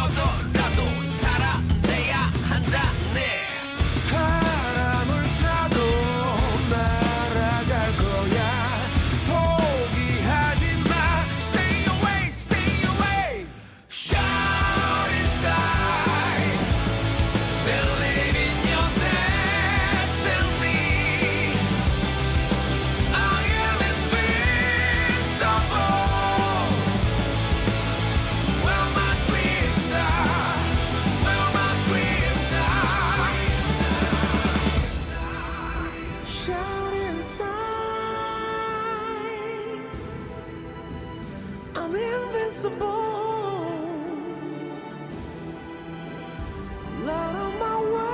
죽어더라도 살아내야 한다네. 바람을 타도 날아갈 거야. 포기하지 마. Stay away, stay away. Shout inside. Believe in your destiny. I am invincible. Well, my dreams are. Well, my dreams are. Shout inside. I'm invincible. Not on my way.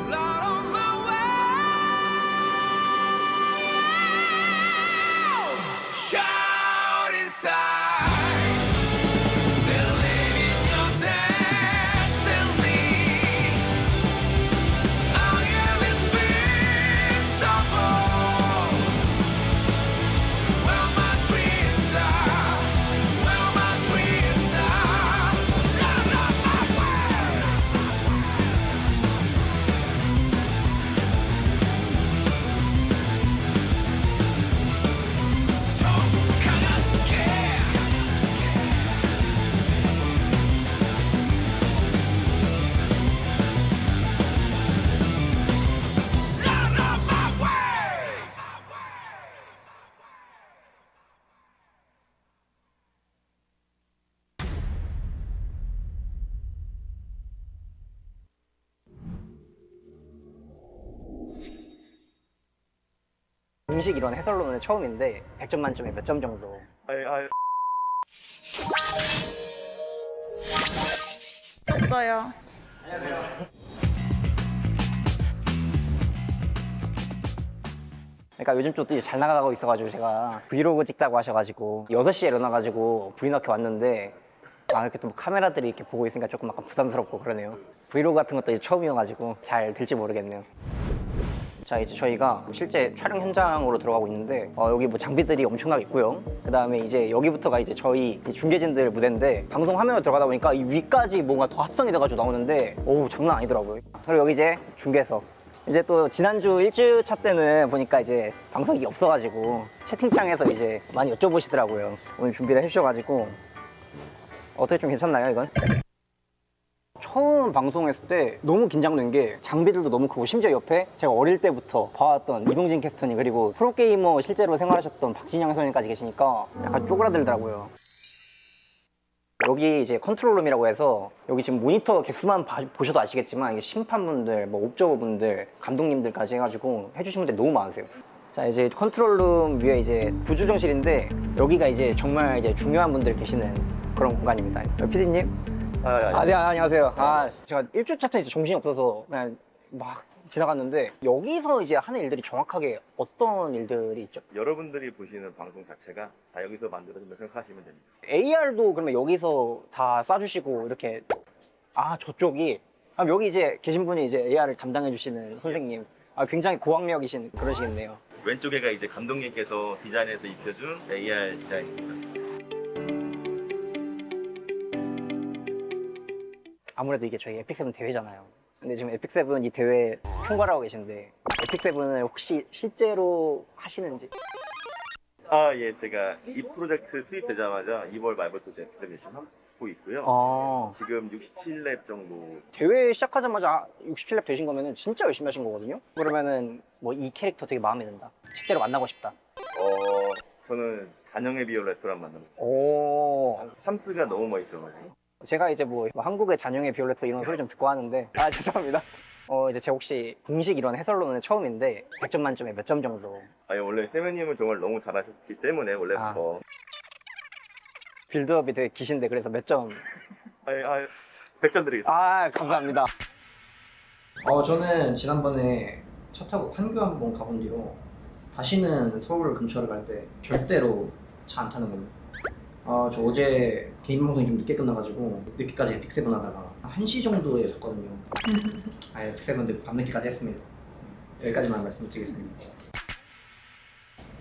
Not on my way. Shout inside. Believe in your destiny. I am invincible. Well, my dreams are. Well, my dreams are. Not on my way. 더 강하게. Not on my way. 음식 이런 해설로는 처음인데 100점 만점에 몇 점 정도? 떴어요. 그러니까 요즘 또 이제 잘 나가고 있어가지고 제가 브이로그 찍자고 하셔가지고 6시에 일어나가지고 브이넣기 왔는데 이렇게 또 카메라들이 이렇게 보고 있으니까 조금 약간 부담스럽고 그러네요. 브이로그 같은 것도 이제 처음이어가지고 잘 될지 모르겠네요. 자, 이제 저희가 실제 촬영 현장으로 들어가고 있는데 여기 뭐 장비들이 엄청나게 있고요. 그 다음에 이제 여기부터가 이제 저희 이 중계진들 무대인데 방송 화면으로 들어가다 보니까 이 위까지 뭔가 더 합성이 돼가지고 나오는데 오, 장난 아니더라고요. 그리고 여기 이제 중계석. 이제 또 지난주 1주차 때는 보니까 이제 방송이 없어가지고 채팅창에서 이제 많이 여쭤보시더라고요. 오늘 준비를 해주셔가지고 어떻게 좀 괜찮나요, 이건? 처음 방송했을 때 너무 긴장된 게 장비들도 너무 크고 심지어 옆에 제가 어릴 때부터 봐왔던 이동진 캐스터님 그리고 프로게이머 실제로 생활하셨던 박진영 해설님까지 계시니까 약간 쪼그라들더라고요. 여기 이제 컨트롤룸이라고 해서 여기 지금 모니터 개수만 보셔도 아시겠지만 이게 심판분들, 뭐 옵저버분들, 감독님들까지 해가지고 해주신 분들이 너무 많으세요. 자, 이제 컨트롤룸 위에 이제 부조정실인데 여기가 이제 정말 이제 중요한 분들 계시는 그런 공간입니다. PD님. 네, 안녕하세요. 제가 1주차 때 이제 정신이 없어서 그냥 막 지나갔는데 여기서 이제 하는 일들이 정확하게 어떤 일들이 있죠? 여러분들이 보시는 방송 자체가 다 여기서 만들어진다고 생각하시면 됩니다. AR도 그러면 여기서 다 쏴주시고 이렇게 저쪽이 여기 이제 계신 분이 이제 AR을 담당해 주시는 선생님 굉장히 고학력이신 그러시겠네요. 왼쪽에가 이제 감독님께서 디자인해서 입혀준 AR 디자인입니다. 아무래도 이게 저희 에픽7 대회잖아요. 근데 지금 에픽7 이 대회 총괄하고 계신데 에픽7을 혹시 실제로 하시는지? 예, 제가 이 프로젝트 투입되자마자 2월 말부터 제 픽셀 열심히 하고 있고요. 지금 67랩 정도. 대회 시작하자마자 67랩 되신 거면은 진짜 열심히 하신 거거든요? 그러면은 뭐 이 캐릭터 되게 마음에 든다. 실제로 만나고 싶다. 저는 잔영의 비올레트란 만나고 삼스가 너무 멋있어가지고. 제가 이제 뭐 한국의 잔영의 비올레트 이런 소리 좀 듣고 하는데 죄송합니다. 이제 제가 혹시 공식 이런 해설로는 처음인데 100점 만점에 몇 점 정도? 원래 세미님은 정말 너무 잘하셨기 때문에 원래부터 빌드업이 되게 기신데 그래서 몇 점? 100점 드리겠습니다. 감사합니다. 저는 지난번에 차 타고 판교 한번 가본 뒤로 다시는 서울 근처를 갈 때 절대로 차 안 타는 걸로. 저 어제 개인 방송이 좀 늦게 끝나가지고 늦게까지 픽7 하다가 1시 정도에 잤거든요. 픽7 밤늦게까지 했습니다. 여기까지만 말씀드리겠습니다.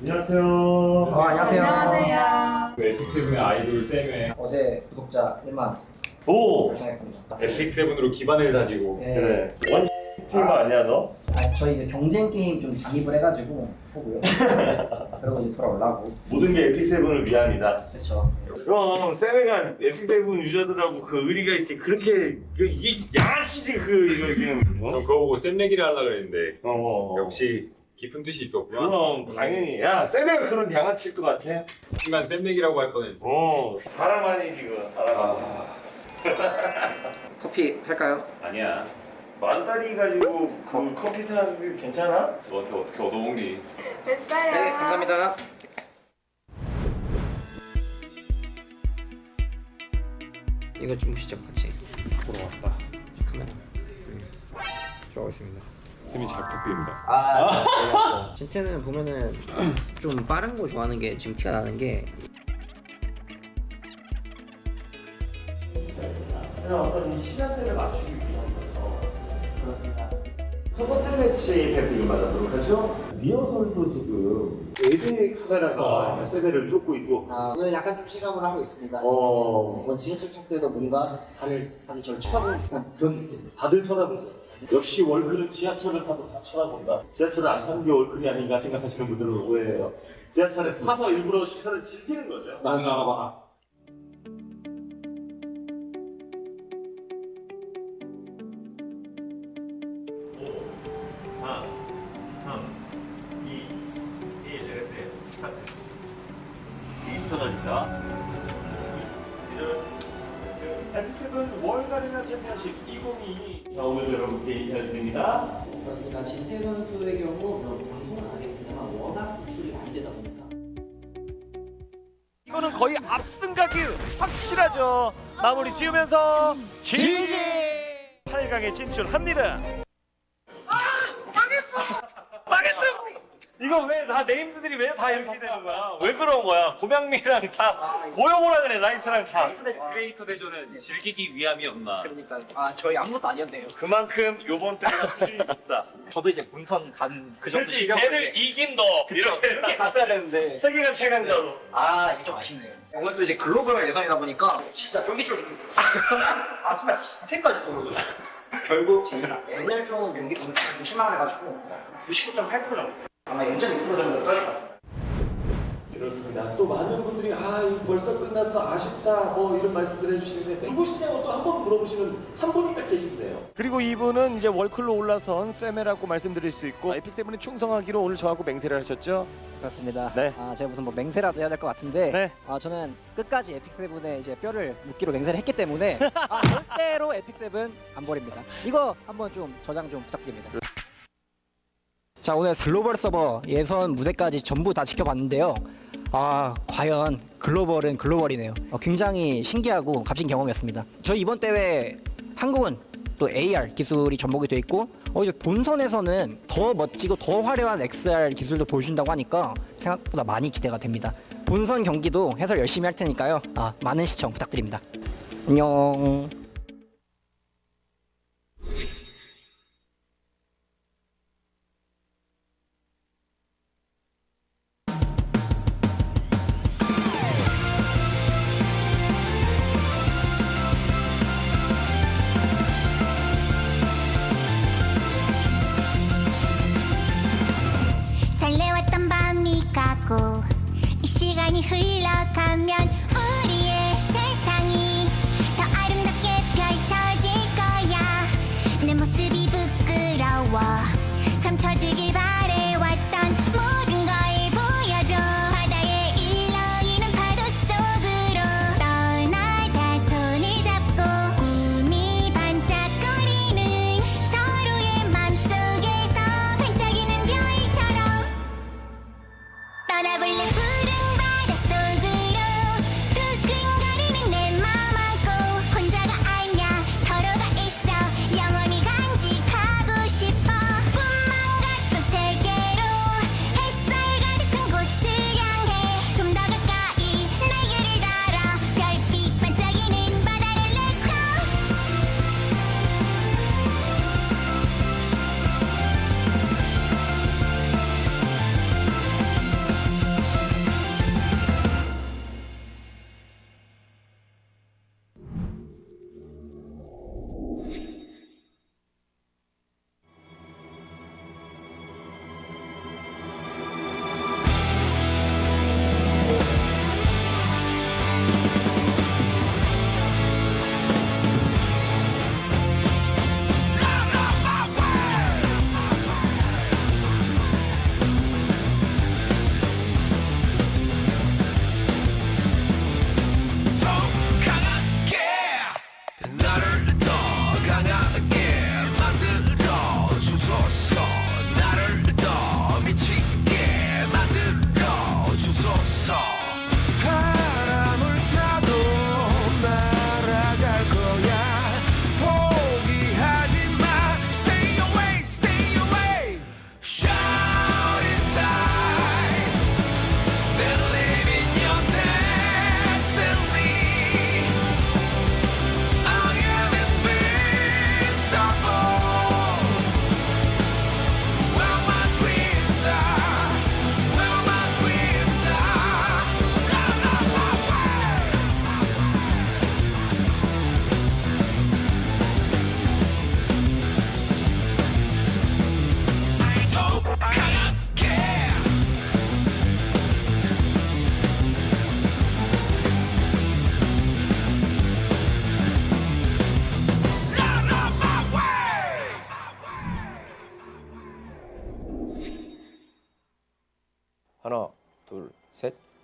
안녕하세요. 안녕하세요. 안녕하세요. 에픽세븐의 아이돌 쌤의 어제 구독자 1만 오! 달성했습니다. 에픽세븐으로 기반을 다지고 네. 그래. 원 팀 아니야 너? 저희 이제 경쟁 게임 좀 진입을 해가지고 보고요. 그리고 이제 돌아오려고. 모든 게 에픽세븐을 위함이다. 그렇죠. 그럼 쌤이가 에픽세븐 유저들하고 그 의리가 있지 그렇게 이게 양아치지 이거 지금 저 그거 보고 쌤 얘기를 하려고 그랬는데 어. 역시 깊은 뜻이 있었구나. 그럼 당연히 야 쌤이가 그런 양아치일 것 같아? 순간 쌤 얘기라고 할 뻔했는데. 사람 아니 지금 사람 커피 할까요? 아니야. 만다리 가지고 그 커피 사기 괜찮아? 너한테 어떻게 얻어먹니? 됐어요. 네, 감사합니다. 이거 좀 보시죠, 같이. 보러 왔다. 카메라. 들어가겠습니다. 쌤이 잘 부탁드립니다. 진태는 보면은 좀 빠른 거 좋아하는 게 지금 티가 나는 게 그냥 어떤 시간대를 맞추기 위한 거죠. 그렇습니다. 첫 번째 매치 팬들을 만나도록 하죠. 리허설도 지금 4대의 카메라가 세대를 쫓고 있고 오늘 약간 좀 실감을 하고 있습니다. 이번 진입 때도 뭔가 다들 저를 쳐다보는 듯한 그런 느낌. 다들 쳐다보고 역시 월클은 지하철을 타도 다 쳐다본다. 지하철을 안 타는 게 월클이 아닌가 생각하시는 분들은 오해해요. 지하철에 타서 일부러 시선을 즐기는 거죠. 나는 나가봐. 에픽세븐 월가리나 챔피언십 2022. 자, 오늘 여러분께 인사를 드립니다. 그렇습니다. 진태 선수의 경우 물론 방송은 안 하겠습니다만 워낙 노출이 많이 되다 보니까 이거는 거의 압승각이 확실하죠. 마무리 지으면서 GG 8강에 진출합니다. 망했어. 이거 왜 다 네임드들이 왜 다 이렇게 되는 거야? 왜 그런 거야? 고명미랑 다 모여보라 그래. 라이트랑 다. 크리에이터 대전은 즐기기 위함이었나? 그러니까 저희 아무것도 아니었네요. 그만큼 요번 때가 수준이 높다. 저도 이제 본선 간 그 정도 그렇지. 걔를 이긴 너. 이렇게 갔어야 되는데 세계관 최강자로. 이게 좀 아쉽네요. 오늘 또 이제 글로벌 예선이다 보니까 진짜 쫄깃쫄깃했어. 순간 진태까지 떠오르고 결국 진짜 옛날 좀 경기 보면서 좀 실망을 해가지고 99.8% 정도 아마 0.2% 정도 떨어질 것 같습니다. 그렇습니다. 또 많은 분들이 이거 벌써 끝났어 아쉽다 뭐 이런 말씀들 해주시는데 누구시냐고 또 한 번 물어보시는 한 분이 딱 계신데요. 그리고 이분은 이제 월클로 올라선 쌤이라고 말씀드릴 수 있고 에픽세븐에 충성하기로 오늘 저하고 맹세를 하셨죠? 그렇습니다. 네. 제가 무슨 뭐 맹세라도 해야 될 것 같은데 네. 저는 끝까지 에픽세븐에 이제 뼈를 묻기로 맹세를 했기 때문에 절대로 에픽세븐 안 버립니다. 이거 한번 좀 저장 좀 부탁드립니다. 자, 오늘 글로벌 서버 예선 무대까지 전부 다 지켜봤는데요. 과연 글로벌은 글로벌이네요. 굉장히 신기하고 값진 경험이었습니다. 저희 이번 대회 한국은 또 AR 기술이 접목이 돼 있고 이제 본선에서는 더 멋지고 더 화려한 XR 기술도 보여준다고 하니까 생각보다 많이 기대가 됩니다. 본선 경기도 해설 열심히 할 테니까요. 많은 시청 부탁드립니다. 안녕. 설레웠던 밤이 가고 이 시간이 흘러가면 우리의 세상이 더 아름답게 펼쳐질 거야. 내 모습이 부끄러워 감춰주길 바래왔던 모든 걸 보여줘. 바다에 일렁이는 파도 속으로 떠나자. 손을 잡고 꿈이 반짝거리는 서로의 맘속에서 반짝이는 별처럼 떠나볼래. 푸른 바다 속으로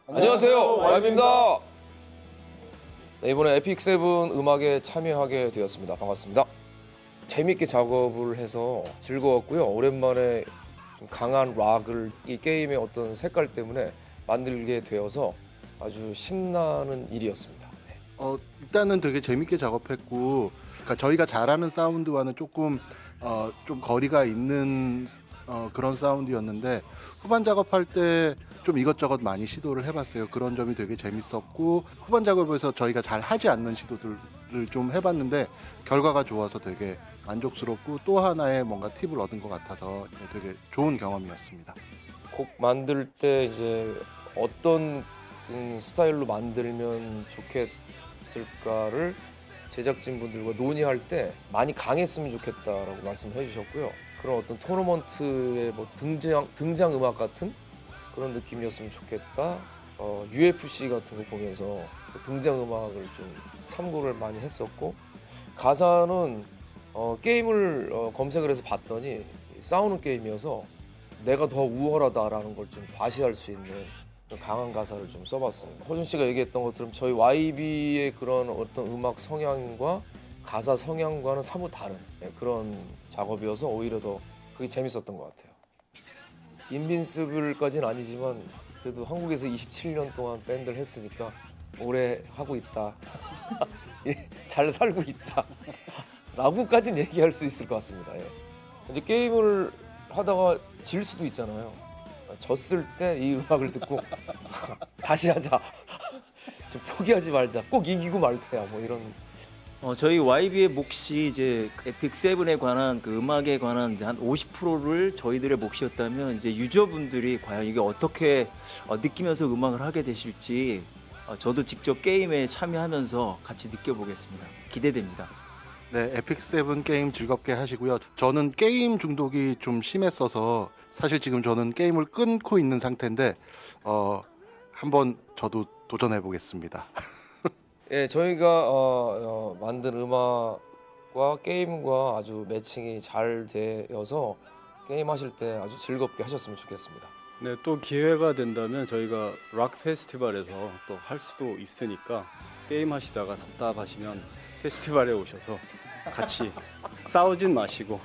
안녕하세요, YB입니다. 네, 이번에 에픽7 음악에 참여하게 되었습니다. 반갑습니다. 재밌게 작업을 해서 즐거웠고요. 오랜만에 좀 강한 락을 이 게임의 어떤 색깔 때문에 만들게 되어서 아주 신나는 일이었습니다. 네. 일단은 되게 재밌게 작업했고, 그러니까 저희가 잘하는 사운드와는 조금 좀 거리가 있는 그런 사운드였는데, 후반 작업할 때 좀 이것저것 많이 시도를 해봤어요. 그런 점이 되게 재밌었고, 후반 작업에서 저희가 잘 하지 않는 시도들을 좀 해봤는데 결과가 좋아서 되게 만족스럽고 또 하나의 뭔가 팁을 얻은 것 같아서 되게 좋은 경험이었습니다. 곡 만들 때 이제 어떤 스타일로 만들면 좋겠을까를 제작진분들과 논의할 때 많이 강했으면 좋겠다라고 말씀해 주셨고요. 그런 어떤 토너먼트의 뭐 등장 음악 같은 그런 느낌이었으면 좋겠다. UFC 같은 거 보면서 등장 음악을 좀 참고를 많이 했었고, 가사는 게임을 검색을 해서 봤더니 싸우는 게임이어서 내가 더 우월하다라는 걸 좀 과시할 수 있는 강한 가사를 좀 써봤습니다. 호준 씨가 얘기했던 것처럼 저희 YB의 그런 어떤 음악 성향과 가사 성향과는 사뭇 다른 그런 작업이어서 오히려 더 그게 재밌었던 것 같아요. 인빈시블까지는 아니지만 그래도 한국에서 27년 동안 밴드를 했으니까 오래 하고 있다. 잘 살고 있다. 라고까지는 얘기할 수 있을 것 같습니다. 예. 이제 게임을 하다가 질 수도 있잖아요. 졌을 때 이 음악을 듣고 다시 하자. 좀 포기하지 말자. 꼭 이기고 말 테야. 뭐 이런. 저희 YB의 몫이 이제 에픽7에 관한 그 음악에 관한 이제 한 50%를 저희들의 몫이었다면, 이제 유저분들이 과연 이게 어떻게 느끼면서 음악을 하게 되실지 저도 직접 게임에 참여하면서 같이 느껴보겠습니다. 기대됩니다. 네, 에픽7 게임 즐겁게 하시고요. 저는 게임 중독이 좀 심했어서 사실 지금 저는 게임을 끊고 있는 상태인데 한번 저도 도전해 보겠습니다. 예, 저희가 만든 음악과 게임과 아주 매칭이 잘 되어서 게임 하실 때 아주 즐겁게 하셨으면 좋겠습니다. 네, 또 기회가 된다면 저희가 락 페스티벌에서 또 할 수도 있으니까 게임 하시다가 답답하시면 페스티벌에 오셔서 같이 싸우진 마시고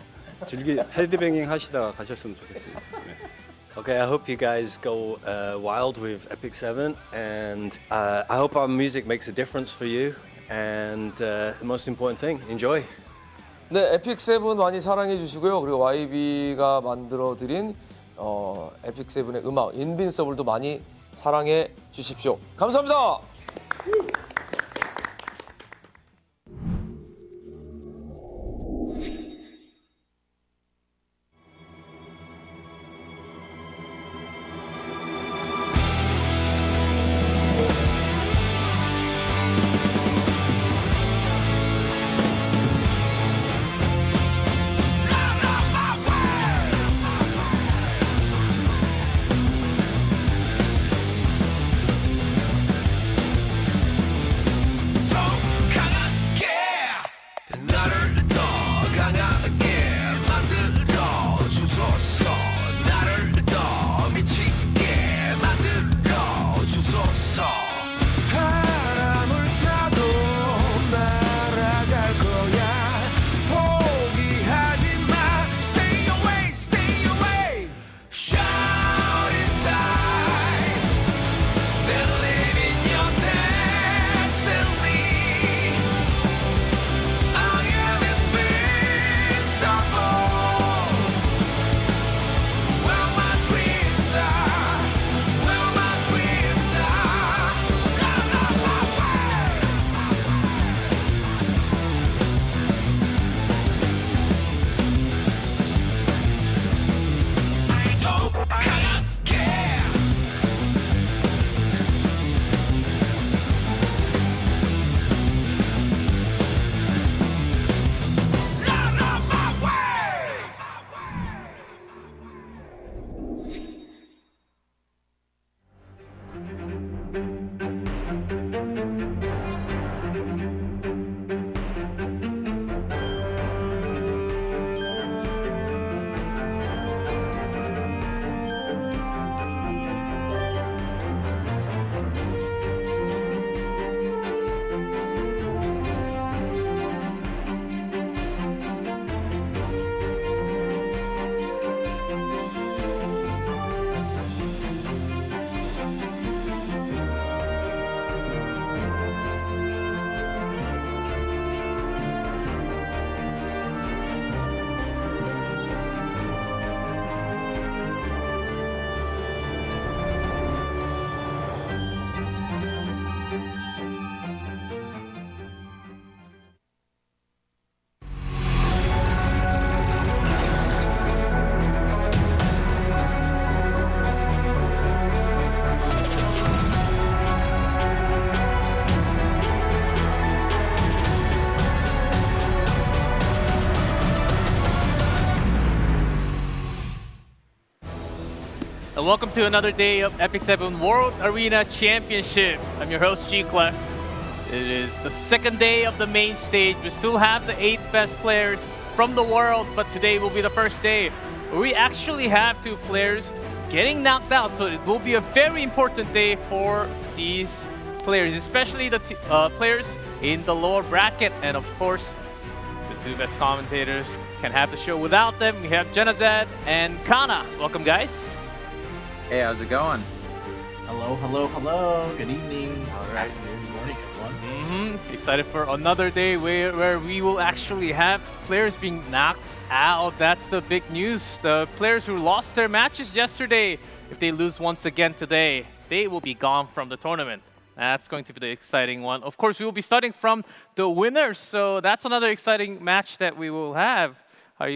헤드뱅잉 하시다가 가셨으면 좋겠습니다. 네. Okay, I hope you guys go wild with Epic7, and I hope our music makes a difference for you. And the most important thing, enjoy. 네, 에픽7 많이 사랑해 주시고요. 그리고 YB가 만들어 드린 에픽7의 음악 인빈서블도 많이 사랑해 주십시오. 감사합니다. and welcome to another day of Epic 7 World Arena Championship. I'm your host, G-Clef. It is the second day of the main stage. We still have the 8 best players from the world, but today will be the first day where we actually have 2 players getting knocked out. So it will be a very important day for these players, especially the players in the lower bracket. And of course, the 2 best commentators can have the show without them. We have Jenazad and Kana. Welcome, guys. Hey, how's it going? Hello, hello, hello. Good evening. All right, good morning, everyone. Excited for another day where we will actually have players being knocked out. That's the big news. The players who lost their matches yesterday, if they lose once again today, they will be gone from the tournament. That's going to be the exciting one. Of course, we will be starting from the winners, so that's another exciting match that we will have. What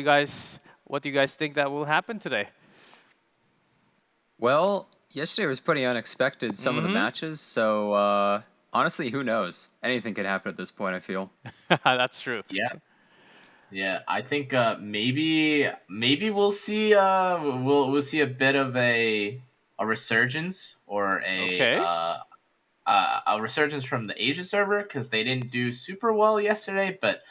do you guys think that will happen today? Well, yesterday was pretty unexpected, some of the matches, so honestly, who knows? Anything could happen at this point, I feel. That's true. Yeah, I think maybe we'll see we'll see a bit of a resurgence or a resurgence from the Asia server because they didn't do super well yesterday, but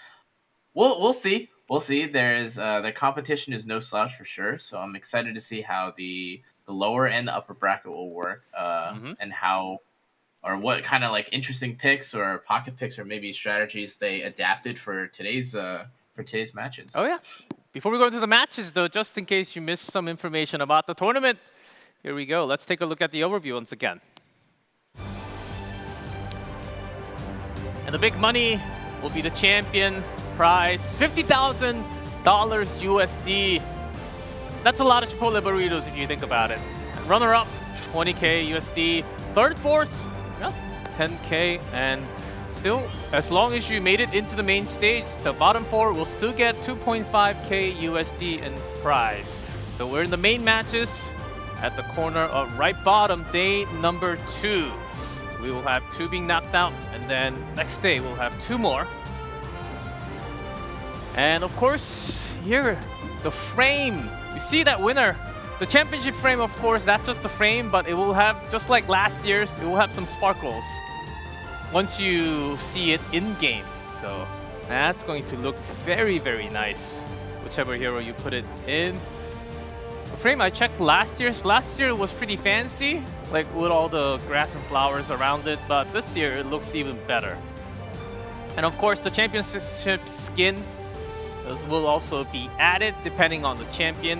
we'll see. We'll see. The competition is no slouch for sure, so I'm excited to see how the lower and the upper bracket will work, and how or what kind of like interesting picks or pocket picks or maybe strategies they adapted for today's matches. Oh yeah. Before we go into the matches though, just in case you missed some information about the tournament, here we go. Let's take a look at the overview once again. And the big money will be the champion prize, $50,000 USD. That's a lot of Chipotle burritos if you think about it. And runner-up, 20K USD. Third, fourth, 10K. And still, as long as you made it into the main stage, the bottom 4 will still get 2.5K USD in prize. So we're in the main matches at the corner of right bottom, day number 2. We will have 2 being knocked out, and then next day we'll have 2 more. And of course, here, the frame. You see that winner. The championship frame, of course, that's just the frame, but it will have, just like last year's, it will have some sparkles once you see it in-game. So that's going to look very, very nice, whichever hero you put it in. The frame, I checked last year's. Last year was pretty fancy, like with all the grass and flowers around it, but this year it looks even better. And of course, the championship skin will also be added depending on the champion.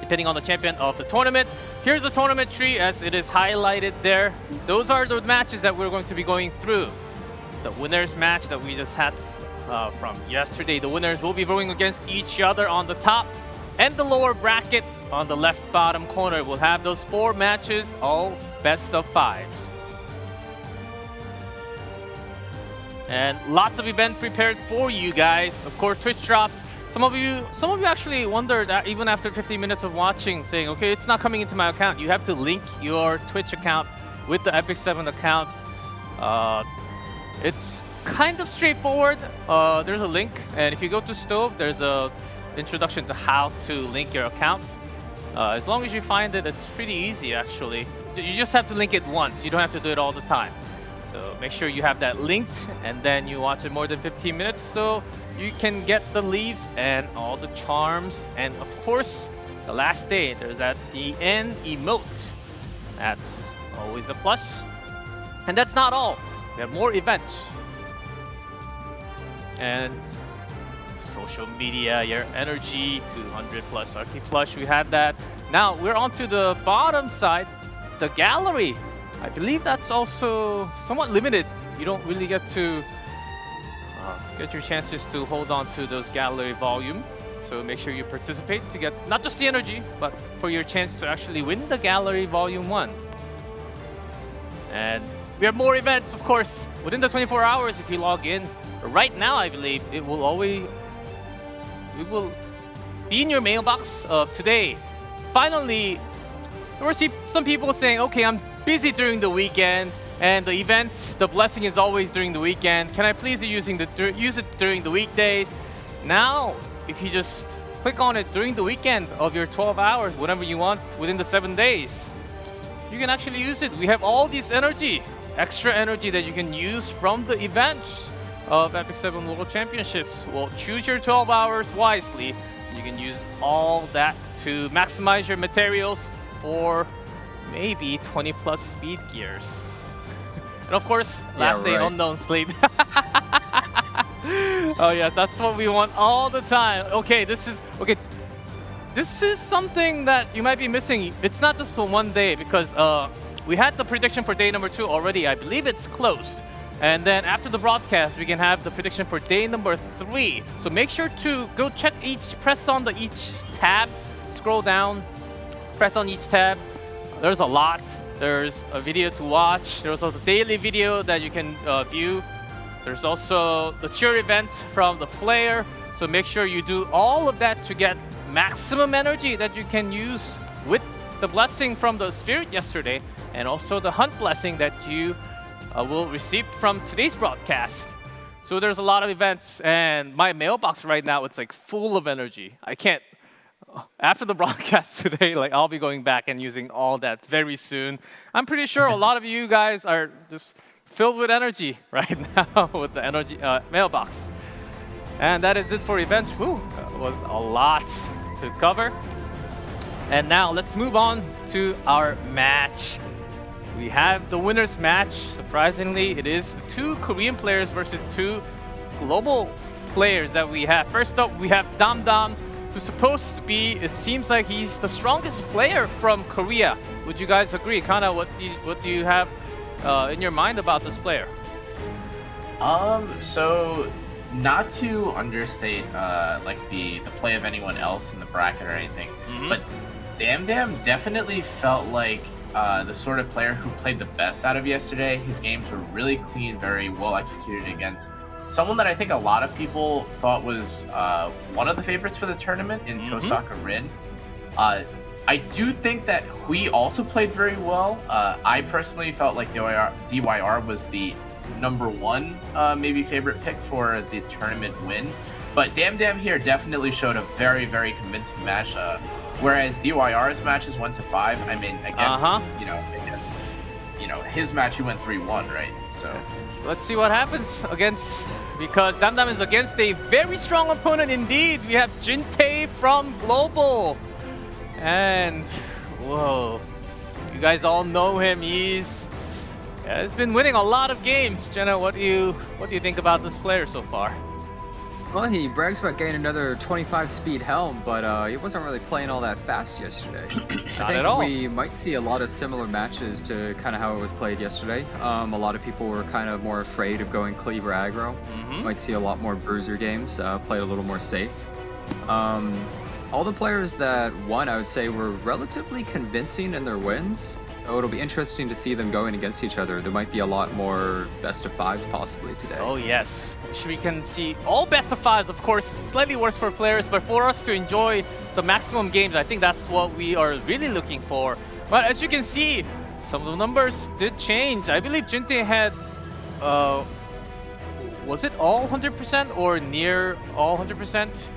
Depending on the champion of the tournament. Here's the tournament tree as it is highlighted there. Those are the matches that we're going to be going through. The winners match that we just had from yesterday. The winners will be going against each other on the top and the lower bracket on the left bottom corner. We'll have those 4 matches, all best of 5s. And lots of event prepared for you guys. Of course, Twitch drops. Some of you actually wondered that even after 15 minutes of watching, saying, okay, it's not coming into my account. You have to link your Twitch account with the Epic 7 account. It's kind of straightforward. There's a link, and if you go to Stove, there's a introduction to how to link your account. As long as you find it, it's pretty easy actually. You just have to link it once. You don't have to do it all the time. So make sure you have that linked, and then you watch it more than 15 minutes so you can get the leaves and all the charms. And of course, the last day, there's that the end emote. That's always a plus. And that's not all. We have more events. And social media, your energy, 200 plus RP Plush, we had that. Now we're on to the bottom side, the gallery. I believe that's also somewhat limited. You don't really get to get your chances to hold on to those gallery volume. So make sure you participate to get not just the energy, but for your chance to actually win the gallery volume 1. And we have more events, of course, within the 24 hours if you log in. Right now, I believe it will be in your mailbox of today. Finally, there were some people saying, okay, I'm busy during the weekend, and the event, the blessing is always during the weekend. Can I please use it during the weekdays? Now, if you just click on it during the weekend of your 12 hours, whenever you want, within the 7 days. You can actually use it. We have all this energy, extra energy that you can use from the events of Epic 7 World Championships. Well, choose your 12 hours wisely. You can use all that to maximize your materials for maybe 20 plus speed gears. And of course, last day unknown sleep. Oh yeah, that's what we want all the time. Okay, this is something that you might be missing. It's not just for one day because we had the prediction for day number 2 already. I believe it's closed. And then after the broadcast, we can have the prediction for day number 3. So make sure to go check press on each tab, scroll down, press on each tab. There's a lot. There's a video to watch. There's also the daily video that you can view. There's also the cheer event from the player. So make sure you do all of that to get maximum energy that you can use with the blessing from the spirit yesterday, and also the hunt blessing that you will receive from today's broadcast. So there's a lot of events, and my mailbox right now, it's like full of energy. I can't, after the broadcast today, like I'll be going back and using all that very soon. I'm pretty sure a lot of you guys are just filled with energy right now with the energy mailbox. And that is it for events. Whew, that was a lot to cover. And now let's move on to our match. We have the winner's match. Surprisingly, it is 2 Korean players versus 2 global players that we have. First up, we have DamDam, who's supposed to be, it seems like he's the strongest player from Korea. Would you guys agree? Kana, what do you have in your mind about this player? So not to understate like the play of anyone else in the bracket or anything, but DamDam definitely felt like the sort of player who played the best out of yesterday. His games were really clean, very well executed against someone that I think a lot of people thought was one of the favorites for the tournament in Tohsakarin. I do think that Hui also played very well. I personally felt like DYR was the #1 maybe favorite pick for the tournament win. But DamDam here definitely showed a very, very convincing match. Whereas DYR's matches 1 to 5, I mean, against his match, he went 3-1, right? So let's see what happens against, because DamDam is against a very strong opponent indeed. We have Jintae from Global, and whoa, you guys all know him. He's been winning a lot of games. Jenna, what do you think about this player so far? Well, he brags about getting another 25 speed helm, but he wasn't really playing all that fast yesterday. I think we might see a lot of similar matches to kind of how it was played yesterday. A lot of people were kind of more afraid of going cleaver aggro. Might see a lot more bruiser games, played a little more safe. All the players that won, I would say, were relatively convincing in their wins. Oh, it'll be interesting to see them going against each other. There might be a lot more best of 5s possibly today. Oh yes, we can see all best of 5s, of course, slightly worse for players, but for us to enjoy the maximum games, I think that's what we are really looking for. But as you can see, some of the numbers did change. I believe Jintae had, was it all 100% or near all 100%?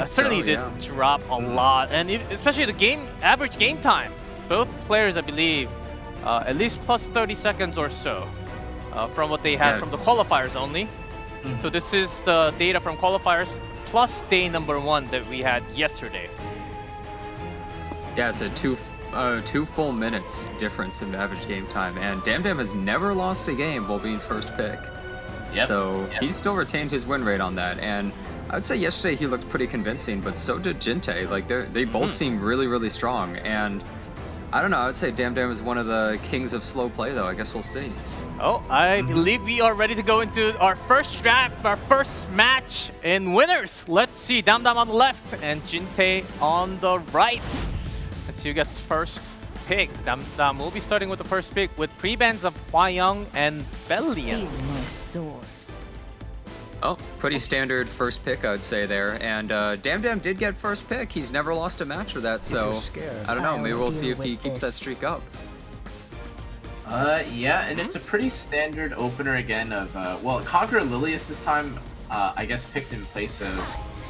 Certainly did drop a lot, and especially the average game time. Both players, I believe, at least plus 30 seconds or so from what they had from the qualifiers only. So this is the data from qualifiers plus day #1 that we had yesterday. Yeah, it's a two full minutes difference in average game time, and DamDam has never lost a game while being first pick. So he's still retained his win rate on that, and I would say yesterday he looked pretty convincing, but so did Jintae. Like they both seem really, really strong, and I don't know, I would say DamDam is one of the kings of slow play, though. I guess we'll see. Oh, I believe we are ready to go into our first draft, our first match in winners. Let's see, DamDam on the left and Jintae on the right. Let's see who gets first pick. DamDam will be starting with the first pick with pre-bans of Hwayoung and Bellion. Oh, pretty standard first pick, I would say there. And DamDam did get first pick. He's never lost a match with that, so I don't know. Maybe we'll see if he keeps that streak up. Yeah, and it's a pretty standard opener again of, well, Conqueror Lilius this time, I guess picked in place of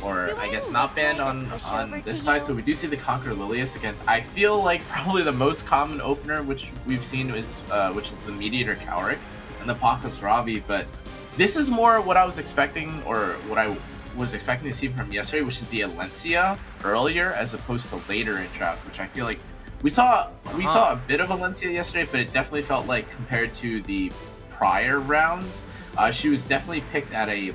or I guess not banned on this side. So we do see the Conqueror Lilius against, I feel like probably the most common opener which we've seen is which is the Mediator Cowrick and the Apocalypse Ravi. But this is more what I was expecting, or what I was expecting to see from yesterday, which is the Alencia earlier as opposed to later in draft, which I feel like we saw a bit of Alencia yesterday, but it definitely felt like compared to the prior rounds, she was definitely picked at a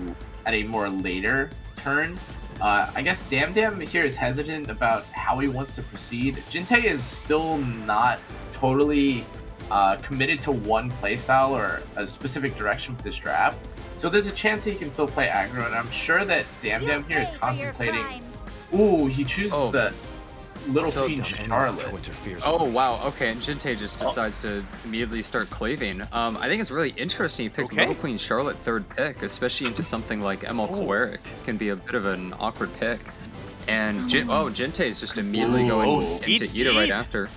more later turn. I guess DamDam here is hesitant about how he wants to proceed. Jintae is still not totally committed to one playstyle or a specific direction for this draft. So there's a chance he can still play aggro, and I'm sure that DamDam here is contemplating. Ooh, he chooses the Little Queen Charlotte. Oh wow, okay, and Jintae just decides to immediately start claving. I think it's really interesting he picked Little Queen Charlotte third pick, especially into something like ML Cleric. Can be a bit of an awkward pick. And Jintae is just immediately going into Ida right after.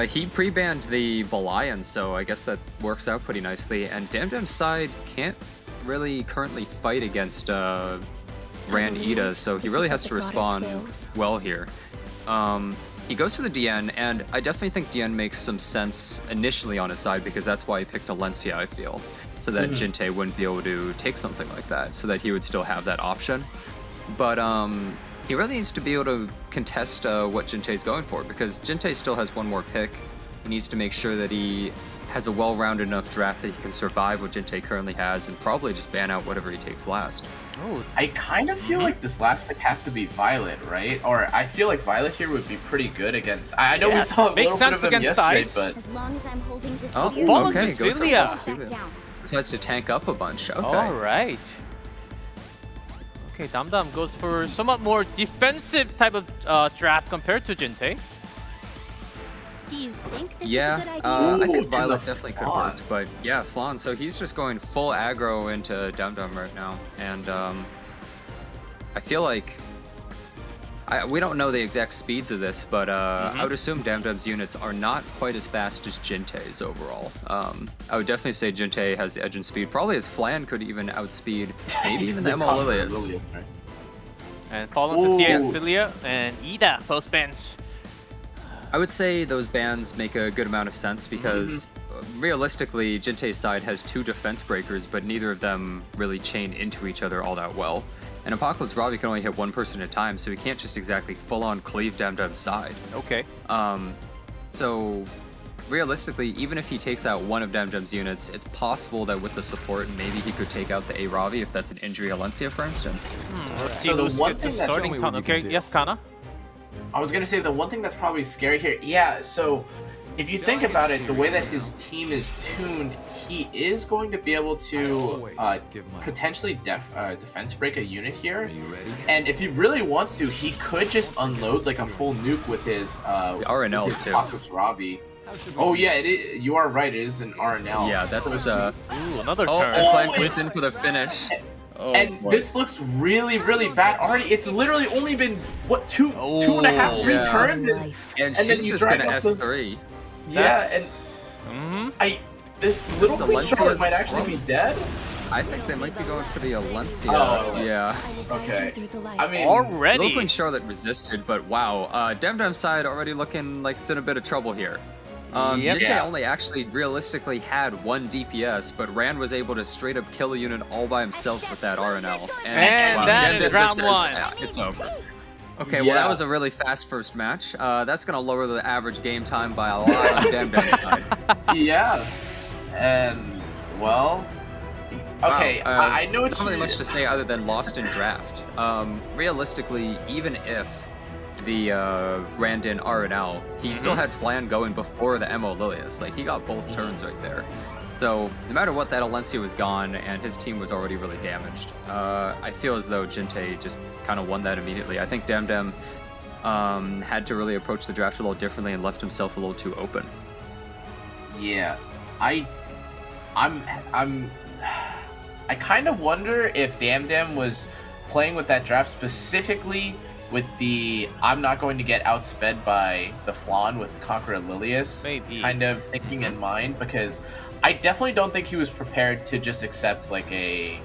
He pre-banned the Valiant, so I guess that works out pretty nicely. And DamDam's side can't really currently fight against Rand Ida, so he really has to respond well here. He goes for the DN, and I definitely think DN makes some sense initially on his side, because that's why he picked Alencia, I feel. So that Jintae wouldn't be able to take something like that, so that he would still have that option. But he really needs to be able to contest what Jintae's going for, because Jintae still has one more pick. He needs to make sure that he has a well-rounded enough draft that he can survive what Jintae currently has, and probably just ban out whatever he takes last. Oh, I kind of feel like this last pick has to be Violet, right? Or I feel like Violet here would be pretty good against. I know we saw a little bit of him yesterday, but As long as I'm holding this okay, goes for Cecilia. Decides to tank up a bunch. Okay. All right. Okay, DamDam goes for somewhat more defensive type of draft compared to Jintae. Do you think this Yeah, is a good idea? I think Violet definitely could have worked, but yeah, Flan. So he's just going full aggro into DamDam right now, and I feel like we don't know the exact speeds of this, but I would assume DamDam's units are not quite as fast as Jintae's overall. I would definitely say Jintae has the edge in speed. Probably his Flan could even outspeed maybe even the ML Lilius. And Fallen Cecilia and Ida post bench. I would say those bans make a good amount of sense, because realistically, Jintae's side has two defense breakers, but neither of them really chain into each other all that well. And Apocalypse Ravi can only hit one person at a time, so he can't just exactly full-on cleave DamDam's side. Okay. So realistically, even if he takes out one of DamDam's units, it's possible that with the support, maybe he could take out the A Ravi if that's an injury Alencia, for instance. So the one thing starting time. Okay, yes, Kana? I was gonna say the one thing that's probably scary here, yeah, so if you think about it, the way that his team is tuned, he is going to be able to potentially defense break a unit here. And if he really wants to, he could just unload like a full nuke with his RNL with his too. Apocalypse Ravi. Oh yeah, it is, you are right, it is an RNL. Yeah, that's ooh, another turn. Flan goes in for the finish. And this looks really, really bad already. It's literally only been, what, two and a half, 3 turns? And then she's just gonna S3. Yeah, and this little Queen Charlotte might actually be dead. I think they might be going for the Alencia. Oh, yeah. Okay. I mean, already. Little Queen Charlotte resisted, but wow. DamDam's side already looking like it's in a bit of trouble here. Jintae only actually realistically had 1 DPS, but Rand was able to straight up kill a unit all by himself with that RNL. And that is round 1. It's over. Okay, well that was a really fast first match. That's gonna lower the average game time by a lot on DamDam's side. Yeah. And, well... Okay, wow. I know it's not really much to say other than lost in draft. Realistically, even if the Randin RNL, he still had Flan going before the MO Lilius. Like, he got both turns right there. So, no matter what, that Alencia was gone, and his team was already really damaged. I feel as though Jintae just kind of won that immediately. I think DamDam had to really approach the draft a little differently and left himself a little too open. Yeah, I kind of wonder if DamDam was playing with that draft specifically with the I'm not going to get outsped by the Flan with Conqueror Lilius kind of thinking in mind, because I definitely don't think he was prepared to just accept like a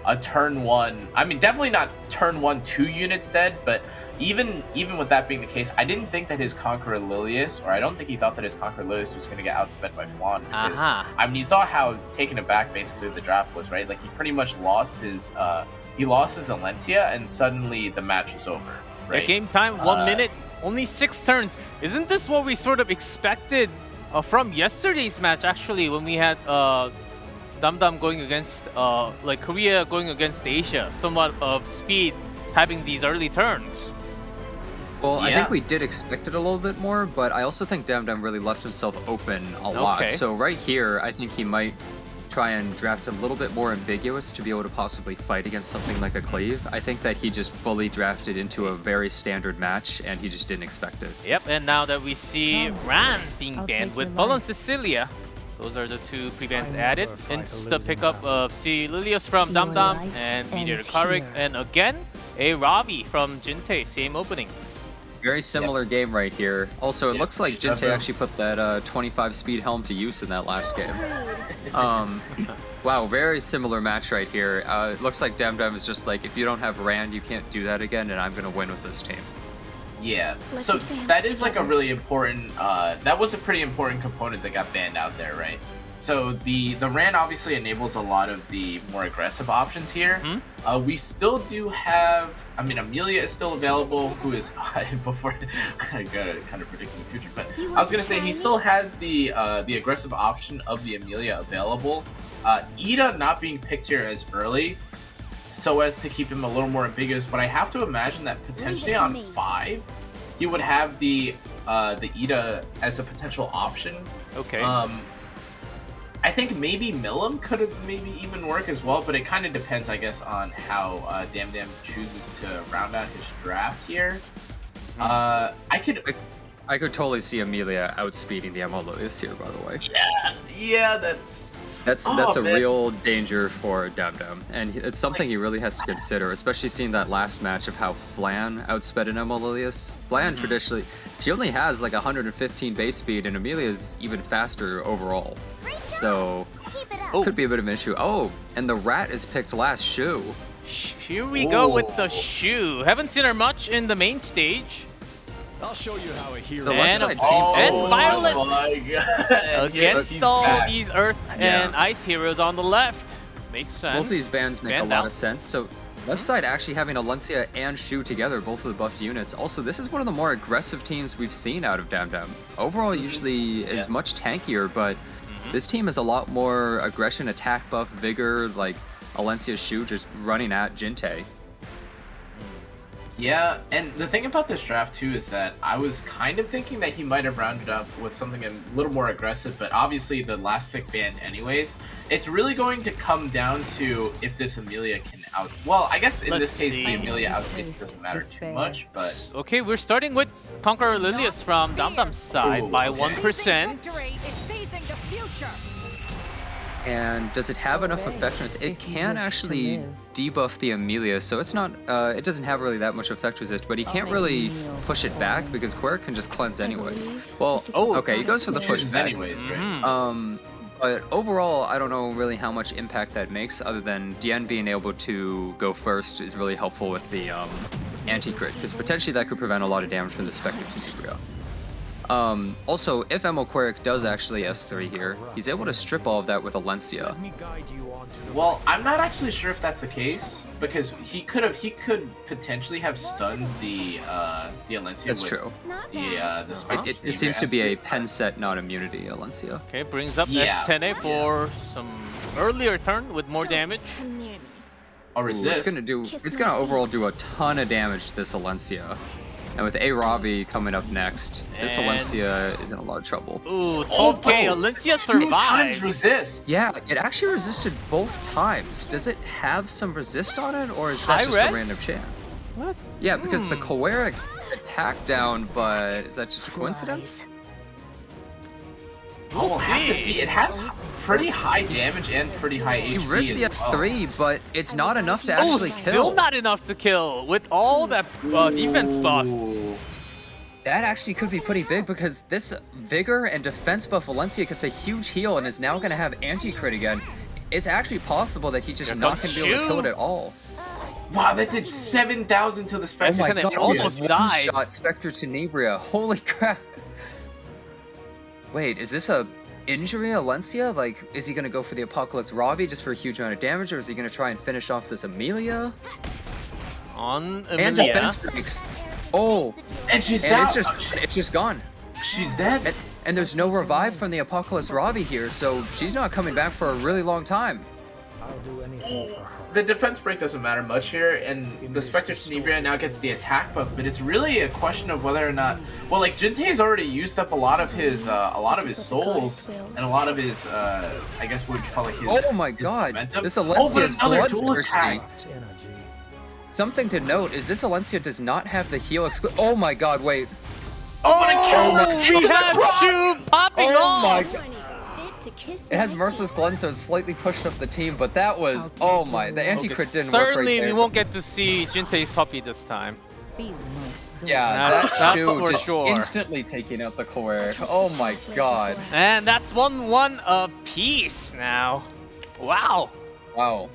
a turn 1. I mean, definitely not turn 1 2 units dead, but even with that being the case, I didn't think that his Conqueror Lilius, or I don't think he thought that his Conqueror Lilius was going to get outspent by Flan, because I mean, you saw how taken aback basically the draft was, right? Like, he pretty much lost his Alencia, and suddenly the match was over, right? Yeah, game time, 1 minute, only 6 turns. Isn't this what we sort of expected from yesterday's match, actually, when we had DamDam going against, like Korea going against Asia, somewhat of speed having these early turns? Well, I think we did expect it a little bit more, but I also think DamDam really left himself open a lot. So right here, I think he might try and draft a little bit more ambiguous to be able to possibly fight against something like a Cleave. I think that he just fully drafted into a very standard match, and he just didn't expect it. Yep, and now that we see Ran being banned with Fallen Cecilia, those are the 2 pre-bans added. Insta pickup of C. Lilius from DamDam and Meteor Karik, and again, a Ravi from Jintae, same opening. Very similar game right here. Also, it looks like Jintae actually put that 25 speed helm to use in that last game. Wow, very similar match right here. It looks like DamDam is just like, if you don't have Rand, you can't do that again, and I'm gonna win with this team. Yeah, so that is like a really important, that was a pretty important component that got banned out there, right? So the Rand obviously enables a lot of the more aggressive options here. We still do have, I mean, Amelia is still available, who is, before, I gotta kind of predict the future, but I was gonna say he still has the aggressive option of the Amelia available. Ida not being picked here as early, so as to keep him a little more ambiguous, but I have to imagine that potentially on 5, he would have the Ida as a potential option. Okay. I think maybe Milim could have maybe even work as well, but it kind of depends, I guess, on how DamDam chooses to round out his draft here. I could totally see Amelia outspeeding the Lilius here, by the way. Yeah, that's a real danger for DamDam, and it's something he really has to consider, especially seeing that last match of how Flan outsped an Lilius. Flan traditionally, she only has like 115 base speed, and Amelia is even faster overall. So, could be a bit of an issue. Oh, and the Rat is picked last. Shu. Here we go with the Shu. Haven't seen her much in the main stage. I'll show you how a hero. And Violet against all these Earth and Ice heroes on the left. Makes sense. Both these bans make a lot of sense. So left side actually having Alencia and Shu together, both of the buffed units. Also, this is one of the more aggressive teams we've seen out of DamDam. Overall, usually is much tankier, but this team has a lot more aggression, attack buff, vigor, like Alencia Shu just running at Jintae. Yeah, and the thing about this draft too is that I was kind of thinking that he might have rounded up with something a little more aggressive, but obviously the last pick banned anyways. It's really going to come down to if this Amelia can well, I guess in this case the Amelia outpick doesn't matter too much, but... Okay, we're starting with Conqueror Lilius from DamDam's side by 1%. And does it have enough effectiveness? It can actually debuff the Amelia, so it's not, it doesn't have really that much effect resist, but he can't really push it back because Quirk can just cleanse anyways. Well, okay, he goes for the push back. Anyways, great. But overall, I don't know really how much impact that makes, other than Dian being able to go first is really helpful with the anti-crit, because potentially that could prevent a lot of damage from the Spectre Tenebria. Also, if Quirk does actually S3 here, he's able to strip all of that with Alencia. Well, I'm not actually sure if that's the case, because he could potentially have stunned the Alencia. That's true. The Spectre. It seems to be a pen set, not immunity, Alencia. Okay, brings up S10A for some earlier turn with more damage. Or resist. It's gonna overall do a ton of damage to this Alencia. And with A. Ravi coming up next, this Alencia is in a lot of trouble. Ooh, 12k, Alencia survived. Resist. Yeah, it actually resisted both times. Does it have some resist on it, or is that just a random chance? What? Yeah, because the Choleric attacked down, but is that just a coincidence? We'll have to see. It has pretty high damage and pretty high HP. He rips the S3, but it's not enough to actually kill. Still not enough to kill with all that defense buff. That actually could be pretty big because this Vigor and defense buff Alencia gets a huge heal and is now going to have anti-crit again. it's actually possible that he's just not going to be able to kill it at all. Wow, that did 7,000 to the Spectre. Oh my god, almost died. Shot Spectre Tenebria. Holy crap. Wait, is this a injury, Alencia? Like, is he going to go for the Apocalypse Ravi just for a huge amount of damage, or is he going to try and finish off this Amelia? On And Amelia. defense breaks. Oh, and she's and out. it's just gone. She's dead. And there's no revive from the Apocalypse Ravi here, so she's not coming back for a really long time. I'll do anything for her. The defense break doesn't matter much here, and the Spectre Tenebria now gets the attack buff, but it's really a question of whether or not. Well, like Jintae's already used up a lot of his souls and a lot of his I guess what would you call it, his. Oh my god, momentum. this Alencia is another dual bloodthirsty. attack. Something to note is this Alencia does not have the heal Oh my god, wait. Oh, we have Shu popping off. My god. It has Merciless Glen, so it's slightly pushed up the team, but that was, oh my, the anti-crit didn't work right Certainly, there. we won't get to see Jintae's puppy this time. Yeah, That's that Shu for just sure. instantly taking out the Cleric. Oh my god. And that's 1-1 apiece now. Wow. Wow.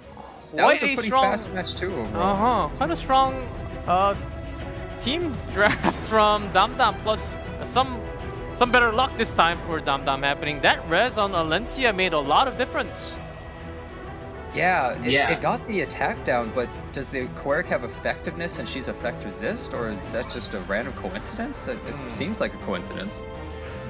That Quite was a pretty fast match too overall. Quite a strong team draft from DamDam, plus some better luck this time for DamDam happening. That res on Alencia made a lot of difference. Yeah, it got the attack down, but does the Quirk have effectiveness and she's effect resist, or is that just a random coincidence? It seems like a coincidence.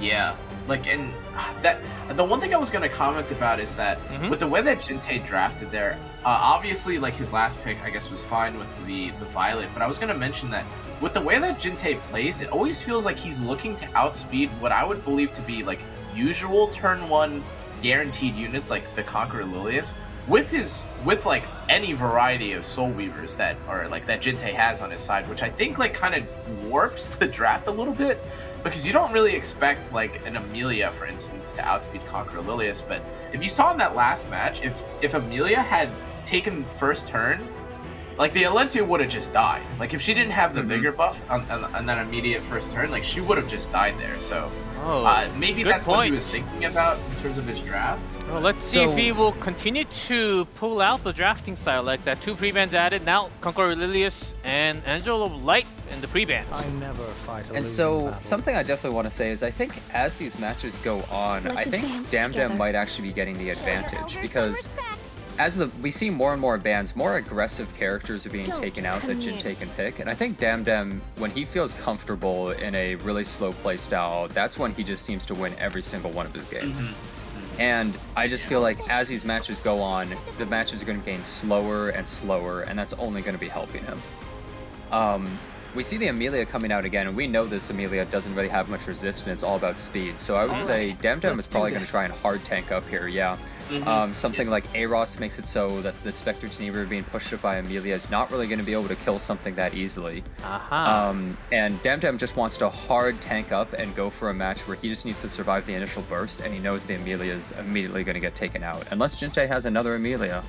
Yeah, like, and that the one thing I was gonna comment about is that with the way that Jintae drafted there, obviously like his last pick I guess was fine with the Violet, but I was gonna mention that with the way that Jintae plays, it always feels like he's looking to outspeed what I would believe to be like usual turn 1 guaranteed units like the Conqueror Lilius with like any variety of Soul Weavers that Jintae has on his side, which I think like kind of warps the draft a little bit, because you don't really expect like an Amelia, for instance, to outspeed Conqueror Lilius. But if you saw in that last match, if Amelia had taken first turn, like the Alencia would have just died. Like if she didn't have the Vigor buff on that immediate first turn, like she would have just died there. So maybe that's what he was thinking about in terms of his draft. Well, let's see if he will continue to pull out the drafting style like that. 2 pre-bans added now, Conqueror Lilius and Angel of Light in the pre-bans. I never fight a And so, something I definitely want to say is I think as these matches go on, I think DamDam might actually be getting the advantage, because as we see more and more bans, more aggressive characters are being taken out that Jintae can pick, and I think DamDam, when he feels comfortable in a really slow play style, that's when he just seems to win every single one of his games. And I just feel like as these matches go on, the matches are going to gain slower and slower, and that's only going to be helping him. We see the Amelia coming out again, and we know this Amelia doesn't really have much resist, and it's all about speed. So I would say DamDam is probably going to try and hard tank up here, yeah. Something like Eros makes it so that the Spectre Tenebria being pushed up by Amelia is not really going to be able to kill something that easily. And DamDam just wants to hard tank up and go for a match where he just needs to survive the initial burst, and he knows the Amelia is immediately going to get taken out, unless Jintae has another Amelia.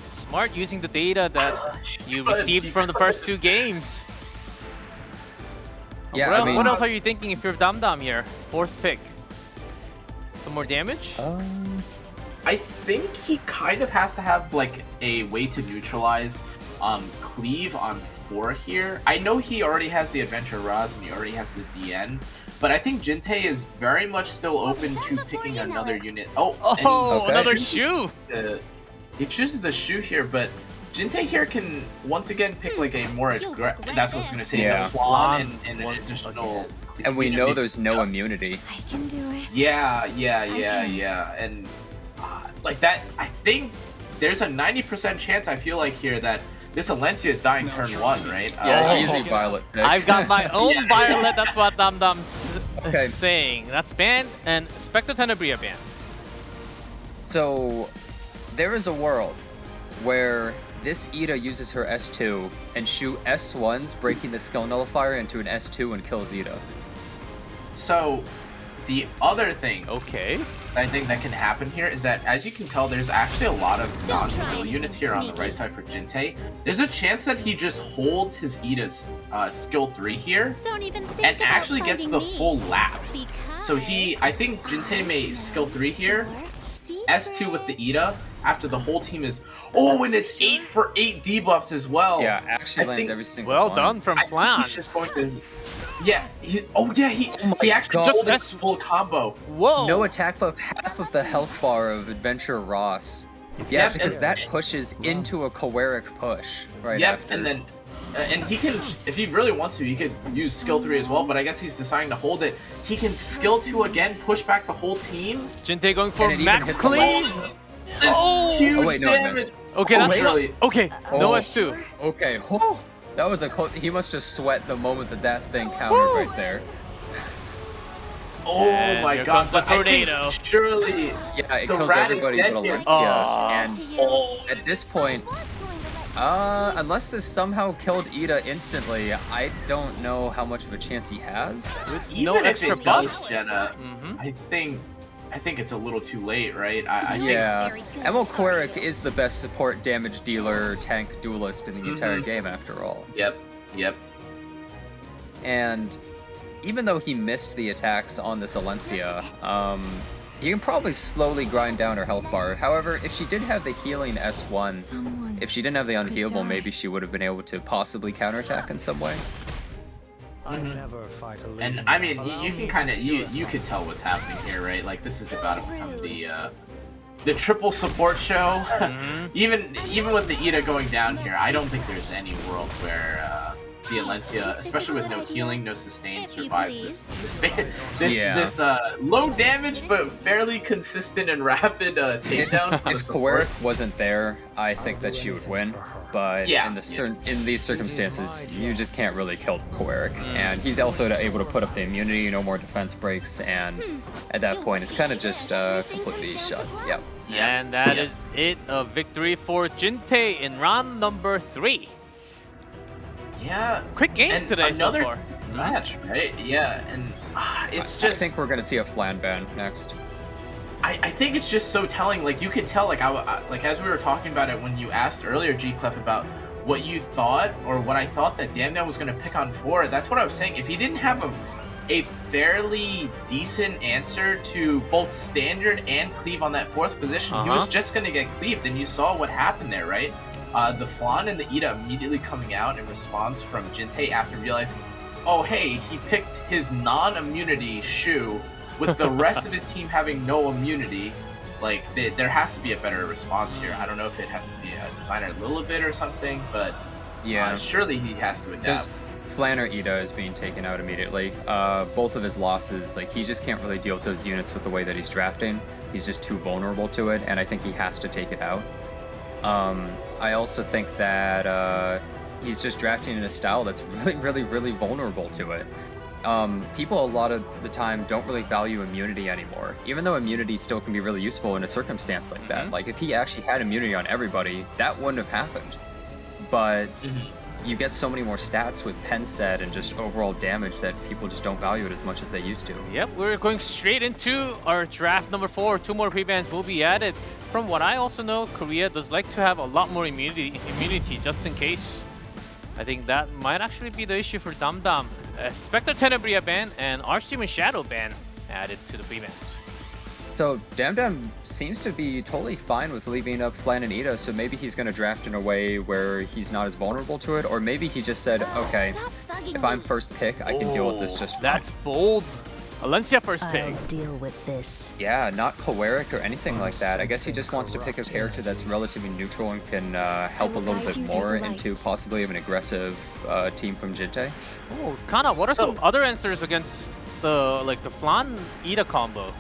Smart, using the data that you received from the first 2 games. Yeah, what else are you thinking if you're DamDam here? 4th pick. Some more damage? I think he kind of has to have like a way to neutralize Cleave on 4 here. I know he already has the Adventure Raz and he already has the DN, but I think Jintae is very much still open to picking another unit. Another Shu! He chooses the Shu here, but Jintae here can once again pick like a more that's what I was gonna say, the Flan and an additional. And we know there's no immunity. I can do it. Yeah. And like that, I think there's a 90% chance I feel like here that this Alencia is dying turn 1, right? Yeah, easy Violet pick. I've got my own Violet, that's what DamDam's saying. That's banned, and Spectre Tenebria banned. So, there is a world where this Ida uses her S2 and shoot S1s, breaking the skill nullifier into an S2 and kills Ida. So, the other thing I think that can happen here is that, as you can tell, there's actually a lot of non-skill units here on the right side for Jintae. There's a chance that he just holds his Ida's skill 3 here and actually gets the full lap. So I think Jintae may skill 3 here, S2 with the Ida, after the whole team is. Oh, and it's 8 for 8 debuffs as well. Yeah, actually lands every single well one. done from Flan. He's just going to. Yeah. He actually God. pulled this full combo. Whoa. No attack buff, half of the health bar of Adventure Ross. Yeah, Yep, because and- that pushes into a Choeric push right Yep, after. and then. And he can, if he really wants to, he could use skill 3 as well, but I guess he's deciding to hold it. He can skill 2 again, push back the whole team. Jintae going for And it even max hits the cleave. Oh, huge wait, no, it damage. missed. Okay, Oh, that's really? okay. No Oh. S2. Okay, whew. That was a close. He must just sweat the moment that thing countered right there. Oh And my here god, comes the but I think tornado. surely Yeah, it the kills rat is everybody dead but here. Alencia, and at this point, unless this somehow killed Ida instantly, I don't know how much of a chance he has. Even no if extra it does, buff. Jenna, I think it's a little too late, right? I Yeah, Emil Choeric is the best support damage dealer tank duelist in the entire game after all. Yep. And even though he missed the attacks on this Alencia, you can probably slowly grind down her health bar. However, if she did have the healing S1, if she didn't have the unhealable, maybe she would have been able to possibly counterattack in some way. I never fight a And I mean, you can kind of you could tell what's happening here, right? Like this is about to become the triple support show. even with the Ida going down here, I don't think there's any world where the Alencia, especially with no healing, no sustain, survives this low damage but fairly consistent and rapid takedown. If Choeric wasn't there, I think that she would win. But in these circumstances, you just can't really kill Choeric. And he's also able to put up the immunity, no more defense breaks, and at that point, it's kind of just completely shut. Yep. And that is it. A victory for Jintae in round number 3. Yeah. Quick games And today another so far. match, right? Yeah, and it's just. I think we're gonna see a Flan ban next. I think it's just so telling. Like you could tell, like like as we were talking about it when you asked earlier, G Clef, about what you thought or what I thought that DamDam was gonna pick on 4. That's what I was saying. If he didn't have a fairly decent answer to both standard and cleave on that 4th position, he was just gonna get cleaved, and you saw what happened there, right? The Flan and the Ida immediately coming out in response from Jintae after realizing, oh hey, he picked his non-immunity Shu with the rest of his team having no immunity. Like, there has to be a better response here. I don't know if it has to be a designer a little bit or something, but surely he has to adapt. Flan or Ida is being taken out immediately. Both of his losses, like he just can't really deal with those units with the way that he's drafting. He's just too vulnerable to it, and I think he has to take it out. I also think that he's just drafting in a style that's really vulnerable to it. People a lot of the time don't really value immunity anymore, even though immunity still can be really useful in a circumstance like that. Like if he actually had immunity on everybody, that wouldn't have happened. But you get so many more stats with pen set and just overall damage that people just don't value it as much as they used to. Yep, we're going straight into our draft number 4. 2 more pre-bans will be added. From what I also know, Korea does like to have a lot more immunity just in case. I think that might actually be the issue for DamDam. Spectre Tenebria ban and Archdemon Shadow ban added to the pre-bans. So DamDam seems to be totally fine with leaving up Flan and Ida, so maybe he's going to draft in a way where he's not as vulnerable to it, or maybe he just said, okay, if I'm first pick, I can deal with this just fine. That's bold. Alencia first pick. Deal with this. Yeah, not Choeric or anything like that. I guess he just wants to pick a character that's relatively neutral and can help a little bit more into possibly an aggressive team from Jintae. Oh, Kana, what are some other answers against the Flan Ida combo?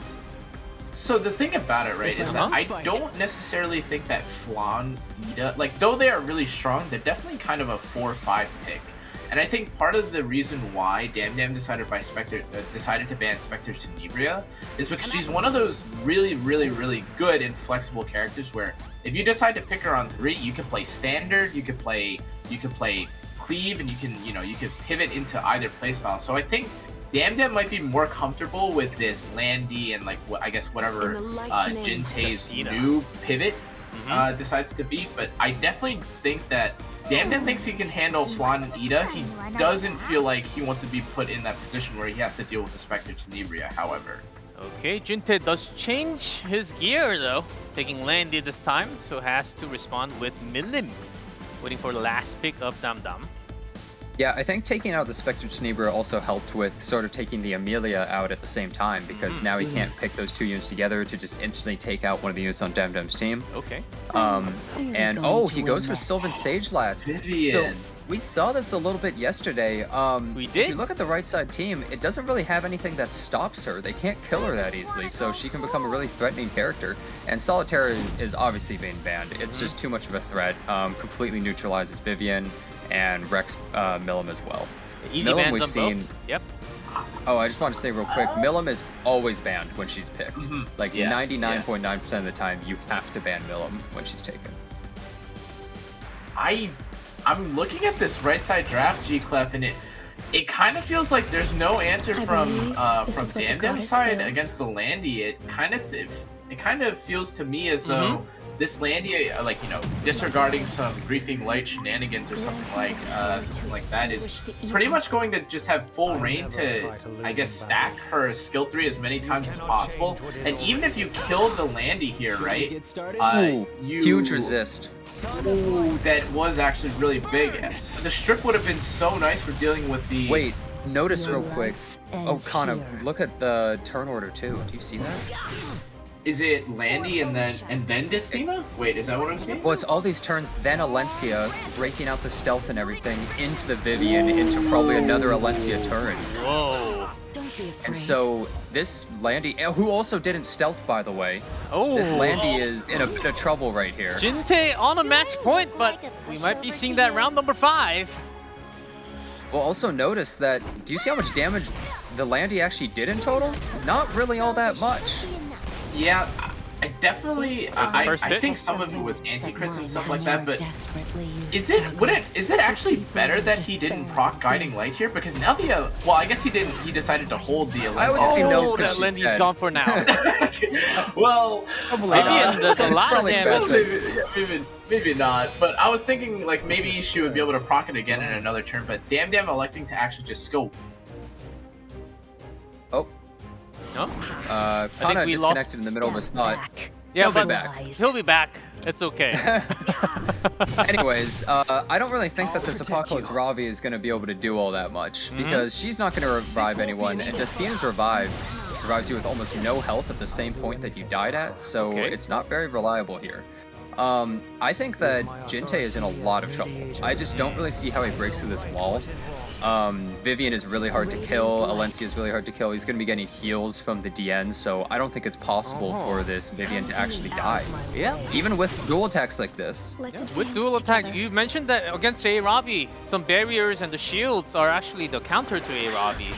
So the thing about it, right, is that I don't necessarily think that Flan, Ida, like though they are really strong, they're definitely kind of a 4-5 pick. And I think part of the reason why DamDam decided to ban Spectre Tenebria is because she's one of those really good and flexible characters where if you decide to pick her on 3, you can play standard, you could play cleave, and you can pivot into either playstyle. So I think DamDam might be more comfortable with this Landy and I guess whatever Jintae's new pivot decides to be, but I definitely think that DamDam thinks he can handle Flan and Ida. He doesn't feel like he wants to be put in that position where he has to deal with the Spectre Tenebria, however. Okay, Jintae does change his gear though, taking Landy this time, so has to respond with Milim, waiting for the last pick of DamDam. Yeah, I think taking out the Spectre Tenebra also helped with sort of taking the Amelia out at the same time, because now he can't pick those two units together to just instantly take out one of the units on DamDam's team. Okay. And he goes for Sylvan Sage last. Vivian. So we saw this a little bit yesterday. We did. If you look at the right side team, it doesn't really have anything that stops her. They can't kill her that easily, so she can become a really threatening character. And Solitaire is obviously being banned. It's just too much of a threat. Completely neutralizes Vivian and Rex Milim as well. Easy Milim bans we've on seen. both. Yep. Oh, I just want to say real quick, Milim is always banned when she's picked. Like 99.9% of the time, you have to ban Milim when she's taken. I'm looking at this right side draft, G-Clef, and it kind of feels like there's no answer from DamDam's side against the Landy. It kind of feels to me as though this Landy, like, you know, disregarding some Griefing Light shenanigans or something like that, is pretty much going to just have full reign to, I guess, stack her skill 3 as many times as possible. And even if you kill the Landy here, right? Huge resist. Ooh, that was actually really big. The strip would have been so nice for dealing with the... Wait, notice real quick. Oh, Kana, look at the turn order too. Do you see that? Is it Landy and then Destina? Wait, is that what I'm seeing? Well, it's all these turns, then Alencia, breaking out the stealth and everything, into the Vivian, into probably another Alencia turn. Whoa. And so, this Landy, who also didn't stealth, by the way. Oh. This Landy is in a bit of trouble right here. Jintae on a match point, but we might be seeing that round number 5. Well, also notice that, do you see how much damage the Landy actually did in total? Not really all that much. Yeah, I definitely, I think some of it was anti-crits and stuff like that, but is it actually better that he didn't proc Guiding Light here? Because now the, well, I guess he decided to hold the Alencia. I would say no, that Landy's gone for now. Well, Vivian does a lot of damage. Maybe not, but I was thinking like maybe she would be able to proc it again in another turn, but DamDam electing to actually just scope. Kana disconnected in the middle of his thought. Yeah, He'll be back. He'll be back. It's okay. Anyways, I don't really think that this Apocalypse Ravi is going to be able to do all that much, because she's not going to revive anyone, and Destina's revive revives you with almost no health at the same point that you died at, so it's not very reliable here. I think that Jintae is in a lot of trouble. I just don't really see how he breaks through this wall. Vivian is really hard to kill, Alencia is really hard to kill. He's going to be getting heals from the DN, so I don't think it's possible for this Vivian to actually die. Yeah. Even with dual attacks like this. With dual attack, you mentioned that against A-Ravi, some barriers and the shields are actually the counter to A-Ravi.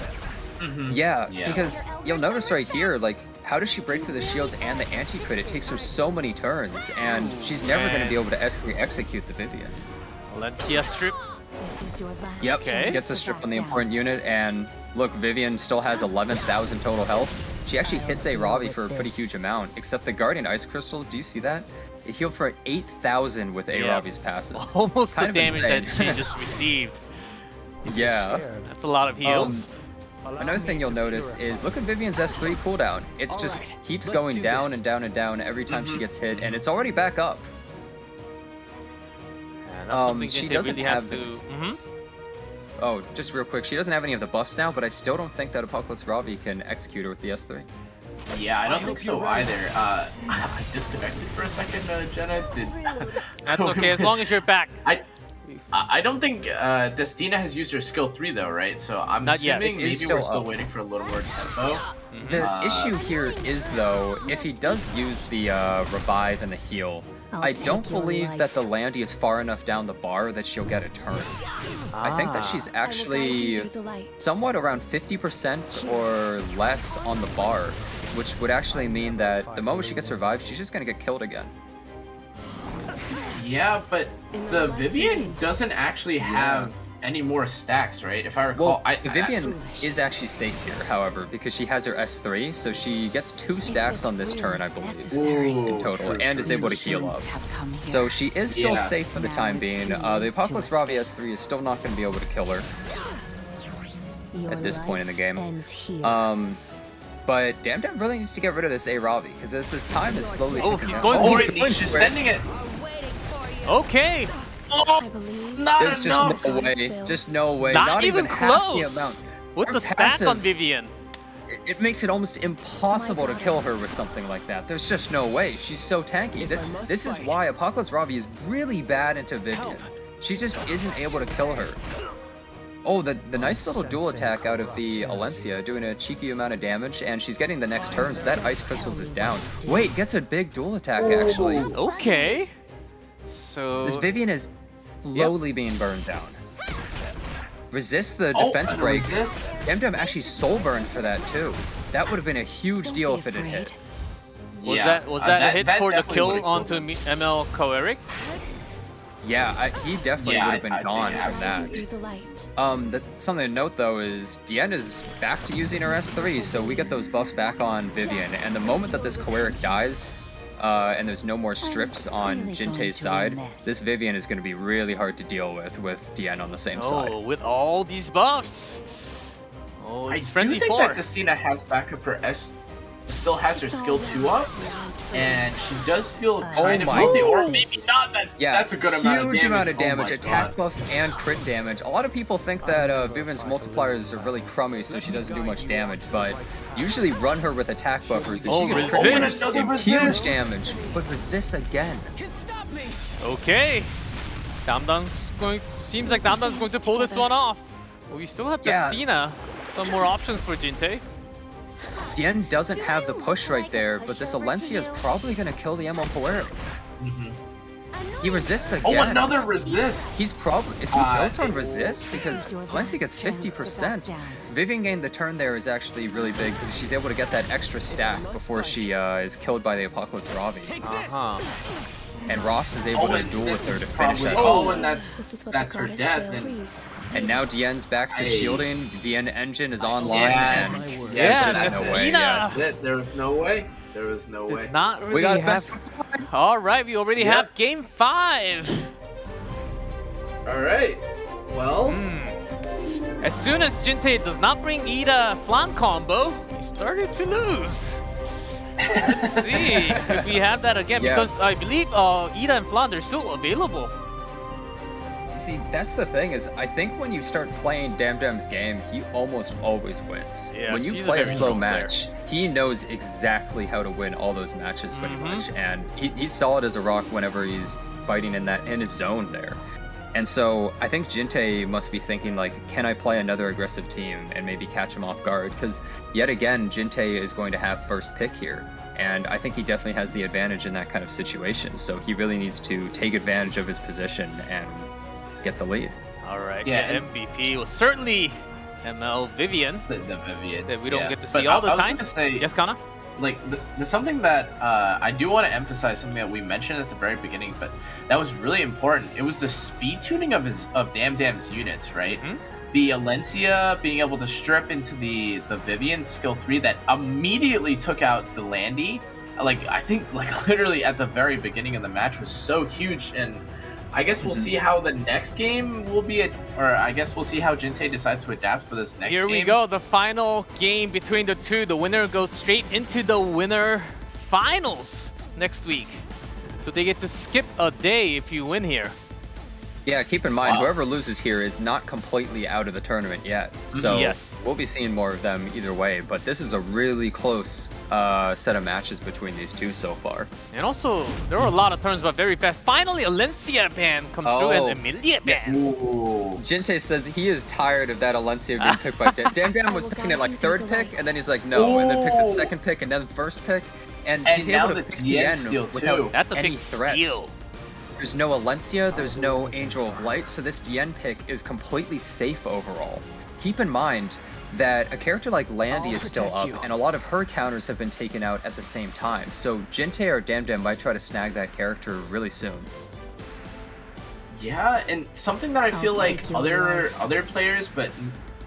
Yeah, because you'll notice right here, like, how does she break through the shields and the anti-crit? It takes her so many turns, and she's never going to be able to S3 execute the Vivian. Alencia strip. Yep, gets a strip on the important unit, and look, Vivian still has 11,000 total health. She actually hits a Ravi for a pretty huge amount, except the Guardian Ice Crystals, do you see that? It healed for 8,000 with a Ravi's passive. Almost kind the damage insane. that she just received. Yeah. That's a lot of heals. Another thing you'll notice is, look at Vivian's S3 cooldown. It's just keeps going down and down and down every time she gets hit, and it's already back up. She doesn't really have to... Oh, just real quick, she doesn't have any of the buffs now, but I still don't think that Apocalypse Ravi can execute her with the S3. Yeah, I don't think so either. I disconnected for a second, Jenna. That's okay, as long as you're back. I don't think Destina has used her skill 3 though, right? So I'm assuming maybe we're still waiting for a little more tempo. The issue here is, though, if he does use the revive and the heal, I don't believe that the Landy is far enough down the bar that she'll get a turn. I think that she's actually somewhat around 50% or less on the bar, which would actually mean that the moment she gets revived, she's just going to get killed again. Yeah, but the Vivian doesn't actually have any more stacks, right? If I recall, Vivian is actually safe here, however, because she has her S3, so she gets 2 stacks on this turn, I believe, in total, and is able to heal up. So she is still safe for the time being. The Apocalypse Ravi S3 is still not going to be able to kill her at this point in the game. But DamDam really needs to get rid of this A-Ravi, because as this time is slowly ticking he's down. going for it. She's sending it. Okay. There's just no way. Just no way. Not even even half the close. amount. With Her the stack passive, on Vivian. it makes it almost impossible to kill her with something like that. There's just no way. She's so tanky. This is why Apocalypse Ravi is really bad into Vivian. She just isn't able to kill her. Oh, the nice little dual attack out of the Alencia, doing a cheeky amount of damage, and she's getting the next turn, so that Ice Crystals is down. Wait, gets a big dual attack, actually. Okay. So... This Vivian is slowly being burned down. Resist the defense break. DamDam actually soul burned for that, too. That would have been a huge deal if it had hit. Was that a hit for the kill onto ML Koeric? Yeah, he definitely would have been gone from that. Something to note though is Diane is back to using her S3, so we get those buffs back on Vivian. And the moment that this Koeric dies, and there's no more strips on Jintae's side, this Vivian is going to be really hard to deal with Diane on the same side. Oh, with all these buffs. Oh, it's I Frenzy do think 4. that Decina has backup her S, still has her skill 2 up, and she does feel kind of healthy, or maybe not. That's a good amount of damage. Huge amount of damage, Oh attack buff and crit damage. A lot of people think that Vivian's multipliers are really crummy, so she doesn't do much damage, but usually run her with attack buffers, and she gets crit damage, huge damage, but resists again. Okay. Seems like DamDam's going to pull this one off. Well, we still have Destina. Some more options for Jintae. Diane doesn't have the push right there, but this Alencia is probably going to kill the ML Power. He resists again. Oh, another resist! Is he built on resist? Because Alencia gets 50%. Vivian gained the turn there is actually really big because she's able to get that extra stack before she is killed by the Apocalypse Ravi. And Ross is able to duel with her to finish that. Oh, and that's her death. And now Diane's back to shielding. The Diane engine is online. Yeah, and that's no way. There was no way. There was no way. Not really We got have... All right, we already have Game 5. All right. Well, as soon as Jintae does not bring Ida flan combo, he started to lose. Let's see if we have that again, because I believe Ida and flan, they're still available. See, that's the thing is, I think when you start playing DamDam's game, he almost always wins. Yeah, when you play a slow match, he knows exactly how to win all those matches pretty much, and he's solid as a rock whenever he's fighting in his zone there. And so I think Jintae must be thinking like, can I play another aggressive team and maybe catch him off guard? Because yet again, Jintae is going to have first pick here. And I think he definitely has the advantage in that kind of situation. So he really needs to take advantage of his position and get the lead. All right, MVP was certainly ML Vivian. The Vivian. That we don't get to see all the time. I was gonna say, yes, Kana? Like, there's something that I do want to emphasize, something that we mentioned at the very beginning, but that was really important. It was the speed tuning of DamDam's units, right? The Alencia being able to strip into the Vivian skill 3 that immediately took out the Landy. Like, I think, like, literally at the very beginning of the match was so huge, and I guess we'll see how the next game will be, or I guess we'll see how Jintae decides to adapt for this next game. Here we go, the final game between the two. The winner goes straight into the winner finals next week. So they get to skip a day if you win here. Yeah, keep in mind, whoever loses here is not completely out of the tournament yet. So we'll be seeing more of them either way, but this is a really close set of matches between these two so far. And also, there were a lot of turns, but very fast. Finally, Alencia ban comes through and Emilia ban. Jintae says he is tired of that Alencia being picked by DamDam was picking it like third pick, and then he's like, no, and then picks it second pick, and then first pick. And he's able to pick the end without That's a any big threats. steal. There's no Alencia, there's no Angel of Light, so this Diane pick is completely safe overall. Keep in mind that a character like Landy is still up, and a lot of her counters have been taken out at the same time, so Jintae or DamDam might try to snag that character really soon. Yeah, and something that I feel like other players,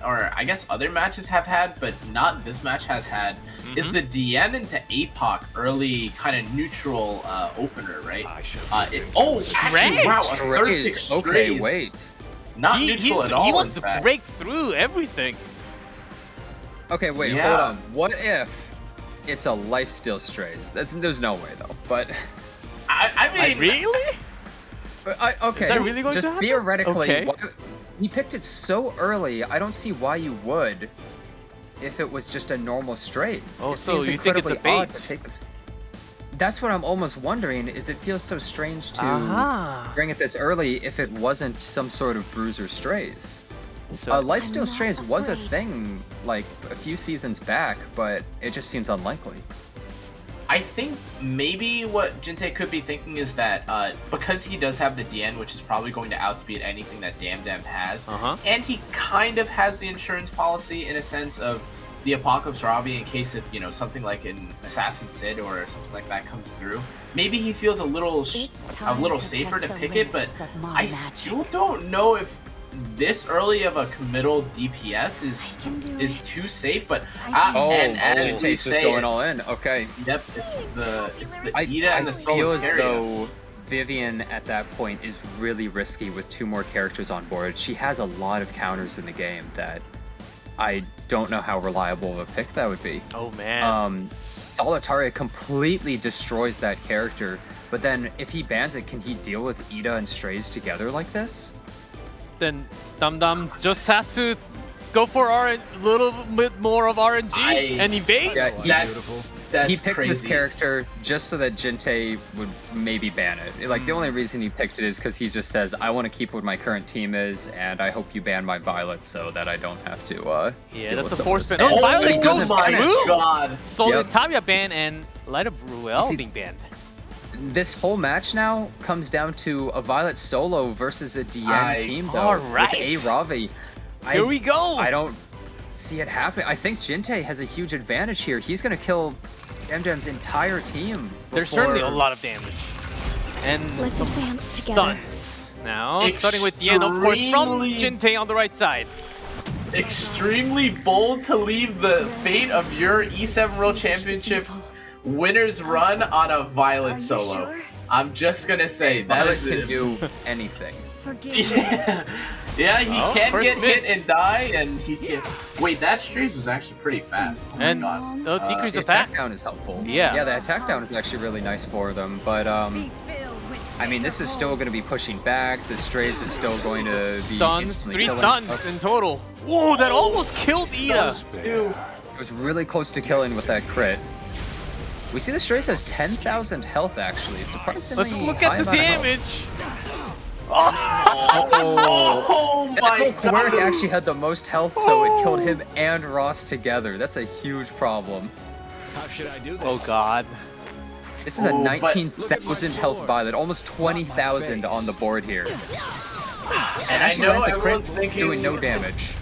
or I guess other matches have had, but not this match has had, is the Diane into APOC early kind of neutral opener, right? Actually, wow, a third pick Strays. Okay, wait. Not neutral at all. He wants to break through everything. Okay, wait, hold on. What if it's a lifesteal strays. There's no way though. But I mean, really? Okay. Is that really going just to happen? theoretically, Okay. he picked it so early. I don't see why you would, if it was just a normal strays. Oh, it so seems you think it's a incredibly odd bait? to take this. That's what I'm almost wondering. Is it feels so strange to bring it this early if it wasn't some sort of bruiser strays? Lifesteal strays was a thing like a few seasons back, but it just seems unlikely. I think maybe what Jintae could be thinking is that because he does have the DN, which is probably going to outspeed anything that DamDam has, and he kind of has the insurance policy in a sense of the Apocalypse Ravi in case if, you know, something like an Assassin Sid or something like that comes through. Maybe he feels a little safer to pick it, but I still don't know if this early of a committal DPS is too safe. But and as we say, going all in. Okay. Yep, it's the Ida and the I feel as Solitaria. though Vivian at that point is really risky with 2 more characters on board. She has a lot of counters in the game that I don't know how reliable of a pick that would be. Oh man. Solitaria completely destroys that character, but then if he bans it, can he deal with Ida and Strays together like this? Then DamDam just has to go for a little bit more of RNG and evade. Yeah, that's he picked this crazy. character just so that Jintae would maybe ban it. Like, the only reason he picked it is because he just says, I want to keep what my current team is, and I hope you ban my Violet so that I don't have to Yeah, deal that's with a force ban. some of Oh, this. Violet goes through! God. Solitaria ban and Light of Ruel See, being banned. This whole match now comes down to a Violet solo versus a DN team, though. Alright. With A Ravi. Here we go! I don't see it happening. I think Jintae has a huge advantage here. He's going to kill DamDam's entire team. There's certainly a lot of damage. And Let's some advance together. stuns. Now, starting with Yen, of course, from Jintae on the right side. Extremely bold to leave the fate of your E7 World Championship winners run on a Violet solo. Sure? I'm just gonna say that Violet is can do anything. Yeah, he Oh, can first get miss. hit and die, and he can. Wait, that Strays was actually pretty fast. Oh my And God. the decrease The attack. attack down is helpful. Yeah. Yeah, the attack down is actually really nice for them, but I mean, this is still going to be pushing back. The Strays is still going to be Stuns, instantly 3 killing. stuns in total. Whoa, that almost killed Ida. It was really close to killing with that crit. We see the Strays has 10,000 health actually. Surprisingly Let's look high at the amount of health. damage. Oh, my Queric actually had the most health, so it killed him and Ross together. That's a huge problem. How should I do this? Oh god. This is a Oh, but- 19,000 health Violet, almost 20,000 on the board here. And I Actually know lands a everyone's crit thinking doing no damage.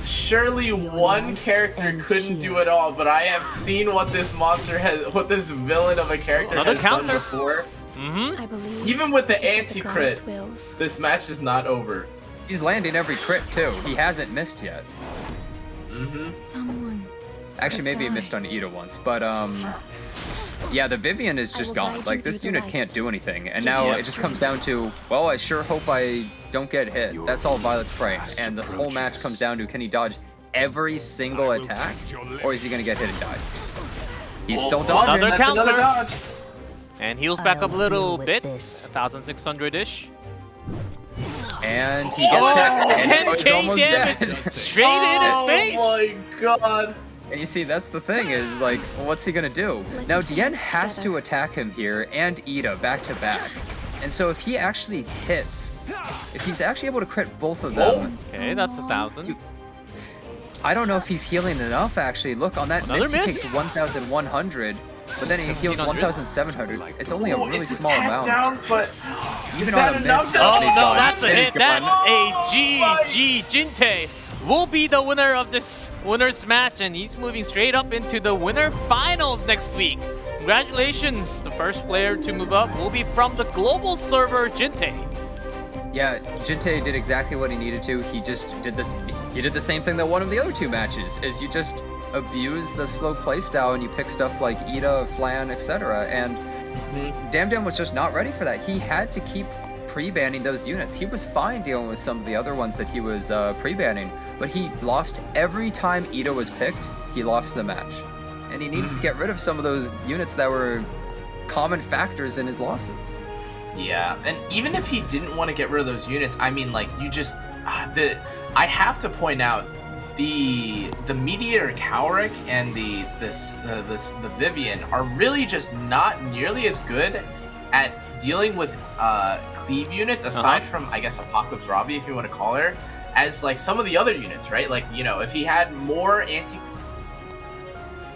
surely one character couldn't do it all, but I have seen what this monster has, what this villain of a character Another has counter. done before. I believe Even with the this is anti-crit, goddess wills. this match is not over. He's landing every crit too. He hasn't missed yet. Someone. Actually, maybe he missed on Ida once, but yeah, the Vivian is just gone. Like, this unit can't do anything, and now it just comes down to, well, I sure hope I don't get hit. That's all Violet's praying, and the whole match comes down to, can he dodge every single attack, or is he gonna get hit and die? He's still dodging. Another That's another counter. dodge. And heals back up a little deal with bit. this. 1,600-ish. And he gets hit, and he's 10k almost damage dead. straight in his face. Oh my God. And you see, that's the thing, is like, what's he gonna do? Now, Dien has to attack him here and Ida back to back. And so if he actually hits, if he's actually able to crit both of them, Okay, that's 1,000. I don't know if he's healing enough actually. Look, on that Another miss, he miss. takes 1,100, but then he heals 1,700. It's only a Oh, really it's small tapped amount. down, but Even is on that a miss, enough? Oh he's no, gone. that's a And he's hit. gone. That's a GG. Jintae will be the winner of this winner's match, and he's moving straight up into the winner finals next week. Congratulations. The first player to move up will be from the global server, Jintae. Yeah, Jintae did exactly what he needed to. He just did this. He did the same thing that one of the other 2 matches, is you just abuse the slow playstyle and you pick stuff like Ida, Flan, etc. And DamDam was just not ready for that. He had to keep pre-banning those units. He was fine dealing with some of the other ones that he was pre-banning, but he lost every time Ida was picked. He lost the match. and he needed to get rid of some of those units that were common factors in his losses. Yeah, and even if he didn't want to get rid of those units, I mean, like, you just I have to point out the Mediator Cowrick and the Vivian are really just not nearly as good at dealing with cleave units, aside from, I guess, Apocalypse Robbie, if you want to call her, as like some of the other units, right? Like, you know, if he had more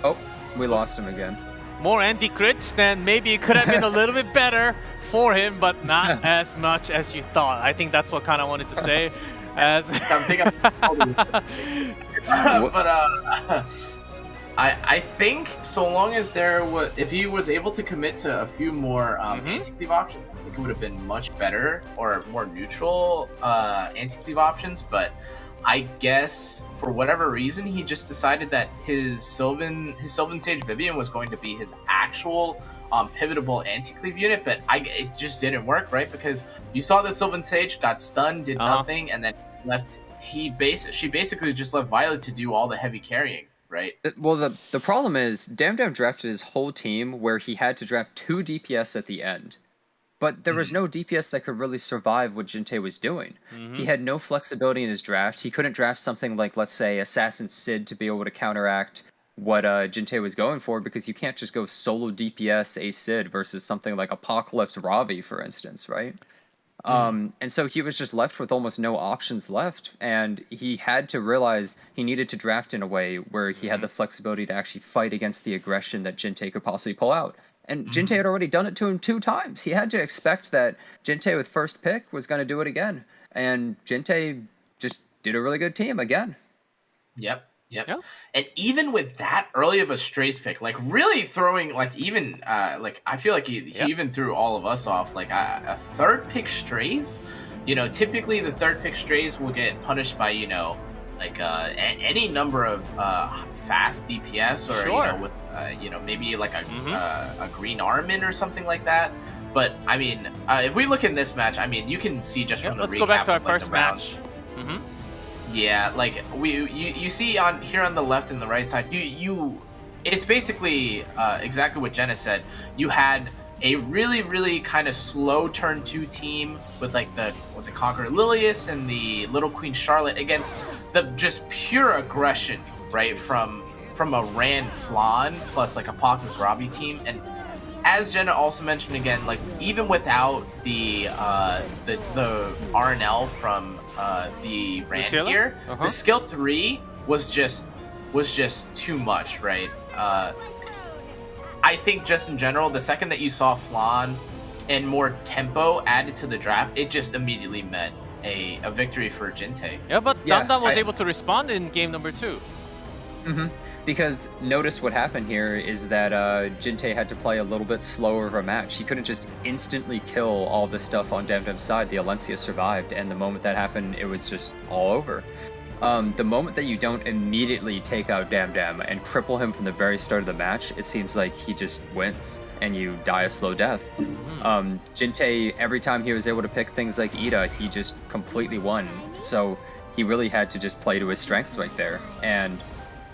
Oh, we lost him again. More anti-crits, then maybe it could have been a little bit better for him, but not as much as you thought. I think that's what kind of wanted to say. As I think so long as if he was able to commit to a few more anti-cleave options, I think it would have been much better, or more neutral anti-cleave options. But I guess for whatever reason, he just decided that his Sylvan Sage Vivian was going to be his actual pivotable anti-cleave unit, but it just didn't work, right? Because you saw the Sylvan Sage got stunned, did nothing, and then left. She basically just left Violet to do all the heavy carrying, right? Well, the problem is DamDam drafted his whole team where he had to draft 2 DPS at the end. But there was no DPS that could really survive what Jintae was doing. He had no flexibility in his draft. He couldn't draft something like, let's say, Assassin Sid to be able to counteract what Jintae was going for, because you can't just go solo DPS a Sid versus something like Apocalypse Ravi, for instance, right? And so he was just left with almost no options left, and he had to realize he needed to draft in a way where he had the flexibility to actually fight against the aggression that Jintae could possibly pull out. And Jintae had already done it to him 2 times. He had to expect that Jintae with first pick was going to do it again. And Jintae just did a really good team again. Yep. And even with that early of a Strays pick, like really throwing, like even, like I feel like he even threw all of us off. Like a third pick Strays, you know, typically the third pick Strays will get punished by, you know, like any number of fast DPS, or you know, with you know, maybe like a green Armin or something like that. But I mean, if we look in this match, I mean, you can see just from the recap. Let's go back to our of, like, first match. Yeah, like you see on here on the left and the right side, it's basically exactly what Jenna said. You had a really kind of slow turn 2 team with like the Conqueror Lilius and the Little Queen Charlotte against the just pure aggression, right, from a Rand Flan plus like Apocalypse Robbie team. And as Jenna also mentioned again, like even without the RNL from the Rand here, the skill 3 was just too much, right? I think just in general, the second that you saw Flan and more tempo added to the draft, it just immediately meant a victory for Jintae. Yeah, but DamDam was able to respond in game number 2. Because notice what happened here is that Jintae had to play a little bit slower of a match. He couldn't just instantly kill all this stuff on DamDam's side. The Alencia survived, and the moment that happened, it was just all over. The moment that you don't immediately take out DamDam and cripple him from the very start of the match, it seems like he just wins, and you die a slow death. Jintae, every time he was able to pick things like Ida, he just completely won. So he really had to just play to his strengths right there. And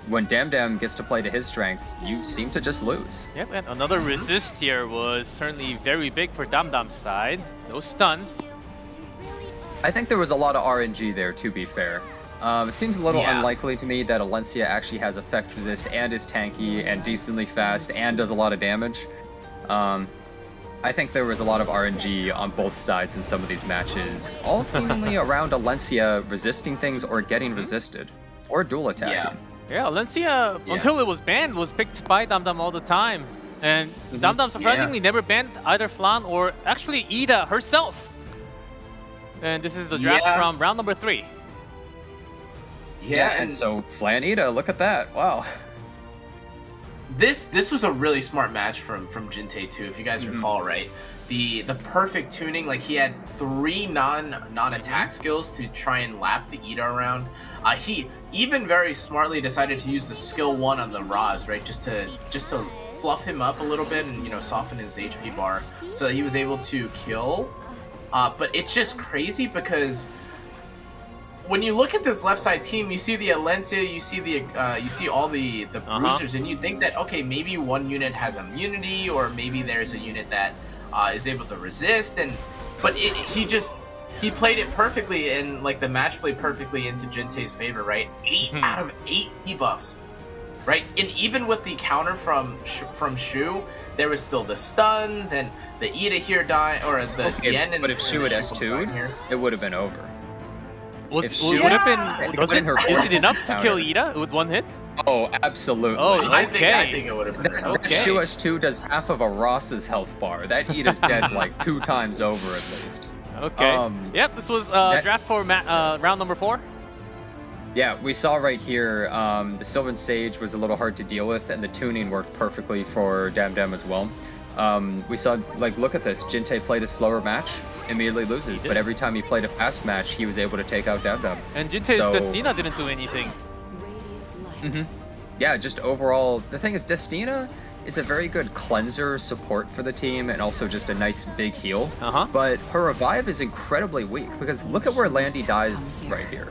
when DamDam gets to play to his strengths, you seem to just lose. Yep, and another resist here was certainly very big for DamDam's side. No stun. I think there was a lot of RNG there, to be fair. It seems a little unlikely to me that Alencia actually has effect resist and is tanky and decently fast and does a lot of damage. I think there was a lot of RNG on both sides in some of these matches, all seemingly around Alencia resisting things or getting resisted, or dual attacking. Yeah, Alencia, until it was banned, was picked by DamDam all the time. And DamDam surprisingly never banned either Flan or actually Ida herself. And this is the draft from round number 3. Yeah, and so Flan Ida, look at that. Wow. This was a really smart match from Jintae too, if you guys recall, right? The perfect tuning, like he had 3 non-attack skills to try and lap the Ida around. He even very smartly decided to use the skill 1 on the Raz, right? Just to fluff him up a little bit and, you know, soften his HP bar so that he was able to kill. But it's just crazy because when you look at this left side team, you see the Alencia, you see all the bruisers, and you think that okay, maybe one unit has immunity, or maybe there's a unit that is able to resist, but he played it perfectly, and like the match played perfectly into Jintae's favor, right? 8 out of 8 debuffs, right? And even with the counter from Shu, there was still the stuns and the Ida here die, or the Tien. But if Shu had S2'd, it would have been over. Would it have been? Is it enough to kill Ida with one hit? Oh, absolutely. Oh, I think it would have been. That Shu S2 does half of a Ross's health bar. That Ida's dead like 2 times over at least. Okay. Yep, this was draft for round number 4. Yeah, we saw right here the Sylvan Sage was a little hard to deal with, and the tuning worked perfectly for DamDam as well. We saw, like, look at this. Jintae played a slower match, immediately loses, but every time he played a fast match, he was able to take out DamDam. And Jintae's Destina didn't do anything. Yeah, just overall, the thing is, Destina is a very good cleanser support for the team, and also just a nice big heal. But her revive is incredibly weak, because look at where Landy dies right here.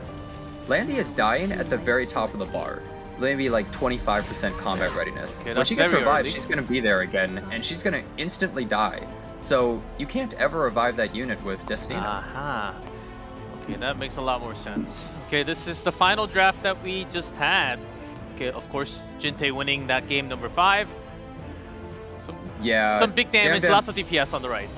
Landy is dying at the very top of the bar. Maybe like 25% combat readiness. Okay, when she gets revived, early. she's going to be there again, and she's going to instantly die. So you can't ever revive that unit with Destina. Okay, that makes a lot more sense. Okay, this is the final draft that we just had. Okay, of course, Jintae winning that game number 5. Some big damage, lots of DPS on the right.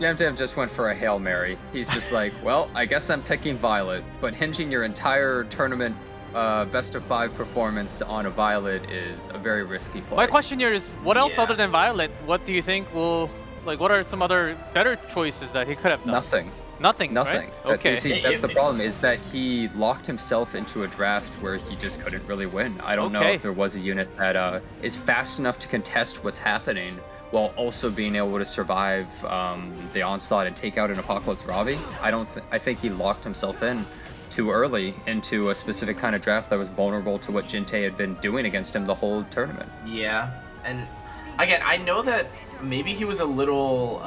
DamDam just went for a Hail Mary. He's just like, well, I guess I'm picking Violet, but hinging your entire tournament best of 5 performance on a Violet is a very risky play. My question here is, what else other than Violet, what do you think will, like, what are some other better choices that he could have done? Nothing. Nothing, Nothing. Right? Okay. You see, that's the problem, is that he locked himself into a draft where he just couldn't really win. I don't know if there was a unit that is fast enough to contest what's happening while also being able to survive the onslaught and take out an Apocalypse Ravi. I think he locked himself in too early into a specific kind of draft that was vulnerable to what Jintae had been doing against him the whole tournament. Yeah, and again, I know that maybe he was a little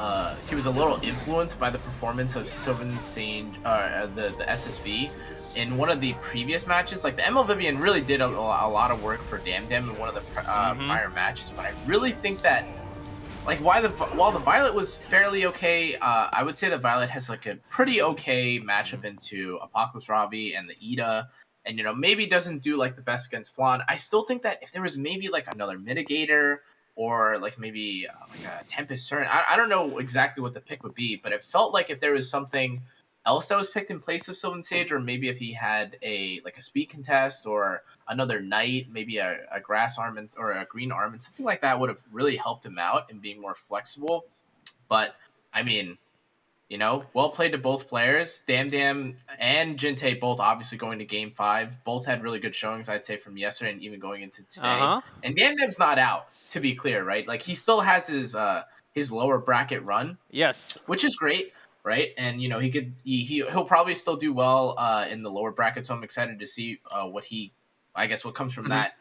influenced by the performance of Sylvan Sage, the SSV in one of the previous matches. Like the ML Vivian really did a lot of work for DamDam in one of the prior matches, but I really think that, like, while the Violet was fairly okay, I would say the Violet has like a pretty okay matchup into Apocalypse Ravi and the Ida, and maybe doesn't do like the best against Flan. I still think that if there was maybe like another mitigator, or like maybe like a Tempest Turn, I don't know exactly what the pick would be, but it felt like if there was something else that was picked in place of Sylvan Sage, or maybe if he had a speed contest or another knight, maybe a grass armament or a green armament, something like that would have really helped him out in being more flexible. But I mean, well played to both players. DamDam and Jintae both obviously going to game 5. Both had really good showings, I'd say, from yesterday and even going into today. And DamDam's not out, to be clear, right? Like, he still has his lower bracket run. Yes. Which is great. Right, and he'll probably still do well in the lower bracket, so I'm excited to see what comes from that.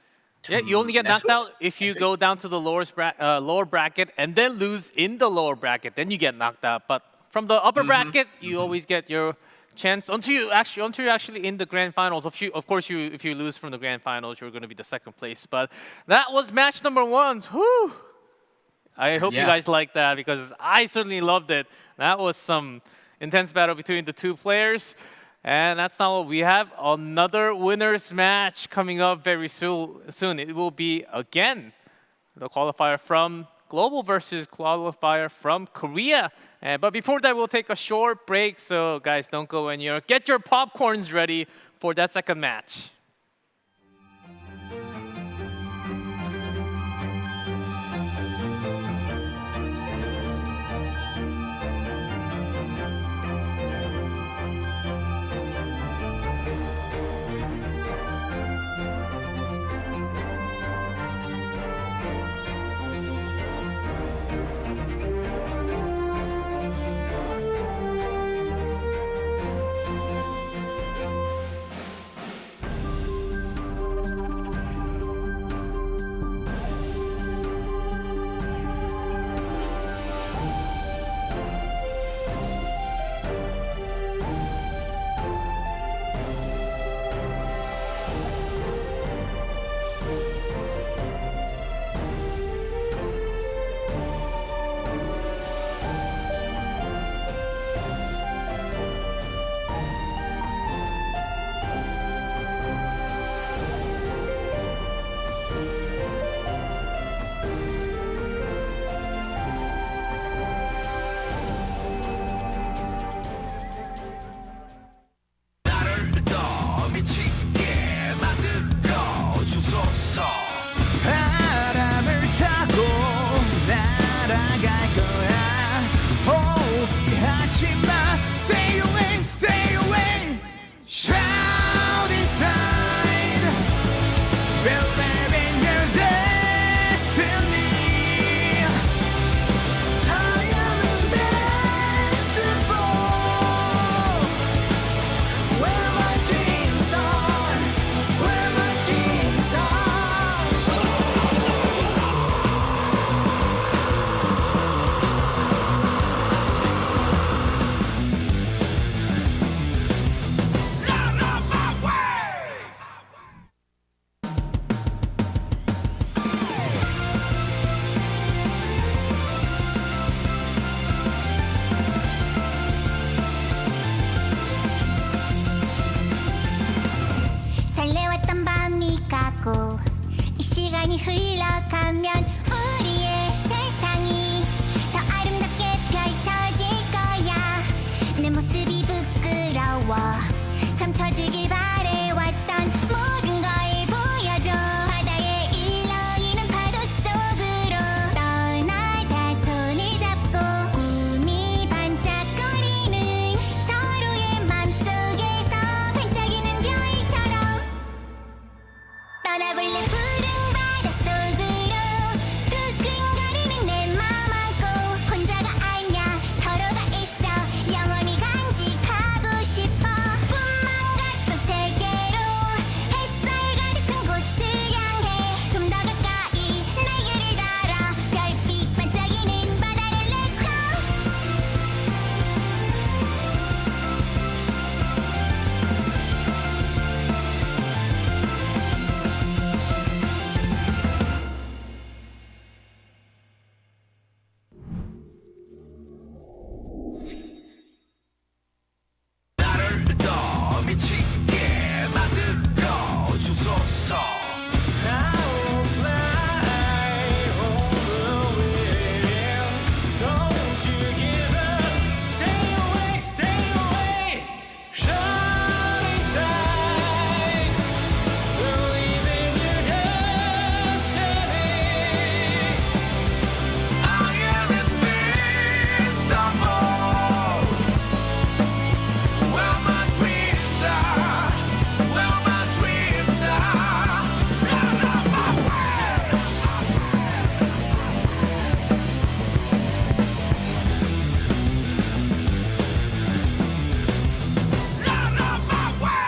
Yeah, you only get knocked out if you go down to the lower bracket and then lose in the lower bracket. Then you get knocked out. But from the upper bracket, you always get your chance until you're actually in the grand finals. Of course, if you lose from the grand finals, you're going to be the second place. But that was match number 1. Whew. I hope you guys liked that, because I certainly loved it. That was some intense battle between the two players. And that's not all. We have another winners match coming up very soon. It will be, again, the qualifier from Global versus qualifier from Korea. But before that, we'll take a short break. So guys, don't go anywhere. Get your popcorns ready for that second match. 같고 이 시간이 흘러가면 우리의 세상이 더 아름답게 펼쳐질 거야 내 모습이 부끄러워 감춰지길 바래왔던 모든 걸 보여줘 바다에 일렁이는 파도 속으로 떠나자 손을 잡고 꿈이 반짝거리는 서로의 맘속에서 반짝이는 별처럼 떠나볼래 푸른 바다 속으로 두근거리는 내 맘 안고 혼자가 아니야 서로가 있어 영원히 간직하고 싶어 꿈만 같던 세계로 햇살 가득한 곳을 향해 좀 더 가까이 날개를 달아 별빛 반짝이는 바다를 Let's go 나를 더 미치게 만들어 주소서 Don't you give up. Stay away, stay away. Shining side. Believe in your destiny. I am invincible. Where my dreams are, where my dreams are. Run on my way. Run on my way.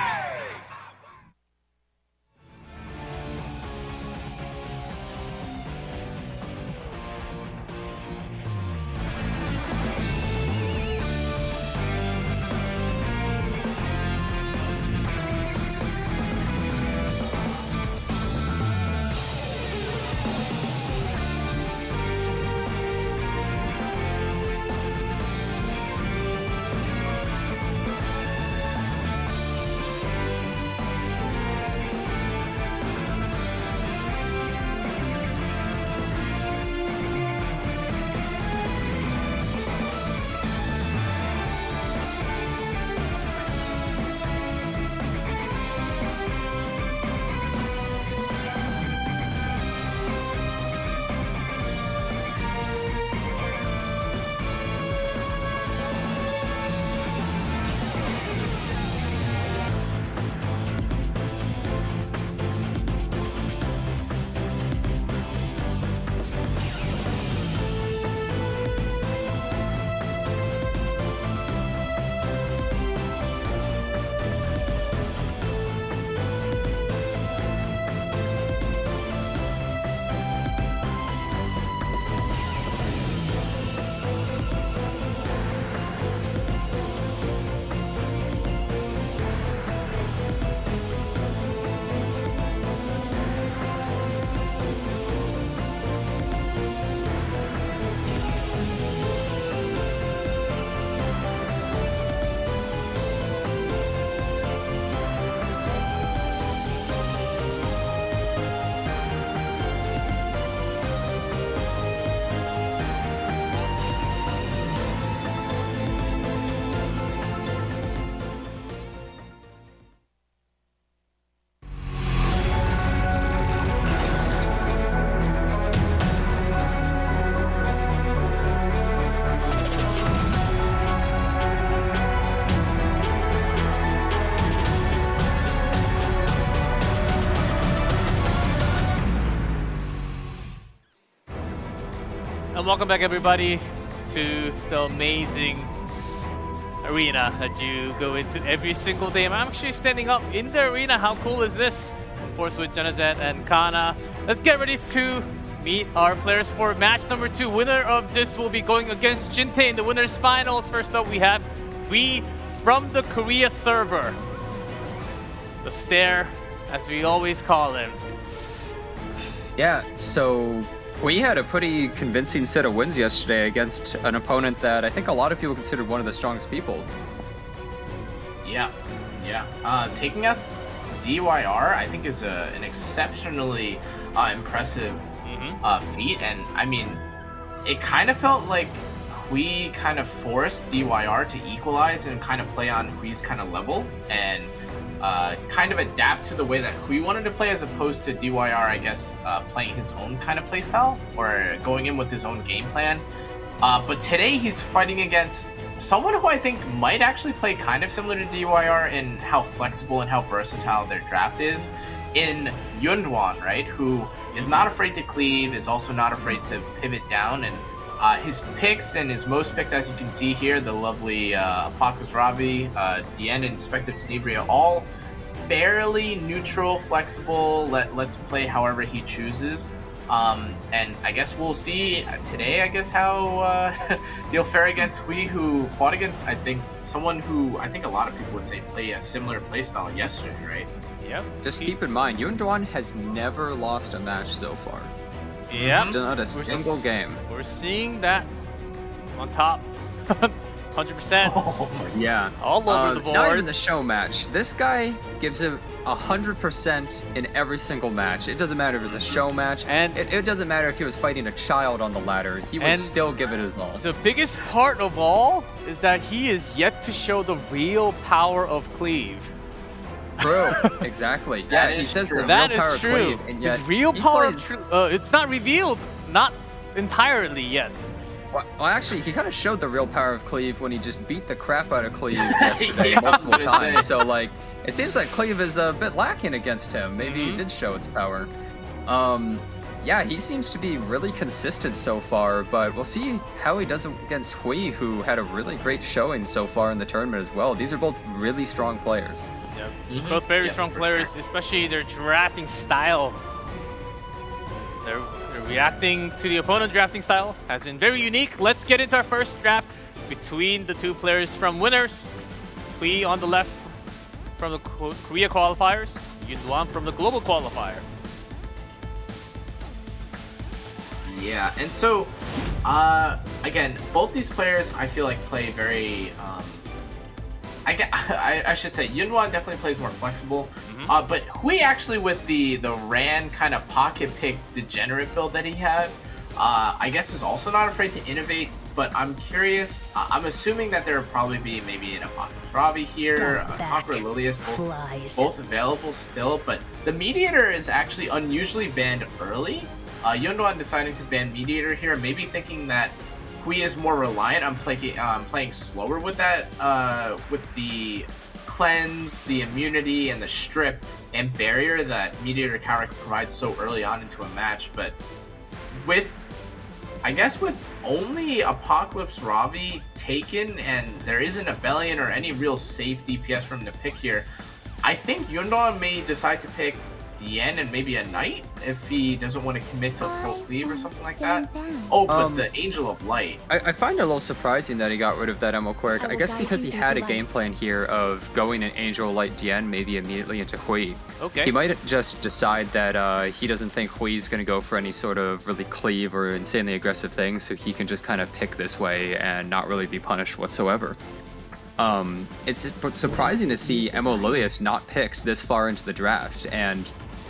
And welcome back, everybody, to the amazing arena that you go into every single day. I'm actually standing up in the arena. How cool is this? Of course, with Jonathan and Kana. Let's get ready to meet our players for match number 2. Winner of this will be going against Jintae in the winners finals. First up, we have V from the Korea server. The Stare, as we always call him. Yeah, so we had a pretty convincing set of wins yesterday against an opponent that I think a lot of people considered one of the strongest people. Yeah. Taking a DYR, I think is an exceptionally impressive feat. And I mean, it kind of felt like Hui kind of forced DYR to equalize and kind of play on Hui's kind of level and kind of adapt to the way that Hui wanted to play, as opposed to DYR, I guess, playing his own kind of playstyle or going in with his own game plan. But today he's fighting against someone who I think might actually play kind of similar to DYR in how flexible and how versatile their draft is, in YunDuan, right? Who is not afraid to cleave, is also not afraid to pivot down, and his picks and his most picks, as you can see here, the lovely Apocalypse Ravi, Dien, and Inspector Tenebria, all fairly neutral, flexible, let's play however he chooses. And I guess we'll see today, I guess, how he'll fare against Hui, who fought against, I think, someone who I think a lot of people would say play a similar playstyle yesterday, right? Yep. Just keep in mind, YunDuan has never lost a match so far. Yep. Not a single game. We're seeing that on top. 100%. Yeah. All over the board. Not even the show match. This guy gives it 100% in every single match. It doesn't matter if it's a show match, and it doesn't matter if he was fighting a child on the ladder. He would still give it his all. The biggest part of all is that he is yet to show the real power of cleave. True. Exactly. Yeah, he says the real power of cleave, and yet his real power it's not revealed, not entirely yet. Well, actually, he kind of showed the real power of cleave when he just beat the crap out of cleave yesterday multiple times. So, like, it seems like cleave is a bit lacking against him. Maybe he did show its power. Yeah, he seems to be really consistent so far, but we'll see how he does against Hui, who had a really great showing so far in the tournament as well. These are both really strong players. Yep. Both very strong players, especially their drafting style. They're reacting to the opponent drafting style has been very unique. Let's get into our first draft between the two players from winners. Hui on the left from the Korea qualifiers, YunDuan from the global qualifier. Yeah, and so, again, both these players I feel like play very, I should say, YunDuan definitely plays more flexible, but Hui actually with the Ran kind of pocket pick degenerate build that he had, I guess is also not afraid to innovate, but I'm curious, I'm assuming that there will probably be maybe an Apocalypse Ravi here, a Conqueror Lilius, both available still, but the Mediator is actually unusually banned early. YunDuan deciding to ban Mediator here, maybe thinking that Hui is more reliant on playing slower with that, with the cleanse, the immunity, and the strip and barrier that Mediator character provides so early on into a match. But with, I guess, with only Apocalypse Ravi taken and there isn't a Bellion or any real safe DPS for him to pick here, I think YunDuan may decide to pick Dien and maybe a Knight if he doesn't want to commit to full cleave or something like that. Oh, but the Angel of Light. I find it a little surprising that he got rid of that Emo Quirk. I guess because he had a game plan here of going an Angel of Light Dien maybe immediately into Hui. Okay. He might just decide that he doesn't think Hui's going to go for any sort of really cleave or insanely aggressive thing, so he can just kind of pick this way and not really be punished whatsoever. It's surprising to see Emo Lilius not picked this far into the draft, and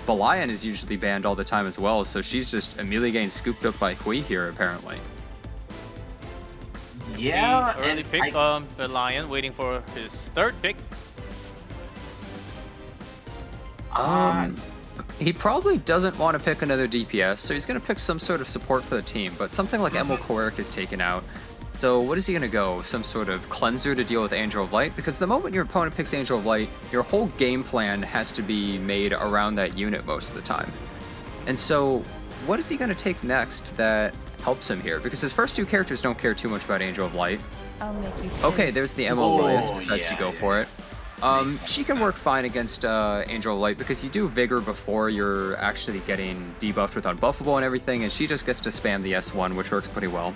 Belian is usually banned all the time as well, so she's just immediately getting scooped up by Hui here, apparently. Yeah, early pick, Belian waiting for his third pick. He probably doesn't want to pick another DPS, so he's going to pick some sort of support for the team, but something like Emil Korik is taken out. So what is he going to go? Some sort of cleanser to deal with Angel of Light? Because the moment your opponent picks Angel of Light, your whole game plan has to be made around that unit most of the time. And so what is he going to take next that helps him here? Because his first two characters don't care too much about Angel of Light. Okay, there's the Emo Lilius, decides to go for it. She can work fine against Angel of Light because you do Vigor before you're actually getting debuffed with Unbuffable and everything, and she just gets to spam the S1, which works pretty well.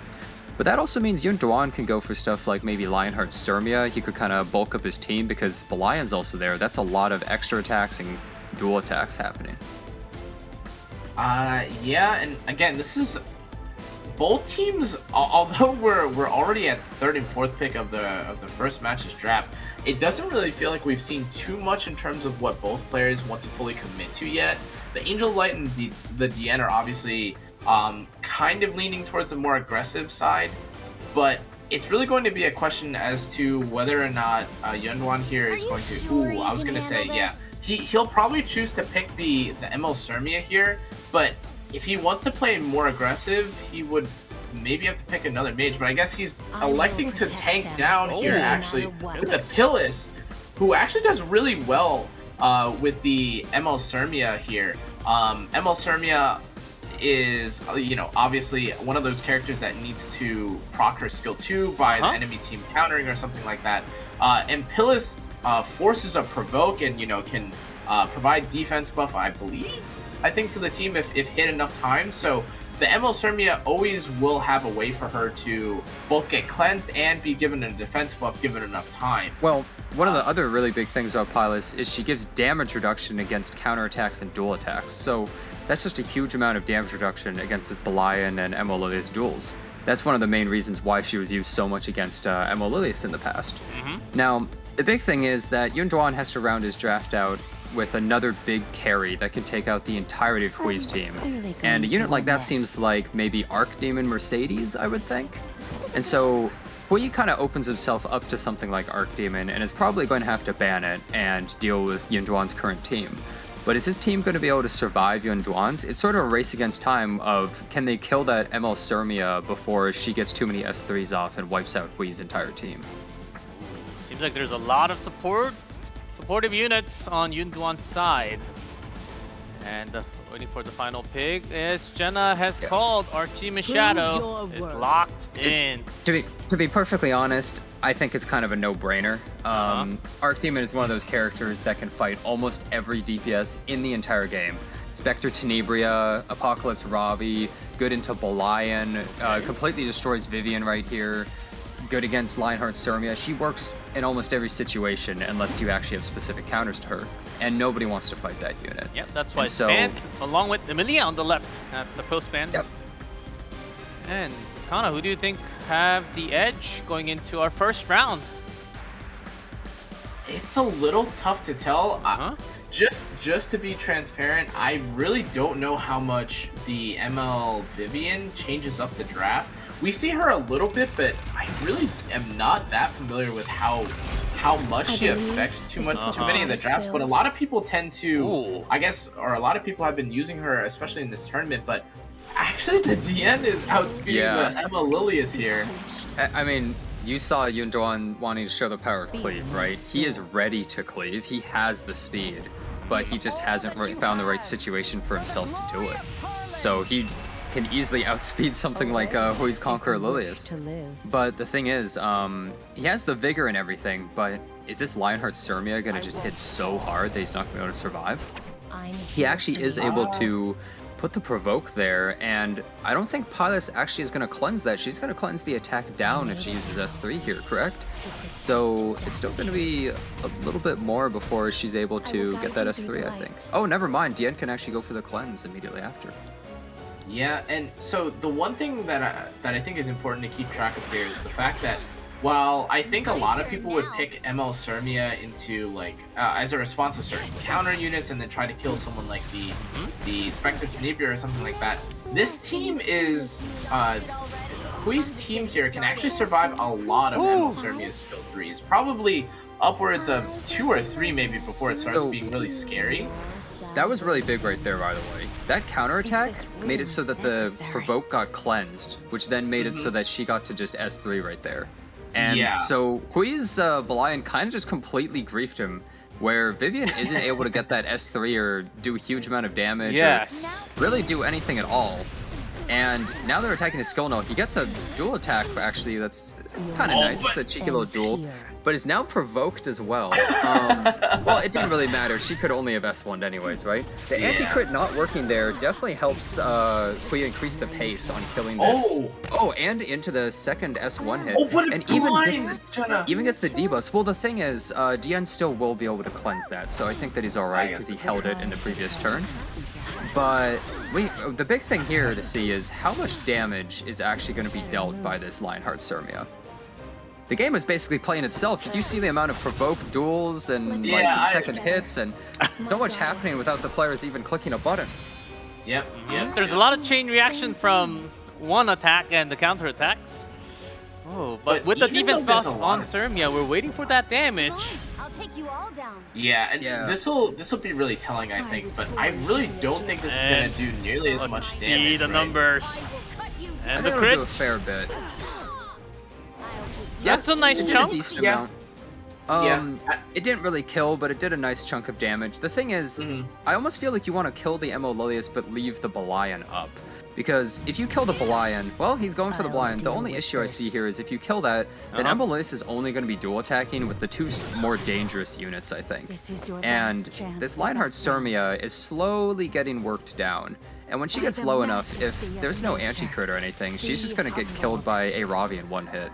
But that also means YunDuan can go for stuff like maybe Lionheart Surmia. He could kind of bulk up his team because Belian's also there. That's a lot of extra attacks and dual attacks happening. Yeah, and again, this is both teams, although we're already at third and fourth pick of the first match's draft, it doesn't really feel like we've seen too much in terms of what both players want to fully commit to yet. The Angel Light and the DN are obviously kind of leaning towards the more aggressive side, but it's really going to be a question as to whether or not YunDuan here is going to. Ooh, I was gonna say, yeah, he'll probably choose to pick the ML Sermia here, but if he wants to play more aggressive, he would maybe have to pick another mage. But I guess he's electing to tank down here actually with the Pillis, who actually does really well with the ML Sermia here. ML Sermia is, you know, obviously one of those characters that needs to proc her skill 2 by the enemy team countering or something like that. And Pillis forces a provoke and, you know, can provide defense buff, I think, to the team if hit enough times. So the ML Sermia always will have a way for her to both get cleansed and be given a defense buff given enough time. Well, one of the other really big things about Pillis is she gives damage reduction against counterattacks and dual attacks. So that's just a huge amount of damage reduction against this Belian and Emolilius duels. That's one of the main reasons why she was used so much against Emolilius in the past. Now, the big thing is that YunDuan has to round his draft out with another big carry that can take out the entirety of Hui's team. And a unit like that seems like maybe Archdemon Mercedes, I would think. And so Hui kind of opens himself up to something like Archdemon and is probably going to have to ban it and deal with YunDuan's current team. But is his team going to be able to survive YunDuan's? It's sort of a race against time of can they kill that ML Sermia before she gets too many S3s off and wipes out Hui's entire team. Seems like there's a lot of supportive units on YunDuan's side. And waiting for the final pick is Jenna has called Archie Shadow is locked in. To be perfectly honest, I think it's kind of a no-brainer. Archdemon is one of those characters that can fight almost every DPS in the entire game. Spectre Tenebria, Apocalypse Ravi, good into Belian, completely destroys Vivian right here. Good against Lionheart Sermia. She works in almost every situation unless you actually have specific counters to her. And nobody wants to fight that unit. Yep, that's why it's banned along with Emilia on the left. That's the post-ban. Yep. And Kana, who do you think have the edge going into our first round? It's a little tough to tell. Just to be transparent, I really don't know how much the ML Vivian changes up the draft. We see her a little bit, but I really am not that familiar with how much she affects too many of the drafts. But a lot of people tend to, I guess, or a lot of people have been using her, especially in this tournament. But actually, the DN is outspeeding the Emolilius here. I mean, you saw YunDuan wanting to show the power of cleave, right? He is ready to cleave. He has the speed, but he just hasn't found the right situation for himself to do it. So he can easily outspeed something like Hui's Conqueror Lilius. But the thing is, he has the vigor and everything, but is this Lionheart Sermia gonna just hit so hard that he's not gonna be able to survive? He actually is able to put the provoke there, and I don't think Pillis actually is gonna cleanse that. She's gonna cleanse the attack down if she uses S3 here, correct? So it's still gonna be a little bit more before she's able to get that S3, I think. Oh, never mind, DN can actually go for the cleanse immediately after. Yeah, and so the one thing that I think is important to keep track of here is the fact that while I think a lot of people would pick ML Sermia into like as a response to certain counter units and then try to kill someone like the Spectre Tenebria or something like that, this team is Hui's team here can actually survive a lot of ML Sermia's skill 3s, probably upwards of 2 or 3 maybe before it starts being really scary. That was really big right there, by the way. That counterattack made it so that the provoke got cleansed, which then made it so that she got to just S3 right there. And so Hui's Belian kind of just completely griefed him, where Vivian isn't able to get that S3 or do a huge amount of damage or really do anything at all. And now they're attacking his skill node. He gets a dual attack, actually, that's kind of nice. It's a cheeky little duel. But is now provoked as well. Well, it didn't really matter. She could only have S1'd anyways, right? The anti-crit not working there definitely helps Hui increase the pace on killing this. Oh, and into the second S1 hit. But and even gets the debuff. Well, the thing is, DN still will be able to cleanse that, so I think that he's alright because he held it in the previous turn. But the big thing here to see is how much damage is actually going to be dealt by this Lionheart Surmia. The game is basically playing itself. Did you see the amount of provoked duels and like second hits and so much happening without the players even clicking a button? Yep. There's a lot of chain reaction from one attack and the counter attacks. Oh, but with the defense buff on Surmia, we're waiting for that damage. I'll take you all down. Yeah, and this will be really telling, I think. But I really don't think this is gonna do nearly as much damage. See the numbers and the I think it'll do a crits. fair bit. That's a nice it did chunk. A decent amount. It didn't really kill, but it did a nice chunk of damage. The thing is, I almost feel like you want to kill the Emo Lilius, but leave the Belian up. Because if you kill the Belian, well, he's going for the Belian. The only issue I see here is if you kill that, then Emo Lilius is only going to be dual attacking with the two more dangerous units, I think. And this Lionheart Surmia is slowly getting worked down. And when she gets low enough, if there's no anti-crit or anything, she's just going to get killed by a Ravi in one hit.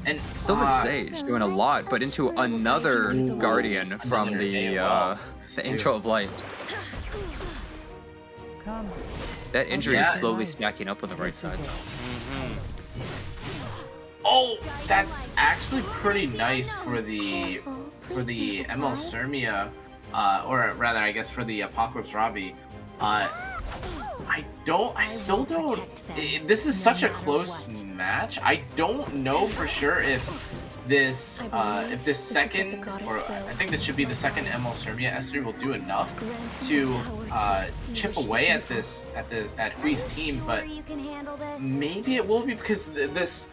And still with Sage doing a lot, but into another Guardian from the Angel of Light. That injury is slowly stacking up on the right side. Oh, that's actually pretty nice for the ML Surmia, or rather, I guess for the Apocalypse Ravi. I still don't. This is such a close match. I don't know for sure if this second, or I think this should be the second ML Surmia S3 will do enough to chip away at Hui's team, but maybe it will be because this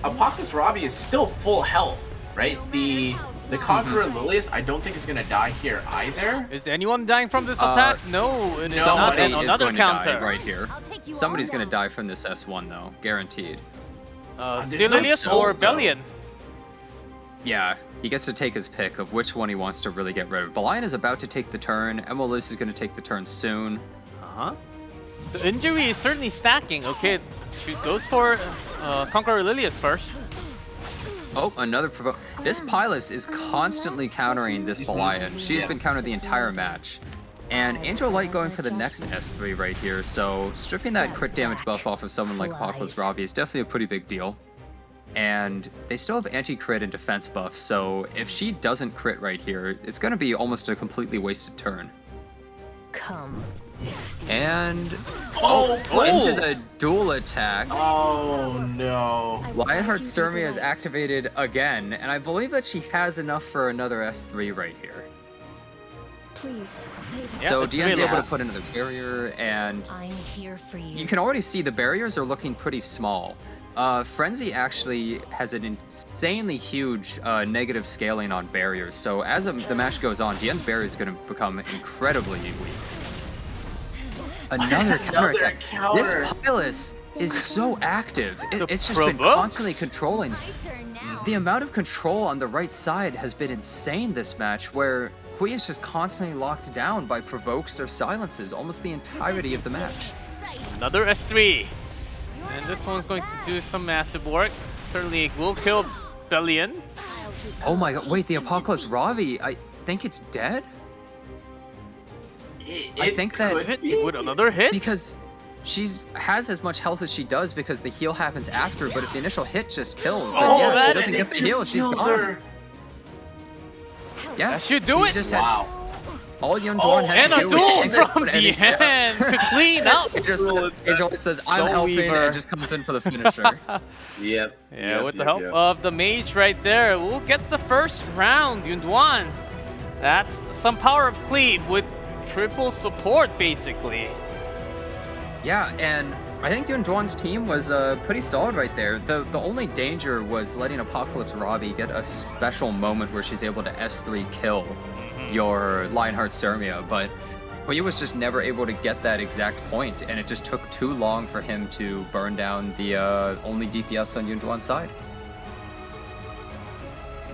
Apocalypse Ravi is still full health, right? The Conqueror Lilius, I don't think is gonna die here either. Is anyone dying from this attack? No, it is not. And another counter right here. Somebody's gonna die from this S1 though, guaranteed. Lilius or Belian? Yeah, he gets to take his pick of which one he wants to really get rid of. Belian is about to take the turn. Emolus is going to take the turn soon. The injury is certainly stacking. Okay, she goes for Conqueror Lilius first. Oh, another provoke. This Pylus is constantly countering this Belian. She's been countered the entire match. And Angel Light going for the next S3 right here, so stripping that crit damage buff off of someone like Apocalypse Ravi is definitely a pretty big deal. And they still have anti-crit and defense buff, so if she doesn't crit right here, it's going to be almost a completely wasted turn. And into the dual attack. Oh no. Lionheart Surmia is activated again, and I believe that she has enough for another S3 right here. Please. So Dian's able to put another barrier, and I'm here for you. You can already see the barriers are looking pretty small. Frenzy actually has an insanely huge negative scaling on barriers, so as the match goes on, Dian's barrier is going to become incredibly weak. Another counterattack. This Pylus is so active. It's just been constantly controlling. The amount of control on the right side has been insane this match, where Hui is just constantly locked down by provokes or silences almost the entirety of the match. Another S3. And this one's going to do some massive work. Certainly will kill Belian. Oh my god, wait, the Apocalypse Ravi, I think it's dead? I think that with another hit? Because she has as much health as she does because the heal happens after, but if the initial hit just kills, then yeah, if she doesn't get the heal, she's gone. Yeah, that should do it. Just had all YunDuan had and to a do duel was from the end to clean up. Angel says, I'm helping, and just comes in for the finisher. Yeah, with the help of the mage right there, we'll get the first round, YunDuan. That's some power of cleave with triple support, basically. Yeah, and I think YunDuan's team was pretty solid right there. The only danger was letting Apocalypse Ravi get a special moment where she's able to S3 kill your Lionheart Surmia, but Hui was just never able to get that exact point, and it just took too long for him to burn down the only DPS on YunDuan's side.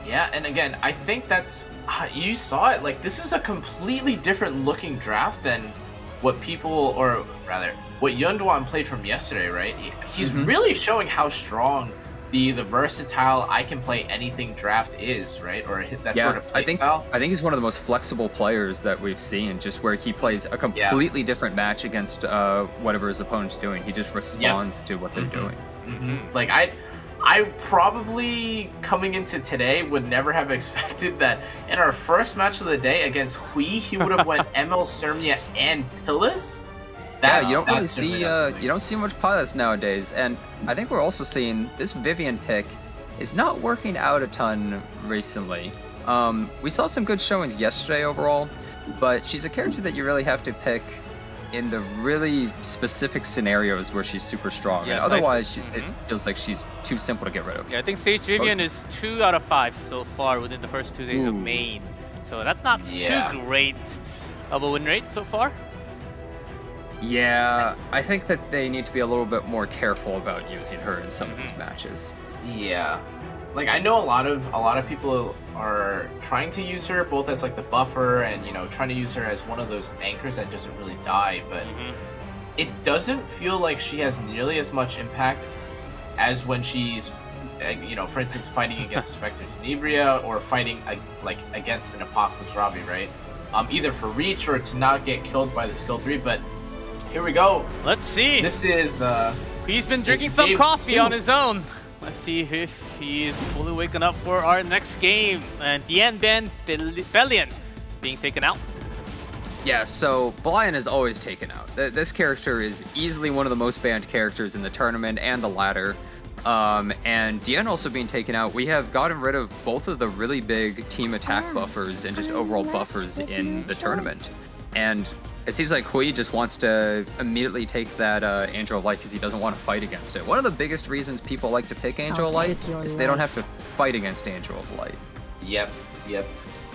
Yeah, and again, I think that's you saw it. Like, this is a completely different looking draft than what people, or rather, what YunDuan played from yesterday, right? He's really showing how strong the versatile I can play anything draft is, right? Or that Yeah, sort of play I think style. he's one of the most flexible players that we've seen, just where he plays a completely different match against whatever his opponent's doing. He just responds to what they're doing. Like I probably coming into today would never have expected that in our first match of the day against Hui, he would have went ML Sermia and Pillis. Yeah, you don't really see you don't see much pilots nowadays, and I think we're also seeing this Vivian pick is not working out a ton recently. We saw some good showings yesterday overall, but she's a character that you really have to pick in the really specific scenarios where she's super strong. Yes, and otherwise, it feels like she's too simple to get rid of. Yeah, I think Sage Vivian is 2 out of 5 so far within the first 2 days of main. So that's not too great of a win rate so far. Yeah, I think that they need to be a little bit more careful about using her in some of these matches. Yeah, like I know a lot of people are trying to use her both as like the buffer and trying to use her as one of those anchors that doesn't really die, but it doesn't feel like she has nearly as much impact as when she's for instance fighting against a Spectre Tenebria or fighting like against an Apocalypse Ravi, right? Either for reach or to not get killed by the skill 3, but here we go. Let's see. This is he's been drinking some coffee on his own. Let's see if he is fully waking up for our next game. And DamDam Bellion being taken out. Yeah, so Bellion is always taken out. This character is easily one of the most banned characters in the tournament and the ladder. And Dian also being taken out. We have gotten rid of both of the really big team attack buffers and just overall buffers in the tournament. And it seems like Hui just wants to immediately take that Angel of Light because he doesn't want to fight against it. One of the biggest reasons people like to pick Angel of Light is they don't have to fight against Angel of Light. Yep.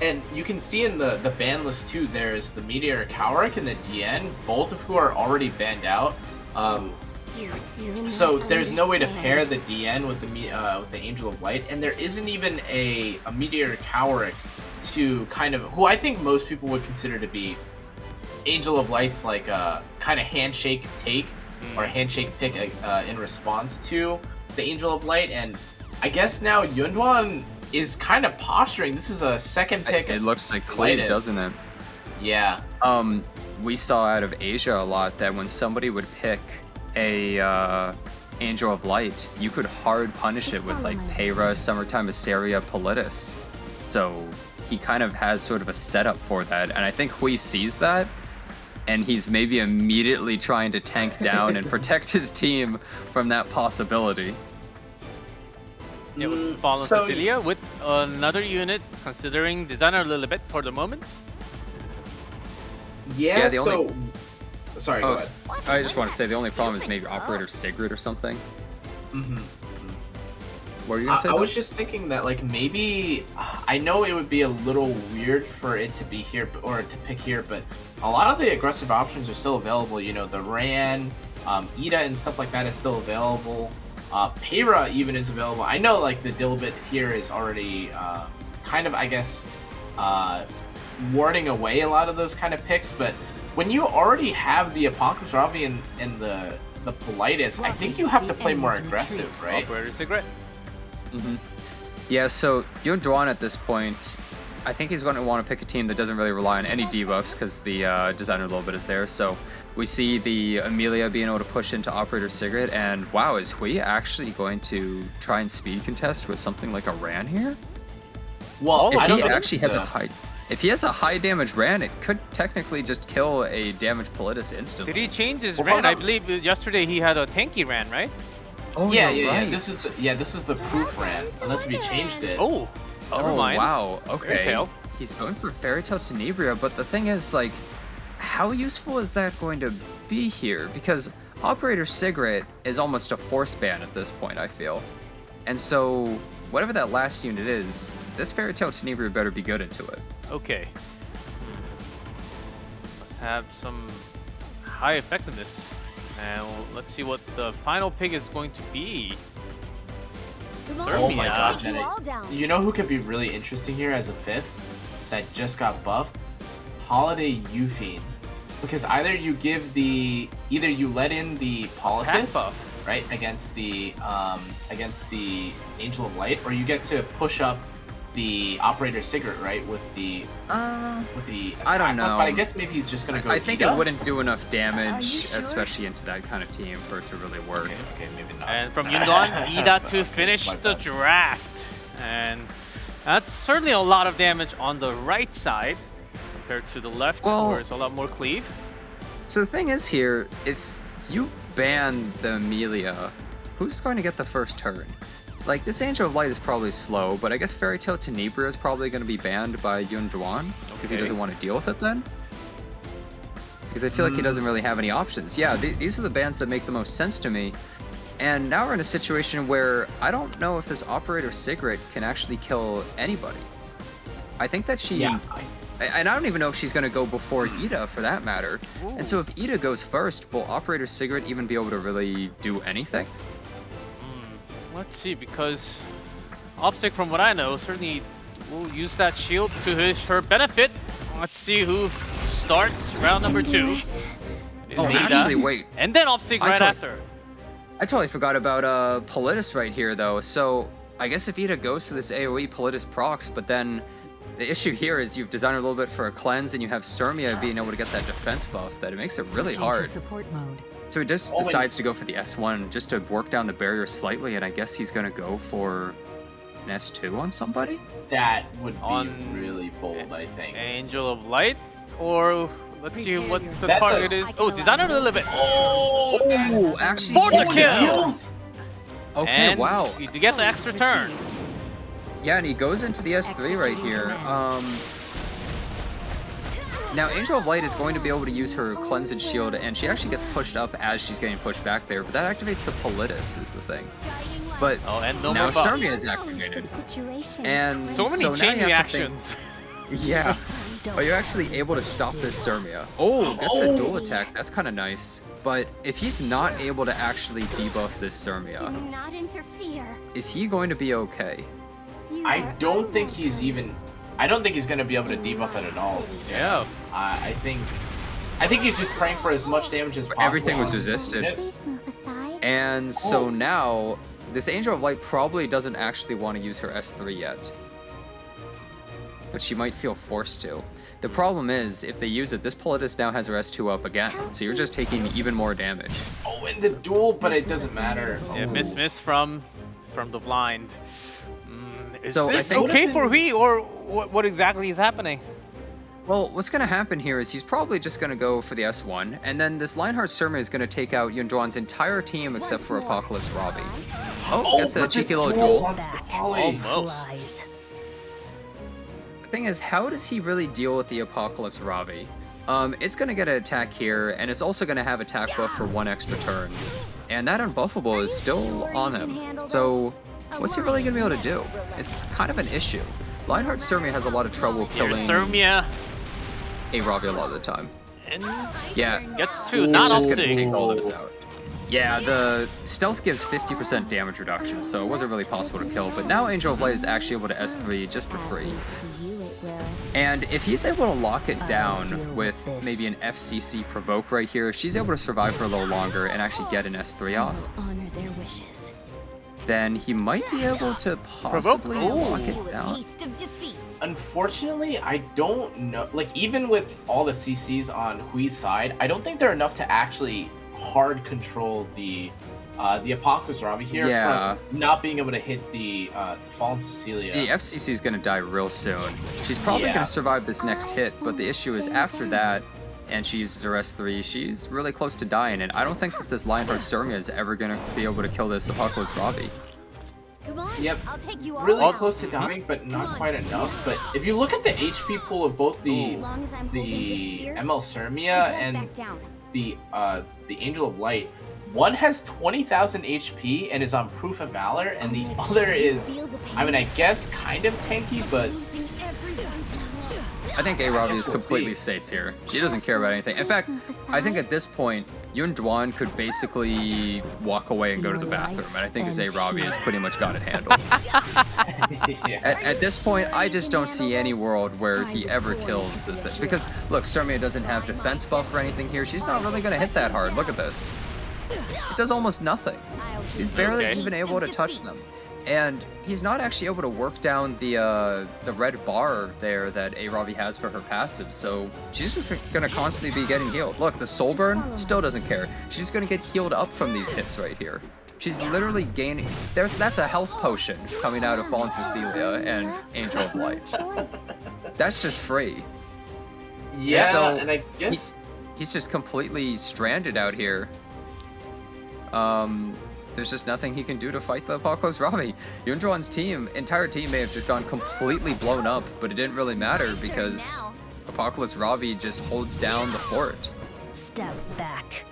And you can see in the ban list too, there's the Meteor Cowrick and the DN, both of who are already banned out. So there's no way to pair the DN with the Angel of Light, and there isn't even a Meteor Cowrick to kind of, who I think most people would consider to be Angel of Light's like kind of handshake take or handshake pick in response to the Angel of Light, and I guess now YunDuan is kind of posturing. This is a second pick. It looks like Clay, doesn't it? Yeah. We saw out of Asia a lot that when somebody would pick a Angel of Light, you could hard punish it with like Heir, Summertime Assyria, Politis. So he kind of has sort of a setup for that, and I think Hui sees that, and he's maybe immediately trying to tank down and protect his team from that possibility. Yeah, with Fallen Cecilia with another unit considering designer a little bit for the moment. Yeah, the so... only... Sorry, go ahead. I just want to say the only problem is maybe Operator Sigrid or something. What were you gonna say? I was just thinking that like maybe, I know it would be a little weird for it to be here or to pick here, but a lot of the aggressive options are still available. The Ran, Ida and stuff like that is still available. Peira even is available. I know like the Dilbit here is already kind of, I guess, warding away a lot of those kind of picks, but when you already have the Apocalypse Ravi and the Politis, I think you have to play more aggressive, right? Operator Sigrid. Yeah, so YunDuan at this point, I think he's going to want to pick a team that doesn't really rely on any debuffs because the designer a little bit is there. So we see the Amelia being able to push into Operator Sigrid, and wow, is Hui actually going to try and speed contest with something like a Ran here? Well, if he actually has a high... If he has a high damage Ran, it could technically just kill a damaged Politis instantly. Did he change his Ran? I believe yesterday he had a tanky Ran, right? Oh yeah. Right. This is the proof Ran, unless he changed it. Oh, never mind. Wow. Okay. Fairytale. He's going for Fairy Tale Tenebria, but the thing is, like, how useful is that going to be here? Because Operator Sigrid is almost a force ban at this point, I feel. And so, whatever that last unit is, this Fairy Tale Tenebria better be good into it. Okay. Let's have some high effectiveness. And let's see what the final pick is going to be. Oh my god, Jenna. You know who could be really interesting here as a fifth that just got buffed? Holiday Euphine. Because either you let in the Politis right, against the Angel of Light, or you get to push up the Operator Cigarette, right, with the attack. I don't know. But I guess maybe he's just gonna go. I think Ida. it wouldn't do enough damage, especially into that kind of team, for it to really work. Okay, maybe not. And from YunDuan, Ida to finish the draft. And that's certainly a lot of damage on the right side compared to the left, where it's a lot more cleave. So the thing is here, if you ban the Amelia, who's going to get the first turn? Like, this Angel of Light is probably slow, but I guess Fairy Tail Tenebria is probably going to be banned by YunDuan, because he doesn't want to deal with it then. Because I feel like he doesn't really have any options. Yeah, these are the bans that make the most sense to me. And now we're in a situation where I don't know if this Operator Cigarette can actually kill anybody. I think that she... Yeah. And I don't even know if she's going to go before Ida, for that matter. Ooh. And so if Ida goes first, will Operator Cigarette even be able to really do anything? Let's see, because Opsik, from what I know, certainly will use that shield to her benefit. Let's see who starts round number 2. Oh, actually, wait. And then Opsik right after. I totally forgot about Politis right here, though. So I guess if Ida goes for this AoE, Politis procs, but then the issue here is you've designed a little bit for a cleanse, and you have Surmia being able to get that defense buff that it makes it really hard. So he just decides to go for the S1 just to work down the barrier slightly, and I guess he's going to go for an S2 on somebody? That would be really bold, I think. Angel of Light, or let's see what the target is. Oh, designer a little bit. Oh, actually, for the kill. Okay, and wow. You get the extra turn. Yeah, and he goes into the S3 right here. Now, Angel of Light is going to be able to use her Cleanse and Shield, and she actually gets pushed up as she's getting pushed back there, but that activates the Politis, is the thing. But and no now more buff. Surmia is activated. And so many now chain you have to reactions. Yeah. Are you actually able to stop this Surmia? Oh, gets a dual attack. That's kind of nice. But if he's not able to actually debuff this Surmia, Not interfere. is he going to be okay? I don't think he's going to be able to debuff it at all. Yeah. I think he's just praying for as much damage as possible. Everything was resisted. And so now, this Angel of Light probably doesn't actually want to use her S3 yet. But she might feel forced to. The problem is, if they use it, this Politis now has her S2 up again. So you're just taking even more damage. Oh, in the duel, but it doesn't matter. Yeah, miss from the blind. Is So I this think- okay for Hui, or what exactly is happening? Well, what's going to happen here is he's probably just going to go for the S1, and then this Lionheart Surma is going to take out YunDuan's entire team except for Apocalypse Robbie. Oh, that's a cheeky little duel. Almost. The thing is, how does he really deal with the Apocalypse Robbie? It's going to get an attack here, and it's also going to have attack buff for 1 extra turn. And that unbuffable is still on him. So, what's he really going to be able to do? It's kind of an issue. Lionheart Surmia has a lot of trouble killing Surmia. a Robbie a lot of the time. And Yeah. gets to not just gonna take all Opsik. this out. Yeah, the stealth gives 50% damage reduction, so it wasn't really possible to kill, but now Angel of Light is actually able to S3 just for free. And if he's able to lock it down with maybe an FCC provoke right here, if she's able to survive for a little longer and actually get an S3 off, Honor their wishes. then he might be able to possibly lock it down. Taste of defeat. Unfortunately, I don't know. Like, even with all the CCs on Hui's side, I don't think they're enough to actually hard control the Apocalypse Robbie here Yeah. from not being able to hit the Fallen Cecilia. The FCC is going to die real soon. She's probably Yeah. going to survive this next hit, but the issue is after that, and she uses her S3, she's really close to dying, and I don't think that this Lionheart Surmia is ever going to be able to kill this Apocalypse Robbie. Come on, Yep. I'll take you all Really out. close to dying, but not quite enough. But if you look at the HP pool of both the As long as I'm holding this spear, ML Surmia I won't and back down. the Angel of Light, one has 20,000 HP and is on Proof of Valor, and the other is, I mean, I guess kind of tanky, but I think A Robbie is completely safe here. She doesn't care about anything. In fact, I think at this point, YunDuan could basically walk away and go to the bathroom, and I think his A Robbie has pretty much got it handled. At this point, I just don't see any world where he ever kills this thing. Because, look, Surmia doesn't have defense buff or anything here. She's not really going to hit that hard. Look at this. It does almost nothing. He's barely even able to touch them. And he's not actually able to work down the red bar there that Ravi has for her passive, so she's just gonna constantly be getting healed. Look, the soul burn still doesn't care. She's gonna get healed up from these hits right here. She's literally gaining. That's a health potion coming out of Fallen Cecilia and Angel of Light. That's just free. Yeah, so and I guess he's just completely stranded out here. There's just nothing he can do to fight the Apocalypse Ravi. YunDuan's entire team may have just gone completely blown up, but it didn't really matter because Apocalypse Ravi just holds down the fort. Step back.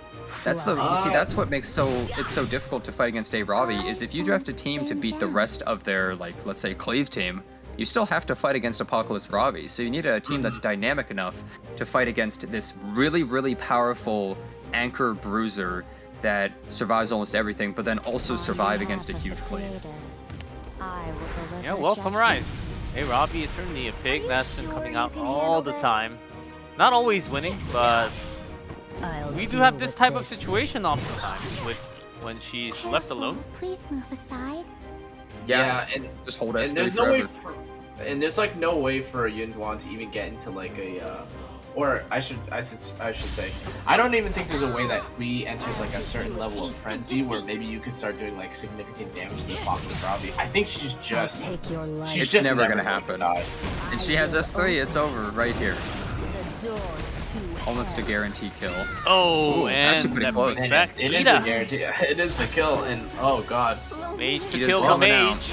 That's you see, that's what makes it's so difficult to fight against Ravi, is if you draft a team to beat the rest of their, like, let's say, Cleave team, you still have to fight against Apocalypse Ravi. So you need a team that's dynamic enough to fight against this really, really powerful anchor bruiser that survives almost everything, but then also survive against a huge Cleave. Yeah, well summarized. Ravi is certainly a pick that's been coming out all the time. Not always winning, but we do have this type of situation oftentimes with when she's left alone. Please move aside. Yeah, and just hold and there's no way there's like no way for YunDuan to even get into like a or I should say, I don't even think there's a way that Hui enters like a certain level of frenzy where maybe you could start doing like significant damage to the Apocalypse Ravi. I think she's just It's just never gonna happen. And she has S3, it's over right here. Almost a guaranteed kill. Oh, Ooh, and actually pretty that close. brings back It is a guarantee. It is the kill, and oh god. Mage to He kill does the coming out. mage.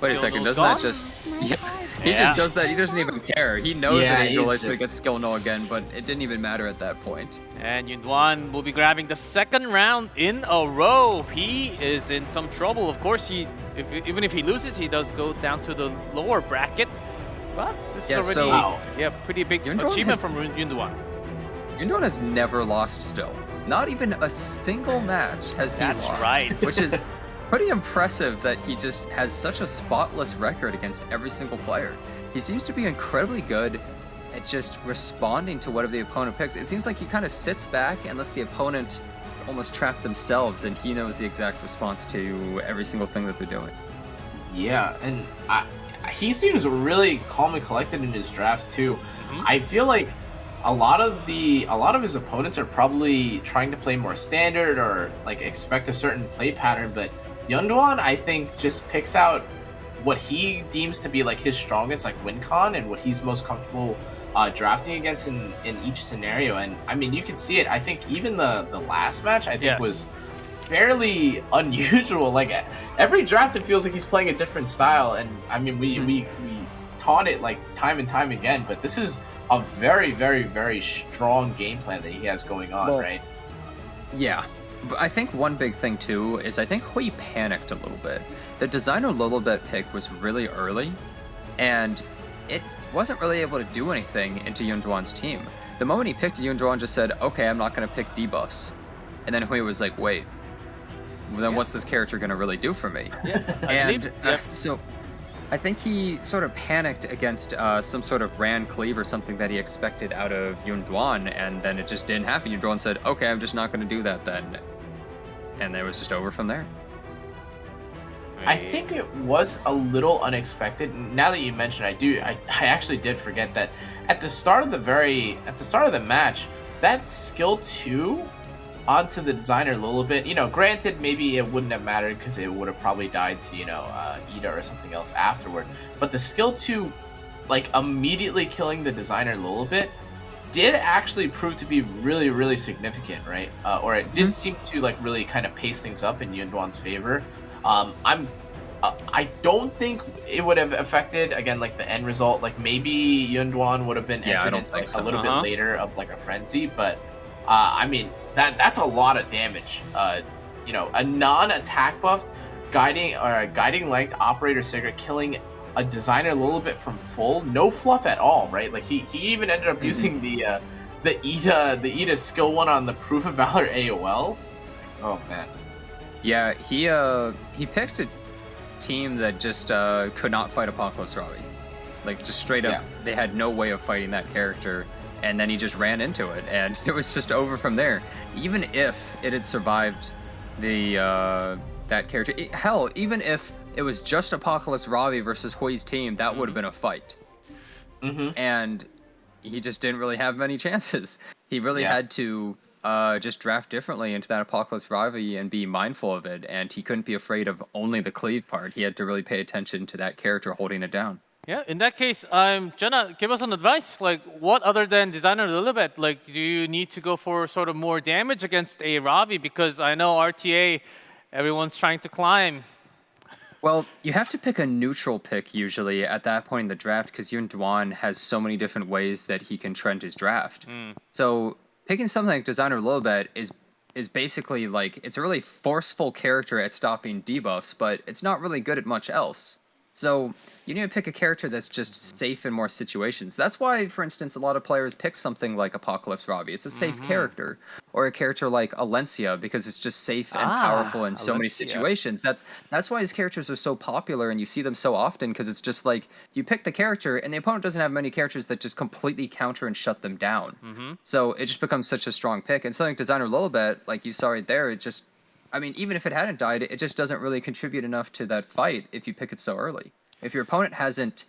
Wait a Skill second, null's doesn't that gone? just... Yeah. He just does that, he doesn't even care. He knows Yeah, that Angel he's is going to just- get skill null again, but it didn't even matter at that point. And YunDuan will be grabbing the second round in a row. He is in some trouble. Of course, even if he loses, he does go down to the lower bracket. But this is already pretty big YunDuan achievement has- from YunDuan. YunDuan has never lost still. Not even a single match has he That's lost. right. Which is pretty impressive that he just has such a spotless record against every single player. He seems to be incredibly good at just responding to whatever the opponent picks. It seems like he kind of sits back and lets the opponent almost trap themselves, and he knows the exact response to every single thing that they're doing. Yeah, and he seems really calm and collected in his drafts too. I feel like a lot of his opponents are probably trying to play more standard or like expect a certain play pattern, but YunDuan, I think, just picks out what he deems to be like his strongest like win con and what he's most comfortable drafting against in each scenario. And I mean, you can see it. I think even the last match I think was fairly unusual. Like every draft it feels like he's playing a different style, and I mean we taught it like time and time again, but this is a very, very, very strong game plan that he has going on, right? Yeah. But I think one big thing too is I think Hui panicked a little bit. The designer Lilibet pick was really early, and it wasn't really able to do anything into YunDuan's team. The moment he picked, YunDuan just said, okay, I'm not going to pick debuffs. And then Hui was like, wait, well, then what's this character going to really do for me? And so I think he sort of panicked against some sort of Ran Cleave or something that he expected out of YunDuan, and then it just didn't happen. YunDuan said, okay, I'm just not going to do that then. And it was just over from there. I think it was a little unexpected. Now that you mention it, I actually did forget that at the start of the match, that skill 2 onto the designer a little bit. You know, granted, maybe it wouldn't have mattered because it would have probably died to, Ida or something else afterward. But the skill 2, like, immediately killing the designer a little bit, did actually prove to be really, really significant, right? Or it did seem to, like, really kind of pace things up in YunDuan's favor. I don't think it would have affected, again, like, the end result. Like, maybe YunDuan would have been entered into, like, a little bit later of, like, a frenzy, but I mean, that's a lot of damage. A non-attack buffed guiding light operator Sigurd killing a designer a little bit from full, no fluff at all, right? Like he even ended up using the Ida skill 1 on the Proof of Valor AOL. Oh man. Yeah, he picked a team that just could not fight Apocalypse Ravi. Like, just straight up, they had no way of fighting that character. and then he just ran into it, and it was just over from there. Even if it had survived the that character, hell, even if it was just Apocalypse Ravi versus Hui's team, that would have been a fight. And he just didn't really have many chances. He really had to just draft differently into that Apocalypse Ravi and be mindful of it, and he couldn't be afraid of only the cleave part. He had to really pay attention to that character holding it down. Yeah, in that case, Jenna, give us some advice. Like, what other than Designer Lilibet, like, do you need to go for sort of more damage against a Ravi? Because I know RTA, everyone's trying to climb. Well, you have to pick a neutral pick usually at that point in the draft because YunDuan has so many different ways that he can trend his draft. So picking something like Designer Lilibet is basically like, it's a really forceful character at stopping debuffs, but it's not really good at much else. So you need to pick a character that's just safe in more situations. That's why, for instance, a lot of players pick something like Apocalypse Ravi. It's a safe character. Or a character like Alencia, because it's just safe and powerful in so many situations. That's why his characters are so popular and you see them so often, because it's just like, you pick the character and the opponent doesn't have many characters that just completely counter and shut them down. So it just becomes such a strong pick. And something like Designer Lilibet, like you saw right there, it just, I mean, even if it hadn't died, it just doesn't really contribute enough to that fight if you pick it so early. If your opponent hasn't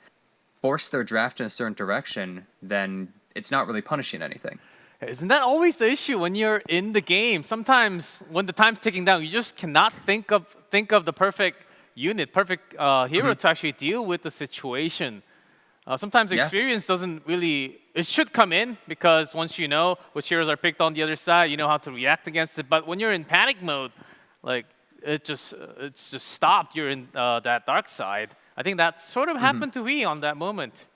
forced their draft in a certain direction, then it's not really punishing anything. Isn't that always the issue when you're in the game? Sometimes when the time's ticking down, you just cannot think of the perfect unit, perfect hero to actually deal with the situation. Sometimes experience doesn't really, it should come in because once you know which heroes are picked on the other side, you know how to react against it. But when you're in panic mode, like it's just stopped. You're in that dark side. I think that sort of happened to Hui on that moment.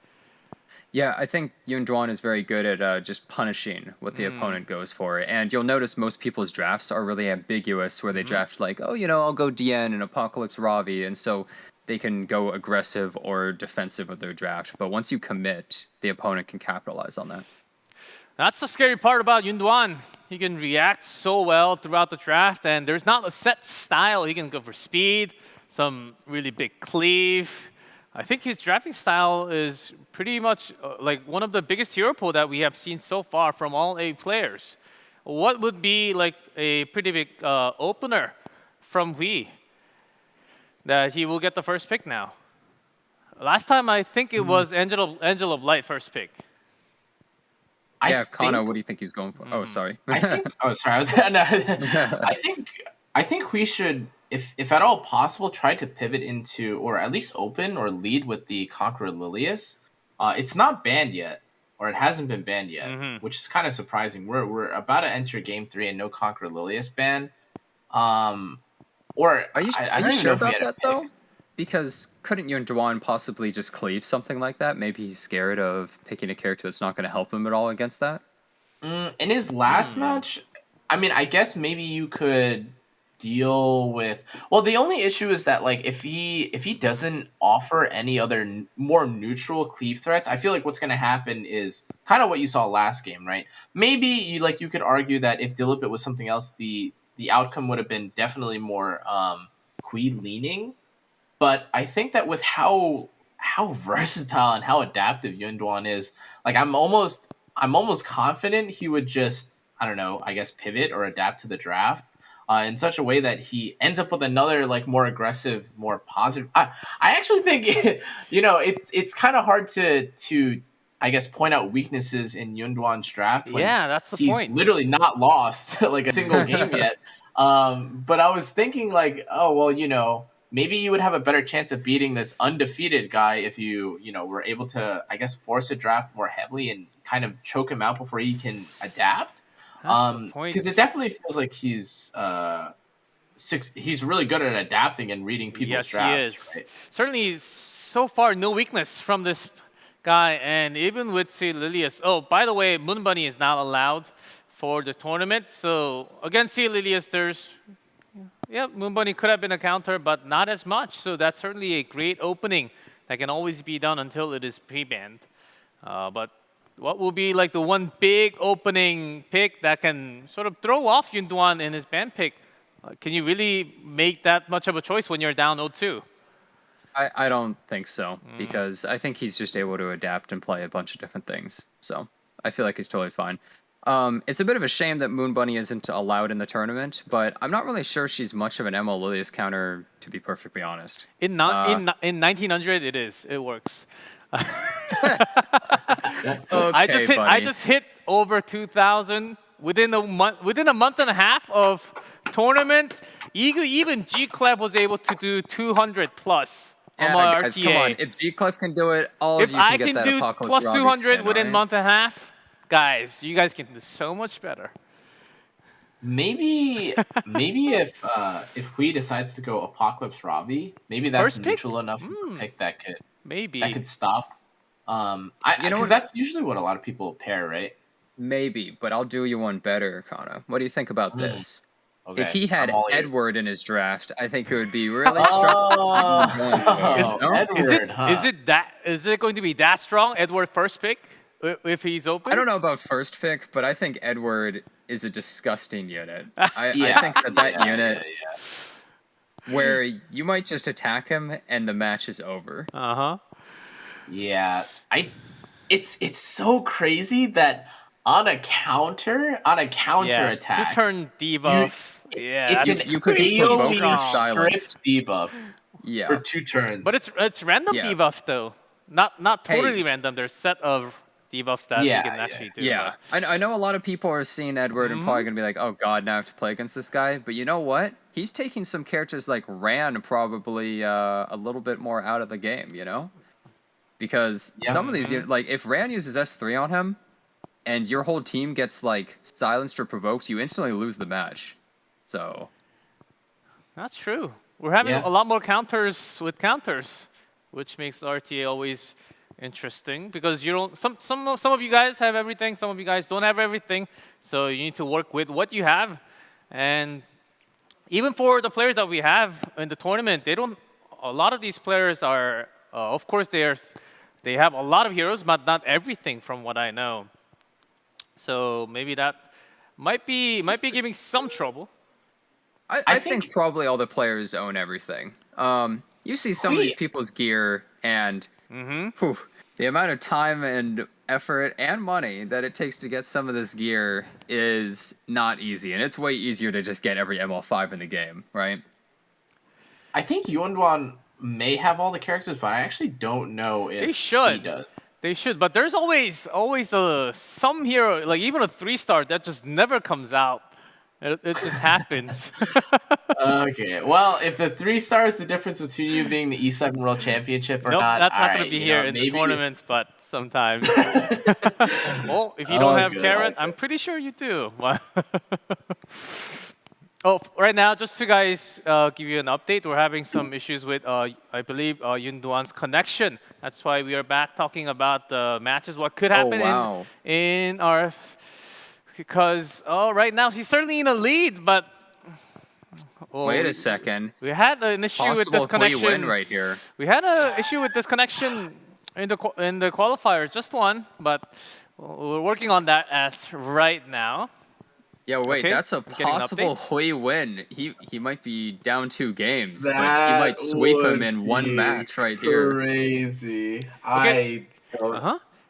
Yeah, I think YunDuan is very good at just punishing what the opponent goes for. And you'll notice most people's drafts are really ambiguous, where they draft like, oh, you know, I'll go DN and Apocalypse Ravi. And so they can go aggressive or defensive with their draft. But once you commit, the opponent can capitalize on that. That's the scary part about YunDuan. He can react so well throughout the draft, and there's not a set style. He can go for speed, some really big cleave. I think his drafting style is pretty much like one of the biggest hero pool that we have seen so far from all 8 players. What would be like a pretty big opener from Hui that he will get the first pick now? Last time I think it was Angel of Light first pick. Yeah, Kana, what do you think he's going for? Oh, sorry. I think. Oh, sorry. I think we should, if at all possible, try to pivot into, or at least open or lead with the Conqueror Lilius. It's not banned yet, or it hasn't been banned yet, which is kind of surprising. We're about to enter Game 3 and no Conqueror Lilius ban. Or are you I sure about that though? Because couldn't YunDuan possibly just cleave something like that? Maybe he's scared of picking a character that's not going to help him at all against that? In his last match, I mean, I guess maybe you could deal with... Well, the only issue is that, like, if he doesn't offer any other more neutral cleave threats, I feel like what's going to happen is kind of what you saw last game, right? Maybe you could argue that if Dilipit was something else, the outcome would have been definitely more Hui leaning. But I think that with how versatile and how adaptive YunDuan is, like I'm almost confident he would just, I don't know, I guess pivot or adapt to the draft in such a way that he ends up with another like more aggressive, more positive. I actually think it's kind of hard to I guess point out weaknesses in YunDuan's draft. When that's the point. He's literally not lost like a single game yet. But I was thinking like, oh well, maybe you would have a better chance of beating this undefeated guy if you were able to, I guess, force a draft more heavily and kind of choke him out before he can adapt. Because it definitely feels like he's really good at adapting and reading people's drafts. He is. Right? Certainly, so far, no weakness from this guy. And even with Lilius. Oh, by the way, Moon Bunny is not allowed for the tournament. So against Lilius, there's... Yeah, Moon Bunny could have been a counter, but not as much. So that's certainly a great opening that can always be done until it is pre-banned. But what will be like the one big opening pick that can sort of throw off YunDuan in his ban pick? Can you really make that much of a choice when you're down 0-2? I don't think so, because I think he's just able to adapt and play a bunch of different things. So I feel like he's totally fine. It's a bit of a shame that Moon Bunny isn't allowed in the tournament, but I'm not really sure she's much of an ML Lilius counter, to be perfectly honest. In 1900, it is. It works. I just hit over 2,000 within a month and a half of tournament. Even G-Clef was able to do 200 plus. Yeah, guys, come on. If G-Clef can do it, all of you can get that Apocalypse do plus Robbie 200 spin, within a right? month and a half, guys, you guys can do so much better. Maybe if Hui decides to go Apocalypse Ravi, maybe that's First pick? neutral enough of a pick that could stop. Because that's usually what a lot of people pair, right? Maybe, but I'll do you one better, Kana. What do you think about this? Okay, If he had I'm all ears. Edward in his draft, I think it would be really strong. Is it going to be that strong? Edward first pick if he's open? I don't know about first pick, but I think Edward is a disgusting unit. I think that unit where you might just attack him and the match is over. Yeah, it's so crazy that on a counter attack, 2-turn debuff. It's an you could evoke strict debuff for 2 turns. But it's random debuff though. Not totally random. There's a set of debuff that you can actually do. Yeah, I know a lot of people are seeing Edward and probably going to be like, oh god, now I have to play against this guy. But you know what? He's taking some characters like Ran probably a little bit more out of the game, you know? Because some of these, like if Ran uses S3 on him, and your whole team gets like silenced or provoked, you instantly lose the match. So that's true. We're having a lot more counters with counters, which makes RTA always interesting because you don't. Some of you guys have everything. Some of you guys don't have everything. So you need to work with what you have. And even for the players that we have in the tournament, they don't. A lot of these players are, of course, they have a lot of heroes, but not everything, from what I know. So maybe that might be giving some trouble. I think probably all the players own everything. You see some of these people's gear, and the amount of time and effort and money that it takes to get some of this gear is not easy, and it's way easier to just get every ML5 in the game, right? I think YunDuan may have all the characters, but I actually don't know if he does. They should, but there's always some hero, like even a 3-star that just never comes out. It just happens. Okay, well, if the 3-star is the difference between you being the E7 World Championship or not, that's not going to be here in the tournament, but sometimes. Well, if you don't have Carrot, I'm pretty sure you do. Right now, just to guys give you an update, we're having some issues with, I believe, YunDuan's connection. That's why we are back talking about the matches, what could happen in our... Because right now, he's certainly in a lead, but... Wait a second. We had an issue with this connection. Win right here. We had an issue with this connection in the qualifier, just one, but we're working on that as right now. Yeah, wait, that's a possible Hui win. He might be down 2 games, but he might sweep him in one match right here. Crazy. Okay.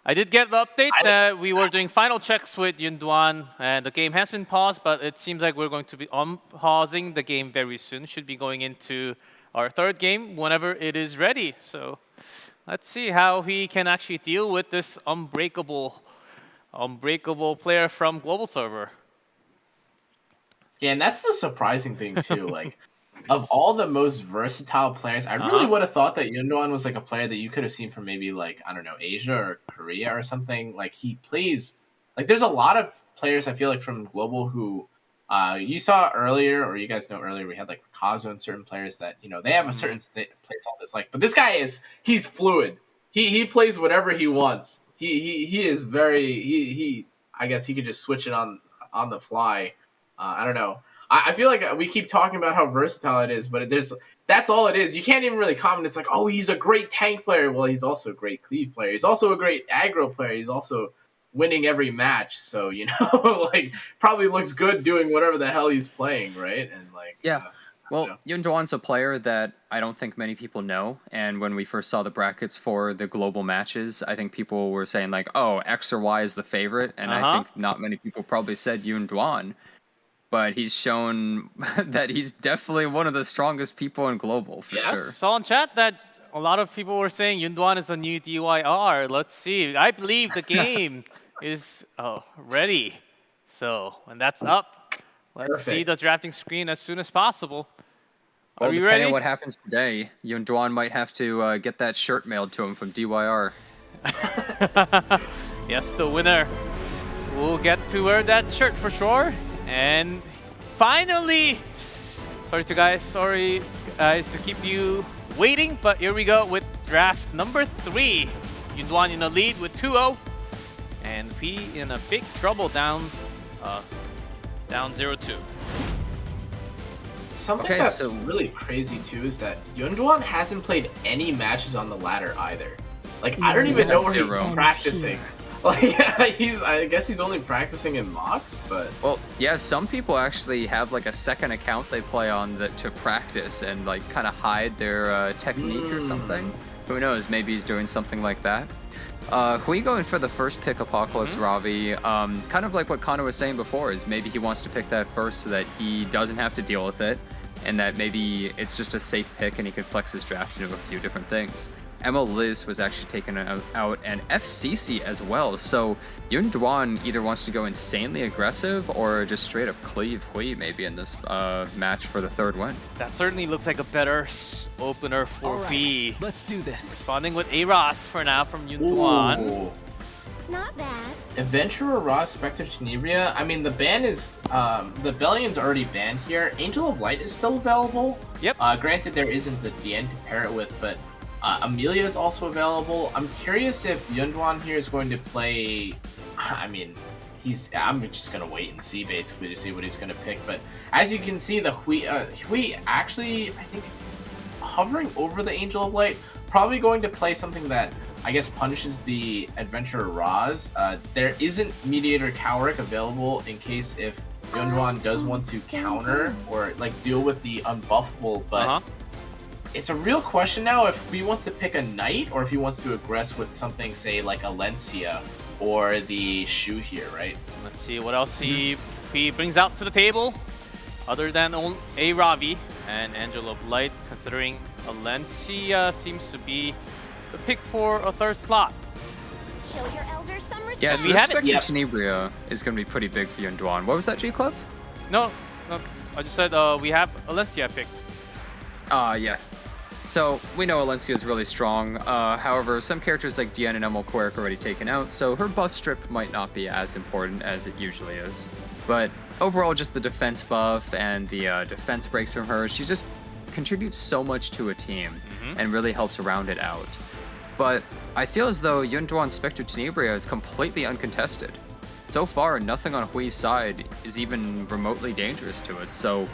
I did get the update that we were doing final checks with YunDuan, and the game has been paused, but it seems like we're going to be unpausing the game very soon. Should be going into our 3rd game whenever it is ready. So let's see how he can actually deal with this unbreakable player from Global Server. Yeah, and that's the surprising thing too. Like, of all the most versatile players, I really would have thought that YunDuan was like a player that you could have seen from maybe like, I don't know, Asia or Korea or something. Like he plays, like there's a lot of players I feel like from Global who you saw earlier, or you guys know earlier, we had like Kazu and certain players that, you know, they have a certain play style that's like, but this guy he's fluid. He plays whatever he wants. He is very, I guess he could just switch it on the fly. I don't know. I feel like we keep talking about how versatile it is, but that's all it is. You can't even really comment. It's like, oh, he's a great tank player. Well, he's also a great cleave player. He's also a great aggro player. He's also winning every match. So, you know, like probably looks good doing whatever the hell he's playing, right? And like, Well, YunDuan's a player that I don't think many people know, and when we first saw the brackets for the global matches, I think people were saying like, oh, X or Y is the favorite, and I think not many people probably said YunDuan, but he's shown that he's definitely one of the strongest people in global, for sure. Saw in chat that a lot of people were saying YunDuan is the new DYR. Let's see. I believe the game is ready. So when that's up, let's see the drafting screen as soon as possible. Are we ready? Depending on what happens today, YunDuan might have to get that shirt mailed to him from DYR. Yes, the winner will get to wear that shirt for sure. And finally, sorry guys to keep you waiting, but here we go with draft number 3. YunDuan in the lead with 2-0, and P in a big trouble down 0-2. Something that's really crazy too is that YunDuan hasn't played any matches on the ladder either. Like I don't even know where he's practicing. Like I guess he's only practicing in mocks, but well, yeah, some people actually have like a second account they play on to practice and like kind of hide their technique or something. Who knows? Maybe he's doing something like that. Hui going for the first pick, Apocalypse Ravi. Kind of like what Connor was saying before, is maybe he wants to pick that first so that he doesn't have to deal with it, and that maybe it's just a safe pick and he can flex his draft into a few different things. Emma Liz was actually taken out, and FCC as well. So YunDuan either wants to go insanely aggressive or just straight up cleave Hui maybe in this match for the third win. That certainly looks like a better opener for V. Let's do this. Responding with Aros for now from YunDuan. Not bad. Adventurer Ross, Spectre Tenebria. I mean, the ban is the Bellion's already banned here. Angel of Light is still available. Yep. Granted, there isn't the DN to pair it with, but Amelia is also available. I'm curious if YunDuan here is going to play. I mean, I'm just gonna wait and see basically to see what he's gonna pick. But as you can see, the Hui actually, I think, hovering over the Angel of Light, probably going to play something that I guess punishes the Adventurer Raz. There isn't Mediator Cowrick available in case if YunDuan does want to counter or like deal with the unbuffable, but it's a real question now if he wants to pick a Knight or if he wants to aggress with something, say, like Alencia or the Shu here, right? Let's see what else he brings out to the table other than a Ravi and Angel of Light, considering Alencia seems to be the pick for a third slot. Show your elders some respect. Yeah, so this Spectre Tenebria is going to be pretty big for YunDuan. What was that, G-Club? No, I just said we have Alencia picked. Yeah. So we know Alencia is really strong. However, some characters like Diana and Emil Quirk are already taken out, so her buff strip might not be as important as it usually is. But overall, just the defense buff and the defense breaks from her, she just contributes so much to a team and really helps round it out. But I feel as though YunDuan's Spectre Tenebria is completely uncontested. So far, nothing on Hui's side is even remotely dangerous to it, so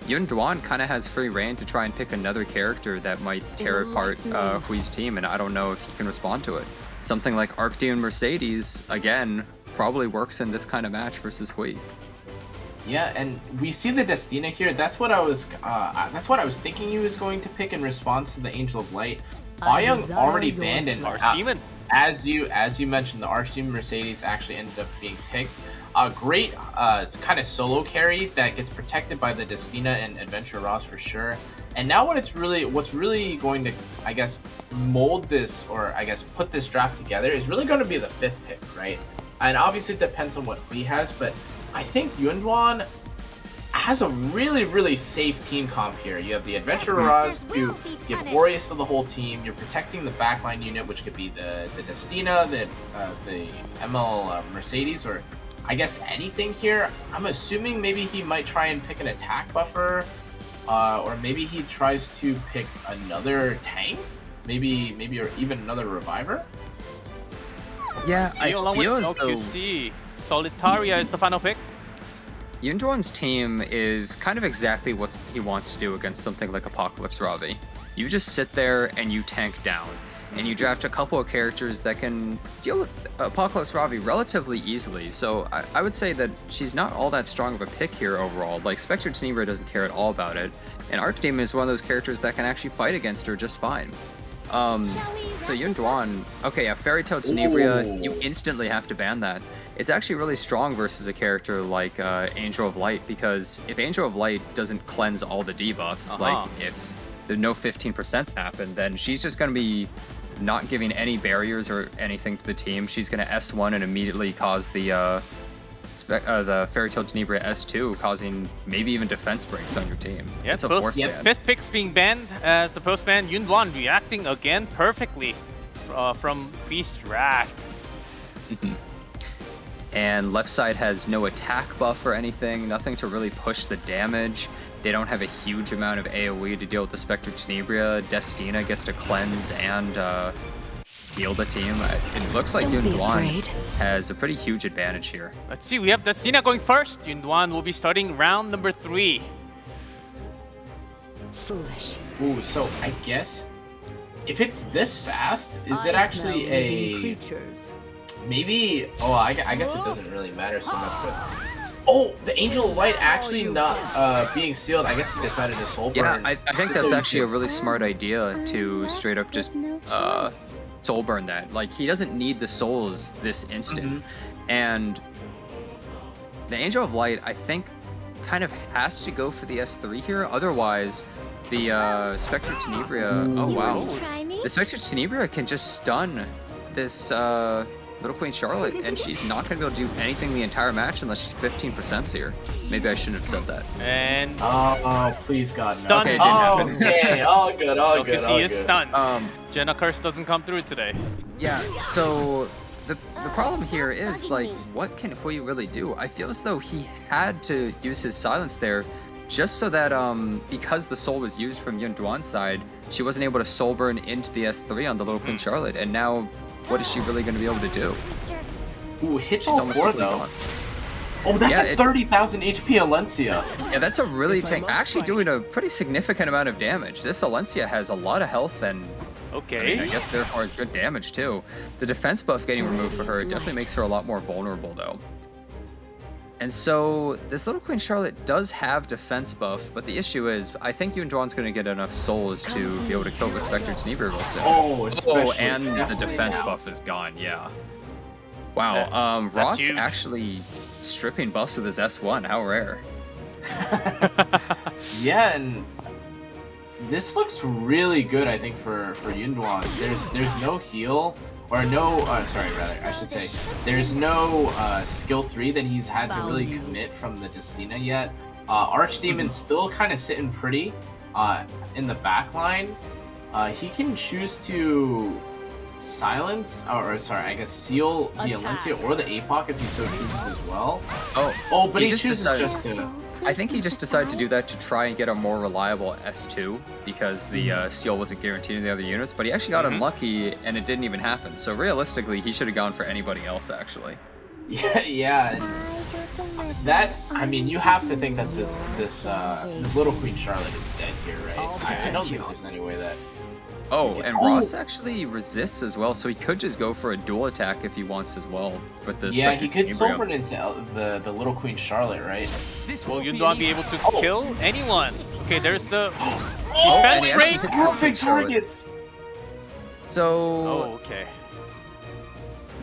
YunDuan kind of has free reign to try and pick another character that might tear apart Hui's team, and I don't know if he can respond to it. Something like Arcdean Mercedes, again, probably works in this kind of match versus Hui. Yeah, and we see the Destina here. That's what I was thinking he was going to pick in response to the Angel of Light. Young already banned, and Archdemon. As you mentioned, the Archdemon Mercedes actually ended up being picked. A great kind of solo carry that gets protected by the Destina and Adventure Ross for sure. And now what's really going to, I guess, mold this, or I guess put this draft together is really going to be the 5th pick, right? And obviously it depends on what Hui has, but I think YunDuan has a really, really safe team comp here. You have the Adventure Ross to give Aureus to the whole team. You're protecting the backline unit, which could be the Destina, the ML Mercedes, or I guess anything here. I'm assuming maybe he might try and pick an attack buffer, or maybe he tries to pick another tank, maybe or even another reviver. Yeah, I feel as though LQC Solitaria is the final pick. YunDuan's team is kind of exactly what he wants to do against something like Apocalypse Ravi. You just sit there and you tank down. and you draft a couple of characters that can deal with Apocalypse Ravi relatively easily. So I would say that she's not all that strong of a pick here overall. Like, Spectre Tenebria doesn't care at all about it, and Archdemon is one of those characters that can actually fight against her just fine. So YunDuan, okay, yeah, Fairy Tale Tenebria, you instantly have to ban that. It's actually really strong versus a character like Angel of Light, because if Angel of Light doesn't cleanse all the debuffs, like if the no 15% happen, then she's just going to be not giving any barriers or anything to the team. She's going to S1 and immediately cause the Fairy Tale Tenebria S2, causing maybe even defense breaks on your team. Yeah, it's a force ban. Fifth pick's being banned as the post ban. YunDuan reacting again perfectly from Beast Draft. And left side has no attack buff or anything, nothing to really push the damage. They don't have a huge amount of AoE to deal with the Spectre Tenebria. Destina gets to cleanse and heal the team. It looks like YunDuan has a pretty huge advantage here. Let's see, we have Destina going first. YunDuan will be starting round number 3. Foolish. Ooh, so I guess if it's this fast, is it actually a maybe? Oh, I guess it doesn't really matter so much. But oh, the Angel of Light actually not being sealed. I guess he decided to soul burn. Yeah, I think that's actually a really smart idea to straight up just soul burn that. Like, he doesn't need the souls this instant, and the Angel of Light, I think, kind of has to go for the S3 here. Otherwise, the Spectre Tenebria. Oh wow, the Spectre Tenebria can just stun this Little Queen Charlotte, and she's not going to be able to do anything the entire match unless she's 15% here. Maybe I shouldn't have said that. And oh, please God, no. Stun. Okay, it didn't happen. Okay, all good, all good. He is stunned. Jenna Curse doesn't come through today. Yeah, so the problem here is, like, what can Hui really do? I feel as though he had to use his silence there just so that because the soul was used from YunDuan's side, she wasn't able to soul burn into the S3 on the Little Queen Charlotte, and now what is she really going to be able to do? Ooh, hit She's almost 4 though. gone. Oh, that's a 30,000 HP Alencia. Yeah, that's a really actually doing a pretty significant amount of damage. This Alencia has a lot of health and I guess therefore it's good damage too. The defense buff getting removed for her definitely makes her a lot more vulnerable though. And so this Little Queen Charlotte does have defense buff, but the issue is I think YunDuan's going to get enough souls to be able to kill the Spectre Tenebria real soon. Oh, especially. And the defense buff is gone, yeah. Wow, Ross huge. Actually stripping buffs with his S1, how rare. Yeah, and this looks really good, I think, for YunDuan. There's no heal, or no, I should say, there's no skill 3 that he's had to really commit from the Destina yet. Archdemon's still kind of sitting pretty in the back line. He can choose to silence, I guess seal the Alencia or the Apoc if he so chooses as well. Oh, but he chooses just to... I think he just decided to do that to try and get a more reliable S2 because the seal wasn't guaranteed in the other units, but he actually got unlucky and it didn't even happen. So realistically, he should have gone for anybody else actually. Yeah. That, I mean, you have to think that this Little Queen Charlotte is dead here, right? I don't think there's any way that... Oh, and Ross actually resists as well, so he could just go for a dual attack if he wants as well. With this, yeah, he could soul burn into the Little Queen Charlotte, right? Will YunDuan be able to kill anyone? Okay, there's the defense defense rate. Perfect targets. So, okay.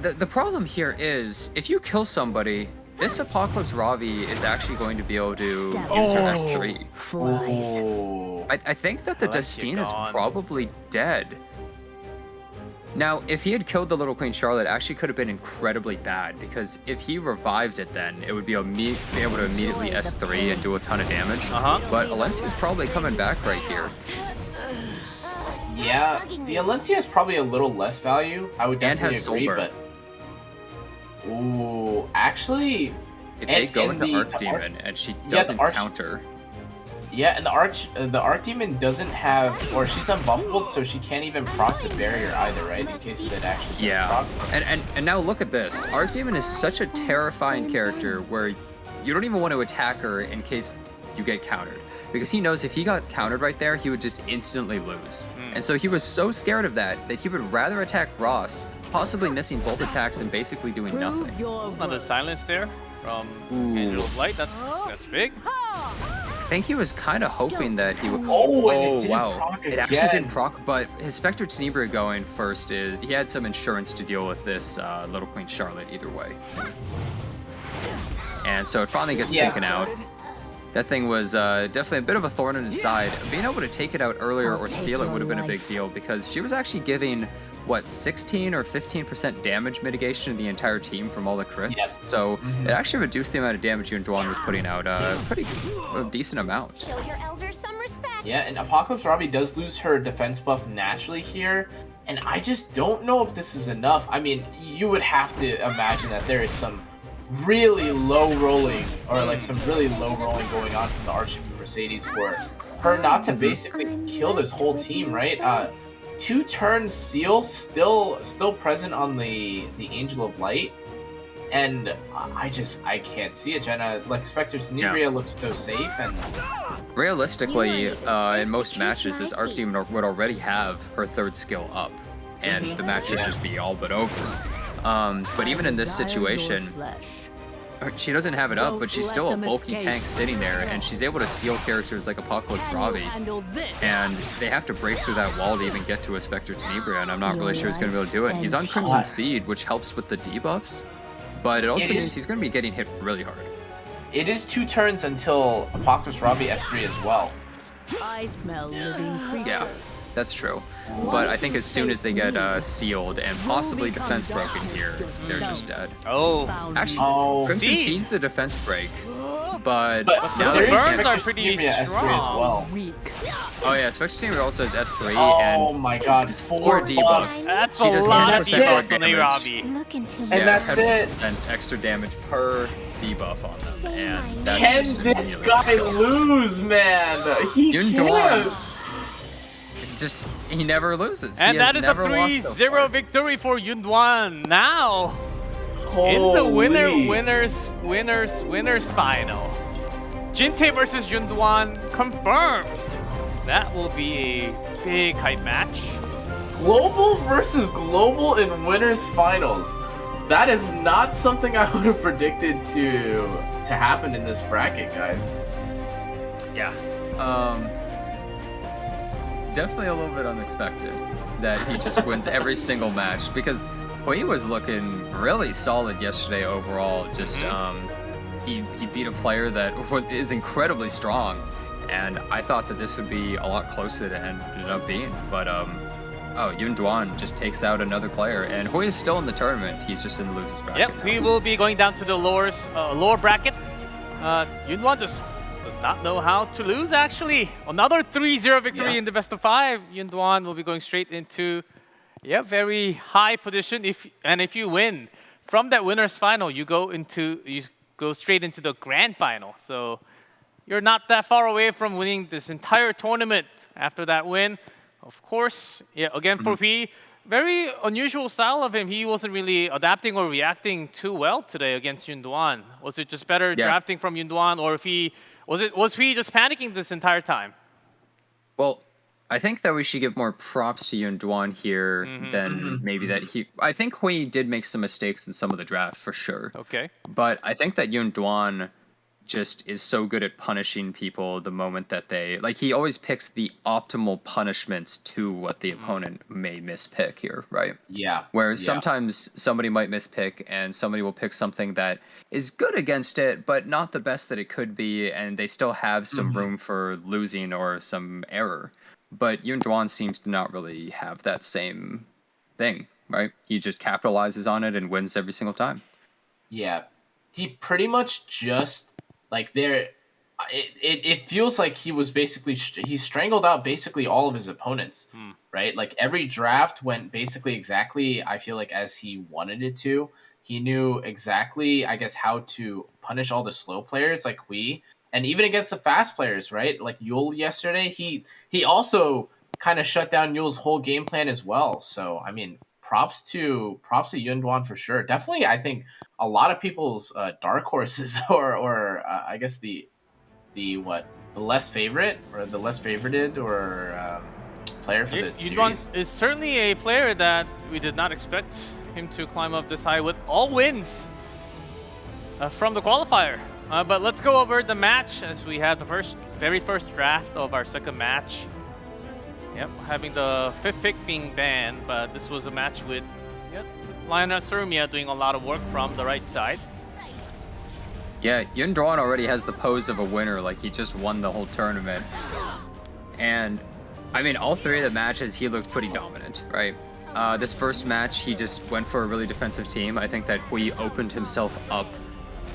The problem here is if you kill somebody, this Apocalypse Ravi is actually going to be able to use her S3. I think that the Destina is probably dead. Now, if he had killed the Little Queen Charlotte, it actually could have been incredibly bad, because if he revived it then, it would be able to immediately S3 and do a ton of damage. But Alencia's probably coming back right here. Yeah, the Alencia is probably a little less value. I would definitely agree, but... Ooh, actually... If they go into Archdemon and she doesn't counter... Yeah, and the Archdemon doesn't have, or she's unbuffable, so she can't even proc the barrier either, right? In case it actually and now look at this. Archdemon is such a terrifying character where you don't even want to attack her in case you get countered. because he knows if he got countered right there, he would just instantly lose. And so he was so scared of that he would rather attack Ross, possibly missing both attacks and basically doing nothing. Another silence there from Angel of Light. That's big. I think he was kind of hoping that he would. Oh, and it didn't wow! proc It actually again. didn't proc, but his Spectre Tenebria going first is he had some insurance to deal with this Little Queen Charlotte either way, and so it finally gets taken out. That thing was definitely a bit of a thorn in his side. Being able to take it out earlier or seal it would have been a big deal because she was actually giving what 16 or 15% damage mitigation to the entire team from all the crits. So it actually reduced the amount of damage YunDuan was putting out a decent amount. Show your elders some respect. Yeah, and Apocalypse Robbie does lose her defense buff naturally here, and I just don't know if this is enough. I mean, you would have to imagine that there is some really low rolling, or like some really low rolling going on from the Archduke Mercedes for her not to basically kill this whole team, right? 2-turn seal still present on the Angel of Light, and I can't see it. Jenna, like Spectre Tenebria looks so safe, and realistically, in most matches, this Archdemon would already have her third skill up, and the match should just be all but over. But even in this situation, she doesn't have it up, but she's still a bulky tank sitting there, and she's able to seal characters like Apocalypse Robbie, and they have to break through that wall to even get to a Spectre Tenebria, and I'm not really sure he's going to be able to do it. He's on Crimson Seed, which helps with the debuffs, but it also means he's going to be getting hit really hard. It is 2 turns until Apocalypse Robbie S3 as well. I smell living creatures. Yeah, that's true. But I think as soon as they get sealed and possibly defense broken here, they're just dead. Actually, Crimson Seed's the defense break, but now the they're burns are pretty S3 as well. Oh yeah, Spectre Tenebria also has S3, Oh and my god, it's 4 debuffs. That's She a does lot of 10% more debuffs on damage. Robbie. And that's it. 10% extra damage per debuff on them, and that's Can just this immediately- guy lose, man? He YunDuan. can't. He never loses. And He that has is a never lost so 3-0 far. victory for YunDuan. Now, in the Holy. winners final, Jintae versus YunDuan confirmed. That will be a big hype match. Global versus global in winners finals. That is not something I would have predicted to happen in this bracket, guys. Yeah. Definitely a little bit unexpected that he just wins every single match, because Hui was looking really solid yesterday overall. Just he beat a player that is incredibly strong, and I thought that this would be a lot closer than it ended up being. But YunDuan just takes out another player, and Hui is still in the tournament. He's just in the losers bracket. Yep, we will be going down to the lower bracket. YunDuan just does not know how to lose, actually. Another 3-0 victory in the best of 5. YunDuan will be going straight into very high position. If you win from that winners final, you go straight into the grand final. So you're not that far away from winning this entire tournament after that win. Of course, again for P, very unusual style of him. He wasn't really adapting or reacting too well today against YunDuan. Was it just better drafting from YunDuan, or was he just panicking this entire time? Well, I think that we should give more props to YunDuan here than maybe that I think Hui did make some mistakes in some of the drafts for sure. Okay. But I think that YunDuan just is so good at punishing people the moment that he always picks the optimal punishments to what the opponent may mispick here, right? Yeah. Whereas sometimes somebody might mispick and somebody will pick something that is good against it, but not the best that it could be, and they still have some room for losing or some error. But YunDuan seems to not really have that same thing, right? He just capitalizes on it and wins every single time. Yeah. He pretty much just it feels like he was basically he strangled out basically all of his opponents, right? Like every draft went basically exactly, I feel like, as he wanted it to. He knew exactly, I guess, how to punish all the slow players like Hui, and even against the fast players, right? Like Yule yesterday, he also kind of shut down Yule's whole game plan as well. So I mean, props to YunDuan for sure. Definitely, I think a lot of people's dark horses or I guess the the less favorite or the less favorited or player for this YunDuan series. is certainly a player that we did not expect him to climb up this high with all wins from the qualifier. But let's go over the match as we have the very first draft of our second match. Yep, having the 5th pick being banned, but this was a match with Lionel Surmia doing a lot of work from the right side. Yeah, YunDuan already has the pose of a winner, like he just won the whole tournament. And I mean, all 3 of the matches he looked pretty dominant, right? This first match, he just went for a really defensive team. I think that Hui opened himself up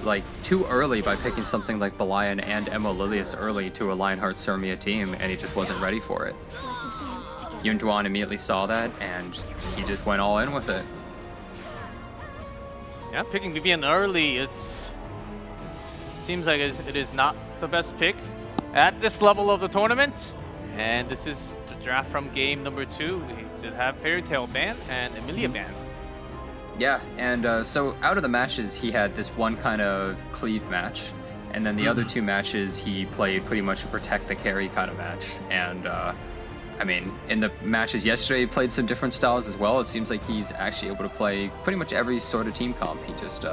like too early by picking something like Belian and Emma Lilius early to a Lionheart Surmia team, and he just wasn't ready for it. YunDuan immediately saw that, and he just went all in with it. Yeah, picking Vivian early, it seems like it is not the best pick at this level of the tournament. And this is the draft from game number 2. We did have Fairy Tail ban and Emilia ban. Yeah, and so out of the matches, he had this one kind of cleave match, and then the other 2 matches he played pretty much a protect the carry kind of match. And I mean, in the matches yesterday, he played some different styles as well. It seems like he's actually able to play pretty much every sort of team comp. He just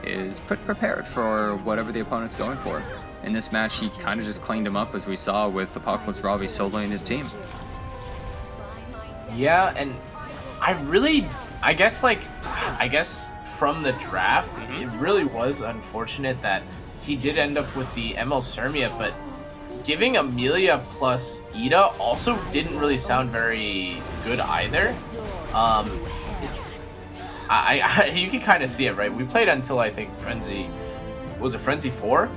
is prepared for whatever the opponent's going for. In this match, he kind of just cleaned him up, as we saw with Apocalypse Ravi soloing his team. Yeah, and I guess from the draft, it really was unfortunate that he did end up with the ML Surmia, but giving Amelia plus Ida also didn't really sound very good either. You can kind of see it, right? We played until I think Frenzy 4?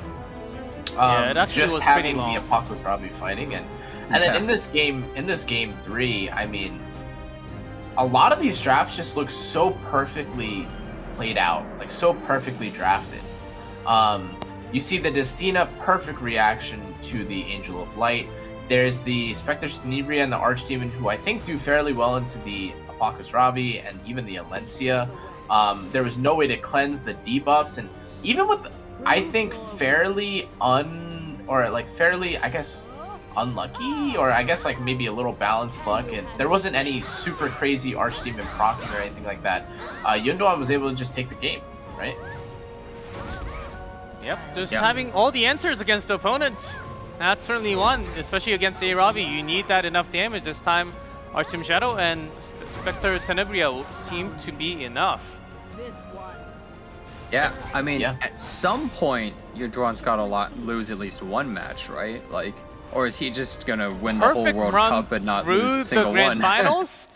Yeah, it actually just was having pretty long. the Apocalypse Ravi fighting, and then in this game 3, I mean, a lot of these drafts just look so perfectly played out, like so perfectly drafted. You see the Destina perfect reaction to the Angel of Light. There's the Spectre Tenebria and the Archdemon, who I think do fairly well into the Apocalypse Ravi and even the Alencia. There was no way to cleanse the debuffs, and even with, I think, fairly I guess unlucky, or I guess like maybe a little balanced luck, and there wasn't any super crazy Archdemon proccing or anything like that. YunDuan was able to just take the game, right? Yep, just having all the answers against the opponent. That's certainly one, especially against A. Ravi. You need that enough damage. This time, Archdemon Shadow and Spectre Tenebria seem to be enough. Yeah, I mean, at some point, YunDuan's got to lose at least one match, right? Like, or is he just gonna win the whole World Cup and not lose a single the Grand one? Finals?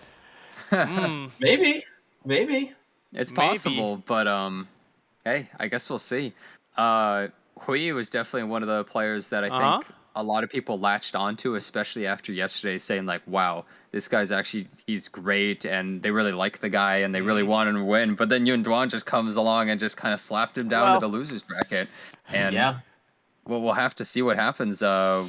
Maybe. It's possible, but hey, I guess we'll see. Hui was definitely one of the players that I think a lot of people latched onto, especially after yesterday, saying like, wow, this guy's he's great, and they really like the guy, and they really want him to win. But then YunDuan just comes along and just kind of slapped him down to the losers bracket. And we'll have to see what happens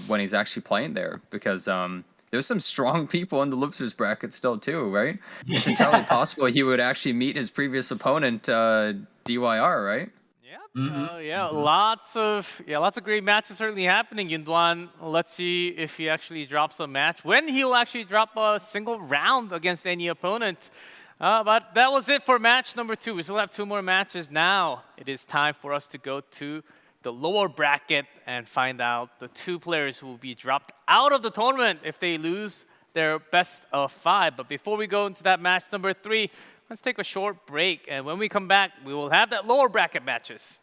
when he's actually playing there, because there's some strong people in the losers bracket still too, right? It's entirely possible he would actually meet his previous opponent, DYR, right? Lots of great matches certainly happening. YunDuan, let's see if he actually drops a match, when he'll actually drop a single round against any opponent. But that was it for match number 2. We still have 2 more matches now. It is time for us to go to the lower bracket and find out the 2 players who will be dropped out of the tournament if they lose their best of 5. But before we go into that match number 3, let's take a short break, and when we come back, we will have that lower bracket matches.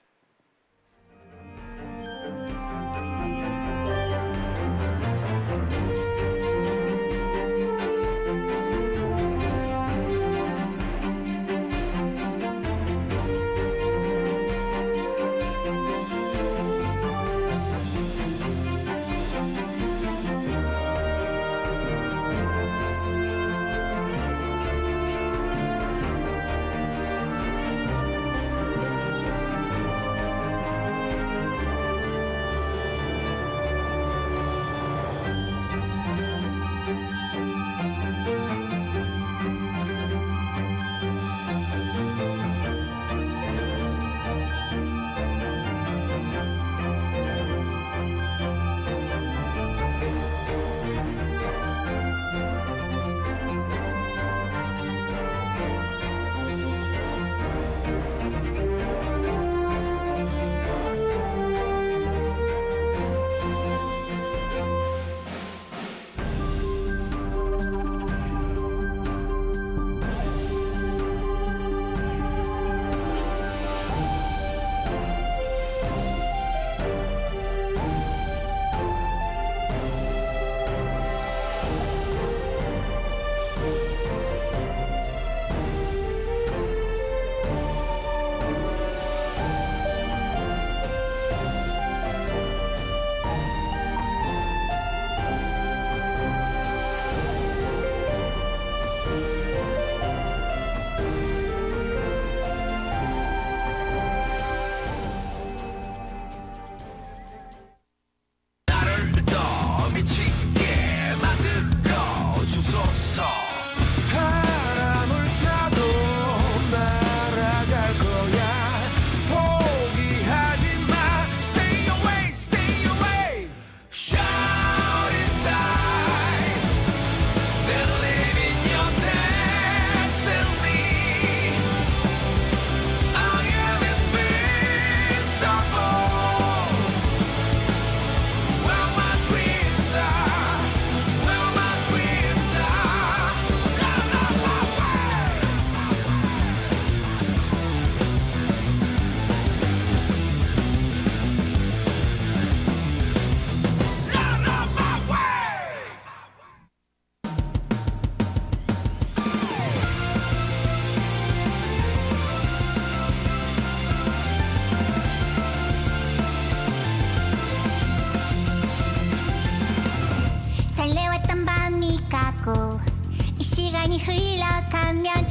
시간이 흘러가면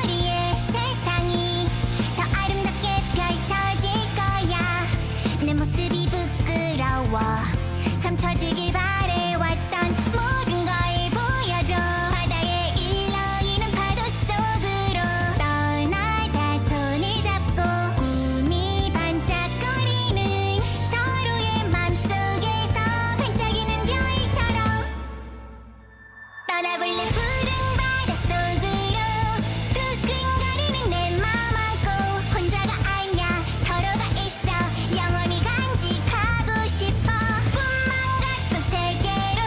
우리의 세상이 더 아름답게 펼쳐질 거야. 내 모습이 부끄러워 감춰지길 바래왔던 모든 걸 보여줘. 바다에 일렁이는 파도 속으로 떠나자. 손을 잡고 꿈이 반짝거리는 서로의 맘속에서 반짝이는 별처럼 떠나볼래. 푸른 바다 속으로 두근거리는 내 맘 안고 혼자가 아니야. 서로가 있어 영원히 간직하고 싶어. 꿈만 같던 세계로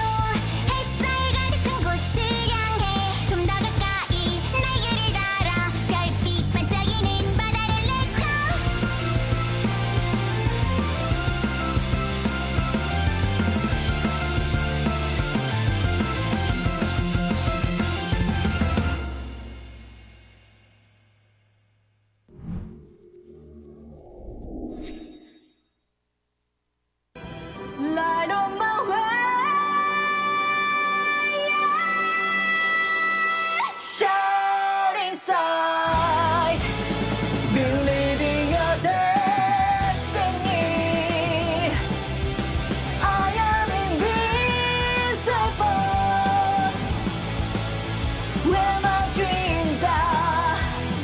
햇살 가득한 곳을 향해 좀 더 가까이 날개를 달아 별빛 반짝이는 바다를 Let's go. Light on my way. Shout inside, believing your destiny. I am invincible. Where my dreams are,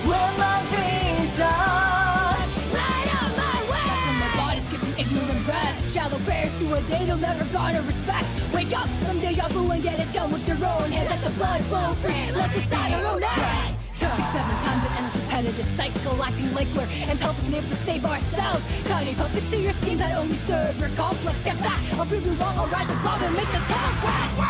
where my dreams are. Light up my way. That's when my body's skipped to ignorant rest. Shallow prayers to a day they'll never garner respect. Wake up from deja vu and get it done with your own hands. Let the blood flow free. Let's decide our own end. 6, 7 times an endless repetitive cycle, acting like we're ends helpless and able to save ourselves. Tiny puppets to your schemes that only serve your complex. Step back, I'll prove you wrong. I'll rise above and make this conquest.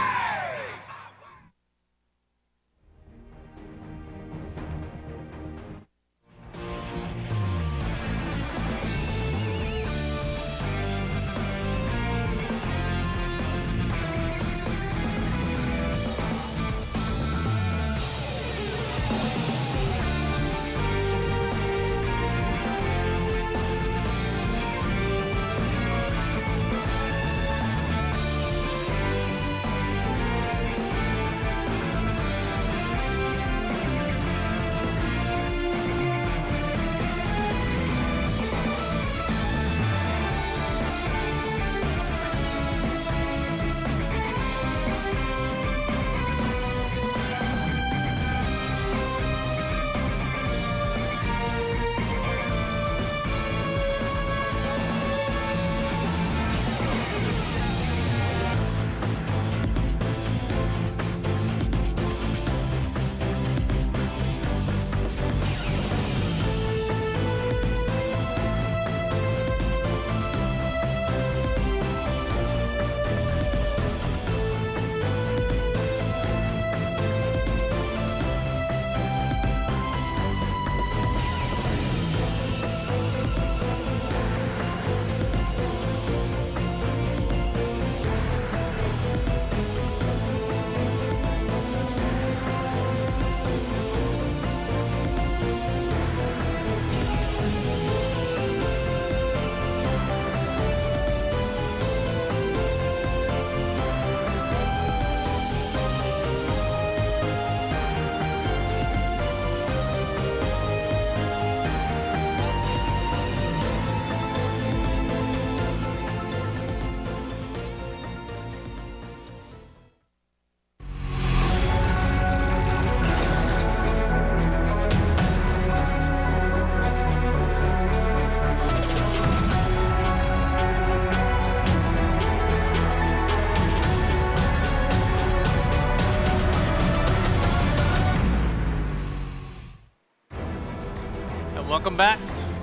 Welcome back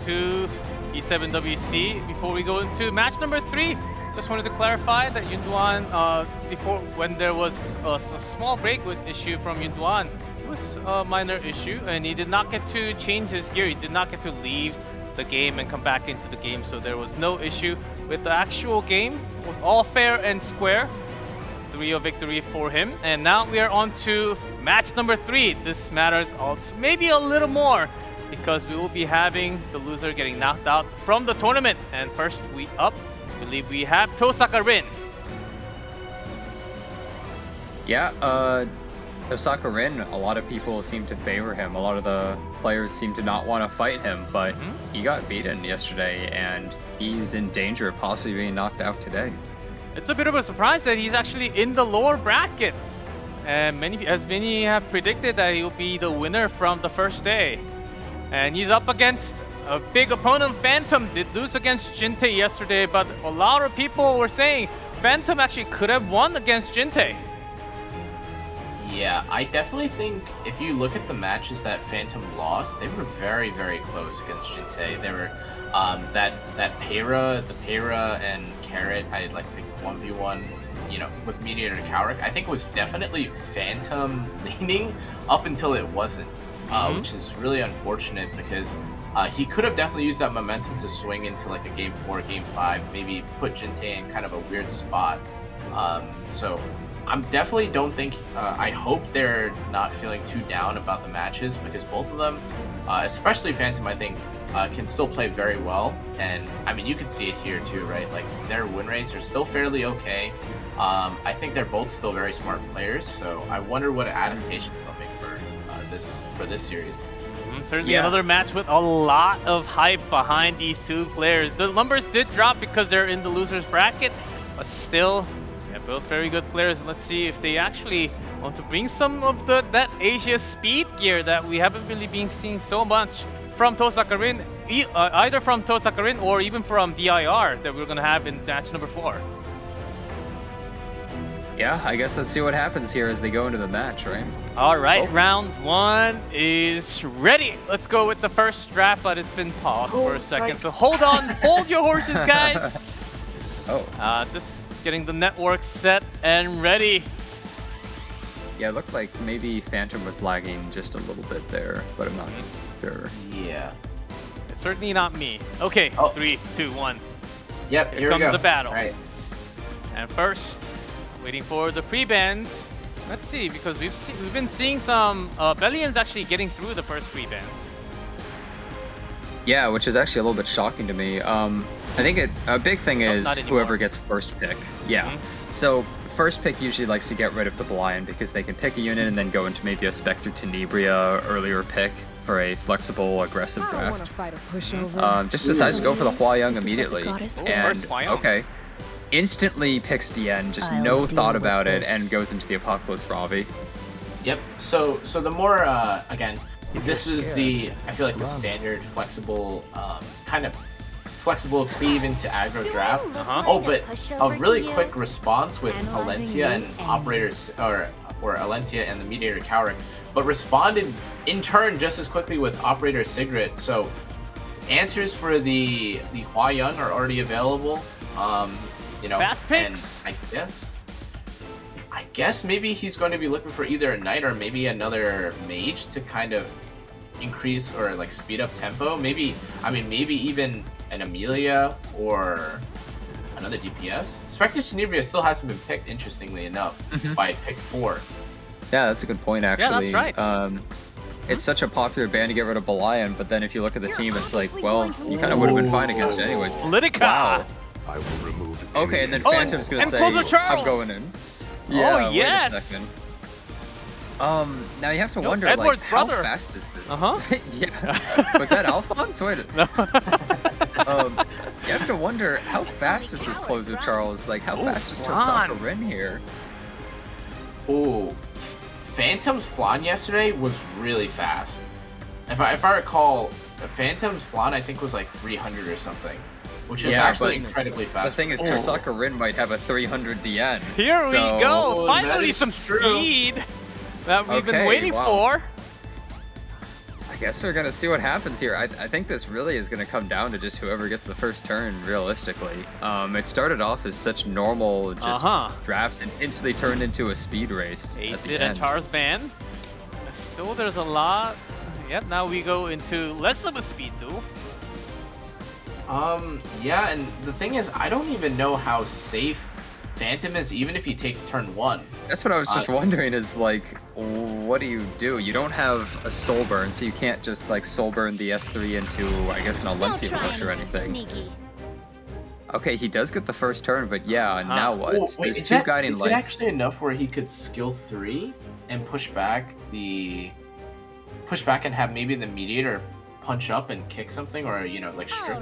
to E7WC. Before we go into match number 3, just wanted to clarify that YunDuan, before when there was a small break with issue from YunDuan, it was a minor issue, and he did not get to change his gear. He did not get to leave the game and come back into the game, so there was no issue with the actual game. It was all fair and square. 3-0 victory for him, and now we are on to match number 3. This matters also maybe a little more, because we will be having the loser getting knocked out from the tournament. And first I believe we have Tohsakarin. Yeah, Tohsakarin, a lot of people seem to favor him. A lot of the players seem to not want to fight him, but he got beaten yesterday, and he's in danger of possibly being knocked out today. It's a bit of a surprise that he's actually in the lower bracket. And many have predicted that he'll be the winner from the first day. And he's up against a big opponent. Phantom did lose against Jintae yesterday, but a lot of people were saying Phantom actually could have won against Jintae. Yeah, I definitely think if you look at the matches that Phantom lost, they were very, very close against Jintae. They were that Peira and Carrot, I like the 1v1, with Mediator Cowrick. I think it was definitely Phantom leaning up until it wasn't, which is really unfortunate because he could have definitely used that momentum to swing into like a game 4, game 5, maybe put Jintae in kind of a weird spot. So I'm definitely don't think, I hope they're not feeling too down about the matches because both of them, especially Phantom, I think, can still play very well. And I mean, you can see it here too, right? Like their win rates are still fairly okay. I think they're both still very smart players. So I wonder what adaptations they'll make for this series. Certainly another match with a lot of hype behind these two players. The numbers did drop because they're in the losers bracket, but still, both very good players. Let's see if they actually want to bring some of that Asia speed gear that we haven't really been seeing so much from Tohsakarin, either from Tohsakarin or even from DIR that we're going to have in match number 4. Yeah, I guess let's see what happens here as they go into the match, right? All right, round 1 is ready. Let's go with the first draft, but it's been paused for a second. So hold on, hold your horses, guys. Just getting the network set and ready. Yeah, it looked like maybe Phantom was lagging just a little bit there, but I'm not sure. Yeah. It's certainly not me. Okay, 3, 2, 1. Yep, here comes we go. the battle. All right. And first, waiting for the pre-bans. Let's see, because we've been seeing some Bellions actually getting through the first pre-bans. Yeah, which is actually a little bit shocking to me. I think a big thing is whoever gets first pick. Yeah. So first pick usually likes to get rid of the blind because they can pick a unit and then go into maybe a Spectre Tenebria earlier pick for a flexible, aggressive draft. Just decides to go for the Hua-Young immediately. And okay. Instantly picks DN, just no thought about it, and goes into the Apocalypse Ravi. Yep. So the more again, this is I feel like the standard flexible kind of flexible cleave into aggro draft. Oh, but a really quick response with Alencia and operators or Alencia and the Mediator Cowrick, but responded in turn just as quickly with Operator Sigrid. So answers for the Hua-Young are already available. Fast picks. And I guess maybe he's going to be looking for either a knight or maybe another mage to kind of increase or like speed up tempo. Maybe even an Amelia or another DPS. Spectre Tenebria still hasn't been picked, interestingly enough, by pick 4. Yeah, that's a good point, actually. Yeah, that's right. It's such a popular ban to get rid of Belian, but then if you look at the team, it's like, well, you kind of would have been fine against it anyways. Politica! Wow. I will remove. Okay, and then Phantom's gonna say, I'm going in. Yeah, wait a second. Now you have to wonder, Edward's like, brother. how fast is this? Yeah. Was that Alphonse? Wait. You have to wonder, how fast is this closer, Charles? Like, how fast is Tohsakarin here? Oh, Phantom's Flan yesterday was really fast. If I recall, Phantom's Flan I think was like 300 or something, which is actually incredibly fast. The thing is, Tohsakarin might have a 300 DN. Here we go! Finally some speed that we've been waiting for. I guess we're gonna see what happens here. I think this really is gonna come down to just whoever gets the first turn, realistically. It started off as such normal drafts and instantly turned into a speed race. Acid and Char's ban. Still, there's a lot. Yep, now we go into less of a speed duel. Yeah, and the thing is, I don't even know how safe Phantom is, even if he takes turn 1. That's what I was just wondering, is like, what do? You don't have a soul burn, so you can't just like soul burn the S3 into, I guess, an Alencia push or anything. Okay, he does get the first turn, but yeah, now what? Wait, There's 2 guiding lights. Is it actually enough where he could skill 3? and push back and have maybe the mediator punch up and kick something, or like strip.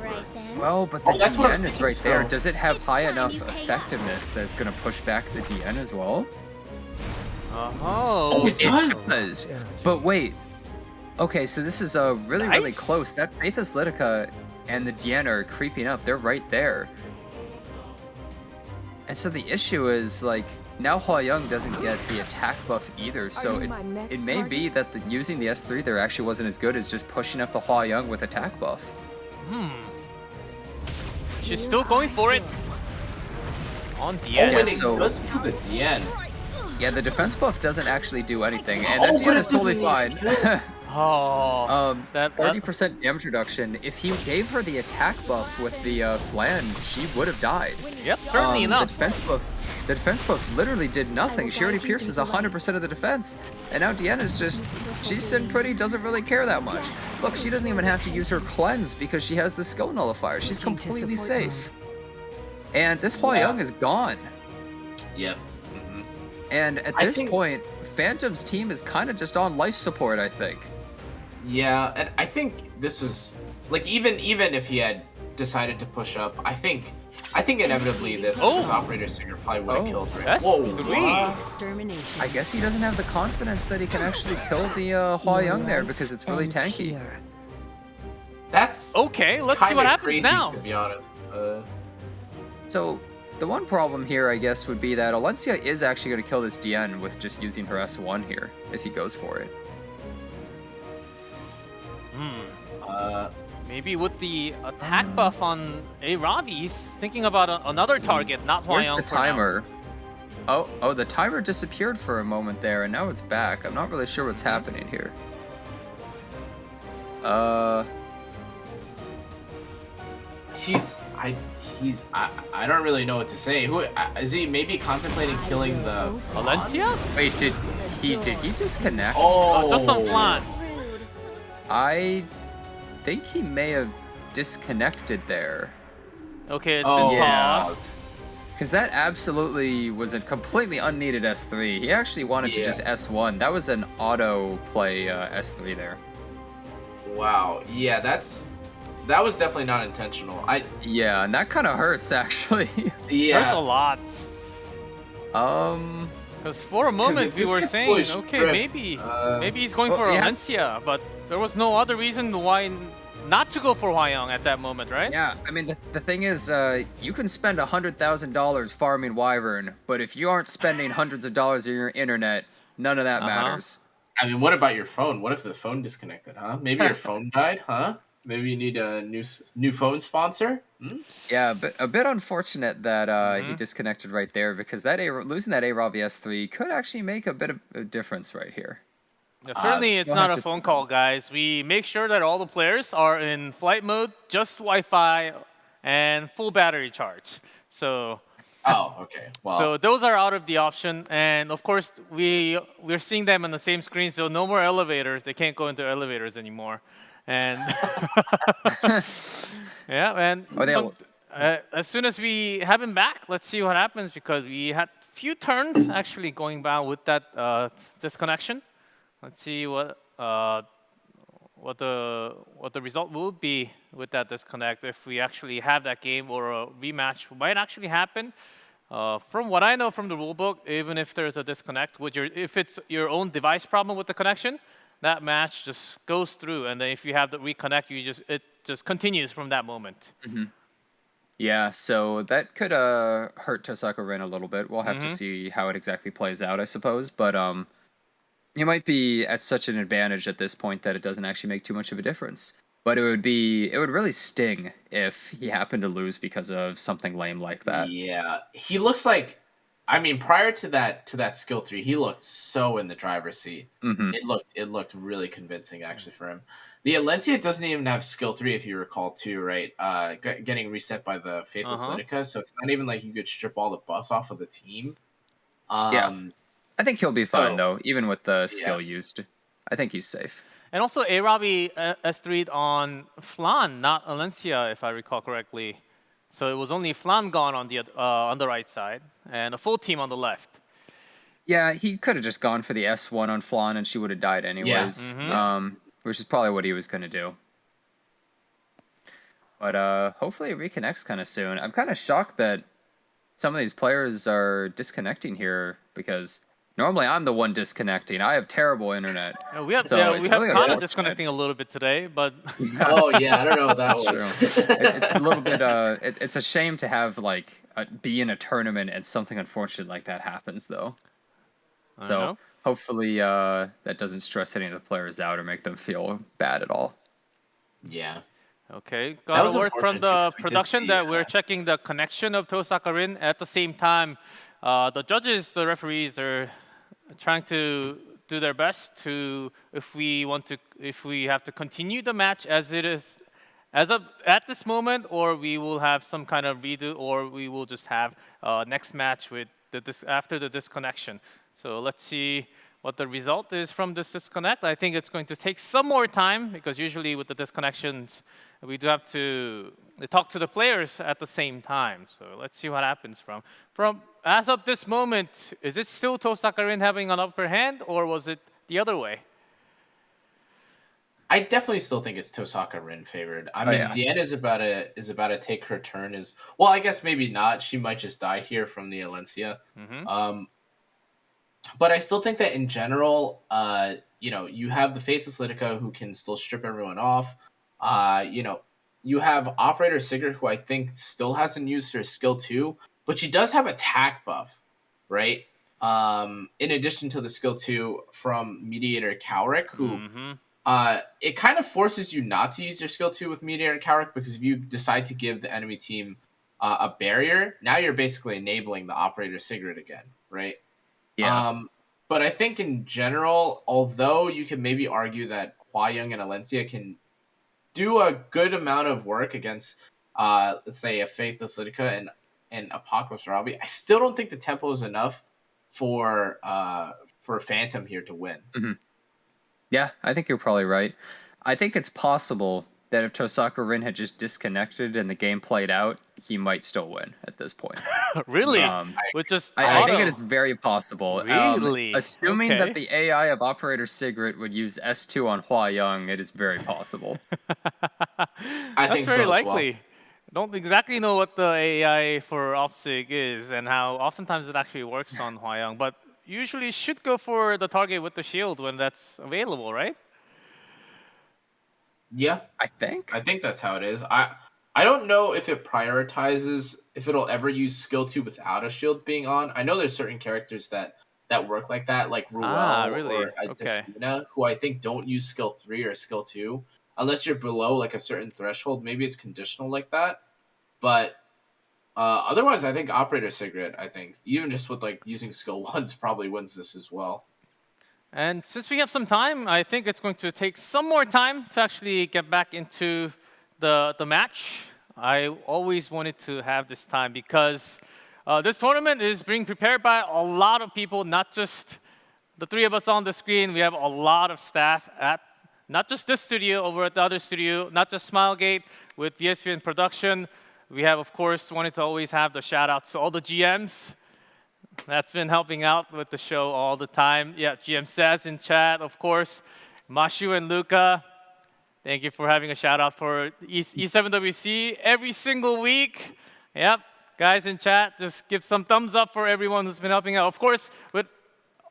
Well, but the that's what I'm DN is thinking, right there. so- Does it have high enough effectiveness that it's going to push back the DN as well? Oh, it does. But wait. Okay, so this is really Nice. close. That Faithless Litica and the DN are creeping up. They're right there. And so the issue is, like, now Hwa-Young doesn't get the attack buff either, so it may be that using the S3 there actually wasn't as good as just pushing up the Hwa-Young with attack buff. She's still going for it. On the Oh, end. and so- it does do the DN. Yeah, the defense buff doesn't actually do anything, and Oh, that but DN it is totally fine. doesn't Oh, that 30% damage reduction. If he gave her the attack buff with the flan, she would have died. Yep, certainly enough. The defense buff literally did nothing. She already pierces 100% of the defense, and now Deanna's she's sitting pretty, doesn't really care that much. Look, she doesn't even have to use her cleanse because she has the skill nullifier. She's completely safe. And this Hwa-Young is gone. Yep. And at this point, Phantom's team is kind of just on life support, I think. Yeah, and I think this was like even if he had decided to push up, I think inevitably this operator singer probably would have killed her. That's I guess he doesn't have the confidence that he can actually kill the Hwa-Young there because it's really tanky. That's okay. Let's see what kinda happens crazy, now. To be honest. So the one problem here, I guess, would be that Alencia is actually going to kill this DN with just using her S1 here if he goes for it. Maybe with the attack buff on A Ravi, he's thinking about another target, not Where's Hwa-Young the for now. timer? Oh, the timer disappeared for a moment there, and now it's back. I'm not really sure what's happening here. I don't really know what to say. Who is he? Maybe contemplating killing the Valencia? Wait, did he disconnect? Oh, just on flan. I think he may have disconnected there. Okay, it's been paused. Because that absolutely was a completely unneeded S3. He actually wanted to just S1. That was an auto play S3 there. Wow. Yeah, that was definitely not intentional. Yeah, and that kind of hurts actually. Yeah. Hurts a lot. Because for a moment we were saying, okay, maybe he's going for Valencia, but there was no other reason why not to go for Hwa-Young at that moment, right? Yeah, I mean, the thing is, you can spend $100,000 farming Wyvern, but if you aren't spending hundreds of dollars on your internet, none of that matters. I mean, what about your phone? What if the phone disconnected, huh? Maybe your phone died, huh? Maybe you need a new phone sponsor? Yeah, but a bit unfortunate that he disconnected right there because losing that A-Ravi S3 could actually make a bit of a difference right here. Yeah, certainly it's not a phone call, guys. We make sure that all the players are in flight mode, just Wi-Fi, and full battery charge. So. Oh, okay. Wow. So those are out of the option, and of course we're seeing them on the same screen. So no more elevators. They can't go into elevators anymore. And yeah, and as soon as we have him back, let's see what happens because we had few turns actually going by with that disconnection. Let's see what the result will be with that disconnect if we actually have that game or a rematch might actually happen. From what I know from the rulebook, even if there's a disconnect, if it's your own device problem with the connection, that match just goes through, and then if you have the reconnect, it just continues from that moment. Yeah, so that could hurt Tohsakarin a little bit. We'll have to see how it exactly plays out, I suppose. But you might be at such an advantage at this point that it doesn't actually make too much of a difference. But it would really sting if he happened to lose because of something lame like that. Yeah, he looks like. I mean, prior to that skill 3, he looked so in the driver's seat. It looked really convincing actually for him. The Alencia doesn't even have skill 3 if you recall too, right? Getting reset by the Faithless Litica, so it's not even like you could strip all the buffs off of the team. Yeah, I think he'll be fine though, even with the skill used. I think he's safe. And also, A-Ravi S3'd on Flan, not Alencia, if I recall correctly. So it was only Flan gone on the right side, and a full team on the left. Yeah, he could have just gone for the S1 on Flan and she would have died anyways. Which is probably what he was going to do. But hopefully it reconnects kind of soon. I'm kind of shocked that some of these players are disconnecting here because normally I'm the one disconnecting. I have terrible internet. We have really kind of disconnecting a little bit today, but Oh yeah, I don't know what that That's was. true. It's a little bit. It's a shame to have like be in a tournament and something unfortunate like that happens though. I So know. hopefully that doesn't stress any of the players out or make them feel bad at all. Yeah. Okay, That got was a word from unfortunate the because we did production see, that we're checking the connection of Tohsakarin. At the same time, the judges, the referees are trying to do their best to if we have to continue the match as it is at this moment, or we will have some kind of redo, or we will just have next match with after the disconnection. So let's see what the result is from this disconnect. I think it's going to take some more time because usually with the disconnections, we do have to talk to the players at the same time. So let's see what happens from as of this moment. Is it still Tohsakarin having an upper hand, or was it the other way? I definitely still think it's Tohsakarin favored. I mean, Deanna is about to take her turn. Well, I guess maybe not. She might just die here from the Alencia. But I still think that in general, you have the Faithless Litica who can still strip everyone off. You have Operator Sigurd, who I think still hasn't used her skill 2, but she does have attack buff, right? In addition to the skill 2 from Mediator Cowrick, who it kind of forces you not to use your skill 2 with Mediator Cowrick, because if you decide to give the enemy team a barrier, now you're basically enabling the Operator Sigurd again, right? Yeah. But I think in general, although you can maybe argue that Hwa-Young and Alencia can do a good amount of work against, let's say, a Faithless Litica and Apocalypse Robbie, I still don't think the tempo is enough for Phantom here to win. Yeah, I think you're probably right. I think it's possible that if Tohsakarin had just disconnected and the game played out, he might still win at this point. Really? With just I think it is very possible. Really? Assuming Okay. that the AI of Operator Sigrid would use S2 on Hwa-Young, it is very possible. I That's think very so as well. likely. Don't exactly know what the AI for OpSig is and how oftentimes it actually works on Hwa-Young, but usually should go for the target with the shield when that's available, right? Yeah, I think that's how it is. I don't know if it prioritizes if it'll ever use skill 2 without a shield being on. I know there's certain characters that work like that, like Ruel really? or Okay. Destina, who I think don't use skill 3 or skill 2 unless you're below like a certain threshold. Maybe it's conditional like that, but otherwise, I think Operator Sigrid, I think even just with like using skill 1s probably wins this as well. And since we have some time, I think it's going to take some more time to actually get back into the match. I always wanted to have this time because this tournament is being prepared by a lot of people, not just the three of us on the screen. We have a lot of staff at not just this studio, over at the other studio, not just Smilegate with VSVN production. We have, of course, wanted to always have the shout outs to all the GMs. That's been helping out with the show all the time. Yeah, GM Saz in chat, of course. Mashu and Luca, thank you for having a shout out for E7WC every single week. Yep, guys in chat, just give some thumbs up for everyone who's been helping out. Of course, with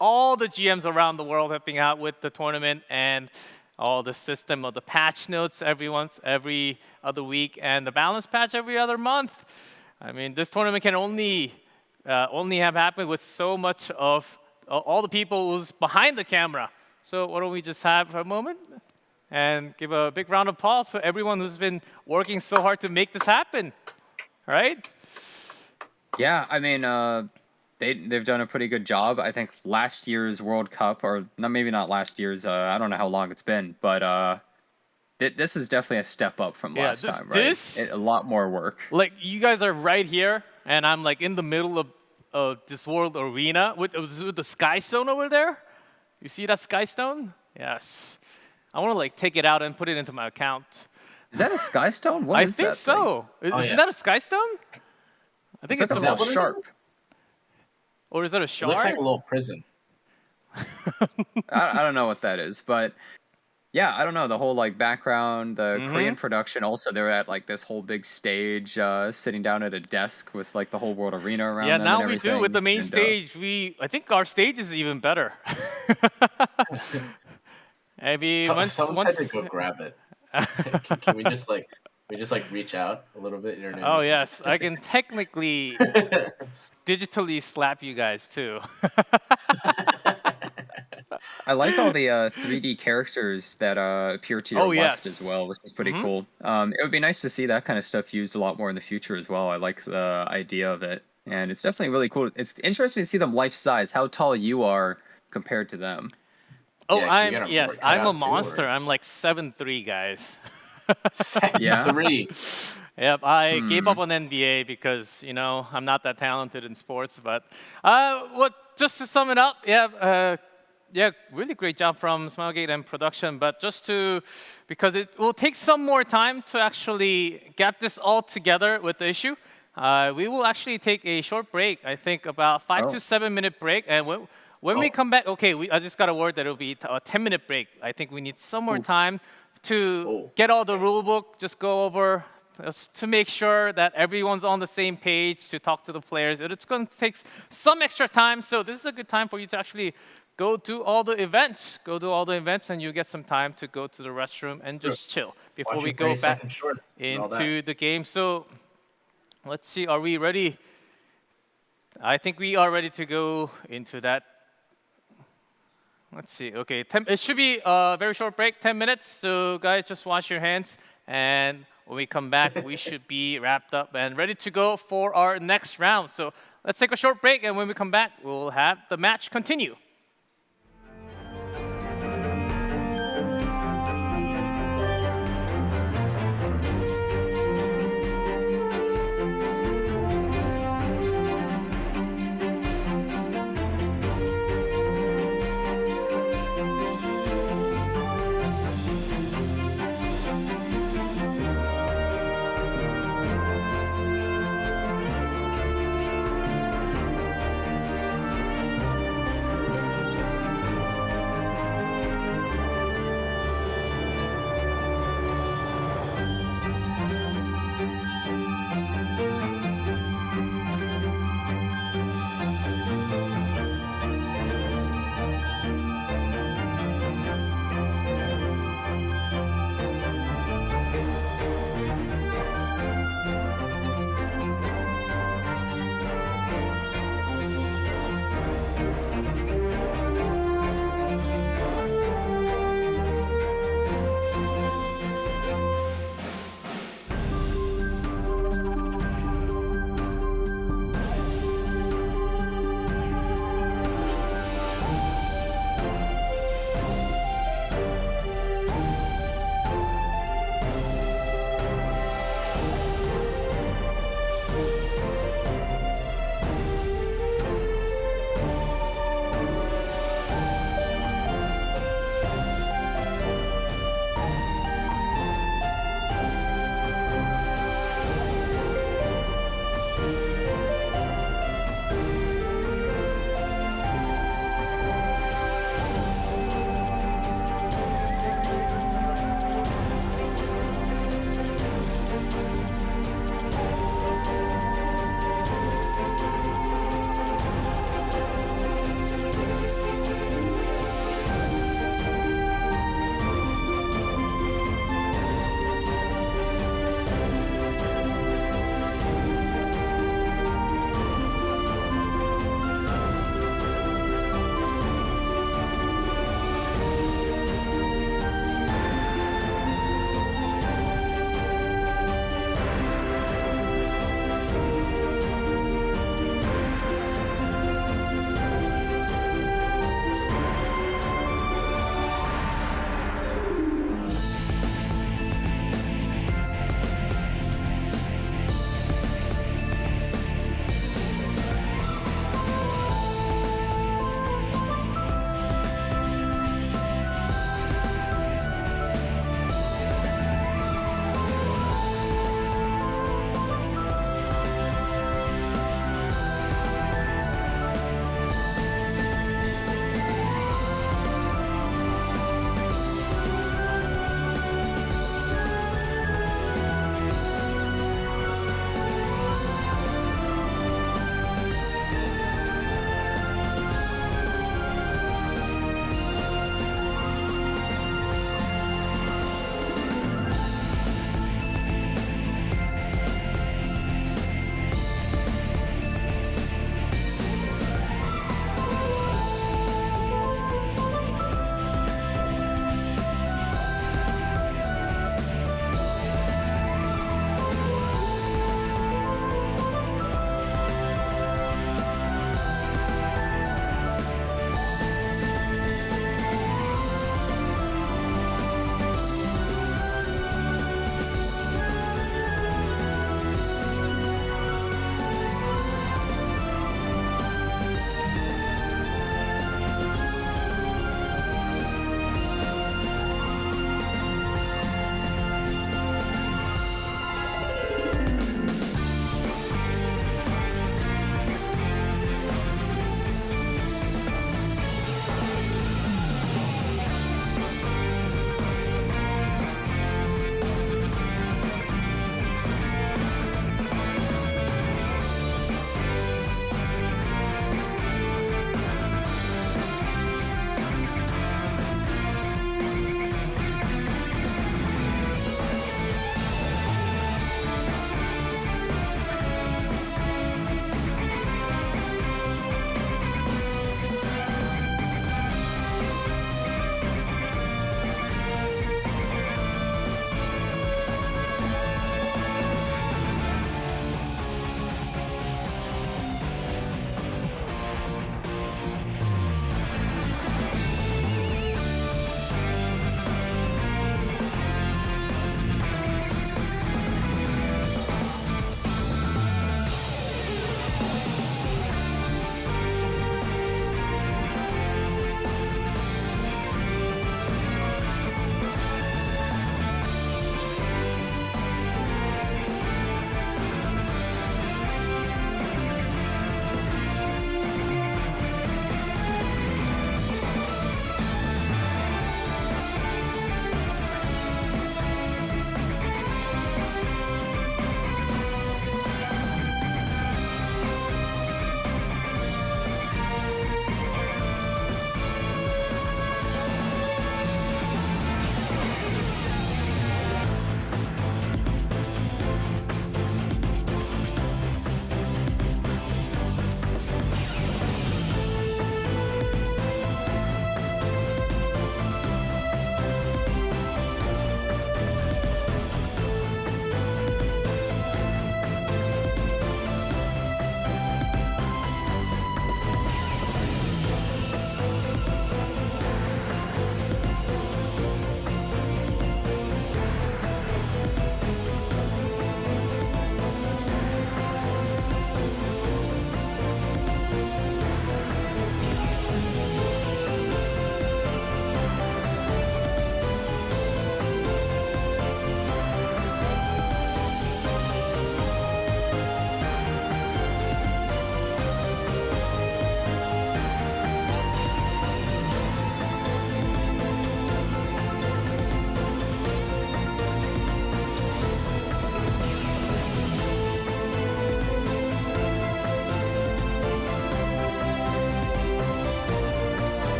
all the GMs around the world helping out with the tournament and all the system of the patch notes every other week and the balance patch every other month. I mean, this tournament can only have happened with so much of all the people who's behind the camera. So why don't we just have a moment and give a big round of applause for everyone who's been working so hard to make this happen, right? Yeah, I mean, they've done a pretty good job. I think last year's World Cup, or maybe not last year's, I don't know how long it's been, but this is definitely a step up from last time, right? A lot more work. Like, you guys are right here, and I'm like in the middle of this world arena with the Sky Stone over there. You see that Sky Stone? Yes. I want to like take it out and put it into my account. Is that a Sky Stone? What I is think that so. thing? Isn't that a Sky Stone? I think It's like a little sharp. Or is that a It shard? looks like a little prison. I don't know what that is, but yeah, I don't know. The whole like background, the Mhm. Korean production. Also, they're at like this whole big stage, sitting down at a desk with like the whole world arena around Yeah, them. now and we do with the main everything. stage. I think our stage is even better. Maybe once Someone once. said to go grab it. Can we just like reach out a little bit? You know what I Oh mean? yes, I can technically digitally slap you guys too. I like all the 3D characters that appear to your Oh, left yes. as well, which is pretty Mhm. cool. It would be nice to see that kind of stuff used a lot more in the future as well. I like the idea of it, and it's definitely really cool. It's interesting to see them life size, how tall you are compared to them. Oh, Yeah, can you get a yes, board I'm a cutout too, or- monster. I'm like 7'3", guys. 7'3". Yep, I Hmm. gave up on NBA because I'm not that talented in sports. But just to sum it up, yeah, really great job from Smilegate and production. But because it will take some more time to actually get this all together with the issue, we will actually take a short break. I think about 5 to 7 minute break, and when we come back, I just got a word that it'll be a 10-minute break. I think we need some more time to get all the rule book, just go over, just to make sure that everyone's on the same page, to talk to the players. It's going to take some extra time, so this is a good time for you to actually go do all the events. Go do all the events, and you get some time to go to the restroom and just chill before Watch we your go 30-second back shorts and all that. into the game. So let's see, are we ready? I think we are ready to go into that. Let's see. Okay, it should be a very short break, 10 minutes. So guys, just wash your hands, and when we come back, we should be wrapped up and ready to go for our next round. So let's take a short break, and when we come back, we'll have the match continue.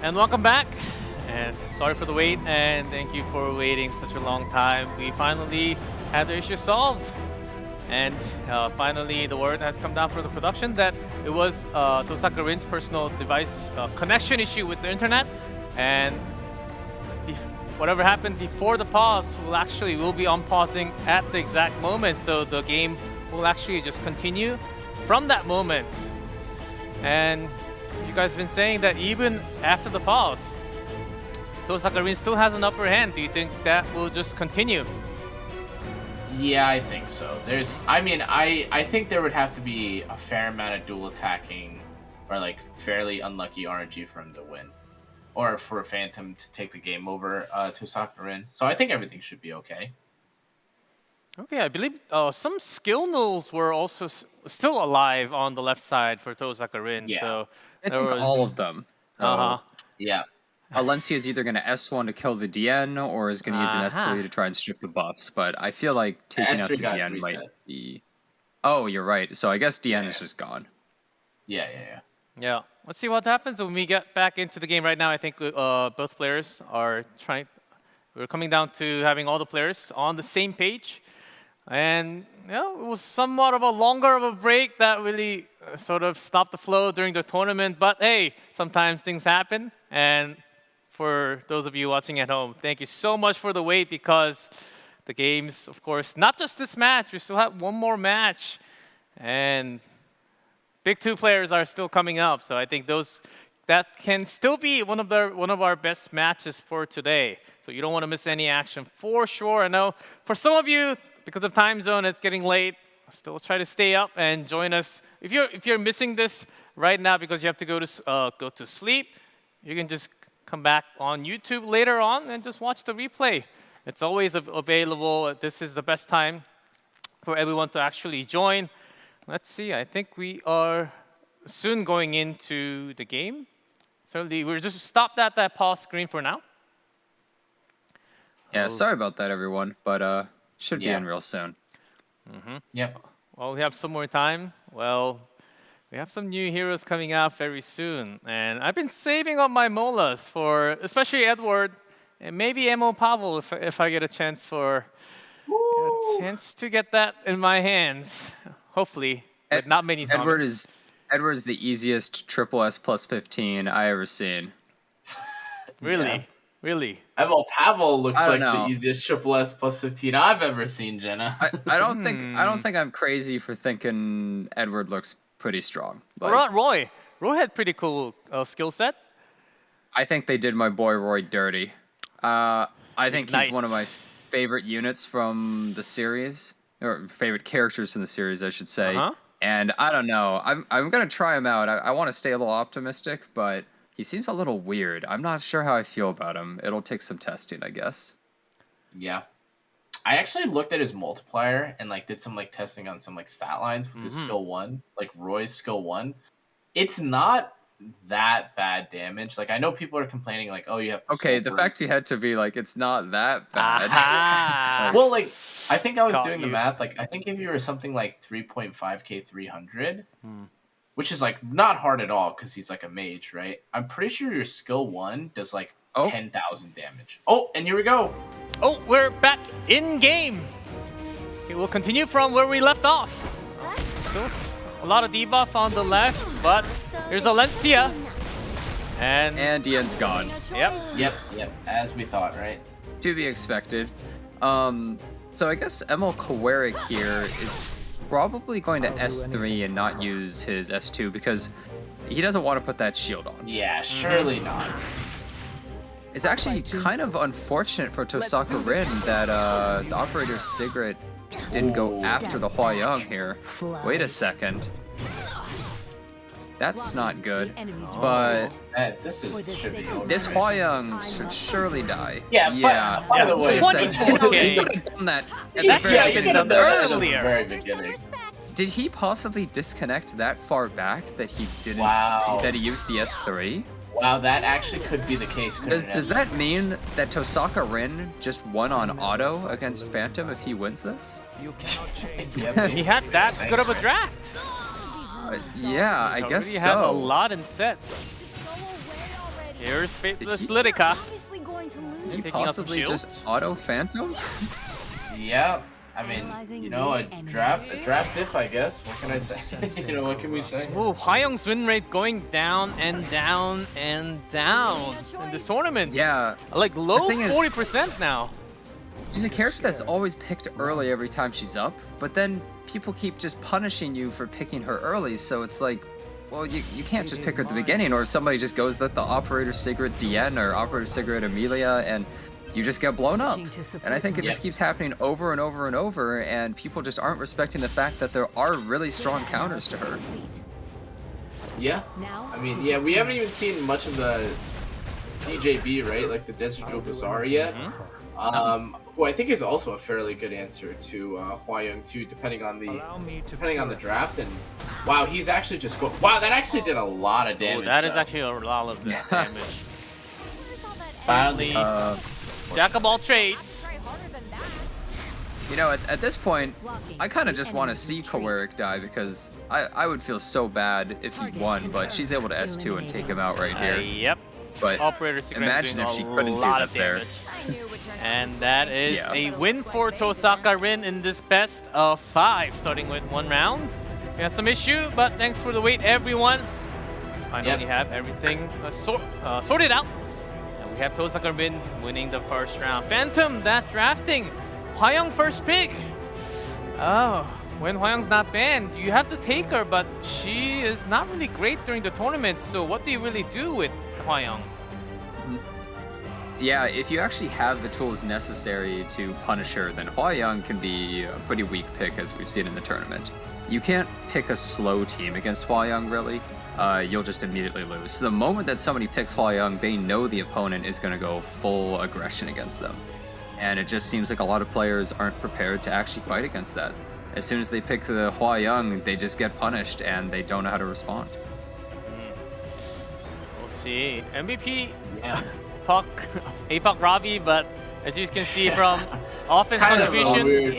And welcome back. And sorry for the wait, and thank you for waiting such a long time. We finally had the issue solved. And finally, the word has come down for the production that it was Tohsakarin's personal device connection issue with the internet. And whatever happened before the pause will be unpausing at the exact moment. So the game will actually just continue from that moment. And you guys have been saying that even after the pause, Tohsakarin still has an upper hand. Do you think that will just continue? Yeah, I think so. I think there would have to be a fair amount of dual attacking or like fairly unlucky RNG for him to win. Or for Phantom to take the game over Tohsakarin. So I think everything should be okay. Okay, I believe some skill nulls were also still alive on the left side for Tohsakarin. Yeah. So I think all of them. Yeah. Alencia is either going to S1 to kill the DN or is going to use an S3 to try and strip the buffs. But I feel like taking out the DN might be... Oh, you're right. So I guess DN is just gone. Yeah. Yeah. Let's see what happens when we get back into the game. Right now, I think both players are trying... We're coming down to having all the players on the same page. And it was somewhat of a longer of a break that really sort of stopped the flow during the tournament. But hey, sometimes things happen. And for those of you watching at home, thank you so much for the wait, because the games, of course, not just this match, we still have one more match. And big two players are still coming up. So I think that can still be one of our best matches for today. So you don't want to miss any action for sure. I know for some of you, because of time zone, it's getting late. Still try to stay up and join us. If you're missing this right now because you have to go to sleep, you can just come back on YouTube later on and just watch the replay. It's always available. This is the best time for everyone to actually join. Let's see. I think we are soon going into the game. Certainly, we're just stopped at that pause screen for now. Yeah, sorry about that, everyone. But should be in real soon. Yep. Well, we have some more time. Well, we have some new heroes coming out very soon. And I've been saving up my molas for, especially Edward, and maybe Emo Pavel if I get a chance to get that in my hands. Hopefully, with not many zombies. Edward's the easiest triple S plus 15 I ever seen. Really? Yeah. Really? Emo Pavel looks like the easiest triple S plus 15 I've ever seen, Jenna. I don't think I'm crazy for thinking Edward looks pretty strong. What about Roy? Roy had pretty cool skill set. I think they did my boy Roy dirty. I think he's one of my favorite units from the series, or favorite characters from the series, I should say. And I don't know. I'm gonna try him out. I want to stay a little optimistic, but he seems a little weird. I'm not sure how I feel about him. It'll take some testing, I guess. Yeah. I actually looked at his multiplier and did some testing on some stat lines with his skill 1, Roy's skill 1. It's not that bad damage. I know people are complaining oh, you have to Okay, the fact you had to be it's not that bad. Well, I think I was doing the math. I think if you were something 3.5k 300, which is not hard at all because he's a mage, right? I'm pretty sure your skill 1 does 10,000 damage. Oh, and here we go. Oh, we're back in game. Okay, we'll continue from where we left off. Still a lot of debuff on the left, but here's Alencia. And Dian's gone. Yep. As we thought, right? To be expected. So I guess Emil Kawerik here is probably going to S3 and not use his S2 because he doesn't want to put that shield on. Yeah, surely not. It's actually kind of unfortunate for Tohsakarin that the operator Sigrid didn't go after the Hua-Young here. Wait a second. That's not good. But this Hua-Young should surely die. Yeah. By the way, he could have done that at the very beginning. Did he possibly disconnect that far back that he didn't? Wow. That he used the S3? Wow, that actually could be the case. Does that mean that Tohsakarin just won on auto against Phantom if he wins this? He had that good of a draft. Yeah, I guess so. You have a lot in set. Here's Faithless Lyrica. Did he Taking out some possibly shields. just auto Phantom? Yeah. I mean, you know, a draft diff, I guess. What can I say? You know, what can we say? Ooh, Hwayoung's win rate going down and down and down in this tournament. Yeah. Like low The thing is- 40% now. She's a character that's always picked early every time she's up, but then people keep just punishing you for picking her early, so it's like, well, you can't just pick her at the beginning, or if somebody just goes with the Operator Sigrid DN or Operator Sigrid Amelia, and you just get blown up. And I think it just keeps happening over and over and over, and people just aren't respecting the fact that there are really strong counters to her. Yeah. I mean, yeah, we haven't even seen much of the DJB, right? Like the Desert Jewel Bazaar yet. Who I think is also a fairly good answer to Hwayoung too, depending on the draft. And wow, he's actually just wow, that actually did a lot of damage. That is actually a lot of damage. Finally, jack of all trades. You know, at this point, I kind of just want to see Koeric die, because I would feel so bad if he won, but she's able to S2 and take him out right here. Yep. But Operator Secret imagine if doing she a couldn't do lot that of there. And that is a win for Tohsakarin in this best of 5, starting with 1 round. We had some issue, but thanks for the wait, everyone. Finally have everything sorted out. And we have Tohsakarin winning the first round. Phantom, that drafting. Hwayoung first pick. Oh, when Hwayoung's not banned, you have to take her, but she is not really great during the tournament. So what do you really do with Hwayoung? Yeah, if you actually have the tools necessary to punish her, then Hwayoung can be a pretty weak pick, as we've seen in the tournament. You can't pick a slow team against Hwayoung, really. You'll just immediately lose. So the moment that somebody picks Hwayoung, they know the opponent is going to go full aggression against them. And it just seems like a lot of players aren't prepared to actually fight against that. As soon as they pick the Hwayoung, they just get punished, and they don't know how to respond. We'll see. MVP, APOC Robbie, but as you can see from offense contribution,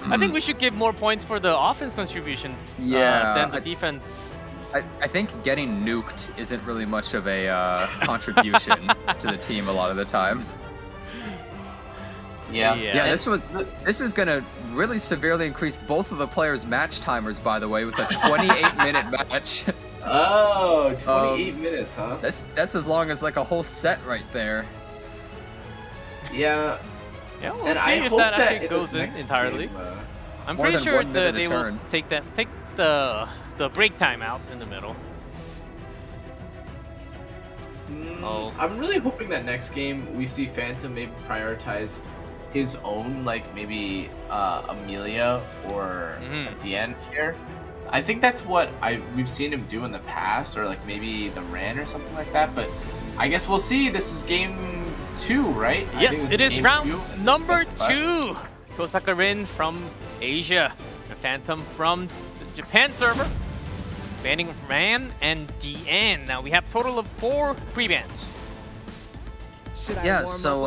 I think we should give more points for the offense contribution than the defense. I think getting nuked isn't really much of a contribution to the team a lot of the time. Yeah, this is gonna really severely increase both of the players' match timers, by the way, with a 28-minute match. Oh, 28 minutes, huh? That's as long as like a whole set right there. Yeah. Yeah, we'll and see I if hope that that actually goes in entirely. Game, I'm pretty sure that they will take the break time out in the middle. I'm really hoping that next game we see Phantom maybe prioritize his own, like maybe Amelia or Diane here. I think that's what we've seen him do in the past, or like maybe the Ran or something like that. But I guess we'll see. This is game 2, right? Yes, it is round number 2. Tohsakarin from Asia, the Phantom from the Japan server, banning Ran and DN. Now we have total of 4 pre-bans. Yeah, so,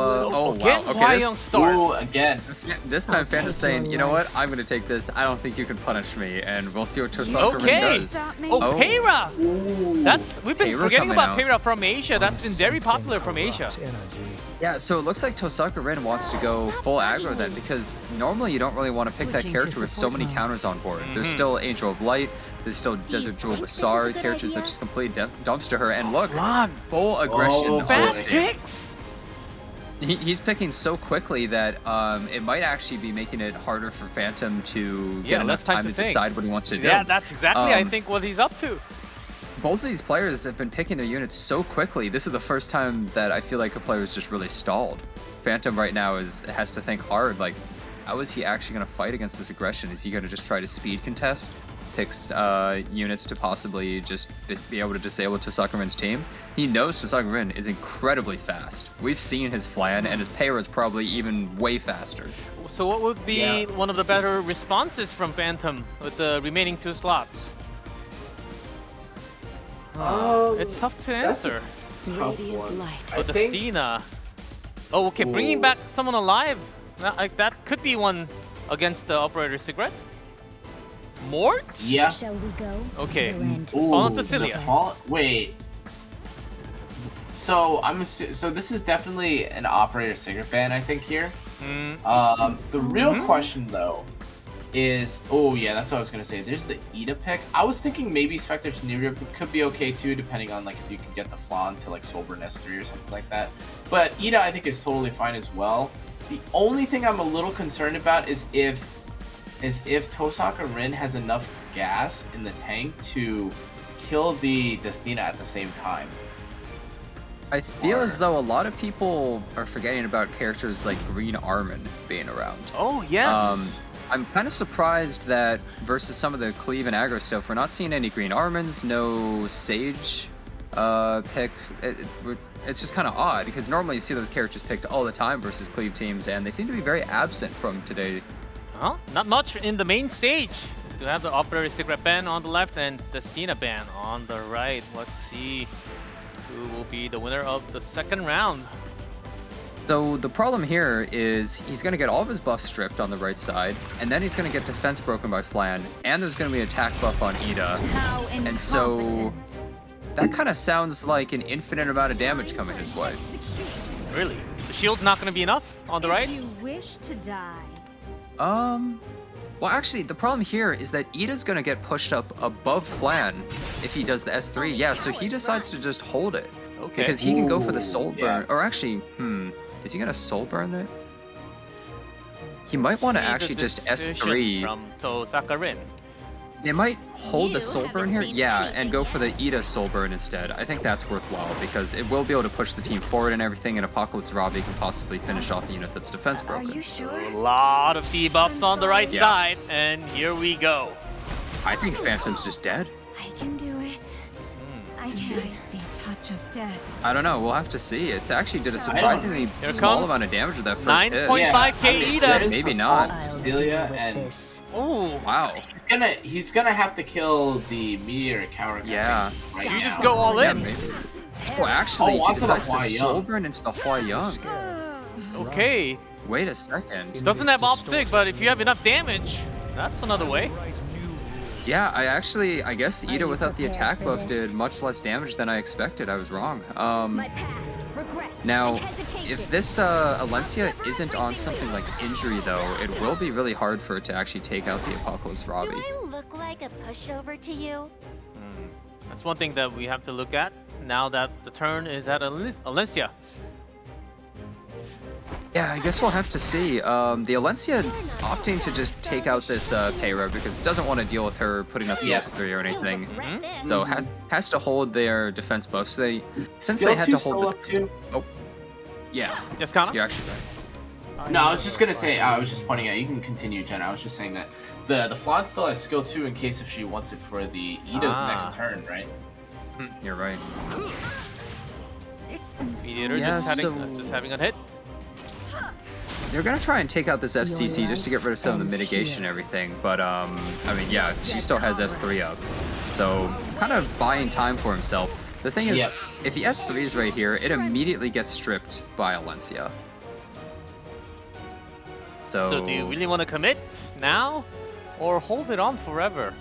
again, wow. Okay, Hwayoung start. Again. This time Phantom's saying, you know what, I'm going to take this. I don't think you can punish me, and we'll see what Tohsakarin does. Peira! We've been Peira forgetting coming about out. Peira from Asia. That's been very popular from Asia. Yeah, so it looks like Tohsakarin wants to go full aggro then, because normally you don't really want to pick that character with so many counters on board. There's still Angel of Light, there's still Desert Jewel Bazaar, characters that just completely dumps to her, and look, full aggression. Fast picks! He's picking so quickly that it might actually be making it harder for Phantom to get enough time to decide what he wants to do. Yeah, that's exactly, I think, what he's up to. Both of these players have been picking their units so quickly. This is the first time that I feel like a player is just really stalled. Phantom right now has to think hard, like, how is he actually going to fight against this aggression? Is he going to just try to speed contest? Picks units to possibly just be able to disable Tohsakarin's team. He knows Tohsakarin is incredibly fast. We've seen his Flan, and his Peira is probably even way faster. So what would be one of the better responses from Phantom with the remaining 2 slots? It's tough to answer. But the Stina. Oh, okay, bringing back someone alive. That could be one against the Operator Secret. Mort? Yeah. Shall we go? Okay. Fallen Cecilia. Wait. So so this is definitely an operator secret ban, I think here. The real question though is, oh yeah, that's what I was gonna say. There's the Ida pick. I was thinking maybe Spectre Tenebria could be okay too, depending on like if you can get the Flan to like Soulburn S3 or something like that. But Ida I think is totally fine as well. The only thing I'm a little concerned about is if Tohsakarin has enough gas in the tank to kill the Destina at the same time. I feel as though a lot of people are forgetting about characters like Green Armin being around. Oh, yes! I'm kind of surprised that versus some of the Cleave and aggro stuff, we're not seeing any Green Armins, no Sage pick. It's just kind of odd, because normally you see those characters picked all the time versus Cleave teams, and they seem to be very absent from today. Not much in the main stage. To have the Operator Secret ban on the left and Destina ban on the right. Let's see who will be the winner of the second round. So the problem here is he's going to get all of his buffs stripped on the right side, and then he's going to get defense broken by Flan, and there's going to be an attack buff on Ida. And so that kind of sounds like an infinite amount of damage coming his way. Really? The shield's not going to be enough on the right? If you wish to die. Well, actually, the problem here is that Ida's going to get pushed up above Flan if he does the S3. Yeah, so he decides to just hold it. Okay. Because he can go for the soul burn. Or actually, is he going to soul burn it? He might want to actually just S3. From Tohsakarin. They might hold the soul burn here, yeah, and go for the Ida soul burn instead. I think that's worthwhile because it will be able to push the team forward and everything, and Apocalypse Robbie can possibly finish off the unit that's defense broken. Are you sure? A lot of debuffs on the right side, and here we go. I think Phantom's just dead. I can do it. I see a touch of death. I don't know, we'll have to see. It's actually did a surprisingly small amount of damage with that first hit. 9.5k Ida. Maybe not. Cecilia and oh wow. He's gonna have to kill the Meteor Coward. Yeah. Right Do you now. just go all in? Oh, actually, he onto the decides to Hua soul Young. burn into the Hua Young. Okay. Wait a second. He doesn't have op sig, but if you have enough damage, that's another way. Yeah, I guess Ida without the attack buff did much less damage than I expected. I was wrong. Now, if this Alencia isn't on something like injury though, it will be really hard for it to actually take out the Apocalypse Robbie. Do I look like a pushover to you? That's one thing that we have to look at now that the turn is at Alencia. Yeah, I guess we'll have to see. The Alencia opting to just take out this Heir because it doesn't want to deal with her putting up the S3 or anything. So has to hold their defense buffs. Since they had to hold the... Oh, yeah. Descana? You're actually right. No, I was just gonna say. I was just pointing out. You can continue, Jen. I was just saying that the Flan still has skill 2 in case if she wants it for the Ida's next turn, right? You're right. Mediator Yeah, just having a hit. They're gonna try and take out this FCC just to get rid of some of the mitigation and everything, but I mean, yeah, she still has S3 up, so kind of buying time for himself. The thing is, if he S3s right here, it immediately gets stripped by Alencia. So do you really want to commit now, or hold it on forever?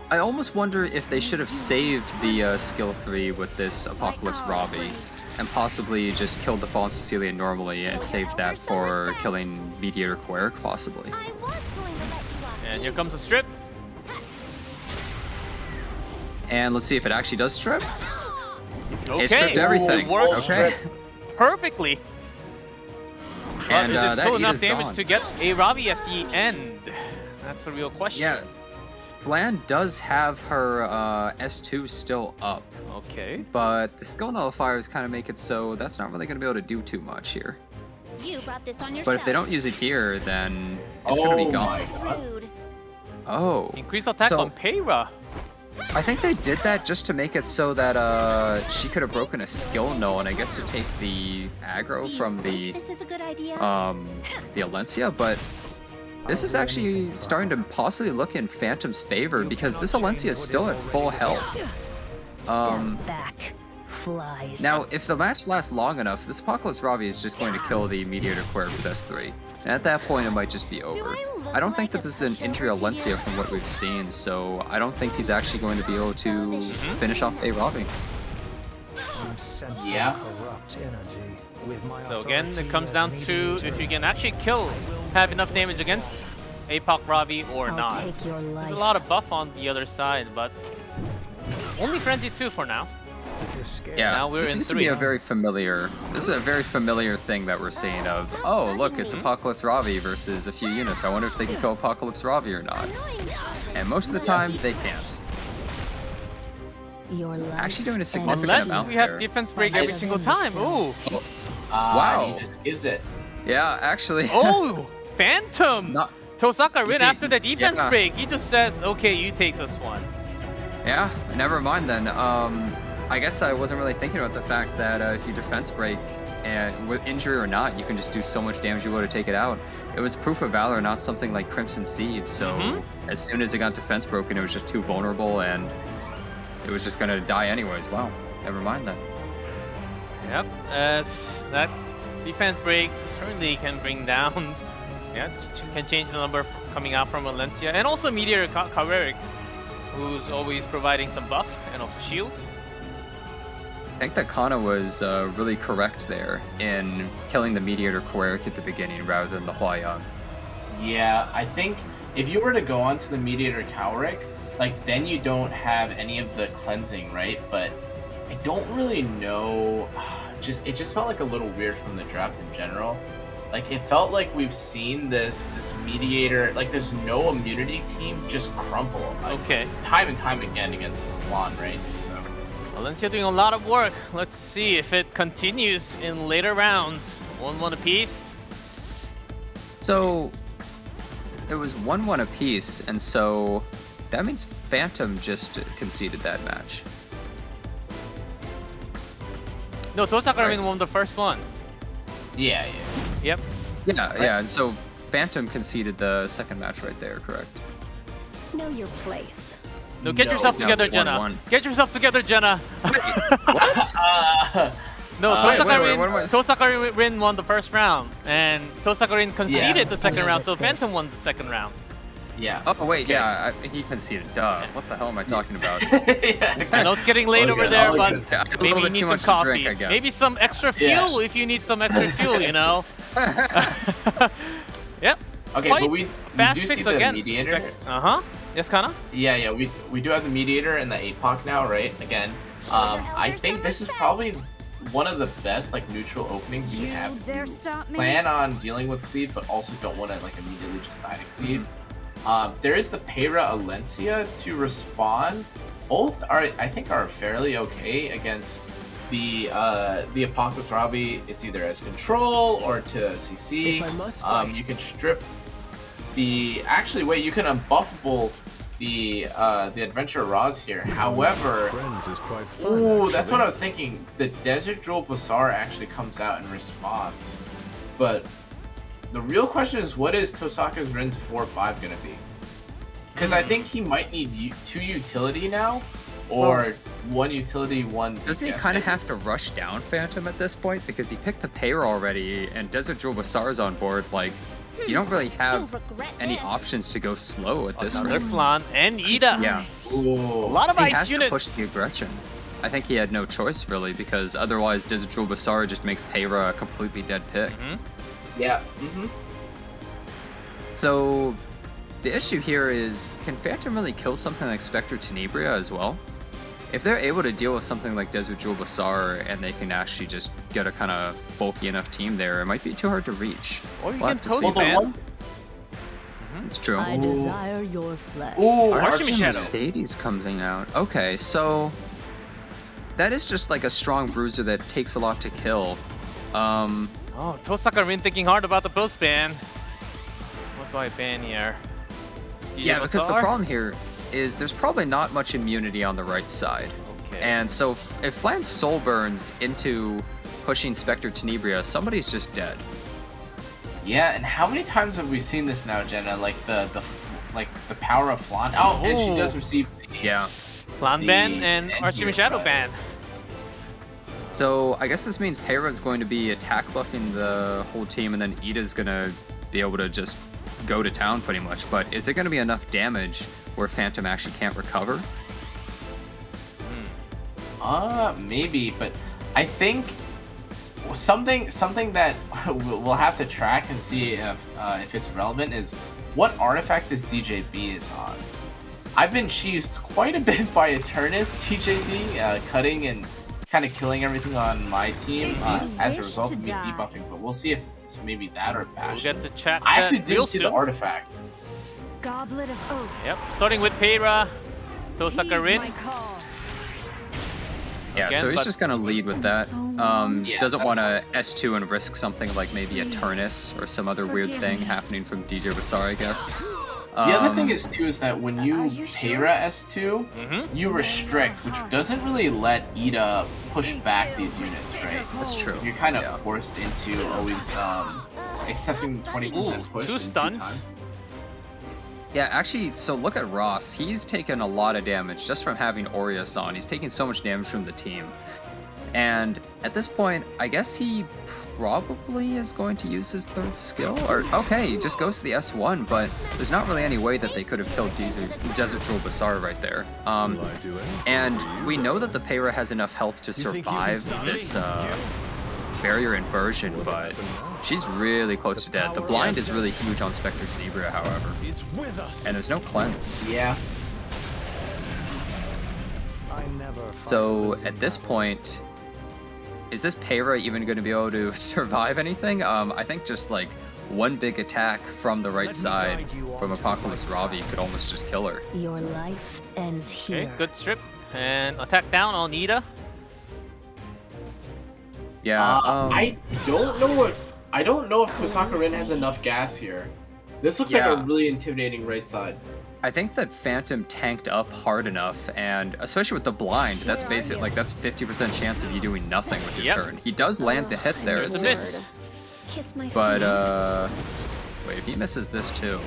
I almost wonder if they should have saved the skill 3 with this Apocalypse Robbie, and possibly just killed the Fallen Cecilia normally and saved that for killing Mediator Quirk, possibly. And here comes the strip. And let's see if it actually does strip. Okay. It stripped everything. It works Okay. perfectly. And is it still enough Ida's damage gone. to get a Robbie at the end? That's the real question. Yeah. Flan does have her S2 still up. Okay. But the skill nullifiers kind of make it so that's not really going to be able to do too much here. You brought this on yourself. But if they don't use it here, then it's going to be gone. Oh. Increased attack So- on Peira. I think they did that just to make it so that she could have broken a skill null, and I guess to take the aggro from the This is a good idea. the Alencia, but this is actually starting to possibly look in Phantom's favor because this Alencia is still at full health. Back. Flies. Now, if the match lasts long enough, this Apocalypse Robbie is just going to kill the Mediator Quirk with S3. And at that point, it might just be over. I don't think that this is an injury Alencia from what we've seen, so I don't think he's actually going to be able to finish off a Robbie. Yeah. So again, it comes down to if you can actually have enough damage against APOC Ravi or not. take your There's life. a lot of buff on the other side, but only Frenzy 2 for now. Yeah, Now we're this in seems to 3. be a very familiar. This is a very familiar thing that we're seeing. Of look, it's Apocalypse Ravi versus a few units. I wonder if they can kill Apocalypse Ravi or not. And most of the time, they can't. Actually, doing a significant Unless amount we have there. defense break every single time. Ooh. Wow. He just gives it. Yeah, actually. Oh, Phantom. Tohsakarin after the defense yeah. break, he just says, "Okay, you take this one." Yeah, never mind then. I guess I wasn't really thinking about the fact that if you defense break, and with injury or not, you can just do so much damage you go to take it out. It was Proof of Valor, not something like Crimson Seed, so as soon as it got defense broken, it was just too vulnerable, and it was just gonna die anyways. Wow, never mind then. Yep, as that defense break certainly can bring down, can change the number coming out from Valencia, and also Meteor Kaveric, who's always providing some buff and also shield. I think that Kana was really correct there in killing the Mediator Koeric at the beginning rather than the Huayang. Yeah, I think if you were to go onto the Mediator Cowrick, like then you don't have any of the cleansing, right? But I don't really know. It just felt like a little weird from the draft in general. Like it felt like we've seen this Mediator, like this no immunity team just crumple. Okay. Time and time again against Flan, right? So. Valencia doing a lot of work. Let's see if it continues in later rounds. 1-1 apiece. So it was 1-1 apiece, and so that means Phantom just conceded that match. No, Tohsakarin won the first one. Yeah. Yep. Yeah, and so Phantom conceded the second match right there, correct? Know your place. No, get yourself together, it's Jenna. 1-1. Get yourself together, Jenna. What? No, wait, Tohsakarin won the first round, and Tohsakarin conceded the second round, so Phantom won the second round. Yeah. Oh, wait, he conceded. Duh. What the hell am I talking about? I know it's getting late over there, but A maybe little you bit need too some much to coffee. drink, I guess. Maybe some extra fuel if you need some extra fuel, you know? Yep. Okay, Quite but we fast do picks see the again. Mediator. Yes, Kana? Yeah, we do have the Mediator and the APOC now, right? Again, I think this is probably one of the best like neutral openings you can have. dare stop me? Plan on dealing with Cleave, but also don't want to like immediately just die to Cleave. There is the Peyra Alencia to respond. Both I think are fairly okay against the Apocalypse Ravi. It's either as control or to CC. You can strip the you can unbuffable the Adventure Raws here. However, that's what I was thinking. The Desert Jewel Bazaar actually comes out in response, but the real question is, what is Tohsakarin's 4/5 gonna be? Because I think he might need 2 utility now, or 1 utility, 1. Doesn't he kind of have to rush down Phantom at this point? Because he picked the Payroll already, and Desert Jewel Bazaar's on board. Like, you don't really have any options to go slow at this Another rate. Flan and Ida. Yeah. A lot of he ice has units. to push the aggression. I think he had no choice, really, because otherwise Desert Jewel Bazaar just makes Peyra a completely dead pick. Yeah. So, the issue here is, can Phantom really kill something like Spectre Tenebria as well? If they're able to deal with something like Desert Jewel Bazaar and they can actually just get a kind of bulky enough team there, it might be too hard to reach. Or you We'll can have to toast see. ban. It's true. I desire your flesh. Stades comes out. Okay, so that is just like a strong bruiser that takes a lot to kill. Oh, Tohsakarin thinking hard about the post ban. What do I ban here? Yeah, because the problem here is there's probably not much immunity on the right side. Okay. And so if Flan's soul burns into pushing Spectre Tenebria, somebody's just dead. Yeah, and how many times have we seen this now, Jenna? Like the power of Flan. Oh, and she does receive. Yeah. Flan ban and Archimage Shadow ban. So I guess this means Peyra is going to be attack buffing the whole team, and then Ida's going to be able to just go to town pretty much. But is it going to be enough damage where Phantom actually can't recover? Maybe, but I think something that we'll have to track and see if it's relevant is what artifact this DJB is on. I've been cheesed quite a bit by Eternus DJB, cutting and kind of killing everything on my team as a result of me debuffing, but we'll see if it's maybe that or passion. We'll get to check. I actually real did see soon. the artifact. Goblet of Oak. Yep, starting with Heir, Tohsakarin. Yeah, Again, so he's but- just gonna lead with that. Yeah, Doesn't that's want to S2 and risk something like maybe a Turnus or some other weird thing happening from DJ Basar, I guess. The other thing is too is that when you Heira S2, you restrict, which doesn't really let Ida push back these units, right? That's true. You're kind of forced into always accepting 20% push. 2 in stuns. time. Yeah, actually, so look at Ross. He's taken a lot of damage just from having Aureus on. He's taking so much damage from the team. And at this point, I guess he probably is going to use his 3rd skill. Or, okay, he just goes to the S1, but there's not really any way that they could have killed Desert Jewel Basar right there. And we know that the Heir has enough health to survive this barrier inversion, but she's really close to dead. The blind is really huge on Spectre Tenebria, however. And there's no cleanse. Yeah. So at this point, is this Heir even going to be able to survive anything? I think just like one big attack from the right side from Apocalypse Ravi could almost just kill her. Your life ends here. Okay, good strip. And attack down on Ida. Yeah. I don't know if Tohsakarin has enough gas here. This looks like a really intimidating right side. I think that Phantom tanked up hard enough, and especially with the blind, that's basically like that's 50% chance of you doing nothing with your turn. He does land the hit there, There's a miss. Kiss my but wait, if he misses this too.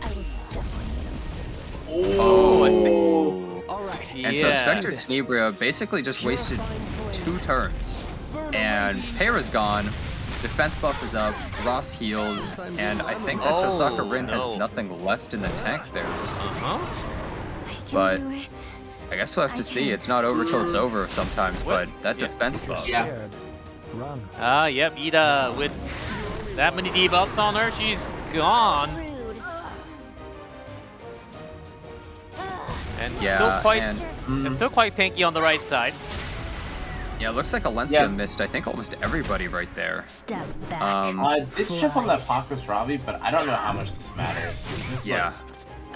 I will step on Oh, I think. Alright. And so Spectre Tenebria basically just wasted 2 turns. And Heir is gone, defense buff is up, Ross heals, and I think that Tohsakarin has nothing left in the tank there. But I guess we'll have to see. It's not over till it's over sometimes, but that defense buff. Yeah. Yep, Ida with that many debuffs on her, she's gone. And still quite tanky on the right side. Yeah, it looks like Alencia missed, I think, almost everybody right there. Step back. Did chip on that Apocalypse Ravi, but I don't know how much this matters. This looks...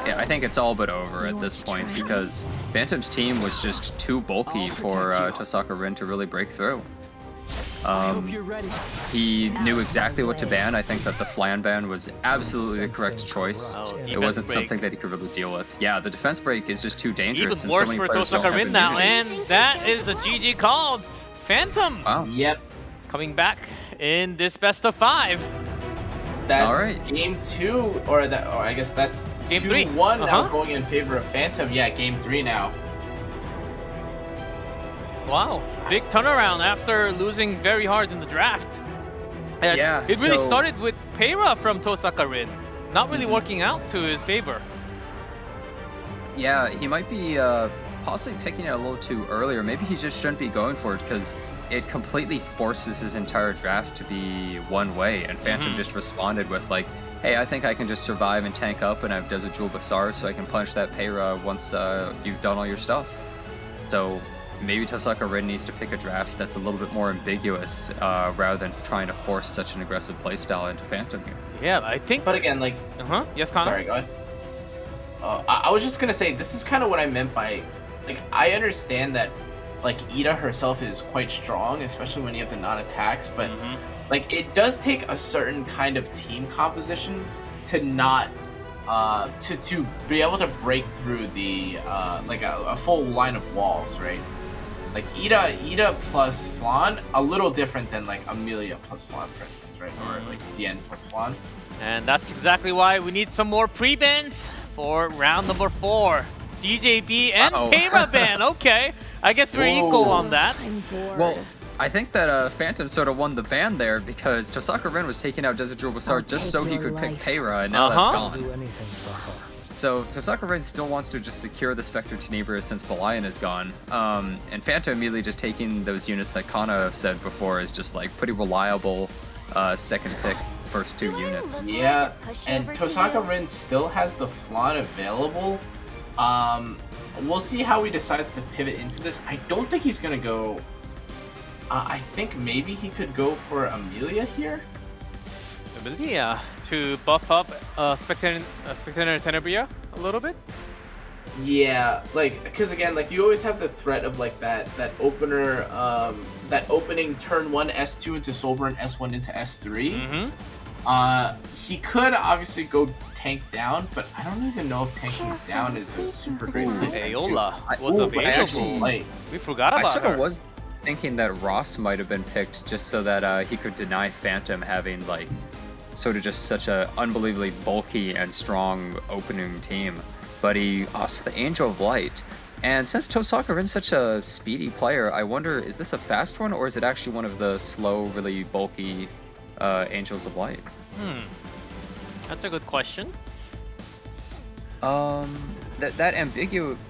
Yeah, I think it's all but over at this point because Phantom's team was just too bulky for Tohsakarin to really break through. He knew exactly what to ban. I think that the Flan ban was absolutely the correct choice. It wasn't something that he could really deal with. Yeah, the defense break is just too dangerous. Even worse for Tohsakarin now, and that is a GG called. Phantom. Wow. Yep. Coming back in this best of 5. That's game 2, or I guess that's game 3. 2-1 now going in favor of Phantom. Yeah, game 3 now. Wow, big turnaround after losing very hard in the draft. Yeah, it really started with Heir from Tohsakarin, not really working out to his favor. Yeah, he might be possibly picking it a little too early, or maybe he just shouldn't be going for it because it completely forces his entire draft to be one way, and Phantom just responded with like, hey, I think I can just survive and tank up and I have Desert Jewel Basar so I can punish that Heir once you've done all your stuff. So maybe Tohsakarin needs to pick a draft that's a little bit more ambiguous rather than trying to force such an aggressive playstyle into Phantom here. Yeah, I think... But again, like... Yes, Connor? Sorry, go ahead. I was just gonna say, this is kind of what I meant by... Like, I understand that, like, Ida herself is quite strong, especially when you have the non-attacks, but, like, it does take a certain kind of team composition to not... to be able to break through the, like, a full line of walls, right? Like, Ida plus Flan, a little different than, like, Amelia plus Flan, for instance, right? Or, like, Tien plus Flan. And that's exactly why we need some more pre-bans for round number 4. DJB and Heir ban. Okay, I guess we're equal on that. Well, I think that Phantom sort of won the ban there because Tohsakarin was taking out Desert Jewel Basar just so he could pick Heir, and now that's gone. So Tohsakarin still wants to just secure the Spectre Tenebria since Belian is gone. And Phantom immediately just taking those units that Kana said before is just like pretty reliable second pick first 2 units. Yeah, and Tohsakarin still has the Flan available. We'll see how he decides to pivot into this. I don't think he's gonna go. I think maybe he could go for Amelia here. Amelia to buff up Spectator Tenebria a little bit. Yeah, like, because again, like, you always have the threat of like that opener, that opening turn 1 S2 into Soulburn, S1 into S3. He could obviously go tank down, but I don't even know if tanking down is a super great play. Aola was available. We forgot about I sort her. of was thinking that Ross might have been picked just so that he could deny Phantom having like sort of just such a unbelievably bulky and strong opening team. But he also the Angel of Light. And since Tohsakarin's such a speedy player, I wonder, is this a fast one or is it actually one of the slow, really bulky Angels of Light? That's a good question. That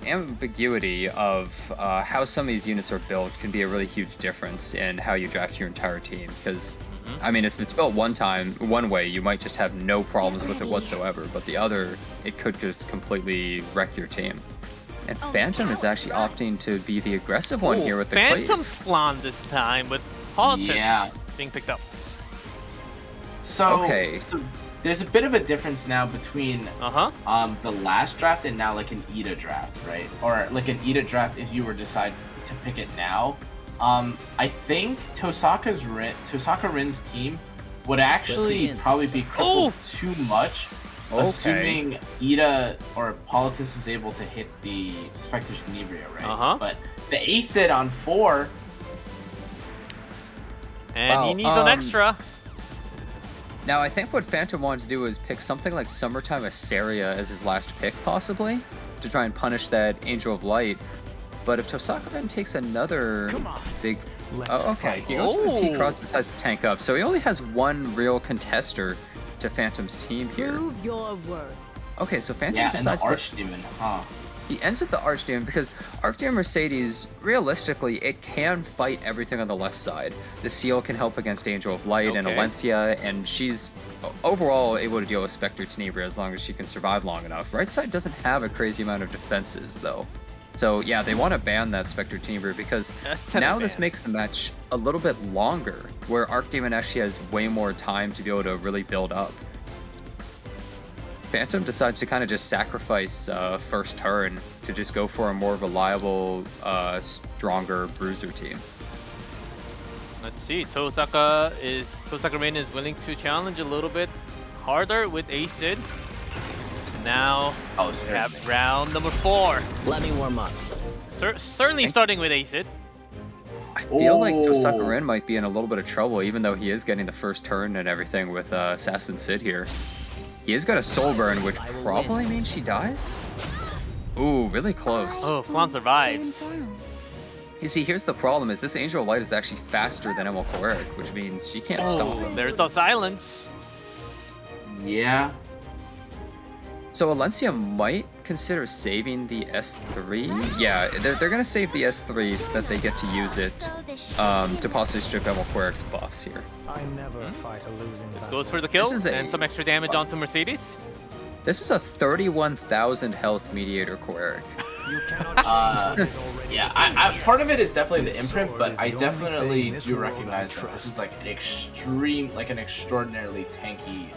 ambiguity of how some of these units are built can be a really huge difference in how you draft your entire team. Because, I mean, if it's built one way, you might just have no problems with it whatsoever. But the other, it could just completely wreck your team. And Phantom is actually opting to be the aggressive one here with the Phantom's flan this time with Politis being picked up. So there's a bit of a difference now between the last draft and now like an Ida draft, right? Or like an Ida draft if you were to decide to pick it now. I think Tohsakarin's team would actually probably be crippled too much, assuming Ida or Politis is able to hit the Spectre Tenebria, right? But the Acid on 4, and he needs an extra. Now, I think what Phantom wanted to do is pick something like Summertime Assyria as his last pick, possibly, to try and punish that Angel of Light. But if Tohsakarin takes another big... Oh, okay. He goes for the T-Cross and decides to tank up. So he only has one real contester to Phantom's team here. Prove your worth. Okay, so Phantom decides and the Archdemon, He ends with the Archdemon because Archdemon Mercedes, realistically, it can fight everything on the left side. The Seal can help against Angel of Light and Alencia, and she's overall able to deal with Spectre Tenebria as long as she can survive long enough. Right side doesn't have a crazy amount of defenses, though. So yeah, they want to ban that Spectre Tenebria because now this makes the match a little bit longer, where Archdemon actually has way more time to be able to really build up. Phantom decides to kind of just sacrifice first turn to just go for a more reliable, stronger bruiser team. Let's see, Tohsakarin is willing to challenge a little bit harder with Acid. Now we have round number 4. Let me warm up. Certainly starting with Acid. I feel like Tohsakarin might be in a little bit of trouble, even though he is getting the first turn and everything with Assassin Sid here. He has got a soul burn, which probably means she dies. Ooh, really close. Oh, Flan survives. You see, here's the problem: is this Angel of Light is actually faster than Emil Cleric, which means she can't stop him. There's the silence. Yeah. So Alencia might consider saving the S3. Yeah, they're gonna save the S3 so that they get to use it to possibly strip Emil Cleric's buffs here. I never fight a losing This goes for the kill and some extra damage onto Mercedes. This is a 31,000 health Mediator Cleric. Yeah, I part of it is definitely the imprint, but I definitely do recognize that this is like an extraordinarily tanky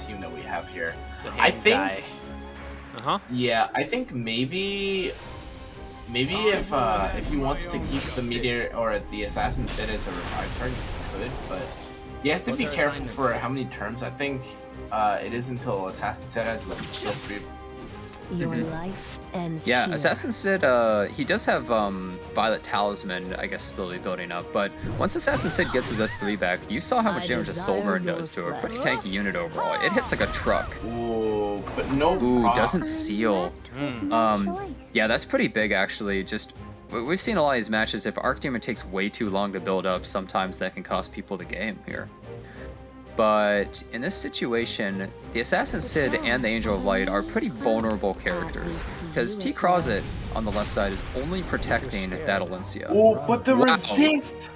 team that we have here. I think. Yeah, I think maybe if he wants to keep the Meteor or the Assassin Fit as a revive target, he could, but he has to be careful for how many turns. I think it is until Assassin Fit has like skill 3. Your life ends Yeah, here. Assassin Sid, he does have Violet Talisman, I guess, slowly building up, but once Assassin Sid gets his S3 back, you saw how much damage a Soulburn does to her. Pretty tanky unit overall. It hits like a truck. Ooh, but no Ooh, doesn't seal. Yeah, that's pretty big, actually. Just, we've seen a lot of these matches. If Archdemon takes way too long to build up, sometimes that can cost people the game here. But in this situation, the Assassin Sid and the Angel of Light are pretty vulnerable characters, because T. Crozet on the left side is only protecting that Alencia. Oh, but the resist!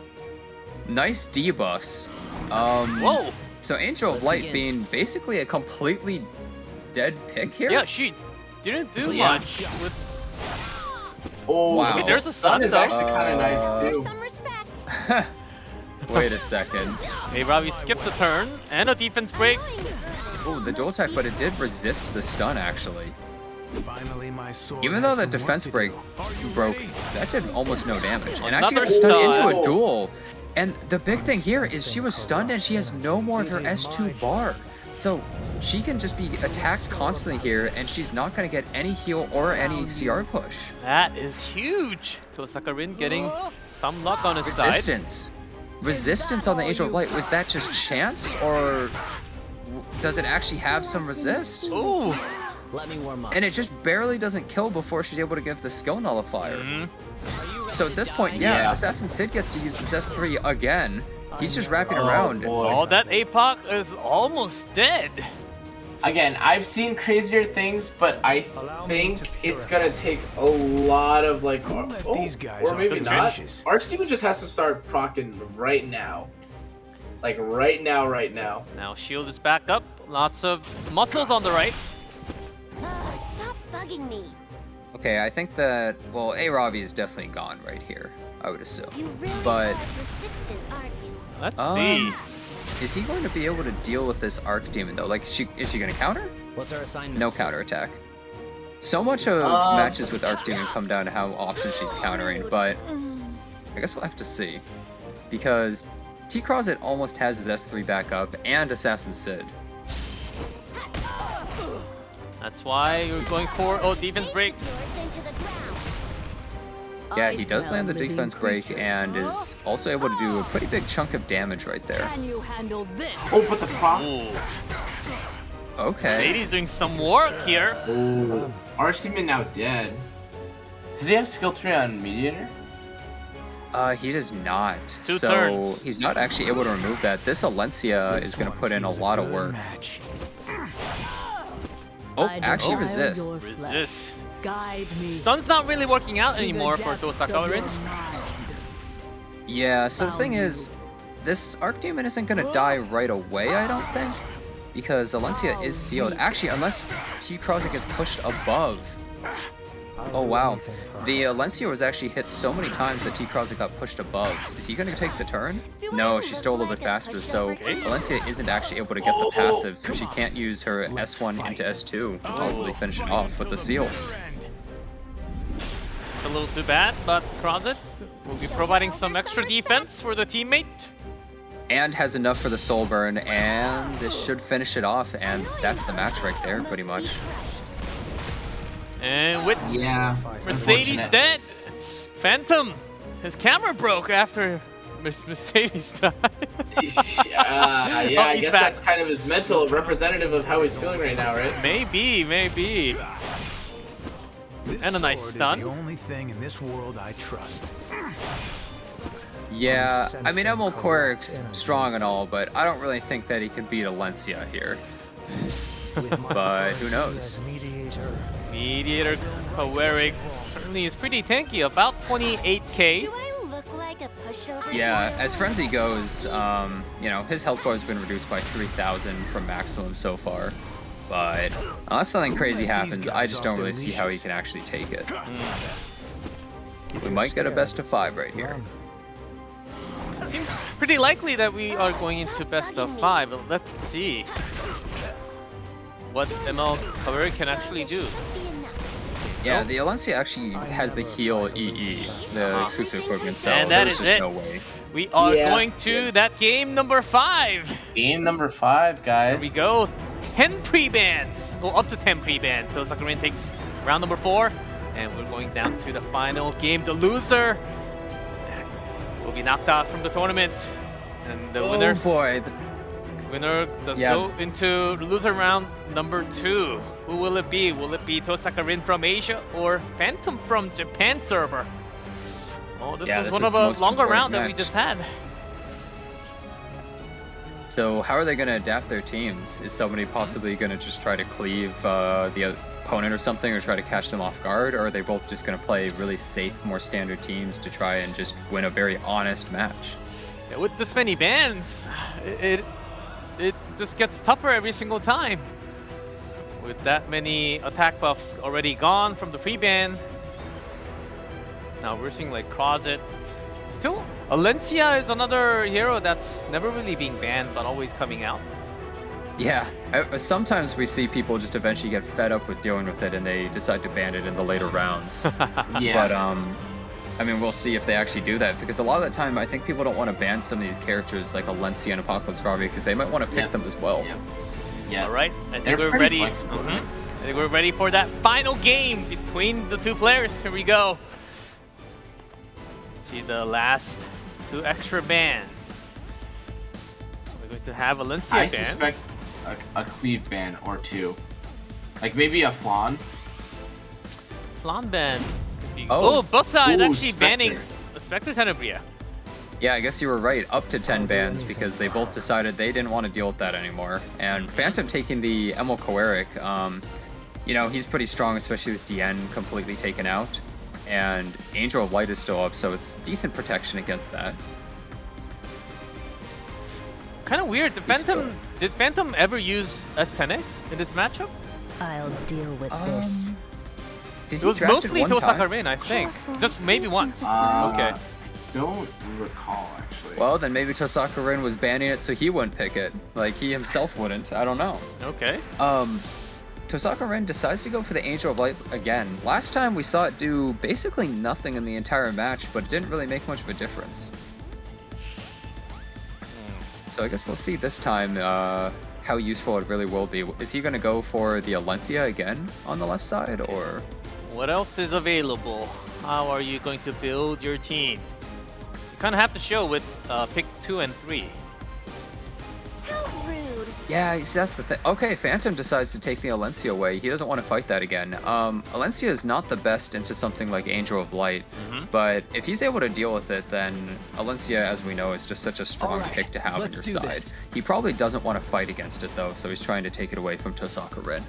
Nice debuffs. Whoa! So Angel of Light being basically a completely dead pick here? Yeah, she didn't do Yeah. much with. Oh, wow. Wait, there's a Sun is though. actually kind of nice too. Some respect. Wait a second. Hey, Robbie skips a turn and a defense break. Oh, the dual attack, but it did resist the stun actually. Finally, my sword Even though has that some defense work break to do. broke, that did almost no damage. And Another actually got stunned stun. into a duel. And the big thing here is she was stunned and she has no more of her S2 bar. So she can just be attacked constantly here and she's not going to get any heal or any CR push. That is huge. Tohsakarin getting some luck on his side. Resistance. Resistance on the Angel of Light. Was that just chance or does it actually have some resist? Ooh. Let me warm up. And it just barely doesn't kill before she's able to give the skill nullifier. So at this point, yeah, Assassin Sid gets to use his S3 again. He's just wrapping around. Oh, that APOC is almost dead. Again, I've seen crazier things, but I think it's gonna take a lot of like, or maybe not. Arch Demon just has to start proccing right now. Like right now. Now shield is back up. Lots of muscles on the right. Stop bugging me. Okay, I think that, well, A-Ravi is definitely gone right here, I would assume. You really But are persistent, aren't you? Let's see. is he going to be able to deal with this Archdemon though? Like, is she going to counter? What's our assignment? No counter attack. So much of matches with Archdemon come down to how often she's countering, but I guess we'll have to see. Because T. Crozet almost has his S3 back up and Assassin Sid. That's why you're going for defense break. Yeah, he does land the defense break and is also able to do a pretty big chunk of damage right there. Can you handle this? Oh, but the proc. Okay. Sadie's doing some work here. Oh, Arch Demon now dead. Does he have skill 3 on Mediator? He does not. Two so turns. he's not actually able to remove that. This Alencia is going to put in a lot of work. Oh, actually resist. Resist. Guide me. Stun's not really working out anymore for Tohsakarin. Yeah, so the thing is, this Archdemon isn't going to die right away, I don't think. Because Alencia is sealed. Actually, unless T. Crozet gets pushed above. Oh wow. The Alencia was actually hit so many times that T. Crozet got pushed above. Is he going to take the turn? No, she's still a little bit faster, so Alencia isn't actually able to get the passive, so she can't use her S1 into S2 to possibly finish it off with the seal. It's a little too bad, but Crozet will be providing some extra defense for the teammate. And has enough for the soul burn, and this should finish it off, and that's the match right there, pretty much. And with Mercedes unfortunate. dead, Phantom, his camera broke after Mercedes died. Yeah, I he's guess back. that's kind of his mental representative of how he's feeling right now, right? Maybe. And a nice stun. The only thing in this world I trust. Yeah, I mean, Emil Quirk's strong and all, but I don't really think that he could beat Alencia here. But who knows? Mediator Kawerik certainly is pretty tanky, about 28k. Do I look like a pushover? Yeah, as Frenzy goes, you know, his health bar has been reduced by 3,000 from maximum so far. But unless something crazy happens, I just don't really see how he can actually take it. We might get a best of 5 right here. Seems pretty likely that we are going into best of 5, but let's see what ML Kawerik can actually do. Yeah, the Alencia actually has the heal EE, the exclusive equipment, so And that there's is just it. no way. We are going to that game number 5. Game number 5, guys. Here we go. 10 pre-bans. Go up to 10 pre-bans. Tohsakarin takes round number 4. And we're going down to the final game. The loser will be knocked out from the tournament. And the winner does go into the loser round number 2. Who will it be? Will it be Tohsakarin from Asia or Phantom from Japan server? Oh, this was one of a longer round that we just had. So how are they going to adapt their teams? Is somebody possibly going to just try to cleave the opponent or something, or try to catch them off guard, or are they both just going to play really safe, more standard teams to try and just win a very honest match? Yeah, with this many bans, it just gets tougher every single time. With that many attack buffs already gone from the pre-ban, now we're seeing like Crozet. Still, Alencia is another hero that's never really being banned, but always coming out. Yeah, sometimes we see people just eventually get fed up with dealing with it and they decide to ban it in the later rounds. Yeah. But I mean, we'll see if they actually do that, because a lot of the time I think people don't want to ban some of these characters like Alencia and Apocalypse Ravi because they might want to pick them as well. Yeah. All right, I think we're ready. I think we're ready for that final game between the two players. Here we go. See the last two extra bans. We're going to have Alencia ban. I suspect a cleave ban or two. Like maybe a Flan. Flan ban. Could be... Oh. both sides actually Spectre. banning the Spectre Tenebria. Yeah, I guess you were right, up to 10 bans, because they both decided they didn't want to deal with that anymore. And Phantom taking the Emil Koeric, you know, he's pretty strong, especially with DN completely taken out. And Angel of Light is still up, so it's decent protection against that. Kind of weird. Did Phantom ever use S10A in this matchup? I'll deal with this. It was mostly Tohsakarin, I think. Just maybe once. Okay. Don't recall, actually. Well, then maybe Tohsakarin was banning it so he wouldn't pick it. Like, he himself wouldn't. I don't know. Okay. Tohsakarin decides to go for the Angel of Light again. Last time we saw it do basically nothing in the entire match, but it didn't really make much of a difference. So I guess we'll see this time how useful it really will be. Is he going to go for the Alencia again on the left side, or...? What else is available? How are you going to build your team? You kind of have to show with pick 2 and 3. Yeah, see, that's the thing. Okay, Phantom decides to take the Alencia away. He doesn't want to fight that again. Alencia is not the best into something like Angel of Light, but if he's able to deal with it, then Alencia, as we know, is just such a strong pick to have on your side. He probably doesn't want to fight against it, though, so he's trying to take it away from Tohsakarin.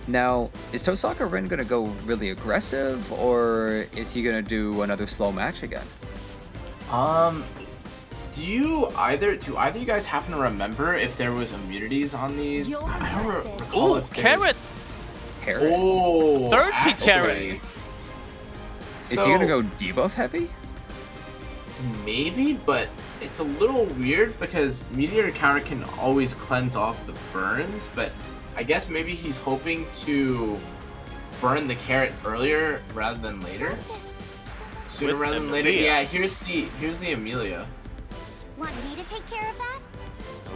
Now, is Tohsakarin going to go really aggressive, or is he going to do another slow match again? Do either of you guys happen to remember if there was immunities on these? I don't recall. Ooh, Carrot! Oh, third pick Carrot. Is he going to go debuff heavy? Maybe, but it's a little weird because Meteor Counter can always cleanse off the burns, but I guess maybe he's hoping to burn the Carrot earlier rather than later. Sooner rather than later. Yeah, here's the Amelia. Want me to take care of that?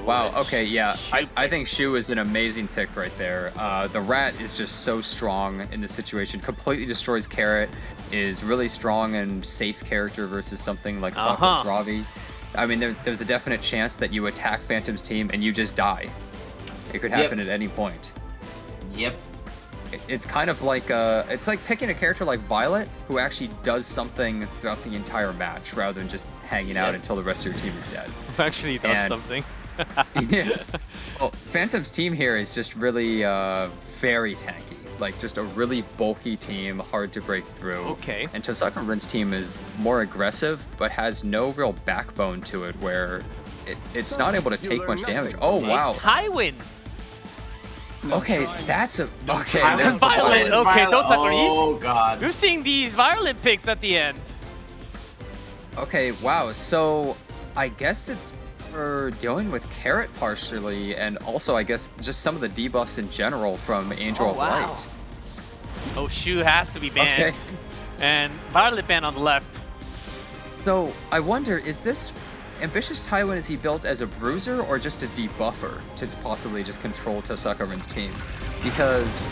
Wow, okay, yeah. I think Shu is an amazing pick right there. The Rat is just so strong in this situation. Completely destroys Carrot, is really strong and safe character versus something like Apocalypse Ravi. I mean, there's a definite chance that you attack Phantom's team and you just die. It could happen at any point. Yep. It's kind of like it's like picking a character like Violet who actually does something throughout the entire match rather than just hanging out until the rest of your team is dead. Actually does something. Yeah. Well, Phantom's team here is just really very tanky. Like just a really bulky team, hard to break through. Okay. And Tohsakarin's team is more aggressive, but has no real backbone to it, where it's not able to take much damage. Oh wow. Tywin. Okay, that's a okay. There's Violet. Okay, Tohsakarin. Oh god. You're seeing these Violet picks at the end. Okay, wow. So I guess it's for dealing with Carrot partially, and also I guess just some of the debuffs in general from Angel of Light. Oh, Shu has to be banned. Okay. And Violet banned on the left. So I wonder, is this Ambitious Tywin, is he built as a bruiser or just a debuffer to possibly just control Tohsakarin's team? Because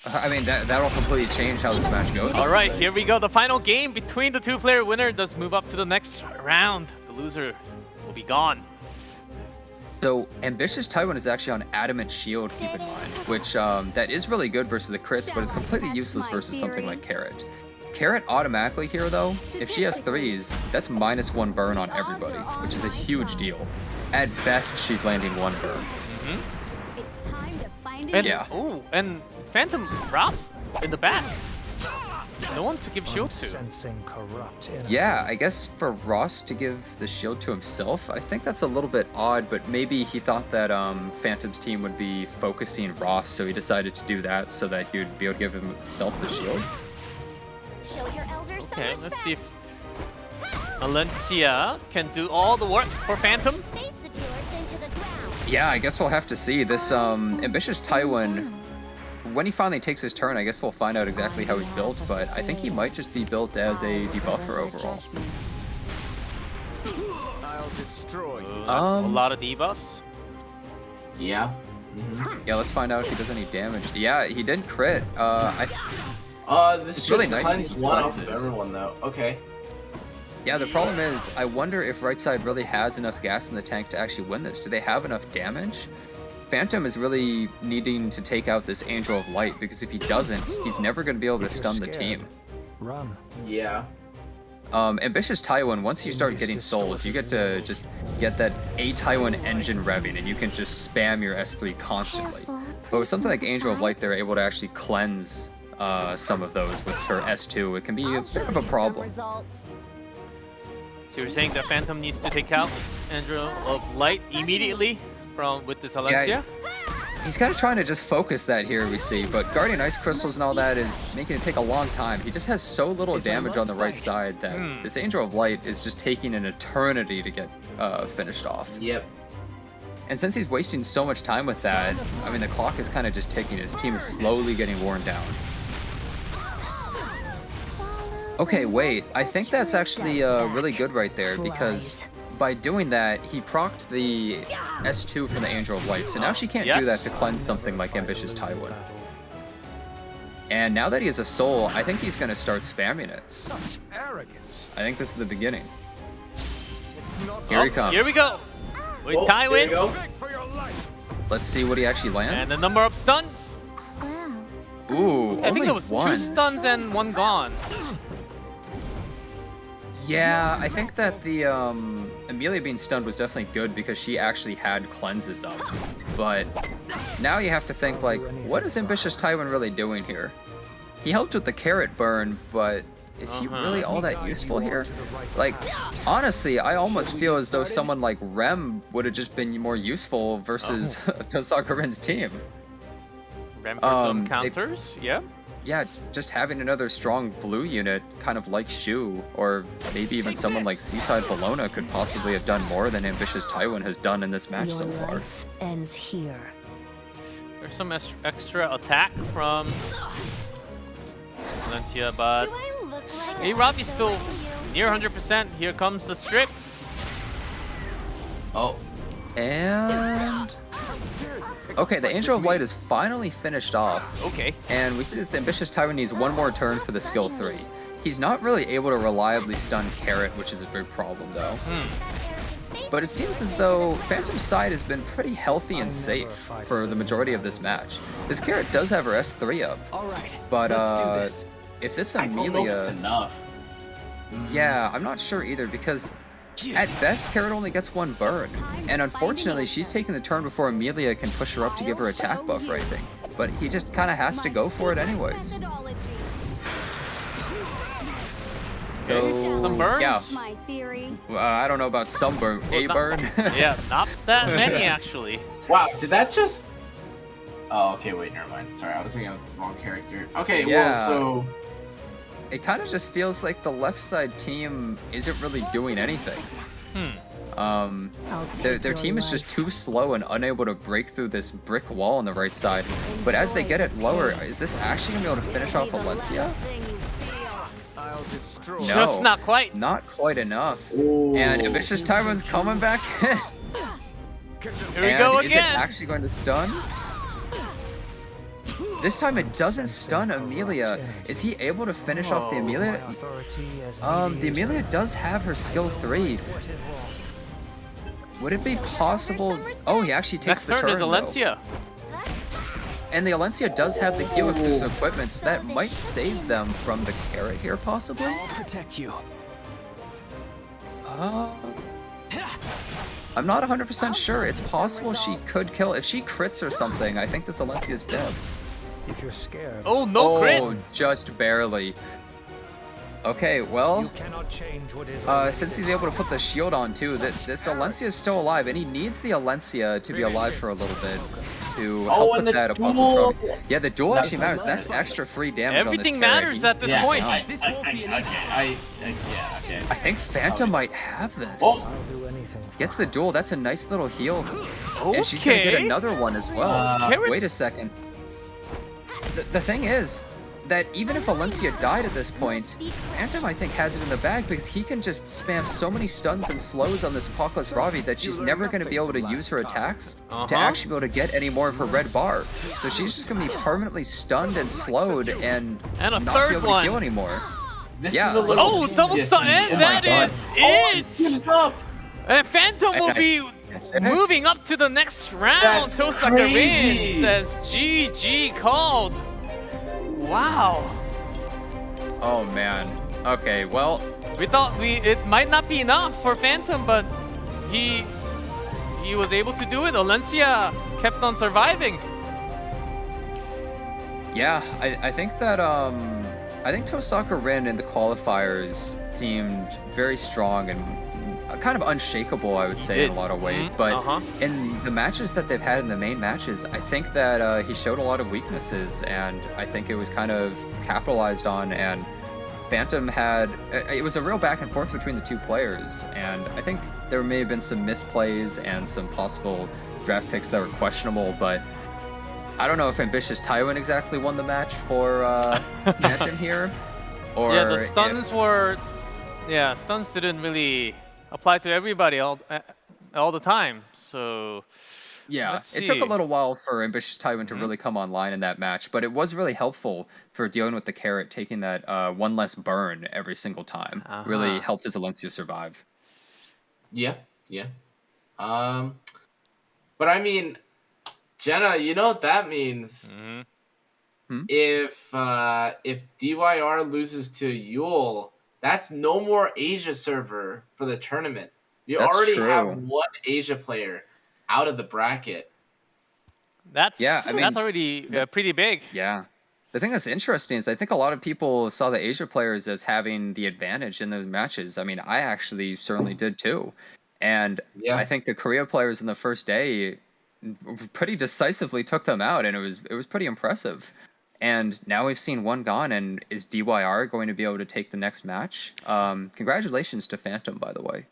I mean that'll completely change how this match goes. All right, here we go. The final game between the two-player winner does move up to the next round. The loser will be gone. So Ambitious Tywin is actually on Adamant Shield, keep in mind, which that is really good versus the crits, but it's completely useless versus something like Carrot. Carrot automatically here though, if she has 3s, that's -1 burn on everybody, which is a huge deal. At best, she's landing 1 burn. And, Yeah. Ooh, and Phantom Ross in the back. No one to give shield to. Yeah, I guess for Ross to give the shield to himself, I think that's a little bit odd, but maybe he thought that Phantom's team would be focusing Ross, so he decided to do that so that he would be able to give himself the shield. Okay, let's see if Valencia can do all the work for Phantom. Yeah, I guess we'll have to see. This ambitious Taiwan, when he finally takes his turn, I guess we'll find out exactly how he's built, but I think he might just be built as a debuffer overall. I'll destroy you. A lot of debuffs. Yeah. Yeah, let's find out if he does any damage. Yeah, he didn't crit. This it's really nice cleanse to see one off of cleanses. everyone though. Okay. Yeah, the problem is, I wonder if right side really has enough gas in the tank to actually win this. Do they have enough damage? Phantom is really needing to take out this Angel of Light, because if he doesn't, he's never going to be able to stun the team. Run. Yeah. Ambitious Taiwan, once you start getting souls, you get to just get that A Taiwan engine revving, and you can just spam your S3 constantly. But with something like Angel of Light, they're able to actually cleanse some of those with her S2. It can be a bit of a problem. So you're saying that Phantom needs to take out Angel of Light immediately with this Valencia? Yeah, he's kind of trying to just focus that here, we see, but Guardian Ice Crystals and all that is making it take a long time. He just has so little damage on the right side that this Angel of Light is just taking an eternity to get finished off. Yep. And since he's wasting so much time with that, I mean, the clock is kind of just ticking. His team is slowly getting worn down. Okay, wait. I think that's actually really good right there, because by doing that, he procced the S2 from the Angel of Light, so now she can't do that to cleanse something like Ambitious Taiwan. And now that he has a soul, I think he's going to start spamming it. Such arrogance. I think this is the beginning. Here he comes. Here we go. With Taiwan. Let's see what he actually lands. And the number of stuns. Ooh, I think it was 2 stuns and 1 gone. Yeah, I think that the Amelia being stunned was definitely good because she actually had cleanses up. But now you have to think, like, what is Ambitious Taiwan really doing here? He helped with the carrot burn, but is he really all that useful here? Like, honestly, I almost feel as though someone like Rem would have just been more useful versus Tohsakarin's team. Rem for some counters, yeah. Yeah, just having another strong blue unit, kind of like Shu, or maybe even someone like Seaside Bologna could possibly have done more than Ambitious Taiwan has done in this match so far. Ends here. There's some extra attack from Valencia, but A-Rob is still near 100%. Here comes the strip. Oh. And... okay, the Angel of Light is finally finished off. Okay. And we see this Ambitious Taiwan needs 1 more turn for the skill 3. He's not really able to reliably stun Carrot, which is a big problem though. But it seems as though Phantom's side has been pretty healthy and safe for the majority of this match. This Carrot does have her S3 up. But if this Amelia... I don't know if it's enough. Yeah, I'm not sure either, because at best, Carrot only gets 1 burn, and unfortunately, she's taking the turn before Amelia can push her up to give her attack buff or anything. But he just kind of has to go for it anyways. So, some burns? Yeah. I don't know about some burn. A burn? Yeah, not that many actually. Wow, did that just... oh, okay, wait, never mind. Sorry, I was thinking of the wrong character. Okay, Yeah. well, so... it kind of just feels like the left side team isn't really doing anything. Their team is just too slow and unable to break through this brick wall on the right side. But as they get it lower, is this actually gonna be able to finish off Valencia? No, Just not quite. Not quite enough. And Ambitious Taiwan's coming back in. Here we go Is it again. actually going to stun? This time it doesn't stun Amelia. Is he able to finish off the Amelia? The Amelia does have her skill 3. Would it be possible? Oh, he actually takes Next the turn turn is Valencia. And the Alencia does have the Helix's equipment, so that might save them from the carrot here, possibly. I'll protect you. I'm not 100% sure. It's possible she could kill. If she crits or something, I think this Alencia's dead. If you're scared. Oh, no crit! Oh, just barely. Okay, well, since he's able to put the shield on too, this Alencia is still alive, and he needs the Alencia to be alive for a little bit to help with that Apocalypse Robbie. Yeah, the duel actually matters. That's extra free damage Everything on this carry. matters at this point. Okay. I think Phantom might have this. Gets the duel. That's a nice little heal. And she's gonna get another one as well. Wait a second. The thing is that even if Alencia died at this point, Phantom I think has it in the bag because he can just spam so many stuns and slows on this Apocalypse Robbie that she's never going to be able to use her attacks to actually be able to get any more of her red bar. So she's just going to be permanently stunned and slowed and a not third be able one to heal anymore. This is a little double stun, and that is it! What's up? And Phantom will be moving up to the next round. Tohsakarin says GG called. Wow. Oh man. Okay, well, we thought it might not be enough for Phantom, but he was able to do it. Alencia kept on surviving. Yeah, I think that I think Tohsakarin in the qualifiers seemed very strong and kind of unshakable, I would say, in a lot of ways. But in the matches that they've had in the main matches, I think that he showed a lot of weaknesses, and I think it was kind of capitalized on. And Phantom had it was a real back and forth between the two players, and I think there may have been some misplays and some possible draft picks that were questionable, but I don't know if Ambitious Tywin exactly won the match for Phantom here. Or yeah, the stuns were... Yeah, stuns didn't really apply to everybody all the time, so... Yeah, it took a little while for Ambitious Tywin to really come online in that match, but it was really helpful for dealing with the carrot, taking that one less burn every single time. Really helped his Alencia survive. Yeah. But I mean, Jenna, you know what that means? If DYR loses to Yule, that's no more Asia server for the tournament. You already have one Asia player out of the bracket. That's already pretty big. Yeah. The thing that's interesting is I think a lot of people saw the Asia players as having the advantage in those matches. I mean, I actually certainly did too. And I think the Korea players in the first day pretty decisively took them out, and it was pretty impressive. And now we've seen one gone, and is DYR going to be able to take the next match? Congratulations to Phantom, by the way.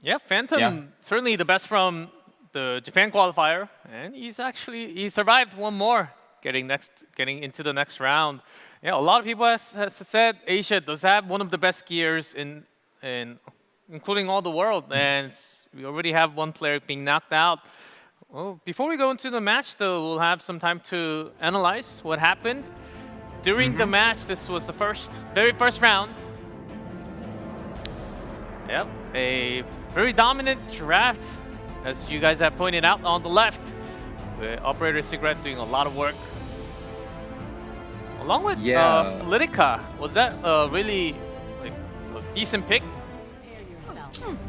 Yeah, Phantom certainly the best from the Japan qualifier, and he survived one more, getting into the next round. Yeah, a lot of people has said Asia does have one of the best gears in including all the world, and we already have one player being knocked out. Well, before we go into the match, though, we'll have some time to analyze what happened during the match. This was the very first round. Yep, a very dominant draft, as you guys have pointed out on the left. The Operator Cigarette doing a lot of work. Along with Flitica, was that really a decent pick?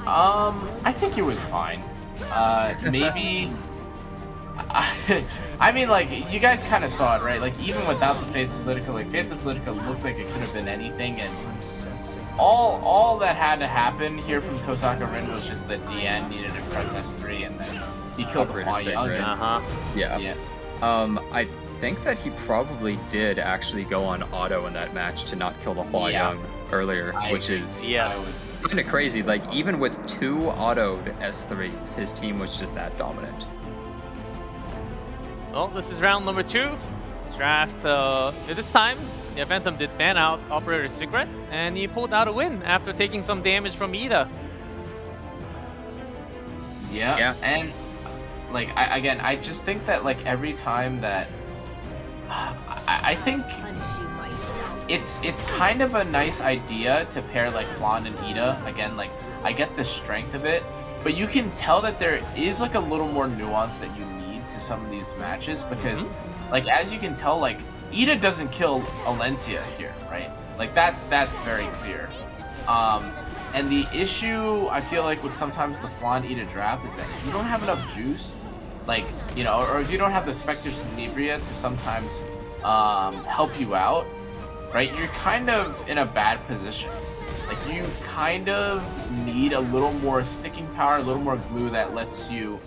I think it was fine. Maybe... I mean, like, you guys kind of saw it, right? Like, even without the Faith Solidica, like, Faith Solidica looked like it could have been anything, and all that had to happen here from Tohsakarin was just that DN needed to press S3, and then he killed the Hua Young. Yeah. I think that he probably did actually go on auto in that match to not kill the Hua Young earlier, which is kind of crazy. Like, even with 2 autoed S3s, his team was just that dominant. Well, this is round number 2. Draft, this time, Phantom did ban out Operator Secret, and he pulled out a win after taking some damage from Ida. Yeah. And, like, I just think that, like, every time that... I think it's kind of a nice idea to pair, like, Flan and Ida. Again, like, I get the strength of it, but you can tell that there is, like, a little more nuance that you need to some of these matches, because like as you can tell, like Ida doesn't kill Alencia here, right? Like that's very clear. And the issue I feel like with sometimes the Flan Ida draft is that if you don't have enough juice, like, you know, or if you don't have the Spectre's Tenebria to sometimes help you out, right? You're kind of in a bad position. Like you kind of need a little more sticking power, a little more glue that lets you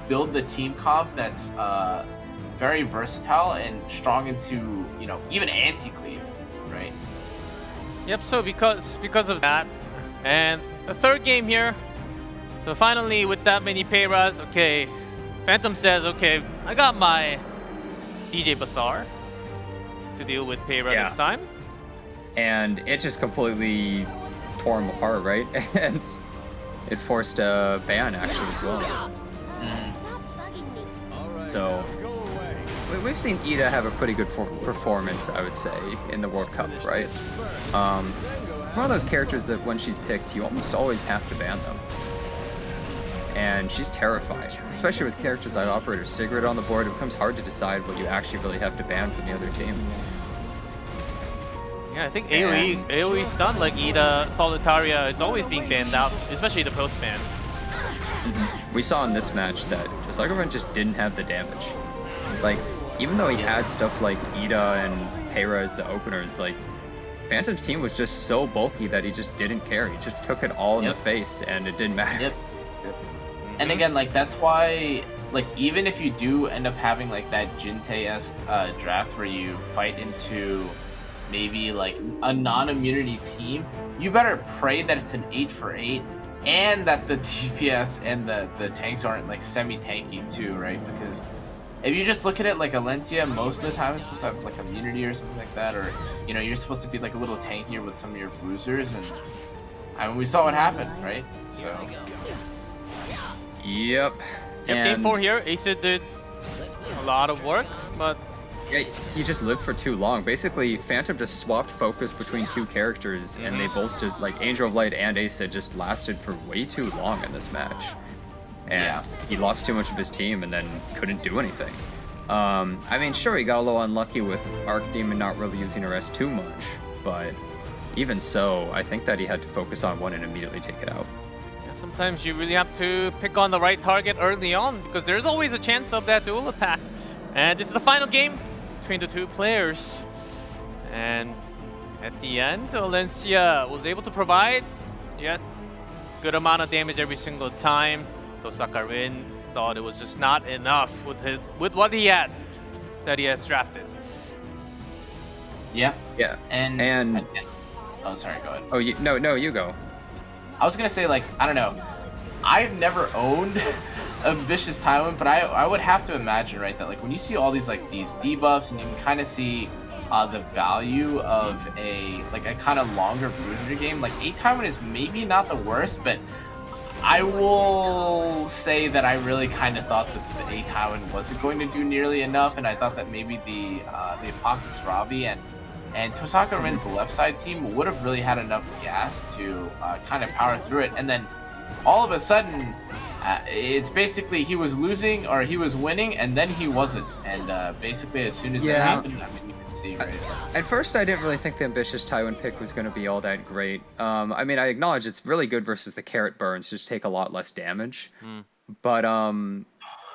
build the team comp that's very versatile and strong into, you know, even anti-cleave, right? Yep, so because of that, and the third game here, so finally with that many Peiras, okay, Phantom says, okay, I got my DJ Bazaar to deal with Peira this time. And it just completely tore him apart, right? And it forced a ban actually as well. So we've seen Ida have a pretty good performance, I would say, in the World Cup, right? One of those characters that when she's picked, you almost always have to ban them. And she's terrified, especially with characters like Operator Sigrid on the board. It becomes hard to decide what you actually really have to ban from the other team. Yeah, I think AoE stun like Ida, Solitaria, it's always being banned out, especially the post ban. We saw in this match that Tohsakarin just didn't have the damage. Like, even though he had stuff like Ida and Peira as the openers, like, Phantom's team was just so bulky that he just didn't care. He just took it all in the face and it didn't matter. And again, like that's why, like even if you do end up having like that Jintae-esque draft where you fight into maybe like a non-immunity team, you better pray that it's an 8-for-8 and that the DPS and the tanks aren't like semi-tanky too, right? Because if you just look at it like Alencia, most of the time it's supposed to have like immunity or something like that, or you know, you're supposed to be like a little tankier with some of your bruisers, and I mean we saw what happened, right? So. Yep. Game 4 here, Acid did a lot of work, but yeah, he just lived for too long. Basically, Phantom just swapped focus between two characters, and they both just, like, Angel of Light and Acid just lasted for way too long in this match. And he lost too much of his team and then couldn't do anything. I mean, sure, he got a little unlucky with Archdemon not really using her S too much, but even so, I think that he had to focus on one and immediately take it out. sometimes you really have to pick on the right target early on because there's always a chance of that dual attack. And this is the final game between the two players. And at the end, Alencia was able to provide yet good amount of damage every single time. Tohsakarin thought it was just not enough with what he had that he has drafted. Yeah. Yeah. And oh, sorry, go ahead. Oh, no, you go. I was gonna say, like, I don't know. I've never owned a Vicious Tywin, but I would have to imagine, right, that like when you see all these debuffs and you can kind of see the value of a kind of longer bruiser game, like A Tywin is maybe not the worst, but I will say that I really kind of thought that the A Tywin wasn't going to do nearly enough, and I thought that maybe the Apocalypse Ravi and Tohsakarin's left side team would have really had enough gas to kind of power through it, and then all of a sudden it's basically he was losing or he was winning and then he wasn't, and basically as soon as that happened, I mean, you can see right. At first I didn't really think the Ambitious Tywin pick was going to be all that great. I mean, I acknowledge it's really good versus the Carrot Burns, just take a lot less damage, but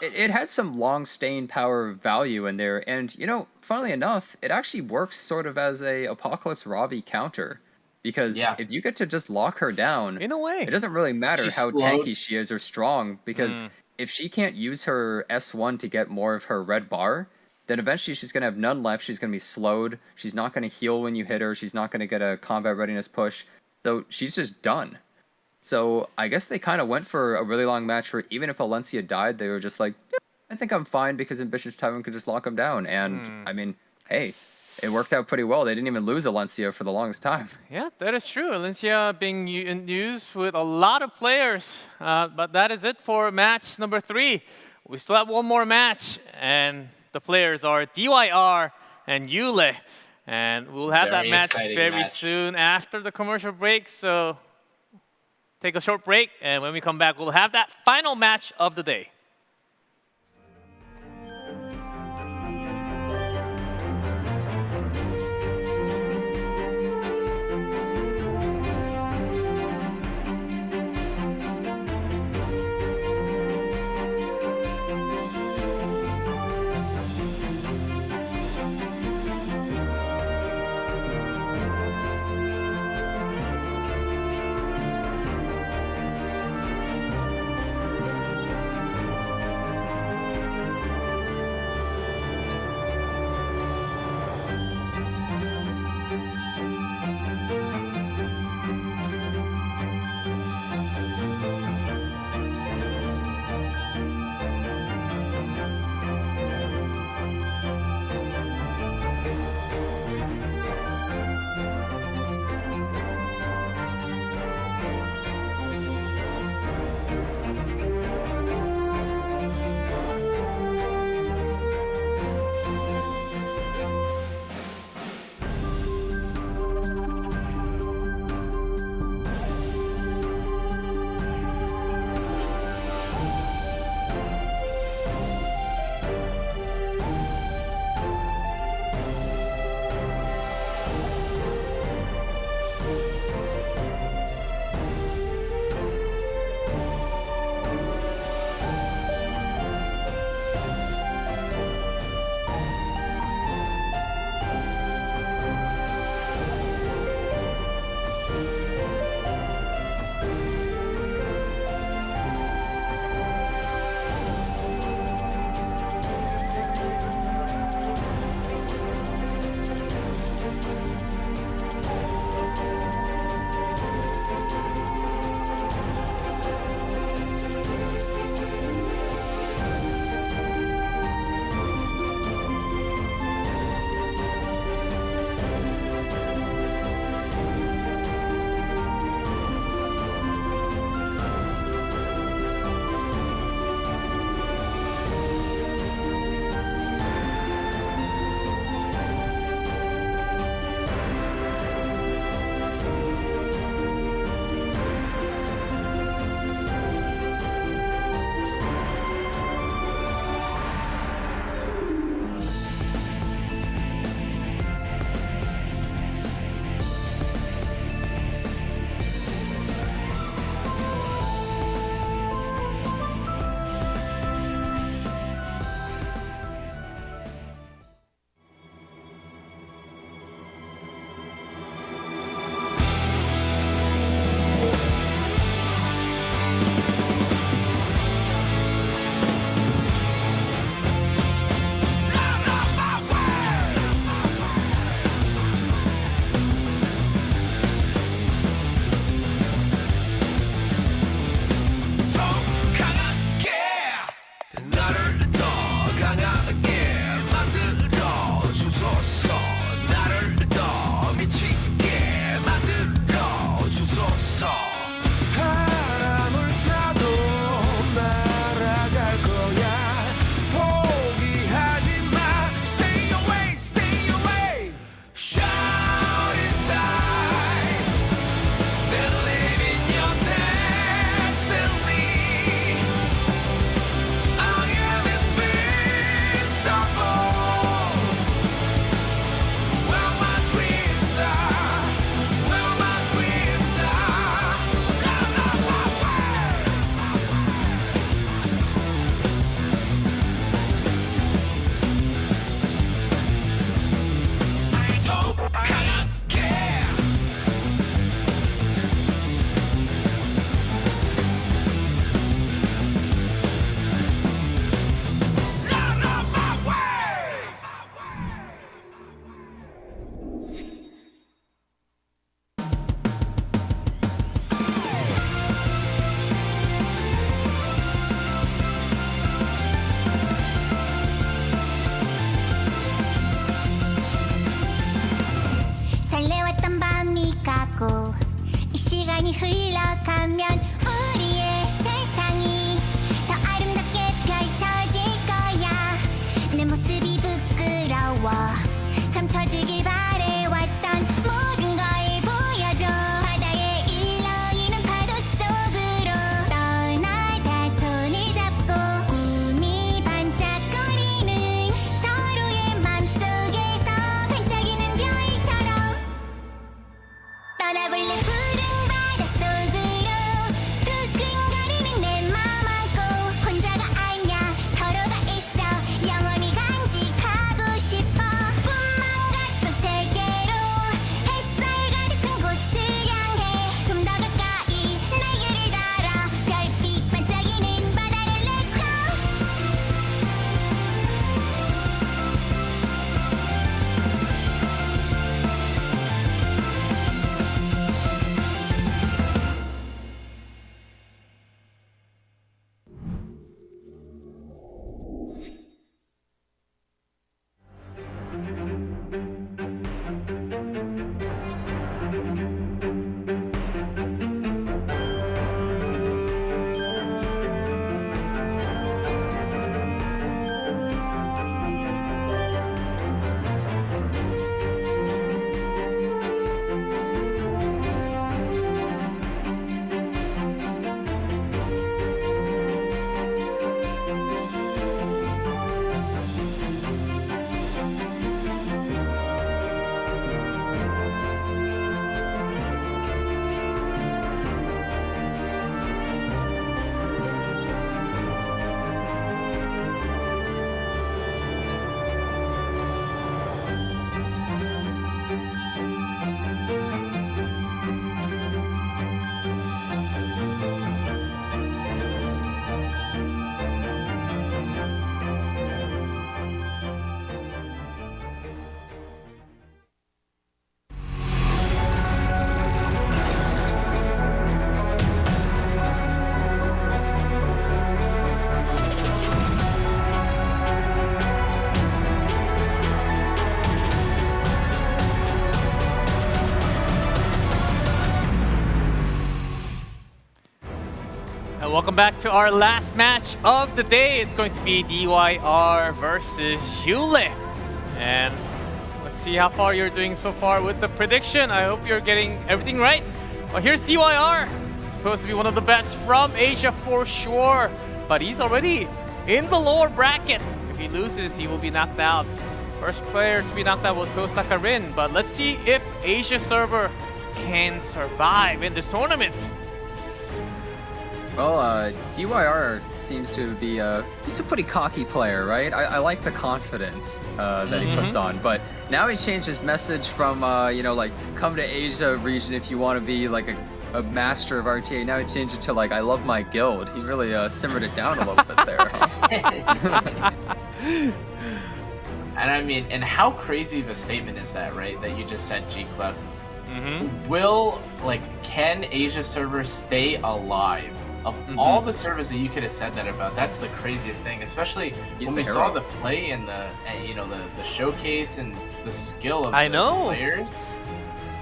it had some long staying power value in there, and you know, funnily enough, it actually works sort of as a Apocalypse Ravi counter, because if you get to just lock her down, in a way, it doesn't really matter how tanky she is or strong, because if she can't use her S1 to get more of her red bar, then eventually she's going to have none left. She's going to be slowed. She's not going to heal when you hit her. She's not going to get a combat readiness push. So she's just done. So I guess they kind of went for a really long match where even if Alencia died, they were just like, yeah, I think I'm fine because Ambitious Tywin could just lock him down. And I mean, hey, it worked out pretty well. They didn't even lose Alencia for the longest time. Yeah, that is true. Alencia being used with a lot of players. But that is it for match number 3. We still have one more match, and the players are DYR and Yule. And we'll have that match very soon after the commercial break. So take a short break, and when we come back, we'll have that final match of the day. 흘러가면 우리의 세상이 더 아름답게 펼쳐질 거야. 내 모습이 부끄러워 감춰지길 바래왔던 모든 걸 보여줘. 바다에 일렁이는 파도 속으로 떠나자. 손을 잡고 꿈이 반짝거리는 서로의 맘속에서 반짝이는 별처럼 떠나볼래. 푸른 바다 속으로 두근거리는 내 맘 안고 혼자가 아니야. 서로가 있어 영원히 간직하고 싶어. 꿈만 같던 세계로 햇살 가득한 곳을 향해 좀 더 가까이 날개를 달아 별빛 반짝이는 바다를 Let's go. And welcome back to our last match of the day. It's going to be DYR versus Yule. And let's see how far you're doing so far with the prediction. I hope you're getting everything right. Well, here's DYR. Supposed to be one of the best from Asia for sure. But he's already in the lower bracket. If he loses, he will be knocked out. First player to be knocked out was Tohsakarin. But let's see if Asia server can survive in this tournament. Well, DYR seems to be he's a pretty cocky player, right? I like the confidence that he puts on, but now he changed his message from, you know, like, come to Asia region if you want to be like a master of RTA. Now he changed it to like, I love my guild. He really simmered it down a little bit there. And I mean, and how crazy of a statement is that, right? That you just said, G Club. Will, like, can Asia servers stay alive? Of all the servers that you could have said that about, that's the craziest thing. Especially when we saw the play and the, you know, the showcase and the skill of the players.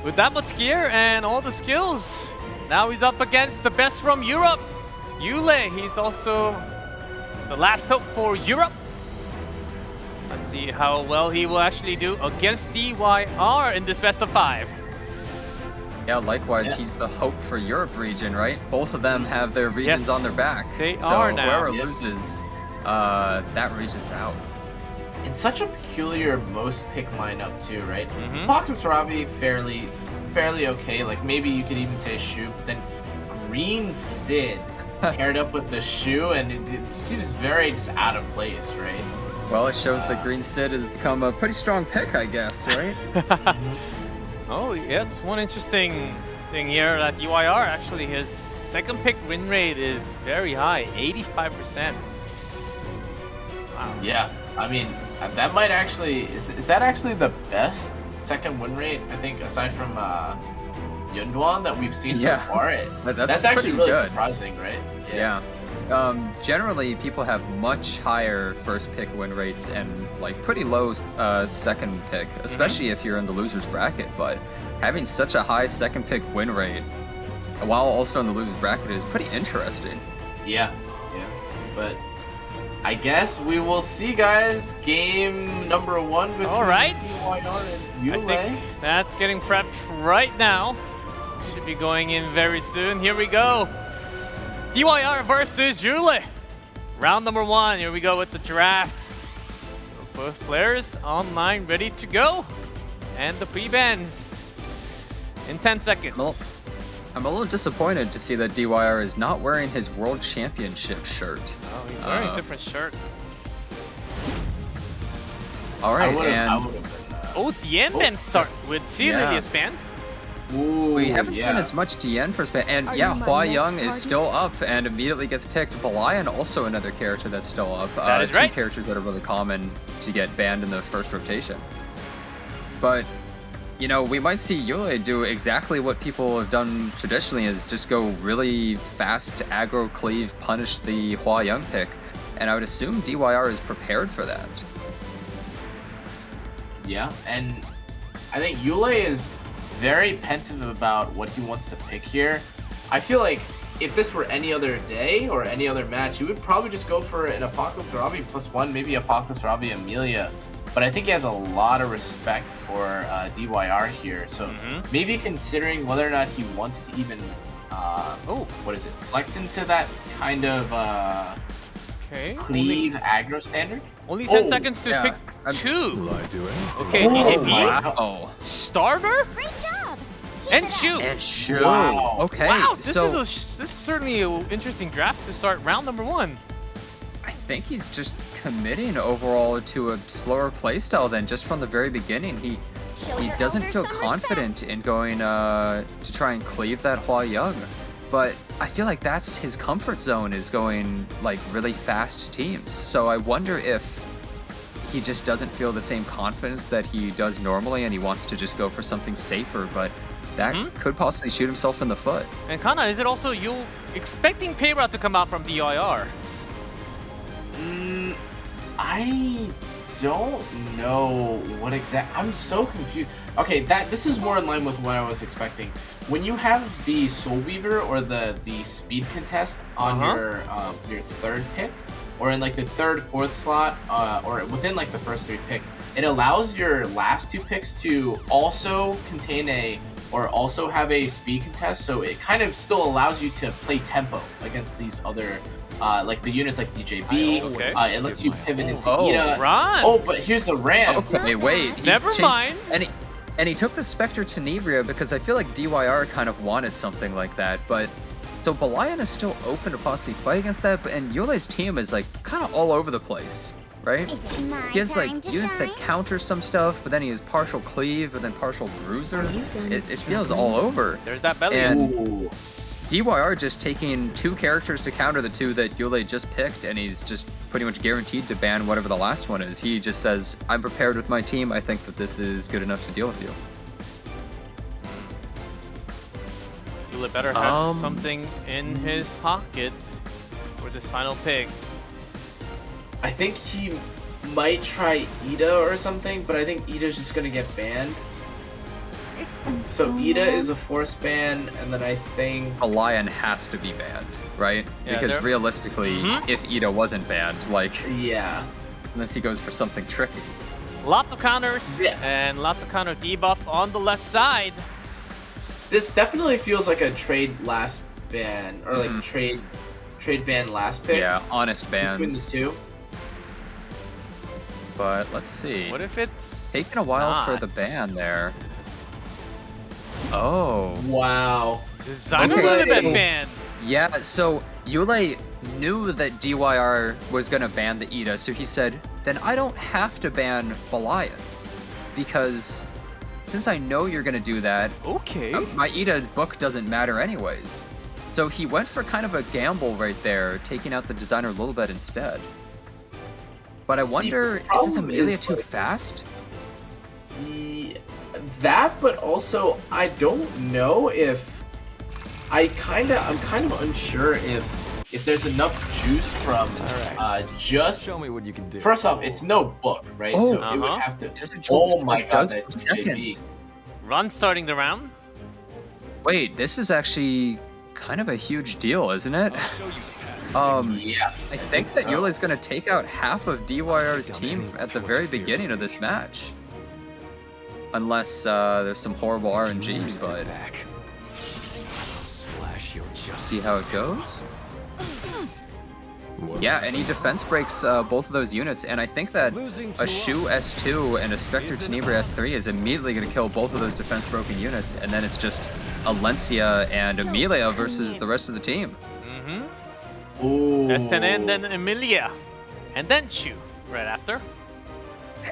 With that much gear and all the skills, now he's up against the best from Europe, Yule. He's also the last hope for Europe. Let's see how well he will actually do against DYR in this best of 5. Yeah, likewise, he's the hope for Europe region, right? Both of them have their regions on their back. They so are now. whoever loses, that region's out. It's such a peculiar most pick lineup too, right? Apocalypse Robbie fairly okay. Like maybe you could even say Shu, but then Green Sid paired up with the Shu, and it seems very just out of place, right? Well, it shows that Green Sid has become a pretty strong pick, I guess, right? Oh, yeah, it's one interesting thing here at DYR. Actually, his second pick win rate is very high, 85%. Wow. Yeah, I mean, that might actually, is that actually the best second win rate, I think, aside from YunDuan that we've seen so far? That's actually really good. surprising, right? Yeah. Generally, people have much higher first pick win rates and like pretty low second pick, especially if you're in the loser's bracket. But having such a high second pick win rate, while also on the losers bracket is pretty interesting. Yeah. But I guess we will see, guys. Game number 1 between DYR and Yule. I think that's getting prepped right now. Should be going in very soon. Here we go. DYR versus Yule. Round number 1. Here we go with the draft. Both players online, ready to go. And the pre-bans in 10 seconds. Well, I'm a little disappointed to see that DYR is not wearing his World Championship shirt. Oh, he's wearing a different shirt. All right, and oh, Dien ban start with Celia's ban. We haven't seen as much Dien for span, and yeah, Hua Young is still up and immediately gets picked. Balayan also another character that's still up. That is two right. characters that are really common to get banned in the first rotation. But you know, we might see Yule do exactly what people have done traditionally, is just go really fast, aggro cleave, punish the Hua Young pick, and I would assume DYR is prepared for that. Yeah, and I think Yule is very pensive about what he wants to pick here. I feel like if this were any other day or any other match, he would probably just go for an Apocalypse Robbie +1, maybe Apocalypse Robbie Amelia. But I think he has a lot of respect for DYR here, so maybe considering whether or not he wants to even, flex into that kind of cleave aggro standard. Only 10 seconds to pick 2. Okay, DJB. Wow. Starter? Great job. And shoot. Wow. Okay. Wow, this so is certainly an interesting draft to start round number 1. I think he's just committing overall to a slower playstyle than just from the very beginning. He doesn't feel confident in going to try and cleave that Hua Young. But I feel like that's his comfort zone, is going like really fast teams. So I wonder if he just doesn't feel the same confidence that he does normally and he wants to just go for something safer, but that could possibly shoot himself in the foot. And Kana, is it also you expecting Payra to come out from DIR? I don't know what I'm so confused. Okay, this is more in line with what I was expecting. When you have the Soul Weaver or the speed contest on your third pick, or in like the third, fourth slot, or within like the first 3 picks, it allows your last 2 picks to also contain also have a speed contest. So it kind of still allows you to play tempo against these other. Like the units like DJB, it lets you pivot into Ida. Run. Oh, but here's the ramp. Okay, wait. Never mind. And he took the Spectre Tenebria because I feel like DYR kind of wanted something like that. But so Balayan is still open to possibly fight against that. And Yule's team is like kind of all over the place, right? He has like units that counter some stuff, but then he has partial cleave, and then partial bruiser. It feels all over. There's that belly. And DYR just taking 2 characters to counter the 2 that Yule just picked, and he's just pretty much guaranteed to ban whatever the last one is. He just says, I'm prepared with my team. I think that this is good enough to deal with you. Yule better have something in his pocket for this final pick. I think he might try Ida or something, but I think Ida's just gonna get banned. So Ida is a force ban, and then I think Balayan has to be banned, right? Yeah, because realistically, if Ida wasn't banned, like unless he goes for something tricky. Lots of counters and lots of counter debuff on the left side. This definitely feels like a trade last ban, or like trade ban last picks. Yeah, honest bans between the 2. But let's see. What if it's taking a while for the ban there? Oh. Wow. Designer would have been banned. Yeah, so Yule knew that DYR was going to ban the Ida, so he said, then I don't have to ban Balayan. Because since I know you're going to do that, my Ida book doesn't matter anyways. So he went for kind of a gamble right there, taking out the designer a little bit instead. But I wonder, is this Amelia too fast? That, but also I don't know if I'm kind of unsure if there's enough juice from just show me what you can do. First off, it's no book, right? Oh, so it would have to. Oh my god, that DJB. Run starting the round. Wait, this is actually kind of a huge deal, isn't it? Yeah. I think that Yule is going to take out half of DYR's team at the very beginning of this match. Unless there's some horrible RNG, but see how it goes. Yeah, and he defense breaks both of those units, and I think that a Shu S2 and a Spectre Tenebria S3 is immediately going to kill both of those defense broken units, and then it's just Alencia and Emilia versus the rest of the team. S10 and then Emilia. And then Shu right after.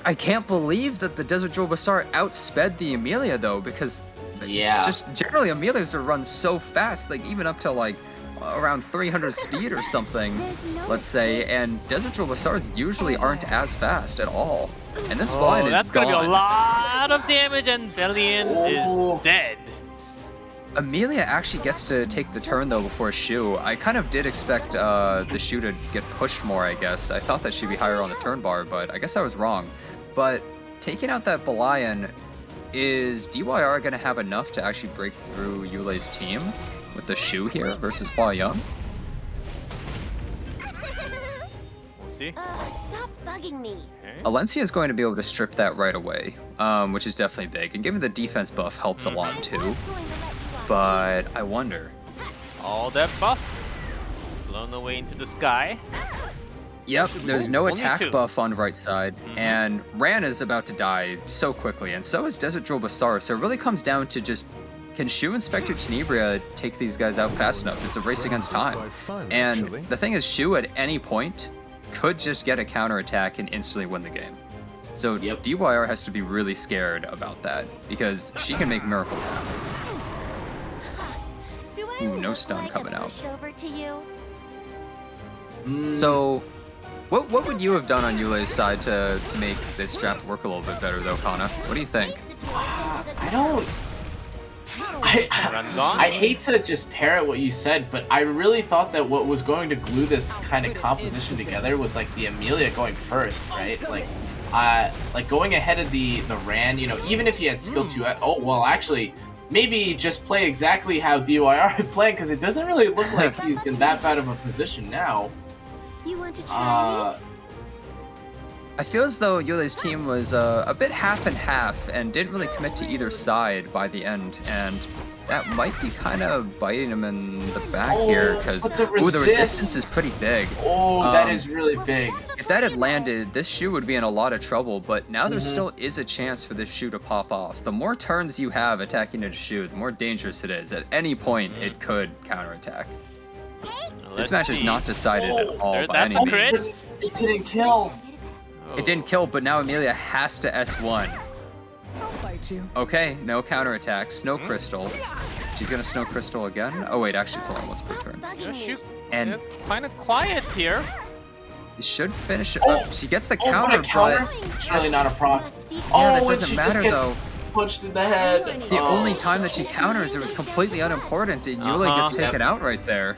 I can't believe that the Desert Jewel Bazaar outsped the Emilia though, because just generally Emilias are run so fast, like even up to like around 300 speed or something, let's say, and Desert Jewel Bazaars usually aren't as fast at all. And this line is that's gonna be a lot of damage, and Belian is dead. Emilia actually gets to take the turn though before Shu. I kind of did expect the Shu to get pushed more, I guess. I thought that she'd be higher on the turn bar, but I guess I was wrong. But taking out that Belian, is DYR going to have enough to actually break through Yule's team with the Shu here versus Hua Young? We'll see. Stop bugging me. Alencia is going to be able to strip that right away, which is definitely big. And giving the defense buff helps a lot too. But I wonder. All that buff blown away into the sky. Yep, there's no Only attack two. buff on right side, and Ran is about to die so quickly, and so is Desert Jewel Bazaar, so it really comes down to just, can Shu and Spectre Tenebria take these guys out fast enough? It's a race against time. And the thing is, Shu at any point could just get a counterattack and instantly win the game. So DYR has to be really scared about that, because she can make miracles happen. Ooh, no stun coming out. Over to you. So, what would you have done on Yule's side to make this draft work a little bit better, though, Kana? What do you think? I hate to just parrot what you said, but I really thought that what was going to glue this kind of composition together was like the Emilia going first, right? Like going ahead of the Ran, you know, even if you had skill 2, oh, well, actually, maybe just play exactly how DYR had played, because it doesn't really look like he's in that bad of a position now. You want to try me? I feel as though Yule's team was a bit half and half and didn't really commit to either side by the end, and that might be kind of biting him in the back here, because the resistance is pretty big. That is really big. If that had landed, this Shu would be in a lot of trouble, but now there still is a chance for this Shu to pop off. The more turns you have attacking a Shu, the more dangerous it is. At any point, it could counterattack. This match is not decided at all by any means. It didn't kill. It didn't kill, but now Emilia has to S1. Okay, no counterattack. Snow Crystal. She's gonna Snow Crystal again. Oh wait, actually it's only once per turn. And kind of quiet here. It should finish it up. She gets the counter, but it's really not a problem. Yeah, that doesn't matter though. Punched in the head. The only time that she counters, it was completely unimportant, and Yule gets taken out right there.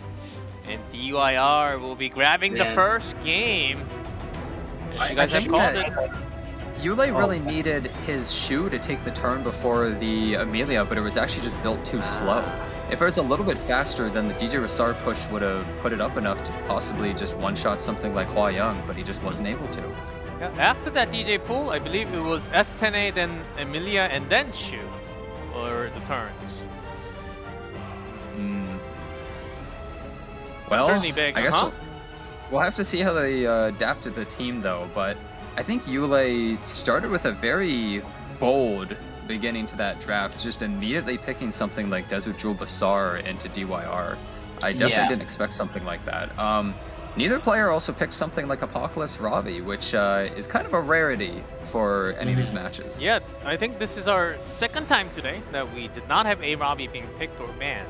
And DYR will be grabbing the first game. You guys have called it. Yule really needed his Shu to take the turn before the Emilia, but it was actually just built too slow. If it was a little bit faster, then the DJ Rassar push would have put it up enough to possibly just one-shot something like Hua Young, but he just wasn't able to. Yeah, after that DJ pool, I believe it was S10A, then Emilia, and then Shu for the turns. Well, certainly big, I guess we'll have to see how they adapted the team, though. But I think Yule started with a very bold beginning to that draft, just immediately picking something like Desert Jewel Bazaar into DYR. I definitely didn't expect something like that. Neither player also picked something like Apocalypse Robbie, which is kind of a rarity for any of these matches. Yeah, I think this is our second time today that we did not have a Robbie being picked or banned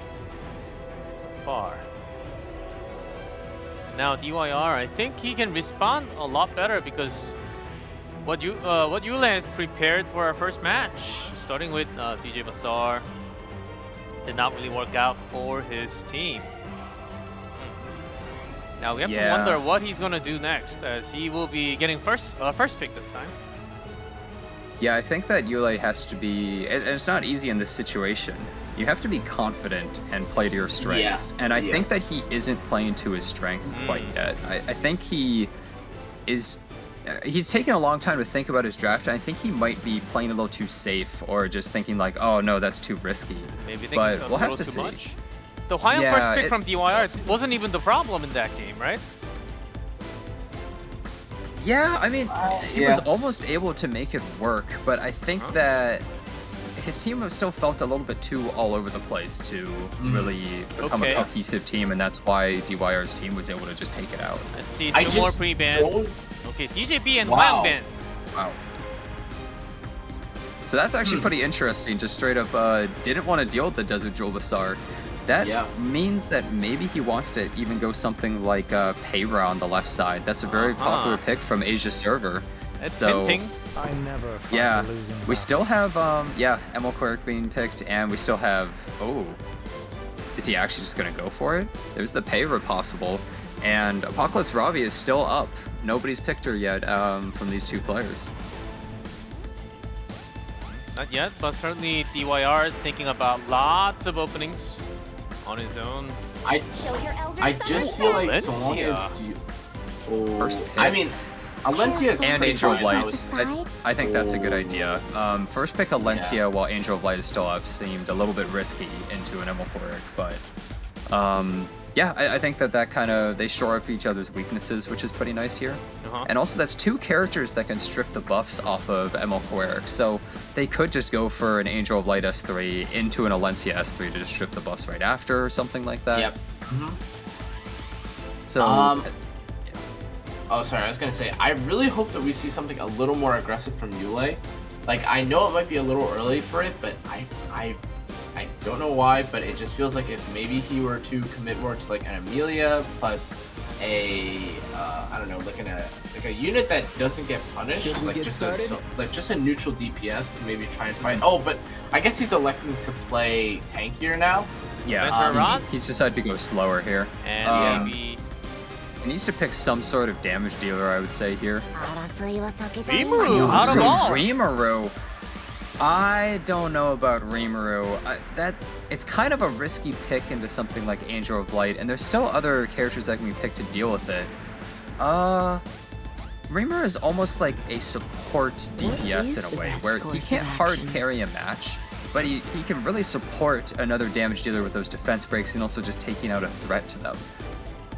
so far. Now DYR, I think he can respond a lot better because what Yule has prepared for our first match, starting with DJ Bazaar, did not really work out for his team. Now we have to wonder what he's gonna do next, as he will be getting first pick this time. Yeah, I think that Yule has to be, and it's not easy in this situation, you have to be confident and play to your strengths. And I think that he isn't playing to his strengths quite yet. I think he is. He's taken a long time to think about his draft, and I think he might be playing a little too safe, or just thinking like, "Oh no, that's too risky." Maybe but we'll have to too see. much. The Hwayong first pick from DYR wasn't even the problem in that game, right? Yeah, I mean, he was almost able to make it work, but I think that his team still felt a little bit too all over the place to really become a cohesive team, and that's why DYR's team was able to just take it out. Let's see, two more pre-bans. Okay, DJB and Hwayong ban. Wow. So that's actually pretty interesting. Just straight up didn't want to deal with the Desert Jewel Basar. That means that maybe he wants to even go something like Payra on the left side. That's a very popular pick from Asia server. It's hinting. I never Yeah, we still have Emil Quirk being picked, and we still have is he actually just gonna go for it? There's the Payra possible, and Apocalypse Ravi is still up. Nobody's picked her yet from these two players. Not yet, but certainly DYR is thinking about lots of openings on his own. I just feel like so long as I mean, Alencia is and pretty Angel of fine. Light. I think that's a good idea. First pick Alencia while Angel of Light is still up seemed a little bit risky into an Emilphoric, but yeah, I think that kind of, they shore up each other's weaknesses, which is pretty nice here. And also that's two characters that can strip the buffs off of Emilphoric, so they could just go for an Angel of Light S3 into an Alencia S3 to just strip the buffs right after or something like that. Yep. So oh, sorry, I was gonna say, I really hope that we see something a little more aggressive from Yule. Like, I know it might be a little early for it, but I don't know why, but it just feels like if maybe he were to commit more to like an Amelia plus a I don't know, like a unit that doesn't get punished, like just a neutral DPS to maybe try and fight. Oh, but I guess he's electing to play tankier now. Yeah, he's decided to go slower here. And maybe he needs to pick some sort of damage dealer, I would say here. Rimuru, out of all. Rimuru. I don't know about Rimuru. It's kind of a risky pick into something like Angel of Light, and there's still other characters that can be picked to deal with it. Rimuru is almost like a support DPS in a way, where he can't hard carry a match, but he can really support another damage dealer with those defense breaks and also just taking out a threat to them.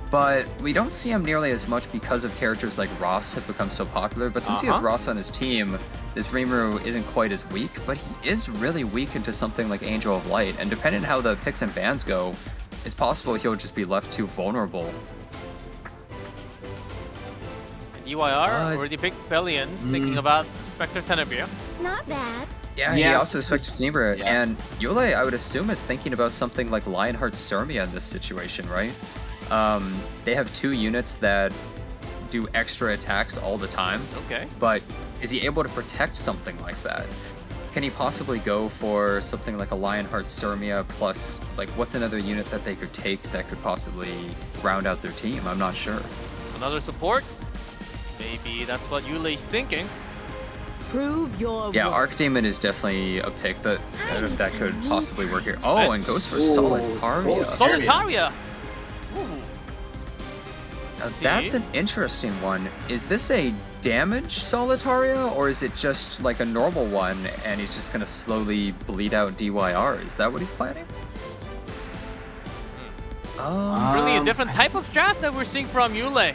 But we don't see him nearly as much because of characters like Ross have become so popular. But since he has Ross on his team, this Rimuru isn't quite as weak, but he is really weak into something like Angel of Light. And depending on how the picks and bans go, it's possible he'll just be left too vulnerable. DYR already picked Pelion, thinking about Spectre Tenebria. Not bad. Yeah, he also expected Tenebria. And Yule, I would assume, is thinking about something like Lionheart Surmia in this situation, right? They have two units that do extra attacks all the time. Okay. But is he able to protect something like that? Can he possibly go for something like a Lionheart Surmia plus, like, what's another unit that they could take that could possibly round out their team? I'm not sure. Another support? Maybe that's what Yulei's thinking. Prove your Yeah, Archdemon is definitely a pick that could possibly work here. Oh, and goes for Solitaria. Solitaria! Now, that's an interesting one. Is this a damage Solitaria, or is it just like a normal one and he's just gonna slowly bleed out DYR? Is that what he's planning? Really a different type of draft that we're seeing from Yule.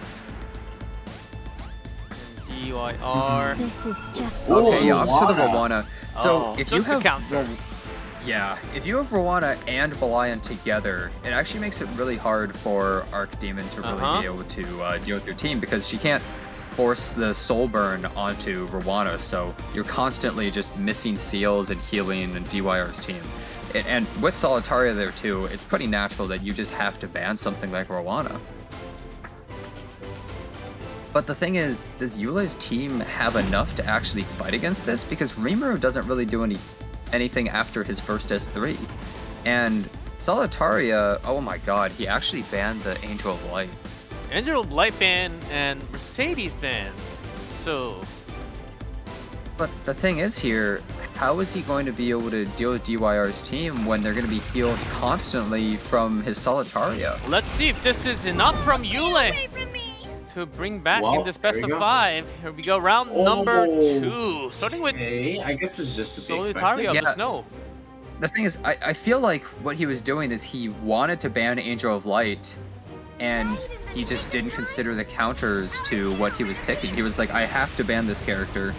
DYR. This is just okay, yeah, up to the Rwana. So if you have counter. Yeah, if you have Rwana and Belian together, it actually makes it really hard for Archdemon to really be able to deal with your team, because she can't force the soul burn onto Rwana, so you're constantly just missing seals and healing DYR's team. And with Solitaria there too, it's pretty natural that you just have to ban something like Rwana. But the thing is, does Yule's team have enough to actually fight against this? Because Rimuru doesn't really do anything after his first S3. And Solitaria, oh my god, he actually banned the Angel of Light. Angel of Light ban and Mercedes ban. So... But the thing is here, how is he going to be able to deal with DYR's team when they're going to be healed constantly from his Solitaria? Let's see if this is enough from Yule to bring back in this best of 5. Here we go, round number 2. Starting with I guess it's just to be Solitaria of Yeah. the Snow. The thing is, I feel like what he was doing is he wanted to ban Angel of Light, and he just didn't consider the counters to what he was picking. He was like, I have to ban this character.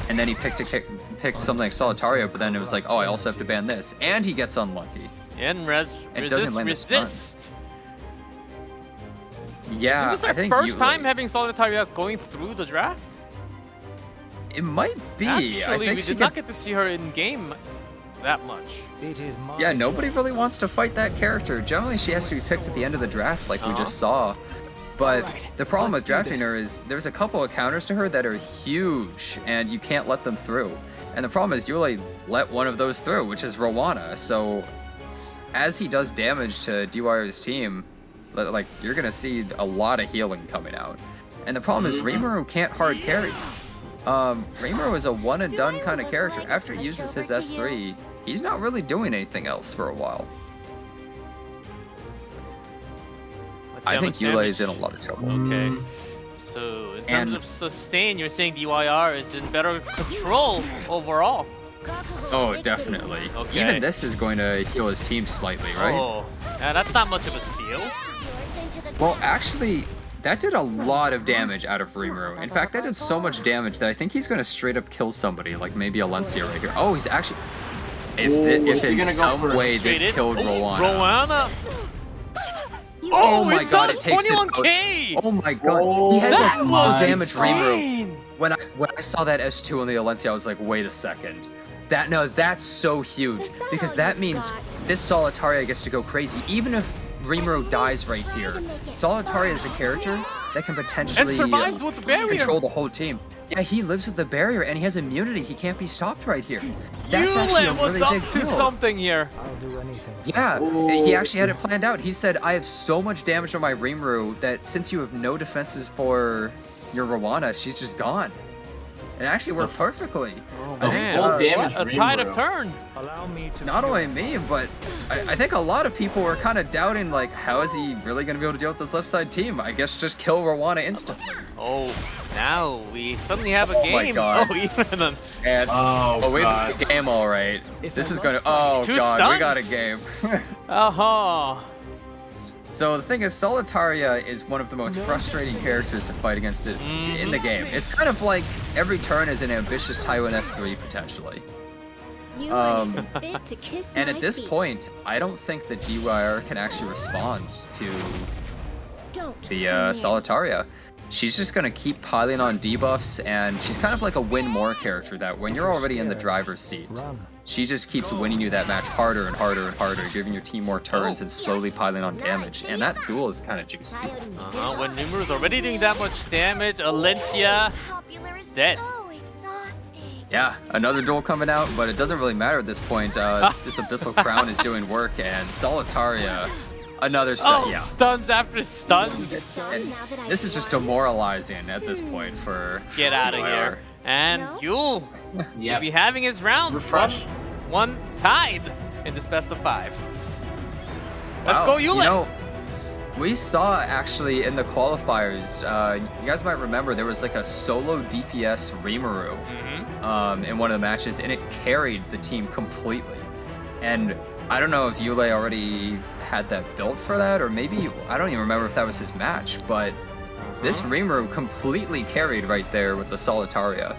And then he picked something like Solitaria, but then it was like, oh, I also have to ban this. And he gets unlucky. And doesn't land the stun. resist. Yeah, Isn't I this think our first time having Solitaria going through the draft? It might be. Actually, I think we she did not gets... get to see her in game that much. Yeah, nobody really wants to fight that character. Generally, she has to be picked at the end of the draft, like we just saw. But the problem with drafting her is there's a couple of counters to her that are huge, and you can't let them through. And the problem is Yule let one of those through, which is Rowana. So as he does damage to DYR's team, like you're gonna see a lot of healing coming out. And the problem is Rimuru can't hard carry. Rimuru is a one and done kind of character. After he uses his S3, he's not really doing anything else for a while. I think Yule is in a lot of trouble. Okay. So in terms of sustain, you're saying DYR is in better control overall. Oh, definitely. Okay. Even this is going to heal his team slightly, right? Oh, yeah, that's not much of a steal. Well, actually, that did a lot of damage out of Rimuru. In fact, that did so much damage that I think he's going to straight up kill somebody, like maybe Alencia right here. Oh, he's actually... If in some way this killed Rowana... Oh my god, it takes 21k! Oh my god, he has a full damage Rimuru. When I saw that S2 on the Alencia, I was like, wait a second. That's so huge, because that means this Solitaria gets to go crazy. Even if Rimuru dies right here, Solitaria is a character that can potentially survives with the barrier. Control the whole team. Yeah, he lives with the barrier and he has immunity. He can't be stopped right here. That's Yule actually a was really up big to deal. something here. Yeah, he actually had it planned out. He said, I have so much damage on my Rimuru that since you have no defenses for your Rowana, she's just gone. It actually worked perfectly. Man, what a tide of turn. Not only me, but I think a lot of people were kind of doubting, like, how is he really going to be able to deal with this left side team? I guess just kill Rowana instantly. Oh, now we suddenly have a game. My god. Oh, even a... And, we have a game, all right. This is going to... Oh, Two god, stuns? we got a game. Uh-huh. So the thing is, Solitaria is one of the most frustrating characters to fight against in the game. It's kind of like every turn is an ambitious Taiwan S3 potentially. And at this point, I don't think that DYR can actually respond to the Solitaria. She's just gonna keep piling on debuffs, and she's kind of like a win more character that when you're already in the driver's seat, she just keeps winning you that match harder and harder and harder, giving your team more turns and slowly piling on damage. And that duel is kind of juicy. When Rimuru is already doing that much damage, Alencia dead. Yeah, another duel coming out, but it doesn't really matter at this point. This Abyssal Crown is doing work, and Solitaria, another stun. Oh, Yeah. stuns after stuns. And this is just demoralizing at this point for Get out of DYR. here. And Yule will be having his round. Refresh. One tied in this best of 5. Let's Wow, go, Yule. You know, we saw actually in the qualifiers, you guys might remember there was like a solo DPS Rimuru in one of the matches, and it carried the team completely. And I don't know if Yule already had that built for that, or maybe, I don't even remember if that was his match, but this Rimuru completely carried right there with the Solitaria.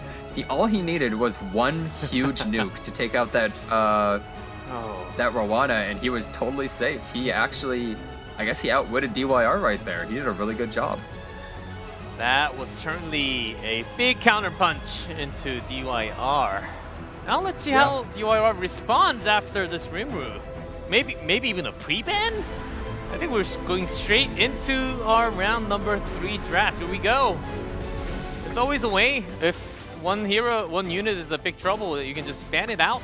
All he needed was one huge nuke to take out that that Rowana, and he was totally safe. He actually, I guess he outwitted DYR right there. He did a really good job. That was certainly a big counterpunch into DYR. Now let's see how DYR responds after this Rimuru. Maybe even a pre-ban? I think we're going straight into our round number 3 draft. Here we go. There's always a way. If one hero, one unit is a big trouble, you can just ban it out.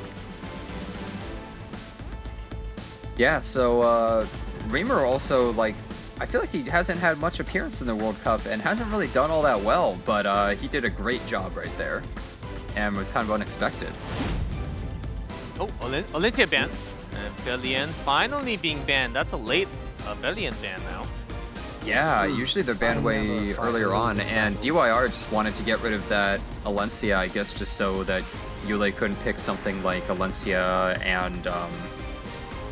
Yeah, so Rimuru also, like, I feel like he hasn't had much appearance in the World Cup and hasn't really done all that well, but he did a great job right there and was kind of unexpected. Oh, Olentia banned. And Belian finally being banned. That's a late Belian ban now. Yeah, usually they're banned way earlier on, and DYR just wanted to get rid of that Alencia, I guess, just so that Yule couldn't pick something like Alencia and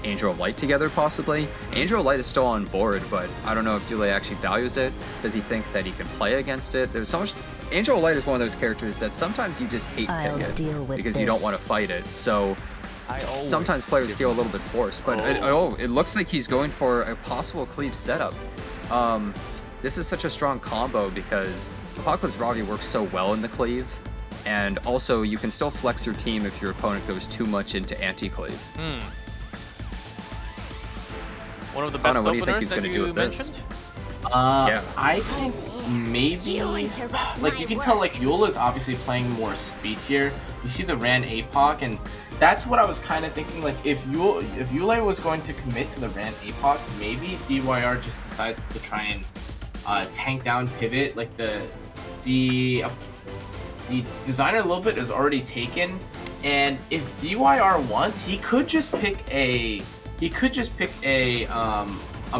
Angel of Light together, possibly. Angel of Light is still on board, but I don't know if Yule actually values it. Does he think that he can play against it? There's so much. Angel of Light is one of those characters that sometimes you just hate pick it because you don't want to fight it. So sometimes players feel a little bit forced, but it looks like he's going for a possible cleave setup. This is such a strong combo because Apocalypse Ravi works so well in the cleave, and also you can still flex your team if your opponent goes too much into anti-cleave. One of the best openers that you mentioned? Yeah. I think maybe, like you can tell, like Yule is obviously playing more speed here. You see the Ran APOC, and that's what I was kind of thinking. Like if Yule was going to commit to the Ran APOC, maybe DYR just decides to try and tank down pivot. Like the designer a little bit is already taken, and if DYR wants, he could just pick a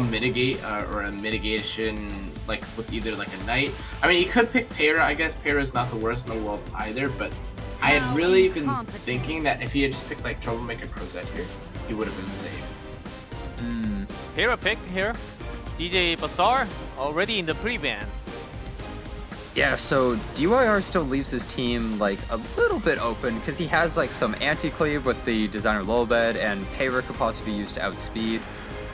mitigate or a mitigation, like with either like a knight. I mean, he could pick Para. I guess Para is not the worst in the world either, but I had really been thinking that if he had just picked like Troublemaker Crozet here, he would have been safe. Para pick here. DJ Bazaar already in the pre-ban. Yeah, so DYR still leaves his team like a little bit open because he has like some anti-cleave with the designer Lulbed, and Para could possibly be used to outspeed.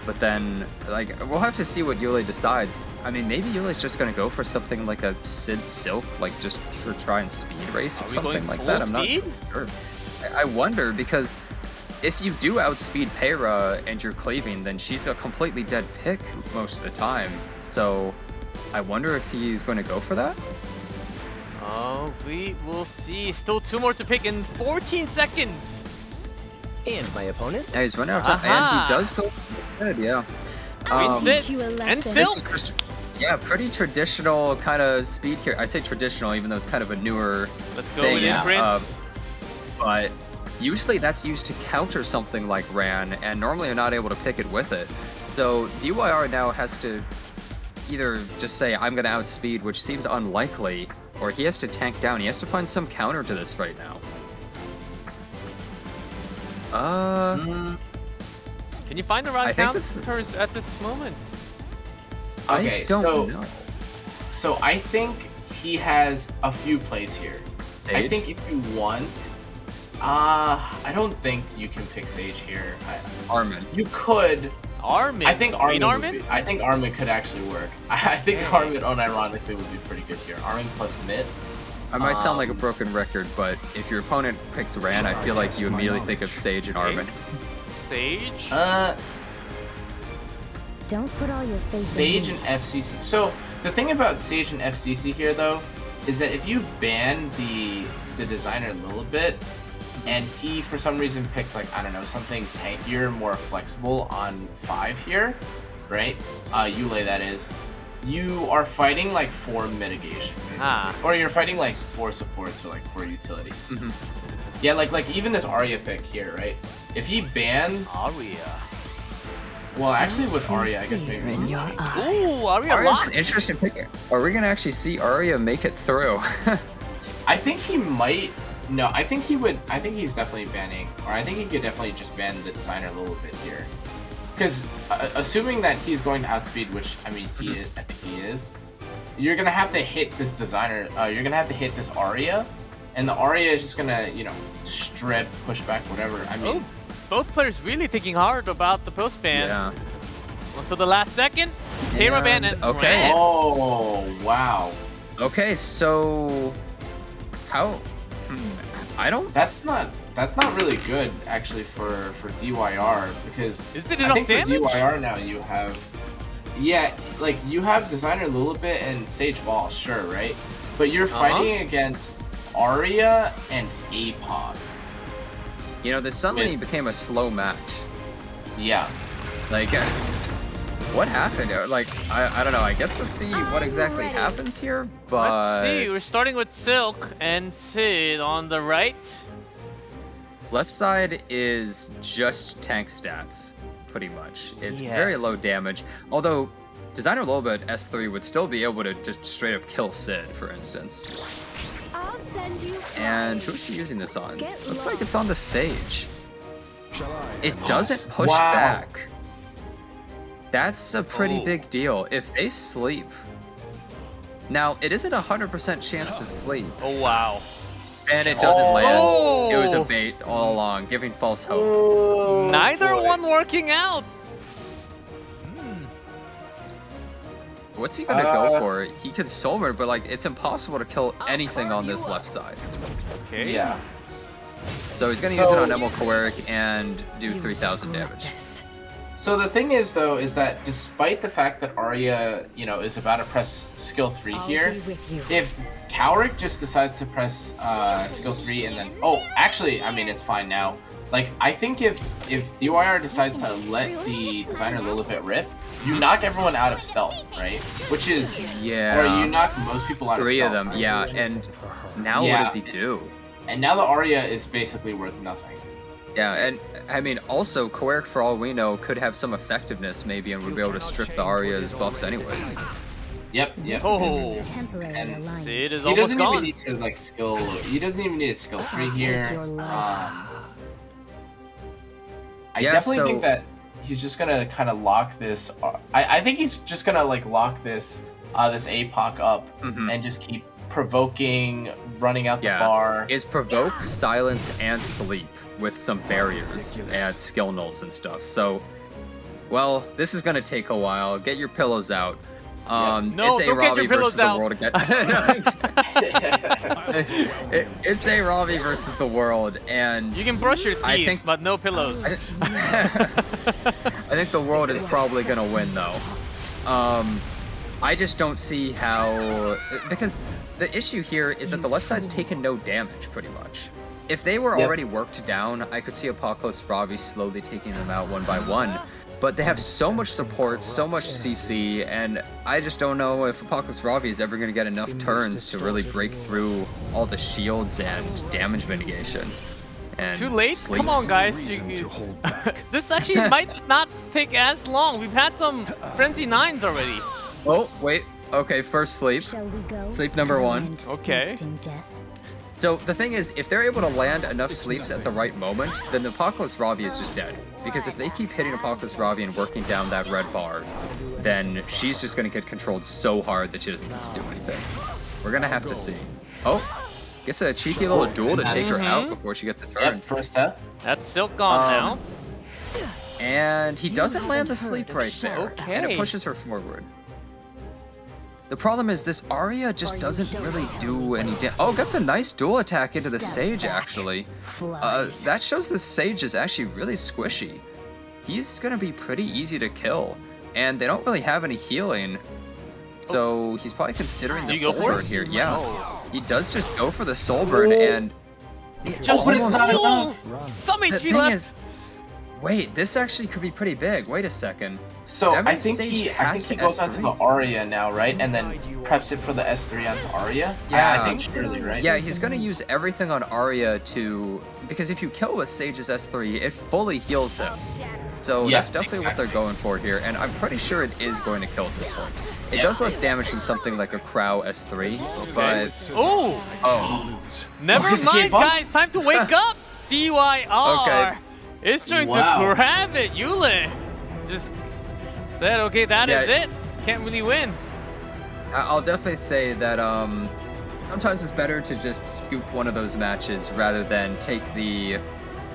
But then, like, we'll have to see what Yule decides. I mean, maybe Yule's just gonna go for something like a Sid Silk, like just to try and speed race or something like that. I'm not sure. I wonder, because if you do outspeed Para and you're cleaving, then she's a completely dead pick most of the time. So I wonder if he's going to go for that. Oh, we will see. Still 2 more to pick in 14 seconds. And my opponent? Yeah, he's running out of time, and he does go good, yeah. And Silk! Yeah, pretty traditional kind of speed character. I say traditional, even though it's kind of a newer Let's go thing. with Imprints. But usually that's used to counter something like Ran, and normally you're not able to pick it with it. So DYR now has to either just say, I'm going to outspeed, which seems unlikely, or he has to tank down. He has to find some counter to this right now. Can you find the right counters at this moment? Okay, I don't know. So I think he has a few plays here. Sage? I think if you want, I don't think you can pick Sage here. Armin. You could. Armin. I think Armin. Armin? I think Armin could actually work. I think Armin, unironically, would be pretty good here. Armin plus mid. I might sound like a broken record, but if your opponent picks Ran, I feel like you immediately think of Sage and Armin. Sage? Don't put all your faith Sage in and FCC. So the thing about Sage and FCC here, though, is that if you ban the designer a little bit, and he for some reason picks, like, I don't know, something tankier, more flexible on 5 here, right? Yule, that is. You are fighting like 4 mitigation, basically. Or you're fighting like 4 supports or like 4 utility. Yeah, like even this Arya pick here, right? If he bans Arya. Well, actually with Arya, I guess maybe. Ooh, Arya Arya's locked. an interesting pick. Are we gonna actually see Arya make it through? I think he might. No, I think he would. I think he's definitely banning, or I think he could definitely just ban the designer a little bit here. Because assuming that he's going to outspeed, which I mean he is, I think he is, you're gonna have to hit this designer. You're gonna have to hit this Arya, and the Arya is just gonna, you know, strip, push back, whatever. I mean, both players really thinking hard about the post ban. Yeah. Until the last second, Para ban and okay. Ran. Oh wow. Okay, so how? I don't. That's not really good actually for DYR, because is it I enough think damage? for DYR now you have, yeah, like you have designer Lilibit and Sage Ball, sure, right? But you're fighting against Arya and APOC. You know, this suddenly became a slow match. Yeah. Like, what happened? Like, I don't know. I guess let's see what exactly happens here. But let's see. We're starting with Silk and Sid on the right. Left side is just tank stats, pretty much. It's very low damage. Although, Designer Lolbit S3 would still be able to just straight up kill Sid, for instance. I'll send you And who's she using this on? Looks like it's on the Sage. It doesn't push back. That's a pretty big deal. If they sleep... Now, it isn't 100% chance to sleep. Oh, wow. And it doesn't land. It was a bait all along, giving false hope. Neither one working out. What's he gonna go for? He could Soulburn, but like it's impossible to kill anything on this left side. Okay. Yeah. So he's gonna use it on Emil Kowarik and do 3,000 damage. So the thing is, though, is that despite the fact that Arya, you know, is about to press skill 3 here, if Kowarik just decides to press skill 3 and then... Oh, actually, I mean, it's fine now. Like, I think if DYR decides to let the Designer Lilibit rip, you knock everyone out of stealth, right? Which is... Or you knock most people out of stealth. 3 of them, right? yeah. And now what does he do? And now the Arya is basically worth nothing. Yeah, and I mean, also, Kowarik, for all we know, could have some effectiveness maybe and would be able to strip the Arya's buffs anyways. Yep. Oh, and Sid is he almost doesn't gone. even need to like skill. He doesn't even need a skill 3 here. I definitely think that he's just gonna kind of lock this. I think he's just gonna like lock this this APOC up and just keep provoking, running out the bar. Is provoke, silence, and sleep with some barriers and skill nulls and stuff. So, well, this is gonna take a while. Get your pillows out. No, it's don't get your pillows versus the out. world again. It's a Ravi versus the world, and You can brush your teeth, but no pillows. I think the world is probably gonna win though. I just don't see how, because the issue here is that the left side's taken no damage pretty much. If they were already worked down, I could see Apocalypse Ravi slowly taking them out one by one. But they have so much support, so much CC, and I just don't know if Apocalypse Ravi is ever going to get enough turns to really break through all the shields and damage mitigation. And Too late? sleeps. Come on, guys. This actually might not take as long. We've had some Frenzy 9s already. Oh, wait. Okay, first sleep. Sleep number 1. Okay. So the thing is, if they're able to land enough sleeps at the right moment, then the Apocalypse Ravi is just dead. Because if they keep hitting Apocalypse Ravi and working down that red bar, then she's just going to get controlled so hard that she doesn't get to do anything. We're going to have to see. Oh, gets a cheeky little duel to take her out before she gets a turn. Yep, first step. That's Silk gone now. And he doesn't land the sleep right there. And it pushes her forward. The problem is this Arya just doesn't really do any damage. Oh, gets a nice dual attack into the Sage, actually. That shows the Sage is actually really squishy. He's gonna be pretty easy to kill. And they don't really have any healing. So he's probably considering the Soul Burn here. Yeah, he does just go for the Soul Burn and... Just put it down. Some HP left. Wait, this actually could be pretty big. Wait a second. So That I means think Sage he has to goes onto S3. the Arya now, right? And then preps it for the S3 onto Arya. Yeah, I think surely, right? Yeah, he's gonna use everything on Arya to, because if you kill with Sage's S3, it fully heals him. So Yeah, that's definitely what they're going for here, and I'm pretty sure it is going to kill at this point. It does less damage than something like a Crow S3, but Never mind, guys. Time to wake up. DYR is trying to grab it. Yule just said, okay, that is it. Can't really win. I'll definitely say that sometimes it's better to just scoop one of those matches rather than take the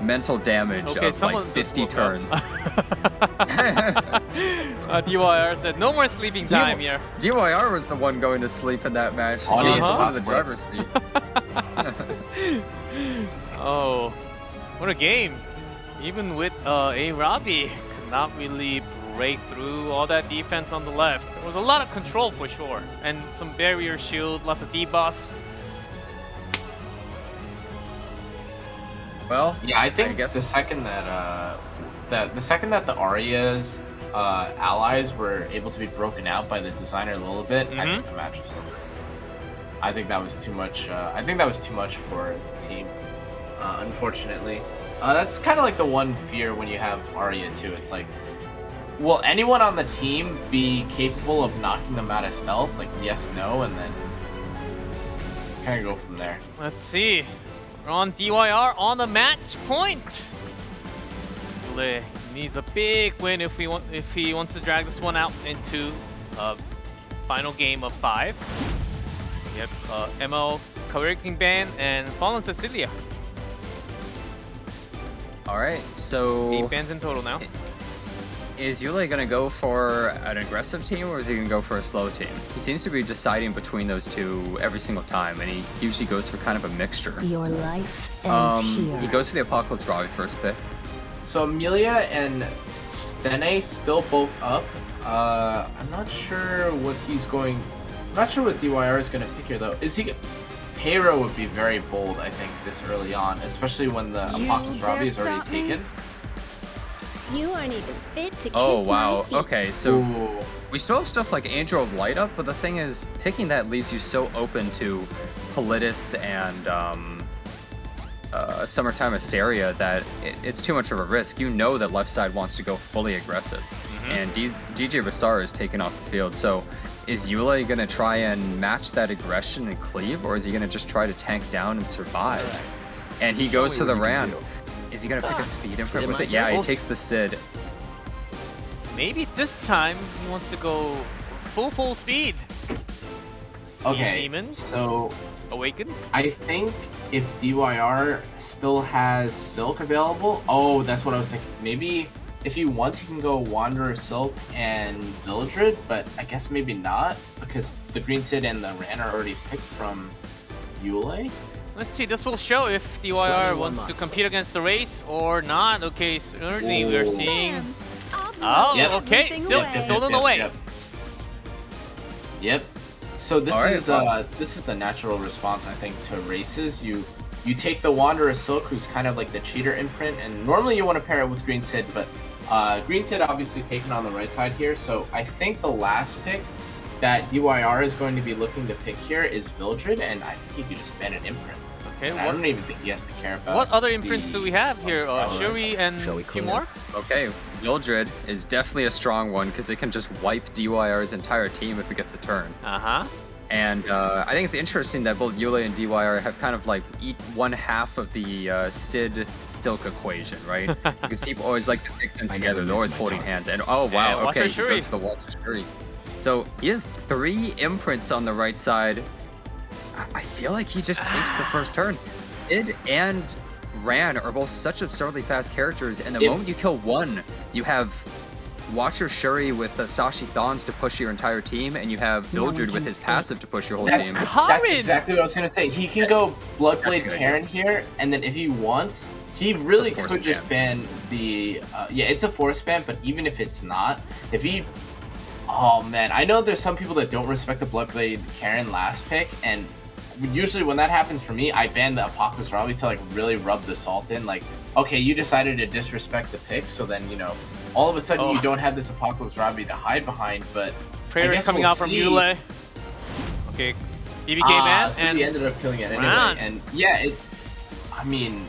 mental damage of like 50 turns. DYR said, no more sleeping time here. DYR was the one going to sleep in that match. He was on the driver's seat. Oh, what a game. Even with a Robbie, could not really break through all that defense on the left. There was a lot of control for sure, and some barrier shield, lots of debuffs. Well, yeah, I think the second that the Arya's allies were able to be broken out by the Designer Lilibit, I think the match was over. I think that was too much. I think that was too much for the team, unfortunately. That's kind of like the one fear when you have Arya too. It's like, will anyone on the team be capable of knocking them out of stealth? Like yes, no, and then kind of go from there. Let's see. We're on DYR on the match point. Yule needs a big win if he wants to drag this one out into a final game of 5. Yep, ML, Kawaii Ban, and Fallen Cecilia. All right, so 8 bans in total now. Is Yule gonna go for an aggressive team or is he gonna go for a slow team? He seems to be deciding between those two every single time, and he usually goes for kind of a mixture. Your life ends here. He goes for the Apocalypse Robbie first pick. So Amelia and Stene still both up. I'm not sure what he's going. I'm not sure what DYR is going to pick here though. Is he? Heir would be very bold, I think, this early on, especially when the Apocalypse Robbie is already taken. You aren't even fit to kiss Oh wow, my feet. okay, so we still have stuff like Angel of Light up, but the thing is, picking that leaves you so open to Politis and Summertime Hysteria that it's too much of a risk. You know that left side wants to go fully aggressive, and DJ Vasar is taken off the field, so is Yule going to try and match that aggression and cleave, or is he going to just try to tank down and survive? And he goes for the Rand. Is he going to pick a speed imprint with it? Yeah, he takes the Sid. Maybe this time he wants to go full speed. Okay, Demons. so Awaken. I think if DYR still has Silk available, oh, that's what I was thinking. Maybe if he wants, he can go Wanderer, Silk, and Vildred, but I guess maybe not, because the Green Sid and the Ran are already picked from Yule. Let's see, this will show if DYR wants to compete against the race or not. Okay, certainly we're seeing... Oh, Yep. okay, Silk stolen away. Yep. So this Alright, is this is the natural response, I think, to races. You take the Wanderer Silk, who's kind of like the cheater imprint, and normally you want to pair it with Green Sid, but Green Sid obviously taken on the right side here. So I think the last pick that DYR is going to be looking to pick here is Vildred, and I think he could just ban an imprint. Okay, I don't even think he has to care about. What other imprints do we have here? Shuri and Timur? Okay, Vildred is definitely a strong one because it can just wipe DYR's entire team if it gets a turn. And I think it's interesting that both Yule and DYR have kind of like one half of the Sid Silk equation, right? Because people always like to pick them together. They're always holding hands. And oh wow, Yeah, okay, he Shuri. goes to the Walter Shuri. So he has 3 imprints on the right side. I feel like he just takes the first turn. Sid and Ran are both such absurdly fast characters, and the moment you kill one, you have Watcher Shuri with the Sashi Thons to push your entire team, and you have Vildred with his passive to push your whole team. That's exactly what I was gonna say. He can go Bloodblade Karen here, and then if he wants, he really could just ban the. Yeah, it's a force ban, but even if it's not, if he. Oh man, I know there's some people that don't respect the Bloodblade Karen last pick, and usually when that happens for me, I ban the Apocalypse Robbie to like really rub the salt in. Like, okay, you decided to disrespect the pick, so then all of a sudden you don't have this Apocalypse Robbie to hide behind. But Prayer I is guess coming we'll out from see. Yule. Okay, EBK man, so and he ended up killing it anyway. Ran. And yeah, I mean,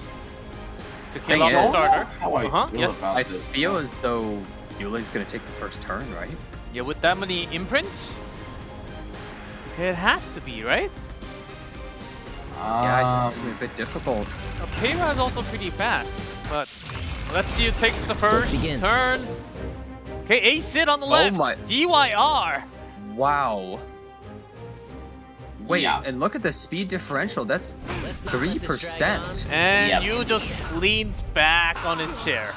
to kill off the starter. How I feel Yes. about I this. feel as though Yule's gonna take the first turn, right? Yeah, with that many imprints, it has to be, right? Yeah, I think it's gonna be a bit difficult. Payra is also pretty fast, but let's see who takes the first turn. Okay, A Sid on the left. my- DYR. Wow. Wait, and look at the speed differential. That's 3%. And you just leaned back on his chair.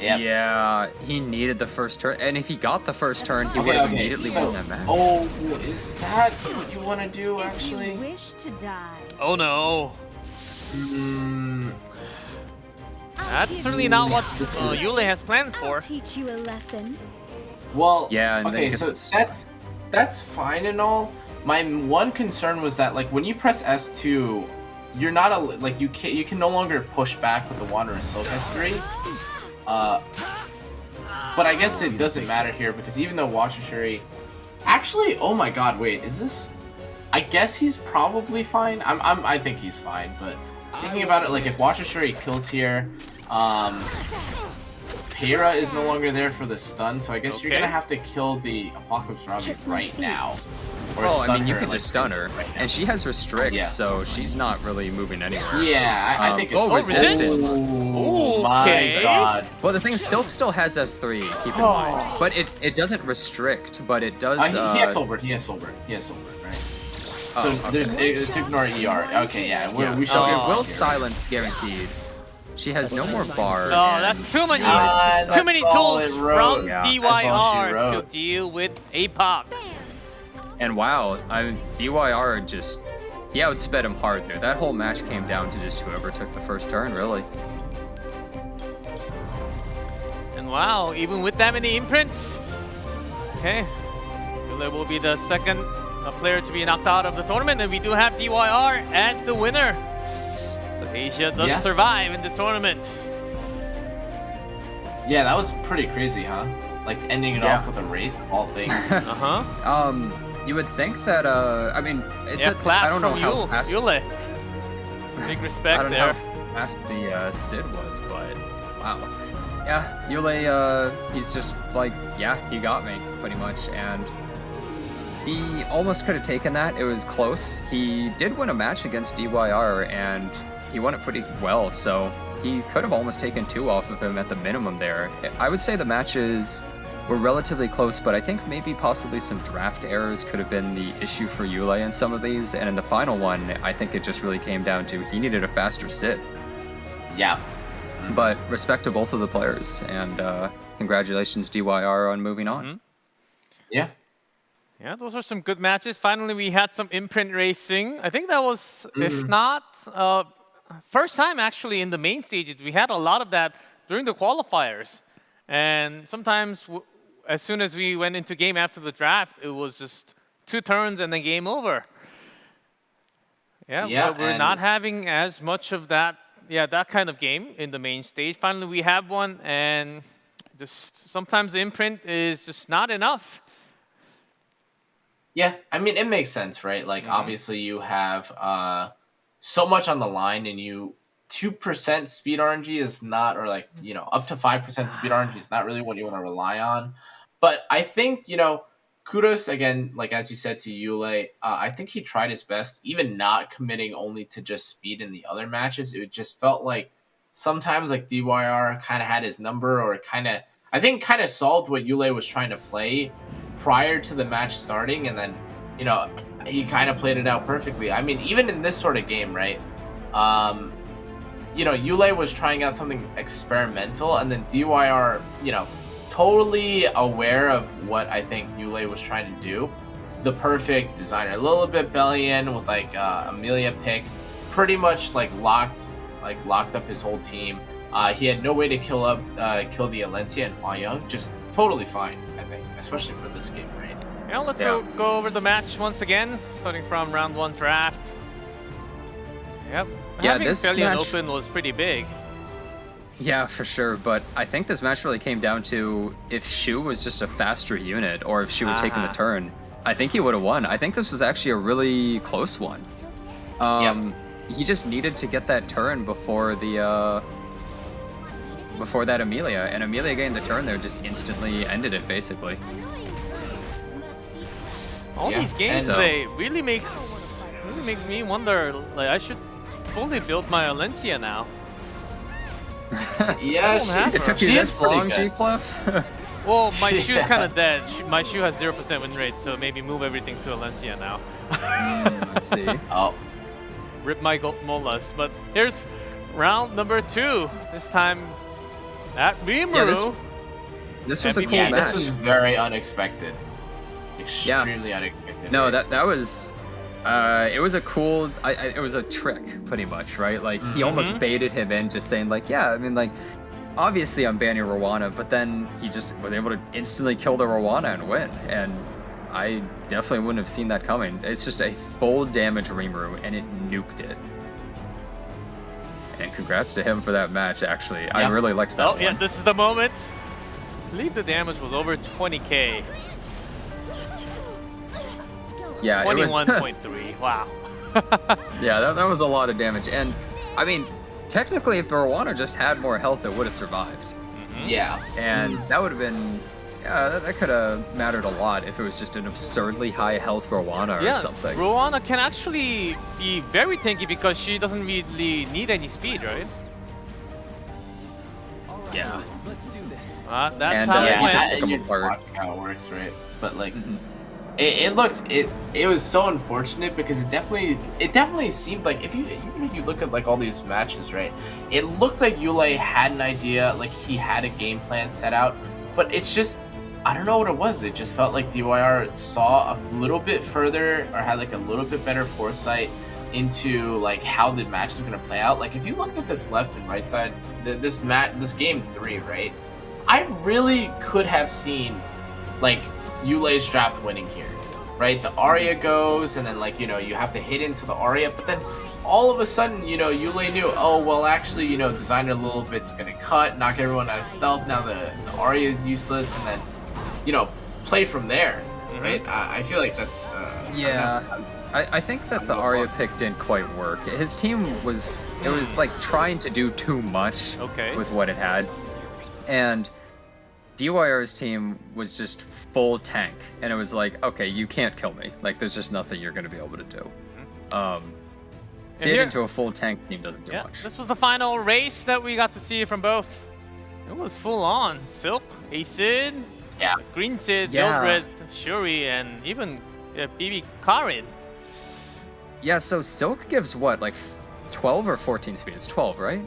Yeah, he needed the first turn, and if he got the first turn, he would have immediately so- won that match. Oh, is that what you want to do actually? If you wish to die, Oh no. That's certainly not what Yule has planned for. teach you a lesson. Well, Yeah, and then okay, he so gets that's fine and all. My one concern was that like when you press S2, you're not like you can no longer push back with the Wanderer Silk S3. But I guess it doesn't matter here because even though Watcher Shuri, actually, oh my God, wait, is this? I guess he's probably fine. I think he's fine, but thinking about it, like if Washishuri kills here, Heir is no longer there for the stun, so I guess you're gonna have to kill the Apocalypse Ravi right now. Or Well, I mean, you her, could like, just stun her, and she has restrict, Yeah. so she's not really moving anywhere. Yeah, I think it's resistance. Oh my god. Well, the thing is, Silk still has S3. Keep in mind, but it doesn't restrict, but it does. He has Soulbird. He has Soulbird. He has Soulbird, right? So there's it's ignore ER. Okay, yeah. We so should it will silence guaranteed. She has no more bar. Oh, that's too many. Too many tools from DYR to deal with APOC. And wow, DYR just he outsped him hard there. That whole match came down to just whoever took the first turn, really. And wow, even with that many imprints, okay, Yule will be the second player to be knocked out of the tournament, and we do have DYR as the winner. So Asia does survive in this tournament. Yeah, that was pretty crazy, huh? Like ending it off with a race of all things. You would think that I mean, I don't know how fast Yule. Big respect I don't there. know how fast the Sid was, but wow. Yeah, Yule, he's just like, yeah, he got me, pretty much, and he almost could have taken that. It was close. He did win a match against DYR, and he won it pretty well, so he could have almost taken 2 off of him at the minimum there. I would say the matches were relatively close, but I think maybe possibly some draft errors could have been the issue for Yule in some of these, and in the final one, I think it just really came down to he needed a faster sit. Yeah. But respect to both of the players, and congratulations DYR on moving on. Yeah. Yeah, those are some good matches. Finally, we had some imprint racing. I think that was, if not, first time actually in the main stages. We had a lot of that during the qualifiers. And sometimes, as soon as we went into game after the draft, it was just 2 turns and then game over. Yeah, we're not having as much of that, that kind of game in the main stage. Finally, we have one, and just sometimes the imprint is just not enough. Yeah, I mean, it makes sense, right? Like, obviously, you have so much on the line, and 2% speed RNG is not, or like, up to 5% speed RNG is not really what you want to rely on. But I think, kudos, again, like as you said, to Yule. I think he tried his best, even not committing only to just speed in the other matches. It just felt like sometimes like DYR kind of had his number, or kind of solved what Yule was trying to play prior to the match starting, and then, he kind of played it out perfectly. I mean, even in this sort of game, right? Yule was trying out something experimental, and then DYR, totally aware of what I think Yule was trying to do. The perfect designer. A little bit Bellion with like Amelia pick, pretty much like locked up his whole team. He had no way to kill the Alencia and Hwa-Young. Just totally fine, I think, especially for this game, right? Yeah, let's go over the match once again, starting from round 1 draft. Yep. Having this Bellion match open was pretty big. Yeah, for sure, but I think this match really came down to if Shu was just a faster unit, or if Shu had taken the turn. I think he would have won. I think this was actually a really close one. He just needed to get that turn before that Amelia, and Amelia getting the turn there just instantly ended it, basically. All these games today really makes me wonder, like, I should fully build my Alencia now. It took you this long, G-Pluff? Well, my shoe's kind of dead. My shoe has 0% win rate, so maybe move everything to Alencia now. I see. Rip my molas. But here's round number 2. This time at Rimuru. This was a cool match. This was very unexpected. Extremely unexpected. No, that was... it was a cool... it was a trick, pretty much, right? Like, he almost baited him in, just saying, like, yeah, I mean, like, obviously I'm banning Rowana, but then he just was able to instantly kill the Rowana and win. And I definitely wouldn't have seen that coming. It's just a full damage Rimuru, and it nuked it. And congrats to him for that match, actually. I really liked that one. Yeah, this is the moment. I believe the damage was over 20k. Yeah, 21.3. Wow. Yeah, that was a lot of damage. And I mean, technically, if the Rwanda just had more health, it would have survived. Yeah. And that would have been, yeah, that could have mattered a lot if it was just an absurdly high health Rwanda or something. Rwanda can actually be very tanky because she doesn't really need any speed, right? Yeah. Let's do this. That's how it went. You watch how it works, right? But like, it was so unfortunate because it definitely seemed like if you look at like all these matches, right? It looked like Yule had an idea, like he had a game plan set out, but it's just I don't know what it was. It just felt like DYR saw a little bit further or had like a little bit better foresight into like how the match is going to play out. Like if you looked at this left and right side, this game 3, right? I really could have seen like Yule's draft winning here, right? The Aria goes and then like, you know, you have to hit into the Aria, but then all of a sudden, you know, Yule knew, oh, well, actually, you know, designer a little bit's going to cut, knock everyone out of stealth. Now the Aria is useless and then, you know, play from there, right? I feel like that's... yeah. I think that the Aria pick didn't quite work. His team was, it was like trying to do too much with what it had. And DYR's team was just full tank. And it was like, okay, you can't kill me. Like, there's just nothing you're going to be able to do. Seeing to a full tank team doesn't do much. This was the final race that we got to see from both. It was full on. Silk, Acid, Green Sid, Mildred, Shuri, and even BB Karin. Yeah, so Silk gives what, like 12 or 14 speed? It's 12, right?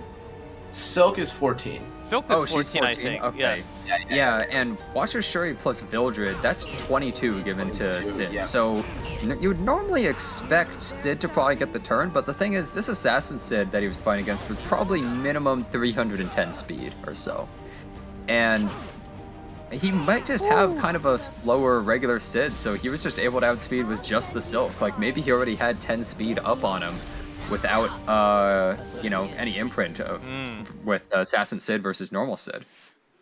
Silk is 14. Silk is 14, I think. Okay. Yes. Yeah, and Watcher Shuri plus Vildred, that's 22 given to Sid. yeah. So you would normally expect Sid to probably get the turn, but the thing is, this Assassin Sid that he was fighting against was probably minimum 310 speed or so. And he might just have kind of a slower regular Sid, so he was just able to outspeed with just the Silk. Like, maybe he already had 10 speed up on him without, you know, any imprint with Assassin Sid versus normal Sid.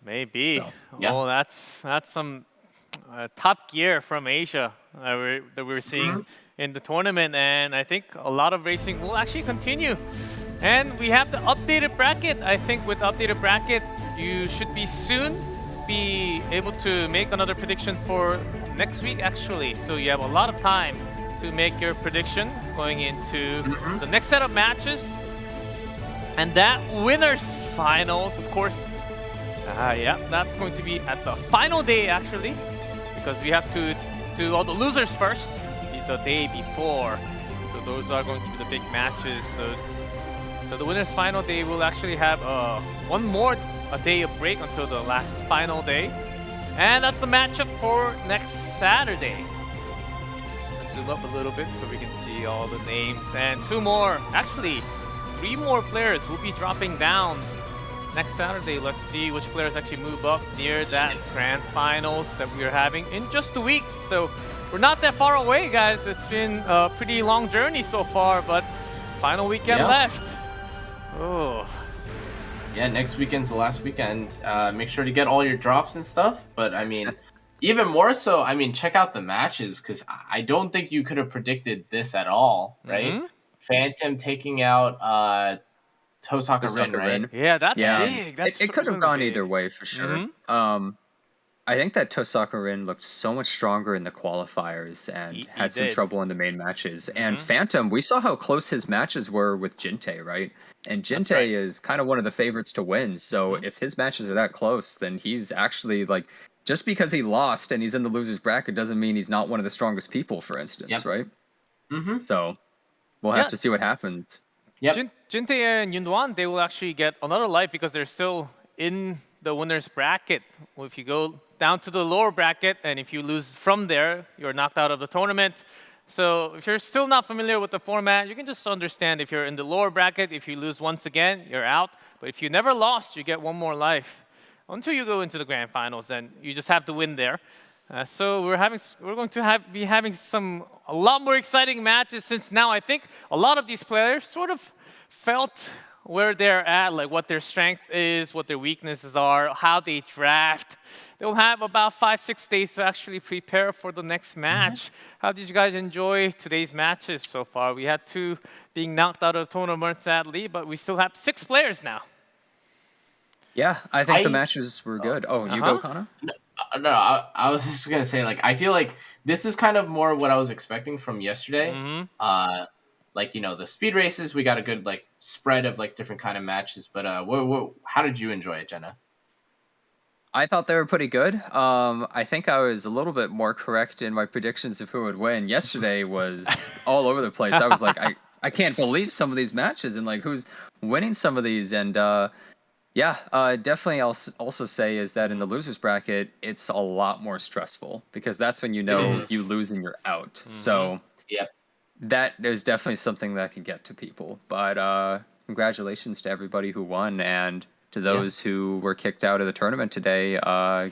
Maybe. So, oh, that's some top gear from Asia that we're seeing in the tournament, and I think a lot of racing will actually continue. And we have the updated bracket. I think with updated bracket, you should be soon be able to make another prediction for next week, actually. So you have a lot of time to make your prediction going into the next set of matches. And that winner's finals, of course, yeah, that's going to be at the final day, actually, because we have to do all the losers first the day before. So those are going to be the big matches. So the winner's final day will actually have one more a day of break until the last final day. And that's the matchup for next Saturday. Zoom up a little bit so we can see all the names. And three more players will be dropping down next Saturday. Let's see which players actually move up near that grand finals that we are having in just a week. So we're not that far away, guys. It's been a pretty long journey so far, but final weekend left. Oh. Yeah, next weekend's the last weekend. Make sure to get all your drops and stuff. But I mean, even more so, I mean, check out the matches, because I don't think you could have predicted this at all, right? Phantom taking out Tohsakarin, right? Yeah, that's big. It could have gone either way for sure. I think that Tohsakarin looked so much stronger in the qualifiers and had some trouble in the main matches. And Phantom, we saw how close his matches were with Jintae, right? And Jintae is kind of one of the favorites to win. So if his matches are that close, then he's actually like, just because he lost and he's in the loser's bracket doesn't mean he's not one of the strongest people, for instance, right? So we'll have to see what happens. Jintae and YunDuan, they will actually get another life because they're still in the winner's bracket. Well, if you go down to the lower bracket and if you lose from there, you're knocked out of the tournament. So if you're still not familiar with the format, you can just understand if you're in the lower bracket, if you lose once again, you're out. But if you never lost, you get one more life until you go into the grand finals. Then you just have to win there. So we're going to be having a lot more exciting matches, since now I think a lot of these players sort of felt where they're at, like what their strength is, what their weaknesses are, how they draft. they'll have about 5-6 days to actually prepare for the next match. How did you guys enjoy today's matches so far? We had 2 being knocked out of the tournament, sadly, but we still have 6 players now. Yeah, I think the matches were good. Oh, you go, Kana? No, I was just gonna say, like, I feel like this is kind of more what I was expecting from yesterday. Like, you know, the speed races, we got a good like spread of like different kind of matches. But how did you enjoy it, Jenna? I thought they were pretty good. I think I was a little bit more correct in my predictions of who would win. Yesterday was all over the place. I was like, I can't believe some of these matches and like who's winning some of these. And yeah, definitely I'll also say is that in the losers bracket, it's a lot more stressful because that's when you know you lose and you're out. So yep. That is definitely something that can get to people. But congratulations to everybody who won and to those who were kicked out of the tournament today.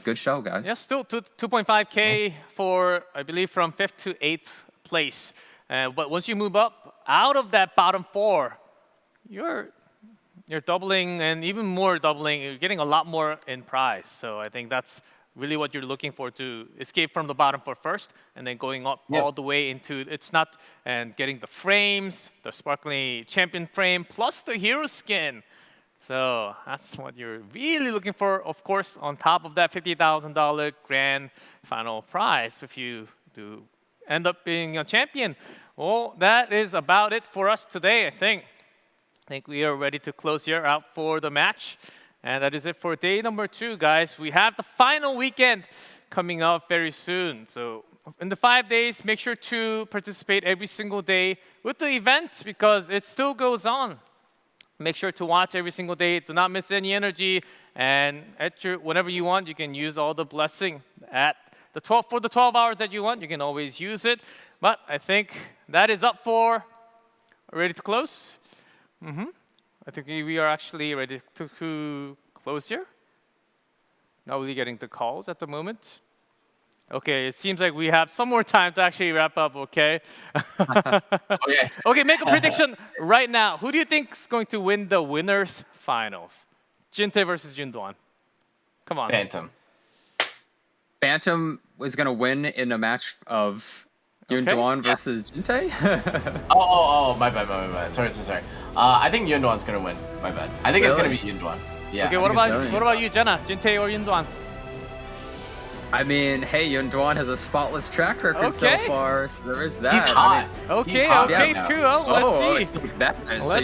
Good show, guys. Yeah, still 2.5K for, I believe, from 5th to 8th place. But once you move up out of that bottom 4, you're doubling and even more doubling. You're getting a lot more in prize. So I think that's really what you're looking for, to escape from the bottom 4 first and then going up all the way into and getting the frames, the sparkly champion frame, plus the hero skin. So that's what you're really looking for, of course, on top of that $50,000 grand final prize if you do end up being a champion. Well, that is about it for us today, I think. I think we are ready to close here out for the match. And that is it for day number 2, guys. We have the final weekend coming up very soon. So in the 5 days, make sure to participate every single day with the event because it still goes on. Make sure to watch every single day. Do not miss any energy. And whenever you want, you can use all the blessing for the 12 hours that you want. You can always use it. But I think that is up for. Ready to close? I think we are actually ready to close here. Not really getting the calls at the moment. Okay, it seems like we have some more time to actually wrap up, okay? Okay, make a prediction right now. Who do you think is going to win the winners finals? Jintae versus YunDuan. Come on. Phantom was going to win in a match of YunDuan versus Jintae? My bad. Sorry. I think YunDuan's gonna win. My bad. I think it's gonna be YunDuan. Yeah. Okay, what about you, Jenna? Jintae or YunDuan? I mean, hey, YunDuan has a spotless track record so far, so there is that. He's hot. Okay, too. Let's see.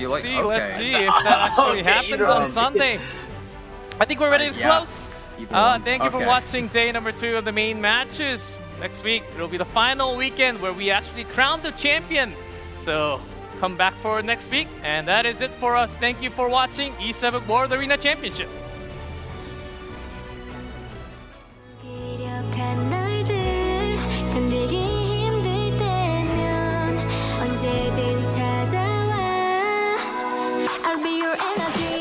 Let's see if that actually happens on Sunday. I think we're ready to close. Thank you for watching day number 2 of the main matches. Next week, it'll be the final weekend where we actually crown the champion. So come back for next week. And that is it for us. Thank you for watching E7 World Arena Championship. I'll be your energy.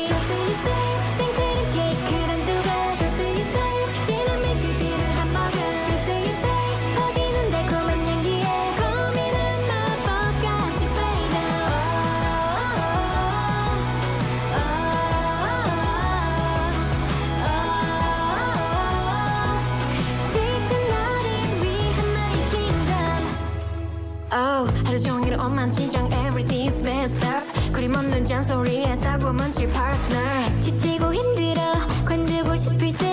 하루 종일 엉망진창 everything's messed up 그림없는 잔소리에 사고먼지 파트너 지치고 힘들어 관두고 싶을 때